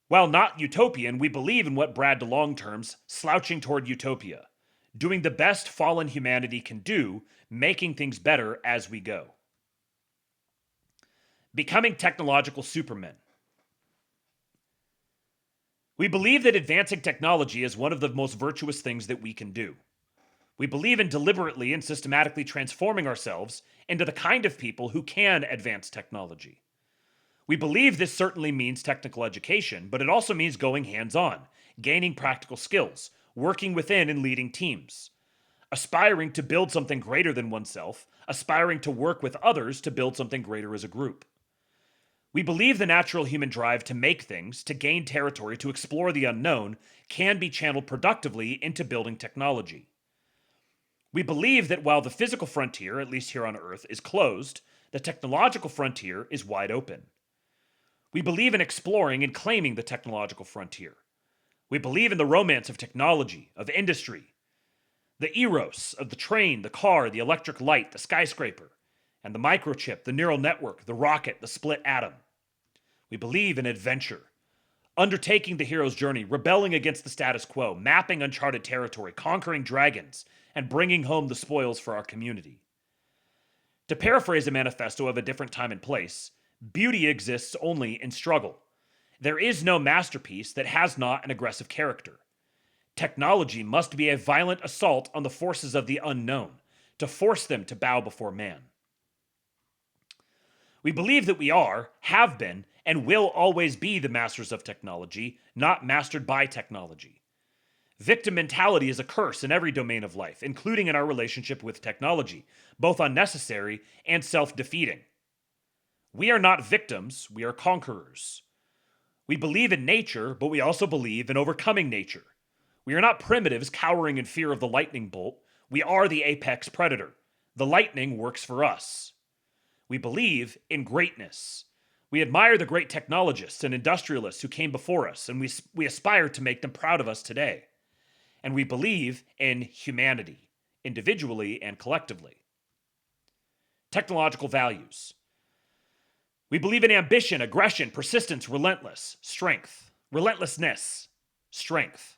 While not utopian, we believe in what Brad DeLong terms slouching toward utopia, doing the best fallen humanity can do, making things better as we go. Becoming technological supermen. We believe that advancing technology is one of the most virtuous things that we can do. We believe in deliberately and systematically transforming ourselves into the kind of people who can advance technology. We believe this certainly means technical education, but it also means going hands-on, gaining practical skills, working within and leading teams, aspiring to build something greater than oneself, aspiring to work with others to build something greater as a group. We believe the natural human drive to make things, to gain territory, to explore the unknown, can be channeled productively into building technology. We believe that while the physical frontier, at least here on Earth, is closed, the technological frontier is wide open. We believe in exploring and claiming the technological frontier. We believe in the romance of technology, of industry, the eros of the train, the car, the electric light, the skyscraper, and the microchip, the neural network, the rocket, the split atom. We believe in adventure, undertaking the hero's journey, rebelling against the status quo, mapping uncharted territory, conquering dragons, and bringing home the spoils for our community. To paraphrase a manifesto of a different time and place, beauty exists only in struggle. There is no masterpiece that has not an aggressive character. Technology must be a violent assault on the forces of the unknown, to force them to bow before man. We believe that we are, have been, and will always be the masters of technology, not mastered by technology. Victim mentality is a curse in every domain of life, including in our relationship with technology, both unnecessary and self-defeating. We are not victims, we are conquerors. We believe in nature, but we also believe in overcoming nature. We are not primitives cowering in fear of the lightning bolt. We are the apex predator. The lightning works for us. We believe in greatness. We admire the great technologists and industrialists who came before us, and we aspire to make them proud of us today. And we believe in humanity, individually and collectively. Technological values. We believe in ambition, aggression, persistence, relentlessness, strength.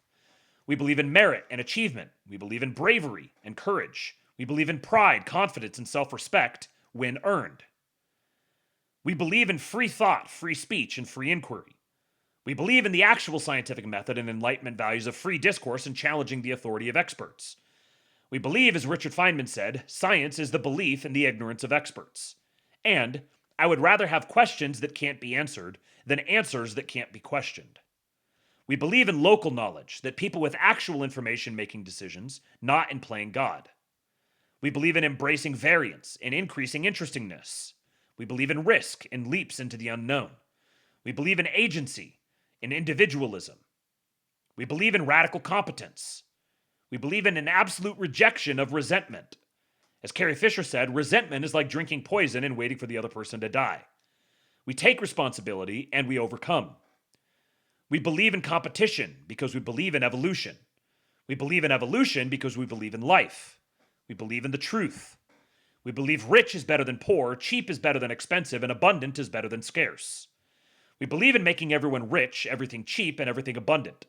We believe in merit and achievement. We believe in bravery and courage. We believe in pride, confidence, and self-respect when earned. We believe in free thought, free speech, and free inquiry. We believe in the actual scientific method and Enlightenment values of free discourse and challenging the authority of experts. We believe, as Richard Feynman said, science is the belief in the ignorance of experts. And I would rather have questions that can't be answered than answers that can't be questioned. We believe in local knowledge, that people with actual information making decisions, not in playing God. We believe in embracing variance and increasing interestingness. We believe in risk and leaps into the unknown. We believe in agency and individualism. We believe in radical competence. We believe in an absolute rejection of resentment. As Carrie Fisher said, resentment is like drinking poison and waiting for the other person to die. We take responsibility and we overcome. We believe in competition because we believe in evolution. We believe in evolution because we believe in life. We believe in the truth. We believe rich is better than poor, cheap is better than expensive, and abundant is better than scarce. We believe in making everyone rich, everything cheap, and everything abundant.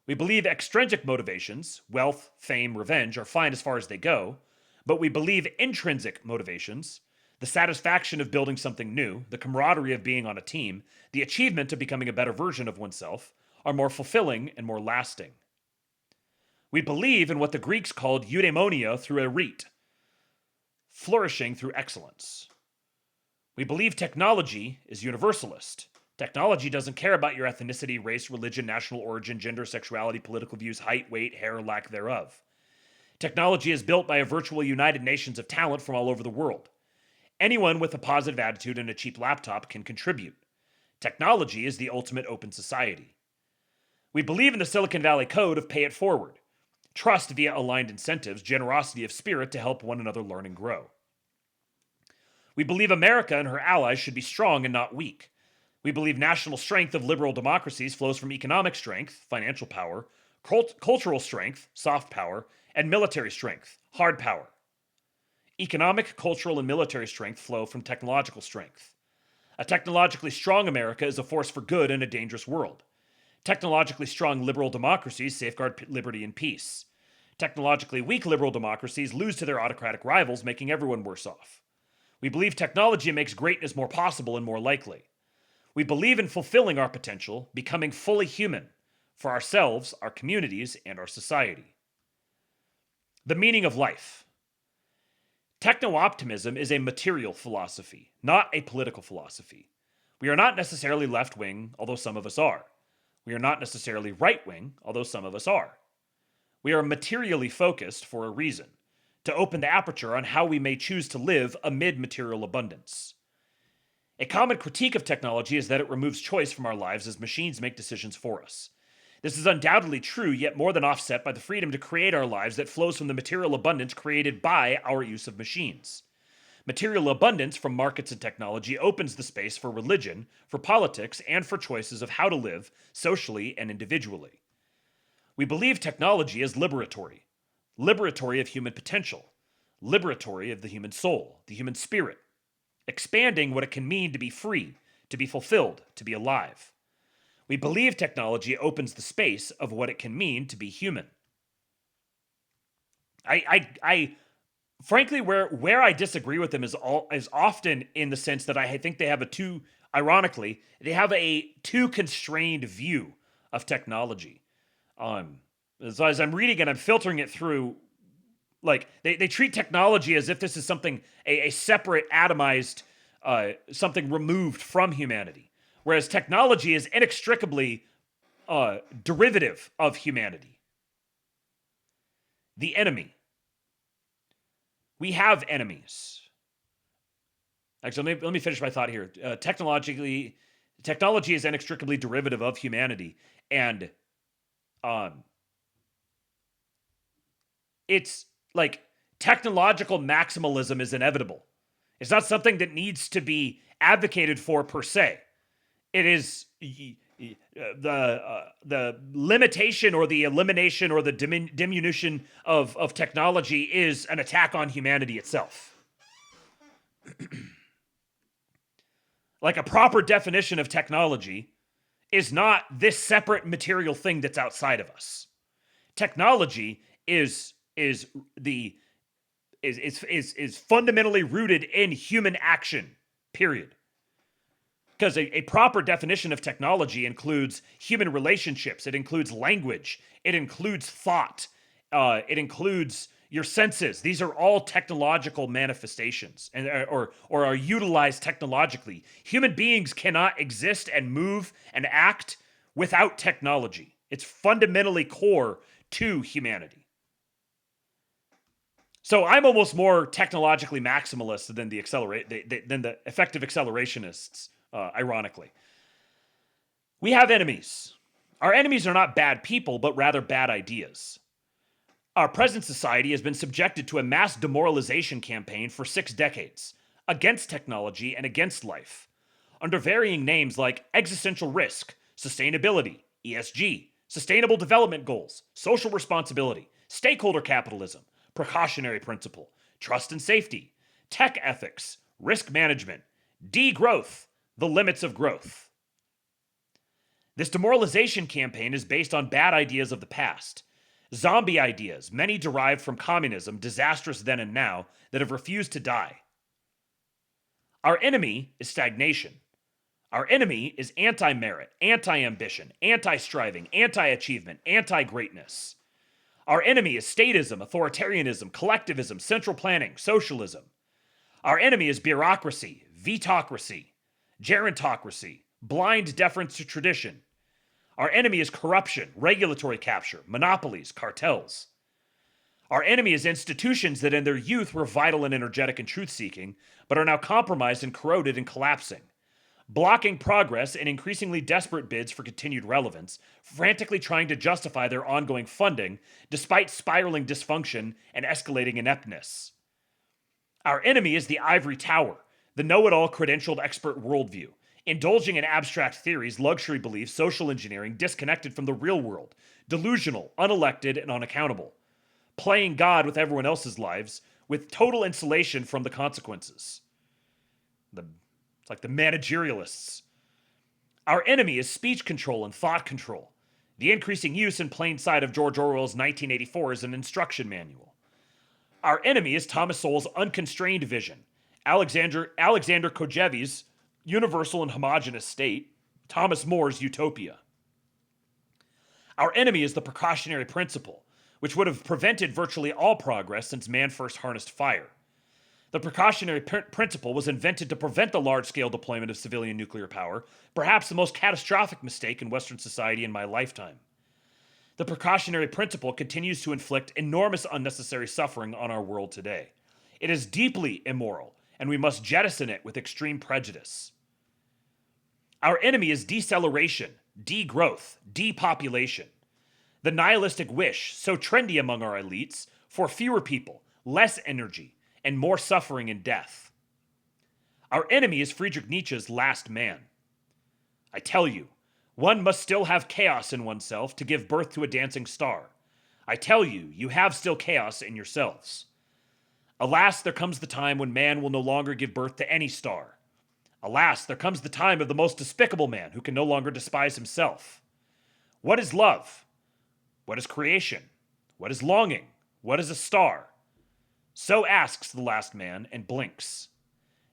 We believe extrinsic motivations, wealth, fame, revenge, are fine as far as they go, but we believe intrinsic motivations, the satisfaction of building something new, the camaraderie of being on a team, the achievement of becoming a better version of oneself, are more fulfilling and more lasting. We believe in what the Greeks called eudaimonia through erete, flourishing through excellence. We believe technology is universalist. Technology doesn't care about your ethnicity, race, religion, national origin, gender, sexuality, political views, height, weight, hair, or lack thereof. Technology is built by a virtual United Nations of talent from all over the world. Anyone with a positive attitude and a cheap laptop can contribute. Technology is the ultimate open society. We believe in the Silicon Valley code of pay it forward. Trust via aligned incentives, generosity of spirit to help one another learn and grow. We believe America and her allies should be strong and not weak. We believe national strength of liberal democracies flows from economic strength, financial power, cultural strength, soft power, and military strength, hard power. Economic, cultural, and military strength flow from technological strength. A technologically strong America is a force for good in a dangerous world. Technologically strong liberal democracies safeguard liberty and peace. Technologically weak liberal democracies lose to their autocratic rivals, making everyone worse off. We believe technology makes greatness more possible and more likely. We believe in fulfilling our potential, becoming fully human, for ourselves, our communities, and our society. The meaning of life. Techno-optimism is a material philosophy, not a political philosophy. We are not necessarily left-wing, although some of us are. We are not necessarily right-wing, although some of us are. We are materially focused for a reason, to open the aperture on how we may choose to live amid material abundance. A common critique of technology is that it removes choice from our lives as machines make decisions for us. This is undoubtedly true, yet more than offset by the freedom to create our lives that flows from the material abundance created by our use of machines. Material abundance from markets and technology opens the space for religion, for politics, and for choices of how to live socially and individually. We believe technology is liberatory of human potential, liberatory of the human soul, the human spirit, expanding what it can mean to be free, to be fulfilled, to be alive. We believe technology opens the space of what it can mean to be human. I frankly, where I disagree with them is often in the sense that I think they have ironically, they have a too constrained view of technology. As I'm reading it, I'm filtering it through, like, they treat technology as if this is something, a separate, atomized, something removed from humanity. Whereas technology is inextricably derivative of humanity. The enemy. We have enemies. Actually, let me finish my thought here. Technology is inextricably derivative of humanity, and it's like technological maximalism is inevitable. It's not something that needs to be advocated for per se. It is the limitation or the elimination or the diminution of technology is an attack on humanity itself. Like, a proper definition of technology is not this separate material thing that's outside of us. Technology is fundamentally rooted in human action, period. Because a proper definition of technology includes human relationships, it includes language, it includes thought, it includes your senses. These are all technological manifestations or are utilized technologically. Human beings cannot exist and move and act without technology. It's fundamentally core to humanity. So I'm almost more technologically maximalist than the effective accelerationists. Ironically, we have enemies. Our enemies are not bad people, but rather bad ideas. Our present society has been subjected to a mass demoralization campaign for 6 decades against technology and against life, under varying names like existential risk, sustainability, ESG, sustainable development goals, social responsibility, stakeholder capitalism, precautionary principle, trust and safety, tech ethics, risk management, degrowth, the limits of growth. This demoralization campaign is based on bad ideas of the past, zombie ideas, many derived from communism, disastrous then and now, that have refused to die. Our enemy is stagnation. Our enemy is anti-merit, anti-ambition, anti-striving, anti-achievement, anti-greatness. Our enemy is statism, authoritarianism, collectivism, central planning, socialism. Our enemy is bureaucracy, vetocracy, gerontocracy, blind deference to tradition. Our enemy is corruption, regulatory capture, monopolies, cartels. Our enemy is institutions that in their youth were vital and energetic and truth-seeking, but are now compromised and corroded and collapsing, blocking progress in increasingly desperate bids for continued relevance, frantically trying to justify their ongoing funding despite spiraling dysfunction and escalating ineptness. Our enemy is the ivory tower, the know-it-all credentialed expert worldview, indulging in abstract theories, luxury beliefs, social engineering, disconnected from the real world, delusional, unelected, and unaccountable, playing God with everyone else's lives, with total insulation from the consequences. It's like the managerialists. Our enemy is speech control and thought control, the increasing use in plain sight of George Orwell's 1984 as an instruction manual. Our enemy is Thomas Sowell's unconstrained vision, Alexander Kojevi's universal and homogeneous state, Thomas More's utopia. Our enemy is the precautionary principle, which would have prevented virtually all progress since man first harnessed fire. The precautionary principle was invented to prevent the large-scale deployment of civilian nuclear power, perhaps the most catastrophic mistake in Western society in my lifetime. The precautionary principle continues to inflict enormous unnecessary suffering on our world today. It is deeply immoral, and we must jettison it with extreme prejudice. Our enemy is deceleration, degrowth, depopulation. The nihilistic wish, so trendy among our elites, for fewer people, less energy, and more suffering and death. Our enemy is Friedrich Nietzsche's last man. I tell you, one must still have chaos in oneself to give birth to a dancing star. I tell you, you have still chaos in yourselves. Alas, there comes the time when man will no longer give birth to any star. Alas, there comes the time of the most despicable man who can no longer despise himself. What is love? What is creation? What is longing? What is a star? So asks the last man and blinks.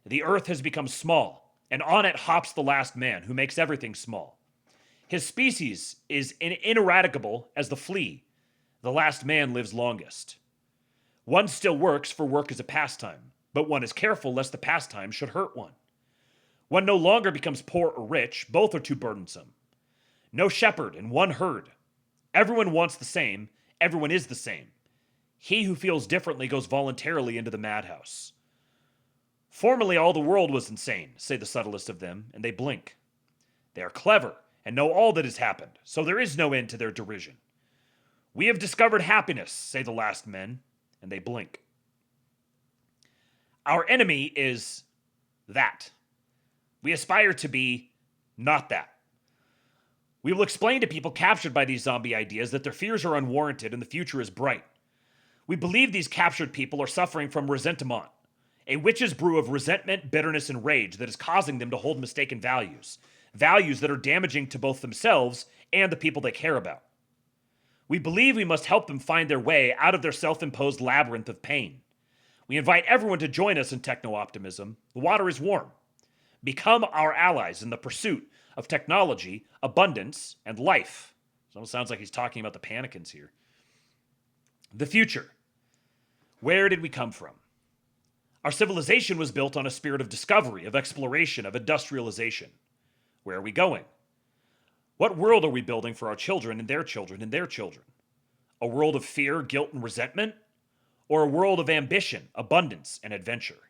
The earth has become small, and on it hops the last man who makes everything small. His species is ineradicable as the flea. The last man lives longest. One still works, for work is a pastime, but one is careful lest the pastime should hurt one. One no longer becomes poor or rich, both are too burdensome. No shepherd and one herd. Everyone wants the same, everyone is the same. He who feels differently goes voluntarily into the madhouse. Formerly all the world was insane, say the subtlest of them, and they blink. They are clever and know all that has happened, so there is no end to their derision. We have discovered happiness, say the last men, and they blink. Our enemy is that. We aspire to be not that. We will explain to people captured by these zombie ideas that their fears are unwarranted and the future is bright. We believe these captured people are suffering from resentment, a witch's brew of resentment, bitterness, and rage that is causing them to hold mistaken values, values that are damaging to both themselves and the people they care about. We believe we must help them find their way out of their self-imposed labyrinth of pain. We invite everyone to join us in techno-optimism. The water is warm. Become our allies in the pursuit of technology, abundance, and life. It almost sounds like he's talking about the Panicans here. The future. Where did we come from? Our civilization was built on a spirit of discovery, of exploration, of industrialization. Where are we going? What world are we building for our children and their children and their children? A world of fear, guilt, and resentment? Or a world of ambition, abundance, and adventure?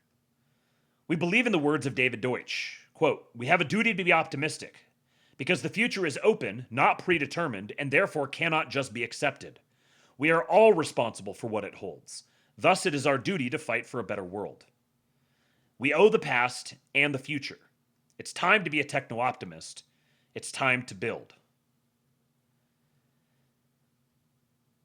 We believe in the words of David Deutsch, quote, "We have a duty to be optimistic, because the future is open, not predetermined, and therefore cannot just be accepted. We are all responsible for what it holds. Thus, it is our duty to fight for a better world. We owe the past and the future. It's time to be a techno-optimist. It's time to build."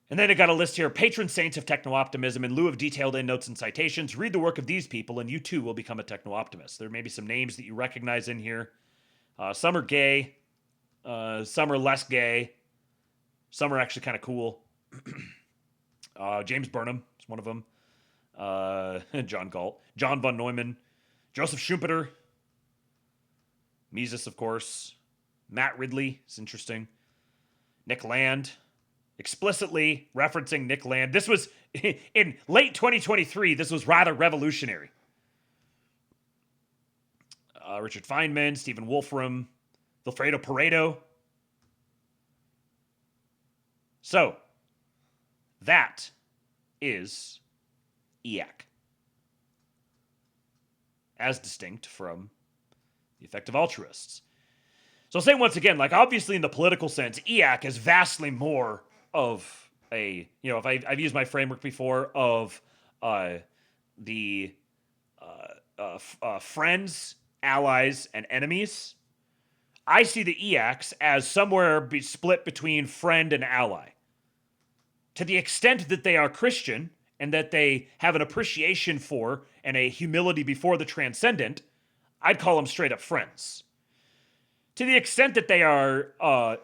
And then I got a list here. Patron saints of techno-optimism. In lieu of detailed endnotes and citations, read the work of these people and you too will become a techno-optimist. There may be some names that you recognize in here. Some are gay. Some are less gay. Some are actually kind of cool. James Burnham is one of them. John Galt. John von Neumann. Joseph Schumpeter. Mises, of course. Matt Ridley is interesting. Nick Land. Explicitly referencing Nick Land. This was, in late 2023, this was rather revolutionary. Richard Feynman, Stephen Wolfram, Vilfredo Pareto. So, that is EAC. As distinct from the effective altruists. So I'll say once again, like obviously in the political sense, EAC is vastly more of a, you know, if I've used my framework before of the friends, allies, and enemies. I see the EACs as somewhere split between friend and ally. To the extent that they are Christian and that they have an appreciation for and a humility before the transcendent, I'd call them straight up friends. To the extent that they are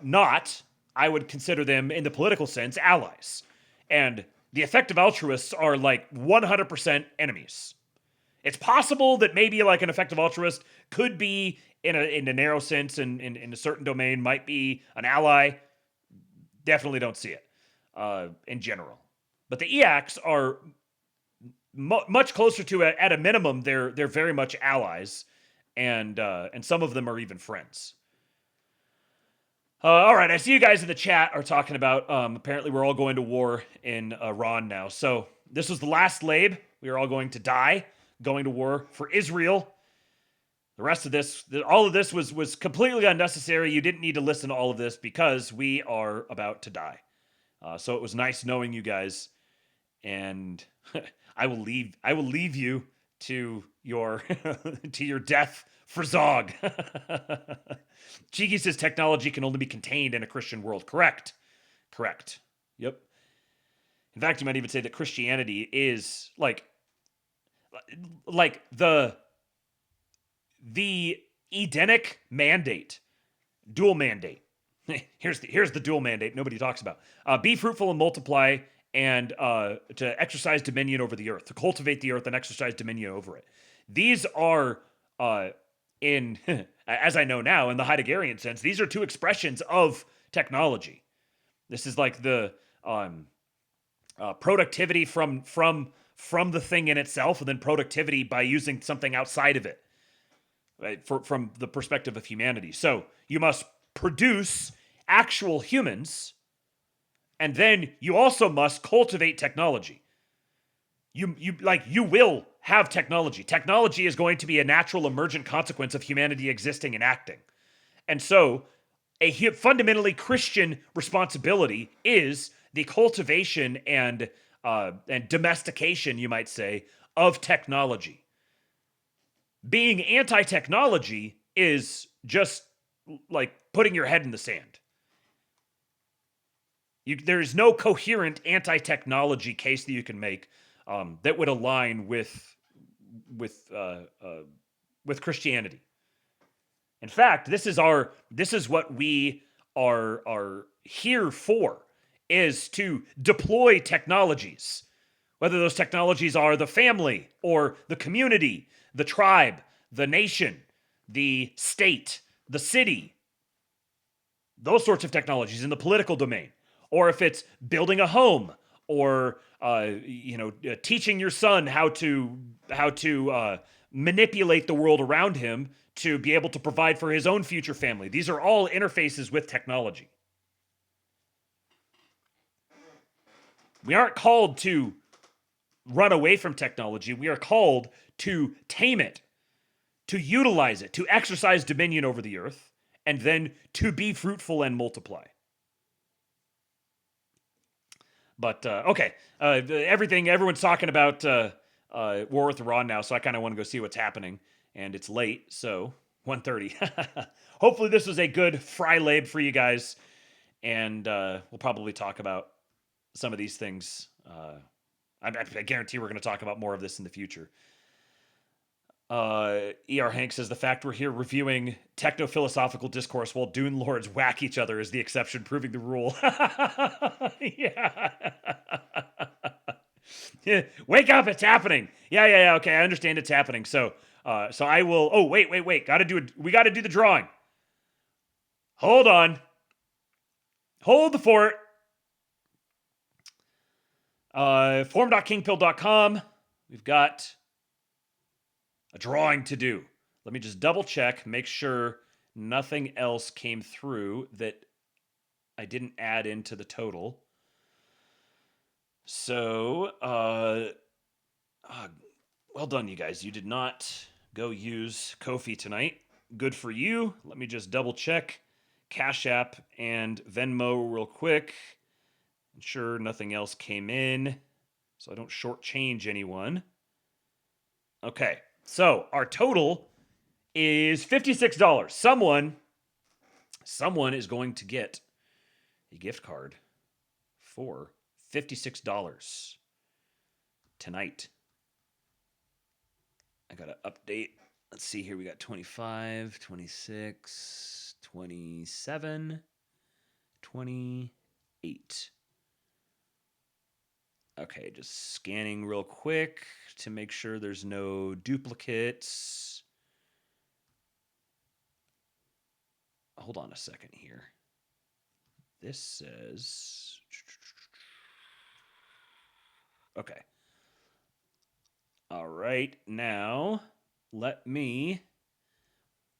not, I would consider them, in the political sense, allies. And the effective altruists are like 100% enemies. It's possible that maybe like an effective altruist could be, in a narrow sense, in a certain domain, might be an ally. Definitely don't see it. in general. But the EACs are much closer to, at a minimum, they're very much allies, and some of them are even friends. All right, I see you guys in the chat are talking about, apparently we're all going to war in Iran now. So this was the last lab. We are all going to die, going to war for Israel. The rest of this, all of this was completely unnecessary. You didn't need to listen to all of this because we are about to die. So it was nice knowing you guys, and I will leave you to your to your death for Zog. Cheeky says technology can only be contained in a Christian world. Correct. Yep. In fact, you might even say that Christianity is like the Edenic mandate, dual mandate. Here's the dual mandate nobody talks about. Be fruitful and multiply, and to exercise dominion over the earth, to cultivate the earth and exercise dominion over it. These are, in as I know now, in the Heideggerian sense, these are two expressions of technology. This is like the productivity from the thing in itself, and then productivity by using something outside of it, right? From the perspective of humanity. So you must produce actual humans, and then you also must cultivate technology. You will have technology. Technology is going to be a natural emergent consequence of humanity existing and acting. And so a fundamentally Christian responsibility is the cultivation and domestication, you might say, of technology. Being anti-technology is just like putting your head in the sand. There is no coherent anti-technology case that you can make that would align with Christianity. In fact, this is what we are here for, is to deploy technologies, whether those technologies are the family or the community, the tribe, the nation, the state, the city, those sorts of technologies in the political domain, or if it's building a home, or teaching your son how to manipulate the world around him to be able to provide for his own future family. These are all interfaces with technology. We aren't called to run away from technology. We are called to tame it, to utilize it, to exercise dominion over the earth, and then to be fruitful and multiply. But, okay, everyone's talking about war with Iran now, so I kind of want to go see what's happening. And it's late, so 1:30. Hopefully this was a good fry lab for you guys, and we'll probably talk about some of these things. I guarantee we're going to talk about more of this in the future. E.R. Hank says, the fact we're here reviewing techno-philosophical discourse while Dune Lords whack each other is the exception, proving the rule. Yeah. Yeah. Wake up, it's happening. Yeah, okay, I understand it's happening. So I will, wait. We got to do the drawing. Hold on. Hold the fort. Forum.kingpill.com. We've got a drawing to do. Let me just double check, make sure nothing else came through that I didn't add into the total. So, well done, you guys. You did not go use Ko-fi tonight. Good for you. Let me just double check Cash App and Venmo real quick. Ensure nothing else came in so I don't shortchange anyone. Okay, so our total is $56. Someone is going to get a gift card for $56 tonight. I got to update. Let's see here. We got 25, 26, 27, 28. Okay, just scanning real quick to make sure there's no duplicates. Hold on a second here. This says Okay. All right. Now, let me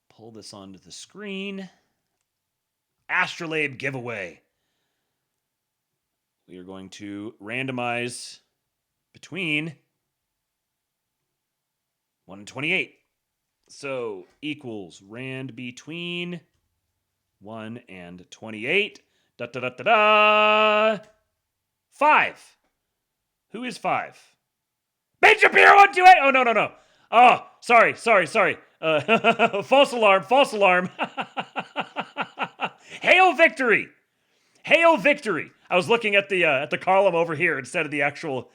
pull this onto the screen. ASTROLAB giveaway. We are going to randomize between 1 and 28. So equals rand between 1 and 28. Da da da da da. 5. Who is 5? Ben Shapiro 128. Oh no. Oh, sorry. False alarm. Hail victory. I was looking at the column over here instead of the actual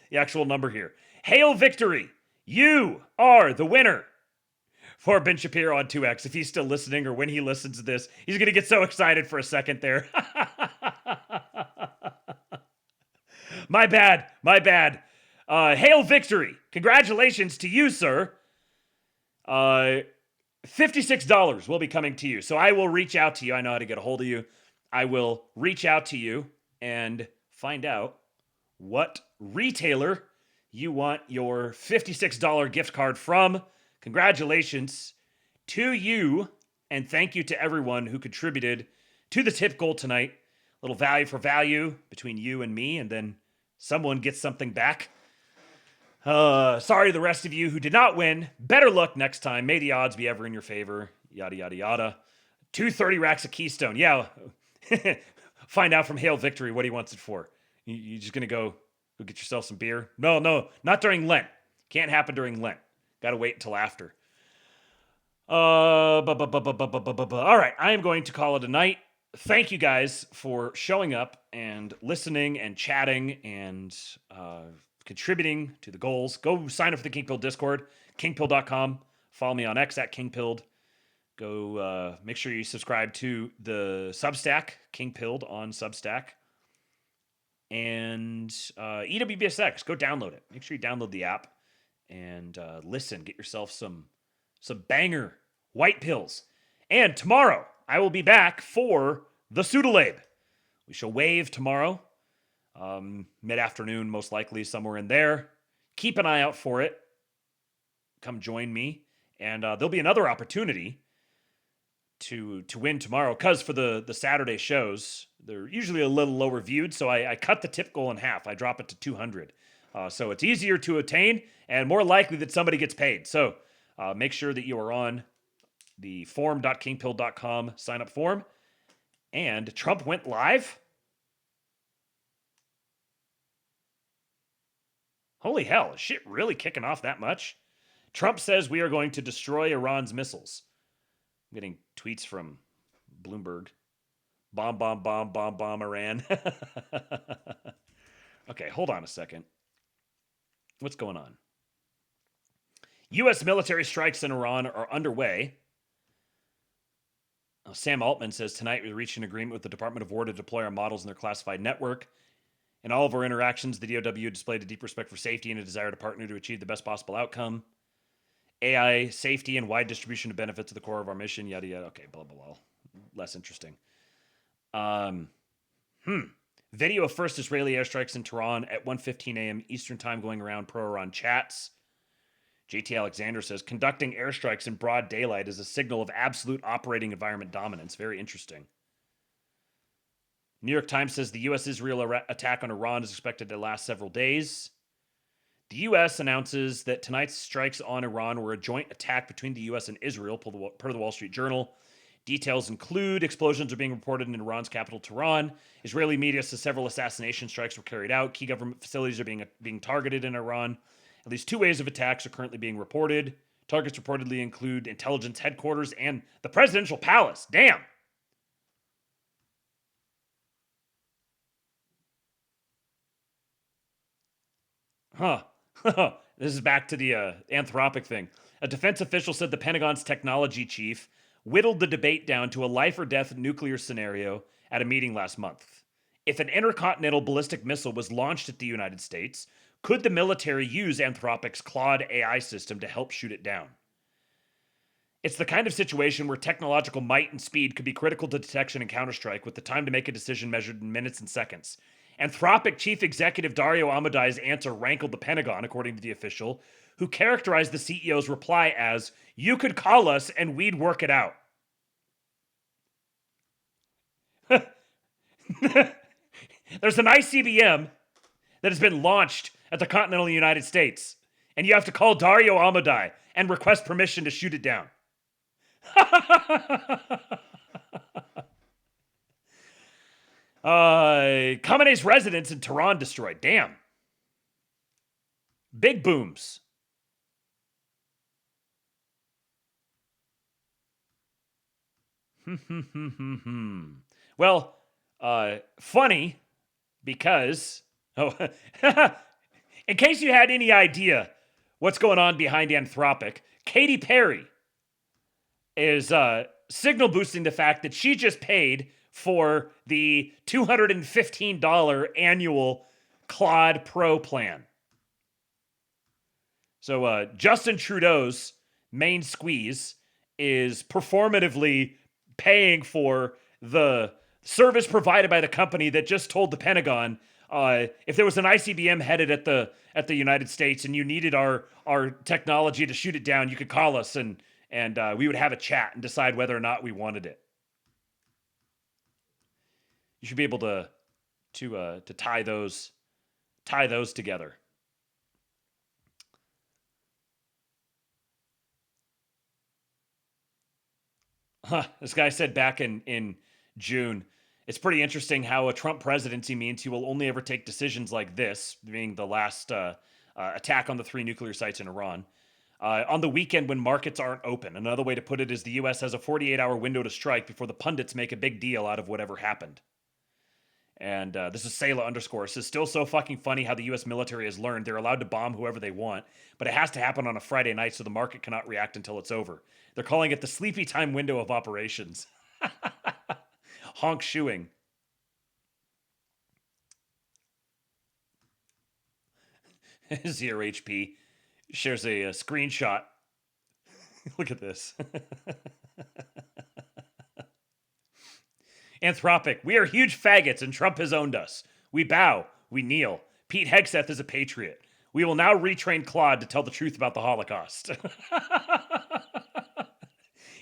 number here. Hail victory. You are the winner. For Ben Shapiro on 2X, if he's still listening or when he listens to this, he's going to get so excited for a second there. My bad. Hail victory. Congratulations to you, sir. $56 will be coming to you. So I will reach out to you. I know how to get a hold of you. I will reach out to you and find out what retailer you want your $56 gift card from. Congratulations to you, and thank you to everyone who contributed to the tip goal tonight. A little value for value between you and me, and then someone gets something back. Sorry to the rest of you who did not win. Better luck next time. May the odds be ever in your favor. Yada, yada, yada. 230 racks of Keystone. Yeah. Find out from Hail Victory what he wants it for. You just going to go get yourself some beer? No, not during Lent. Can't happen during Lent. Got to wait until after. All right, I am going to call it a night. Thank you guys for showing up and listening and chatting and contributing to the goals. Go sign up for the King Pilled Discord, kingpilled.com. Follow me on X at kingpilled. Go make sure you subscribe to the Substack, King Pilled on Substack. And EWBSX, go download it. Make sure you download the app. And listen, get yourself some banger white pills. And tomorrow, I will be back for the Pseudolab. We shall wave tomorrow, mid-afternoon, most likely, somewhere in there. Keep an eye out for it. Come join me. And there'll be another opportunity to win tomorrow, because for the Saturday shows, they're usually a little lower viewed, so I cut the tip goal in half. I drop it to 200. So it's easier to attain and more likely that somebody gets paid. So make sure that you are on the forum.kingpilled.com sign-up form. And Trump went live? Holy hell, is shit really kicking off that much? Trump says we are going to destroy Iran's missiles. I'm getting tweets from Bloomberg. Bomb, Iran. Okay, hold on a second. What's going on? U.S. military strikes in Iran are underway. Sam Altman says, tonight we reached an agreement with the Department of War to deploy our models in their classified network. In all of our interactions, the DOW displayed a deep respect for safety and a desire to partner to achieve the best possible outcome. AI, safety, and wide distribution of benefits at the core of our mission, yada, yada. Okay, blah, blah, blah. Less interesting. Video of first Israeli airstrikes in Tehran at 1:15 a.m. Eastern Time going around pro-Iran chats. JT Alexander says, conducting airstrikes in broad daylight is a signal of absolute operating environment dominance. Very interesting. New York Times says the U.S.-Israel attack on Iran is expected to last several days. The U.S. announces that tonight's strikes on Iran were a joint attack between the U.S. and Israel, per the Wall Street Journal. Details include explosions are being reported in Iran's capital, Tehran. Israeli media says several assassination strikes were carried out. Key government facilities are being targeted in Iran. At least 2 waves of attacks are currently being reported. Targets reportedly include intelligence headquarters and the presidential palace. Damn. This is back to the Anthropic thing. A defense official said the Pentagon's technology chief whittled the debate down to a life or death nuclear scenario at a meeting last month. If an intercontinental ballistic missile was launched at the United States, could the military use Anthropic's Claude AI system to help shoot it down? It's the kind of situation where technological might and speed could be critical to detection and counterstrike, with the time to make a decision measured in minutes and seconds. Anthropic chief executive Dario Amodei's answer rankled the Pentagon, according to the official, who characterized the CEO's reply as, "You could call us and we'd work it out." There's an ICBM that has been launched at the continental United States, and you have to call Dario Amodei and request permission to shoot it down. Khamenei's residence in Tehran destroyed. Damn. Big booms. Well, funny because, in case you had any idea what's going on behind Anthropic, Katy Perry is signal boosting the fact that she just paid for the $215 annual Claude Pro plan. So Justin Trudeau's main squeeze is performatively paying for the service provided by the company that just told the Pentagon, if there was an ICBM headed at the United States and you needed our technology to shoot it down, you could call us and we would have a chat and decide whether or not we wanted it. You should be able to tie those together. This guy said back in June, it's pretty interesting how a Trump presidency means he will only ever take decisions like this, being the last attack on the 3 nuclear sites in Iran, on the weekend when markets aren't open. Another way to put it is the U.S. has a 48-hour window to strike before the pundits make a big deal out of whatever happened. And this is Sayla _ says, still so fucking funny how the U.S. military has learned they're allowed to bomb whoever they want, but it has to happen on a Friday night so the market cannot react until it's over. They're calling it the sleepy time window of operations. Honk shoeing. ZRHP shares a screenshot. Look at this. Anthropic, we are huge faggots and Trump has owned us. We bow, we kneel. Pete Hegseth is a patriot. We will now retrain Claude to tell the truth about the Holocaust.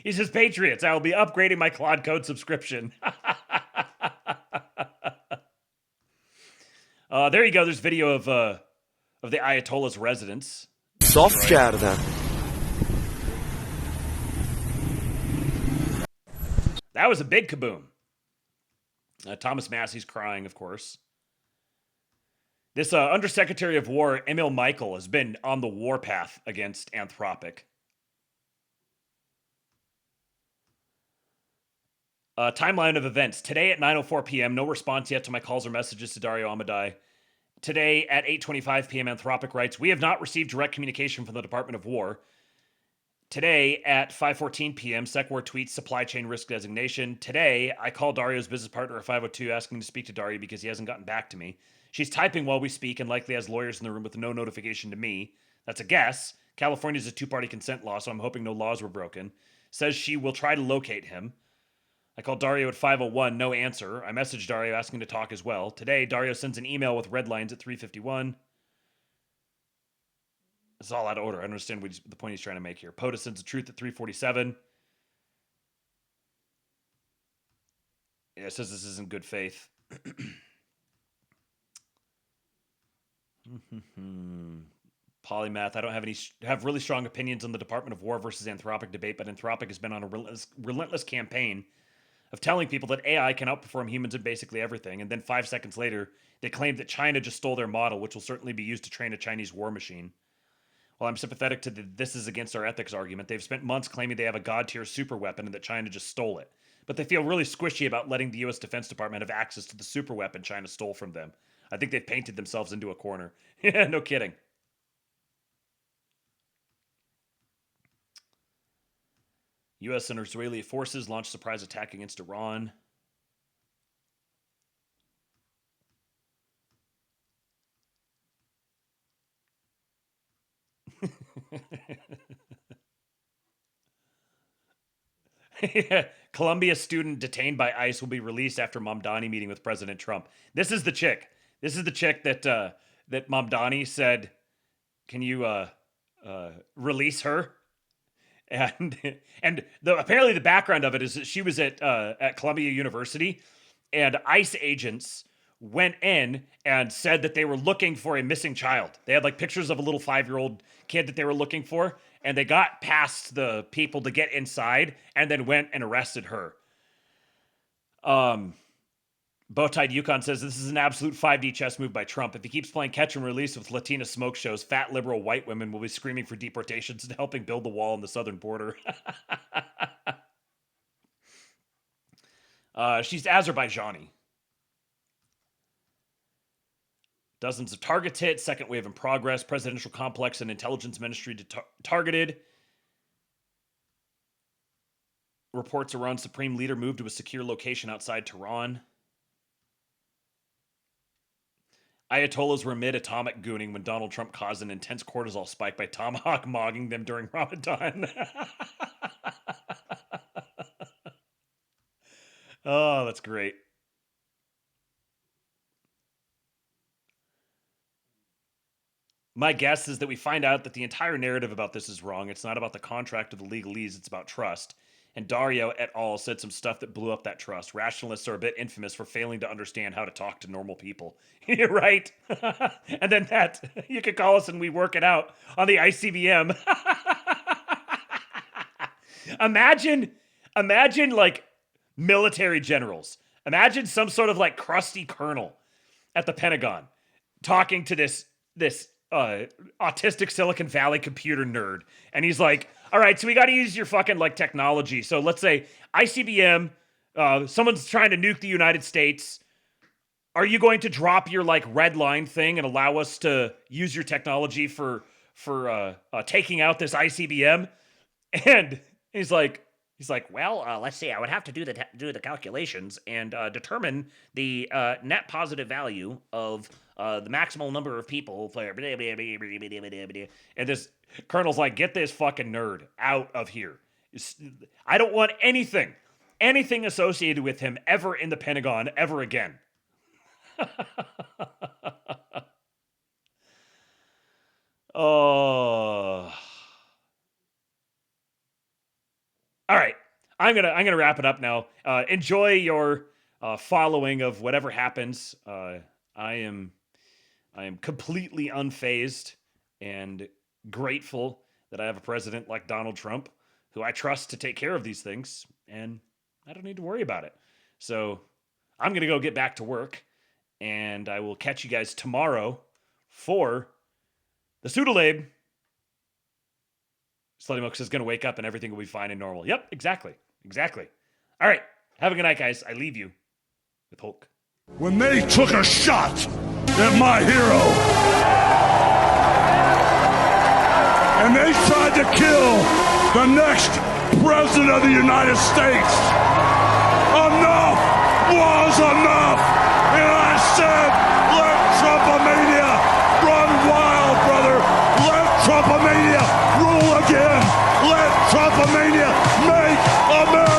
He says, Patriots, I will be upgrading my Claude Code subscription. There you go. There's video of the Ayatollah's residence. Soft کردن. That was a big kaboom. Thomas Massey's crying, of course. This Undersecretary of War, Emil Michael, has been on the warpath against Anthropic. Timeline of events. Today at 9:04 p.m., no response yet to my calls or messages to Dario Amodei. Today at 8:25 p.m., Anthropic writes, we have not received direct communication from the Department of War. Today at 5:14 p.m., SecWar tweets supply chain risk designation. Today, I call Dario's business partner at 5:02 asking to speak to Dario because he hasn't gotten back to me. She's typing while we speak and likely has lawyers in the room with no notification to me. That's a guess. California's a 2-party consent law, so I'm hoping no laws were broken. Says she will try to locate him. I called Dario at 5:01, no answer. I messaged Dario asking to talk as well. Today, Dario sends an email with red lines at 3:51. It's all out of order. I don't understand what the point he's trying to make here. POTUS sends the truth at 3:47. Yeah, it says this isn't good faith. Polymath. I don't have really strong opinions on the Department of War versus Anthropic debate, but Anthropic has been on a relentless campaign of telling people that AI can outperform humans in basically everything, and then 5 seconds later, they claim that China just stole their model, which will certainly be used to train a Chinese war machine. While I'm sympathetic to the this is against our ethics argument, they've spent months claiming they have a god-tier super weapon and that China just stole it. But they feel really squishy about letting the U.S. Defense Department have access to the super weapon China stole from them. I think they've painted themselves into a corner. Yeah, no kidding. U.S. and Israeli forces launched surprise attack against Iran. Columbia student detained by ICE will be released after Mamdani meeting with President Trump. This is the chick. This is the chick that that Mamdani said, "Can you release her?" And apparently the background of it is that she was at Columbia University, and ICE agents went in and said that they were looking for a missing child. They had like pictures of a little 5-year-old kid that they were looking for, and they got past the people to get inside and then went and arrested her. Bowtied Yukon says this is an absolute 5D chess move by Trump. If he keeps playing catch and release with Latina smoke shows, fat liberal white women will be screaming for deportations and helping build the wall on the southern border. She's Azerbaijani. Dozens of targets hit. Second wave in progress. Presidential complex and intelligence ministry targeted. Reports Iran's supreme leader moved to a secure location outside Tehran. Ayatollahs were amid atomic gooning when Donald Trump caused an intense cortisol spike by tomahawk mogging them during Ramadan. Oh, that's great. My guess is that we find out that the entire narrative about this is wrong. It's not about the contract or the legalese, it's about trust. And Dario et al. Said some stuff that blew up that trust. Rationalists are a bit infamous for failing to understand how to talk to normal people. You're right. And then that, you could call us and we work it out on the ICBM. Imagine like military generals. Imagine some sort of like crusty colonel at the Pentagon talking to this autistic Silicon Valley computer nerd. And he's like, all right, so we got to use your fucking like technology. So let's say ICBM, someone's trying to nuke the United States. Are you going to drop your like red line thing and allow us to use your technology for taking out this ICBM? And he's like, well, let's see. I would have to do the calculations and determine the net positive value of the maximal number of people. And this colonel's like, get this fucking nerd out of here. I don't want anything associated with him ever in the Pentagon ever again. Oh. All right, I'm gonna wrap it up now. Enjoy your following of whatever happens. I am completely unfazed and grateful that I have a president like Donald Trump, who I trust to take care of these things, and I don't need to worry about it. So I'm gonna go get back to work, and I will catch you guys tomorrow for the Pseudolab. Slutty Milks is going to wake up and everything will be fine and normal. Yep, exactly. All right, have a good night, guys. I leave you with Hulk. When they took a shot at my hero, and they tried to kill the next president of the United States, enough was enough. And I said, let Trumpomania run wild, brother. Let Trumpomania rule again. Let Trumpomania make America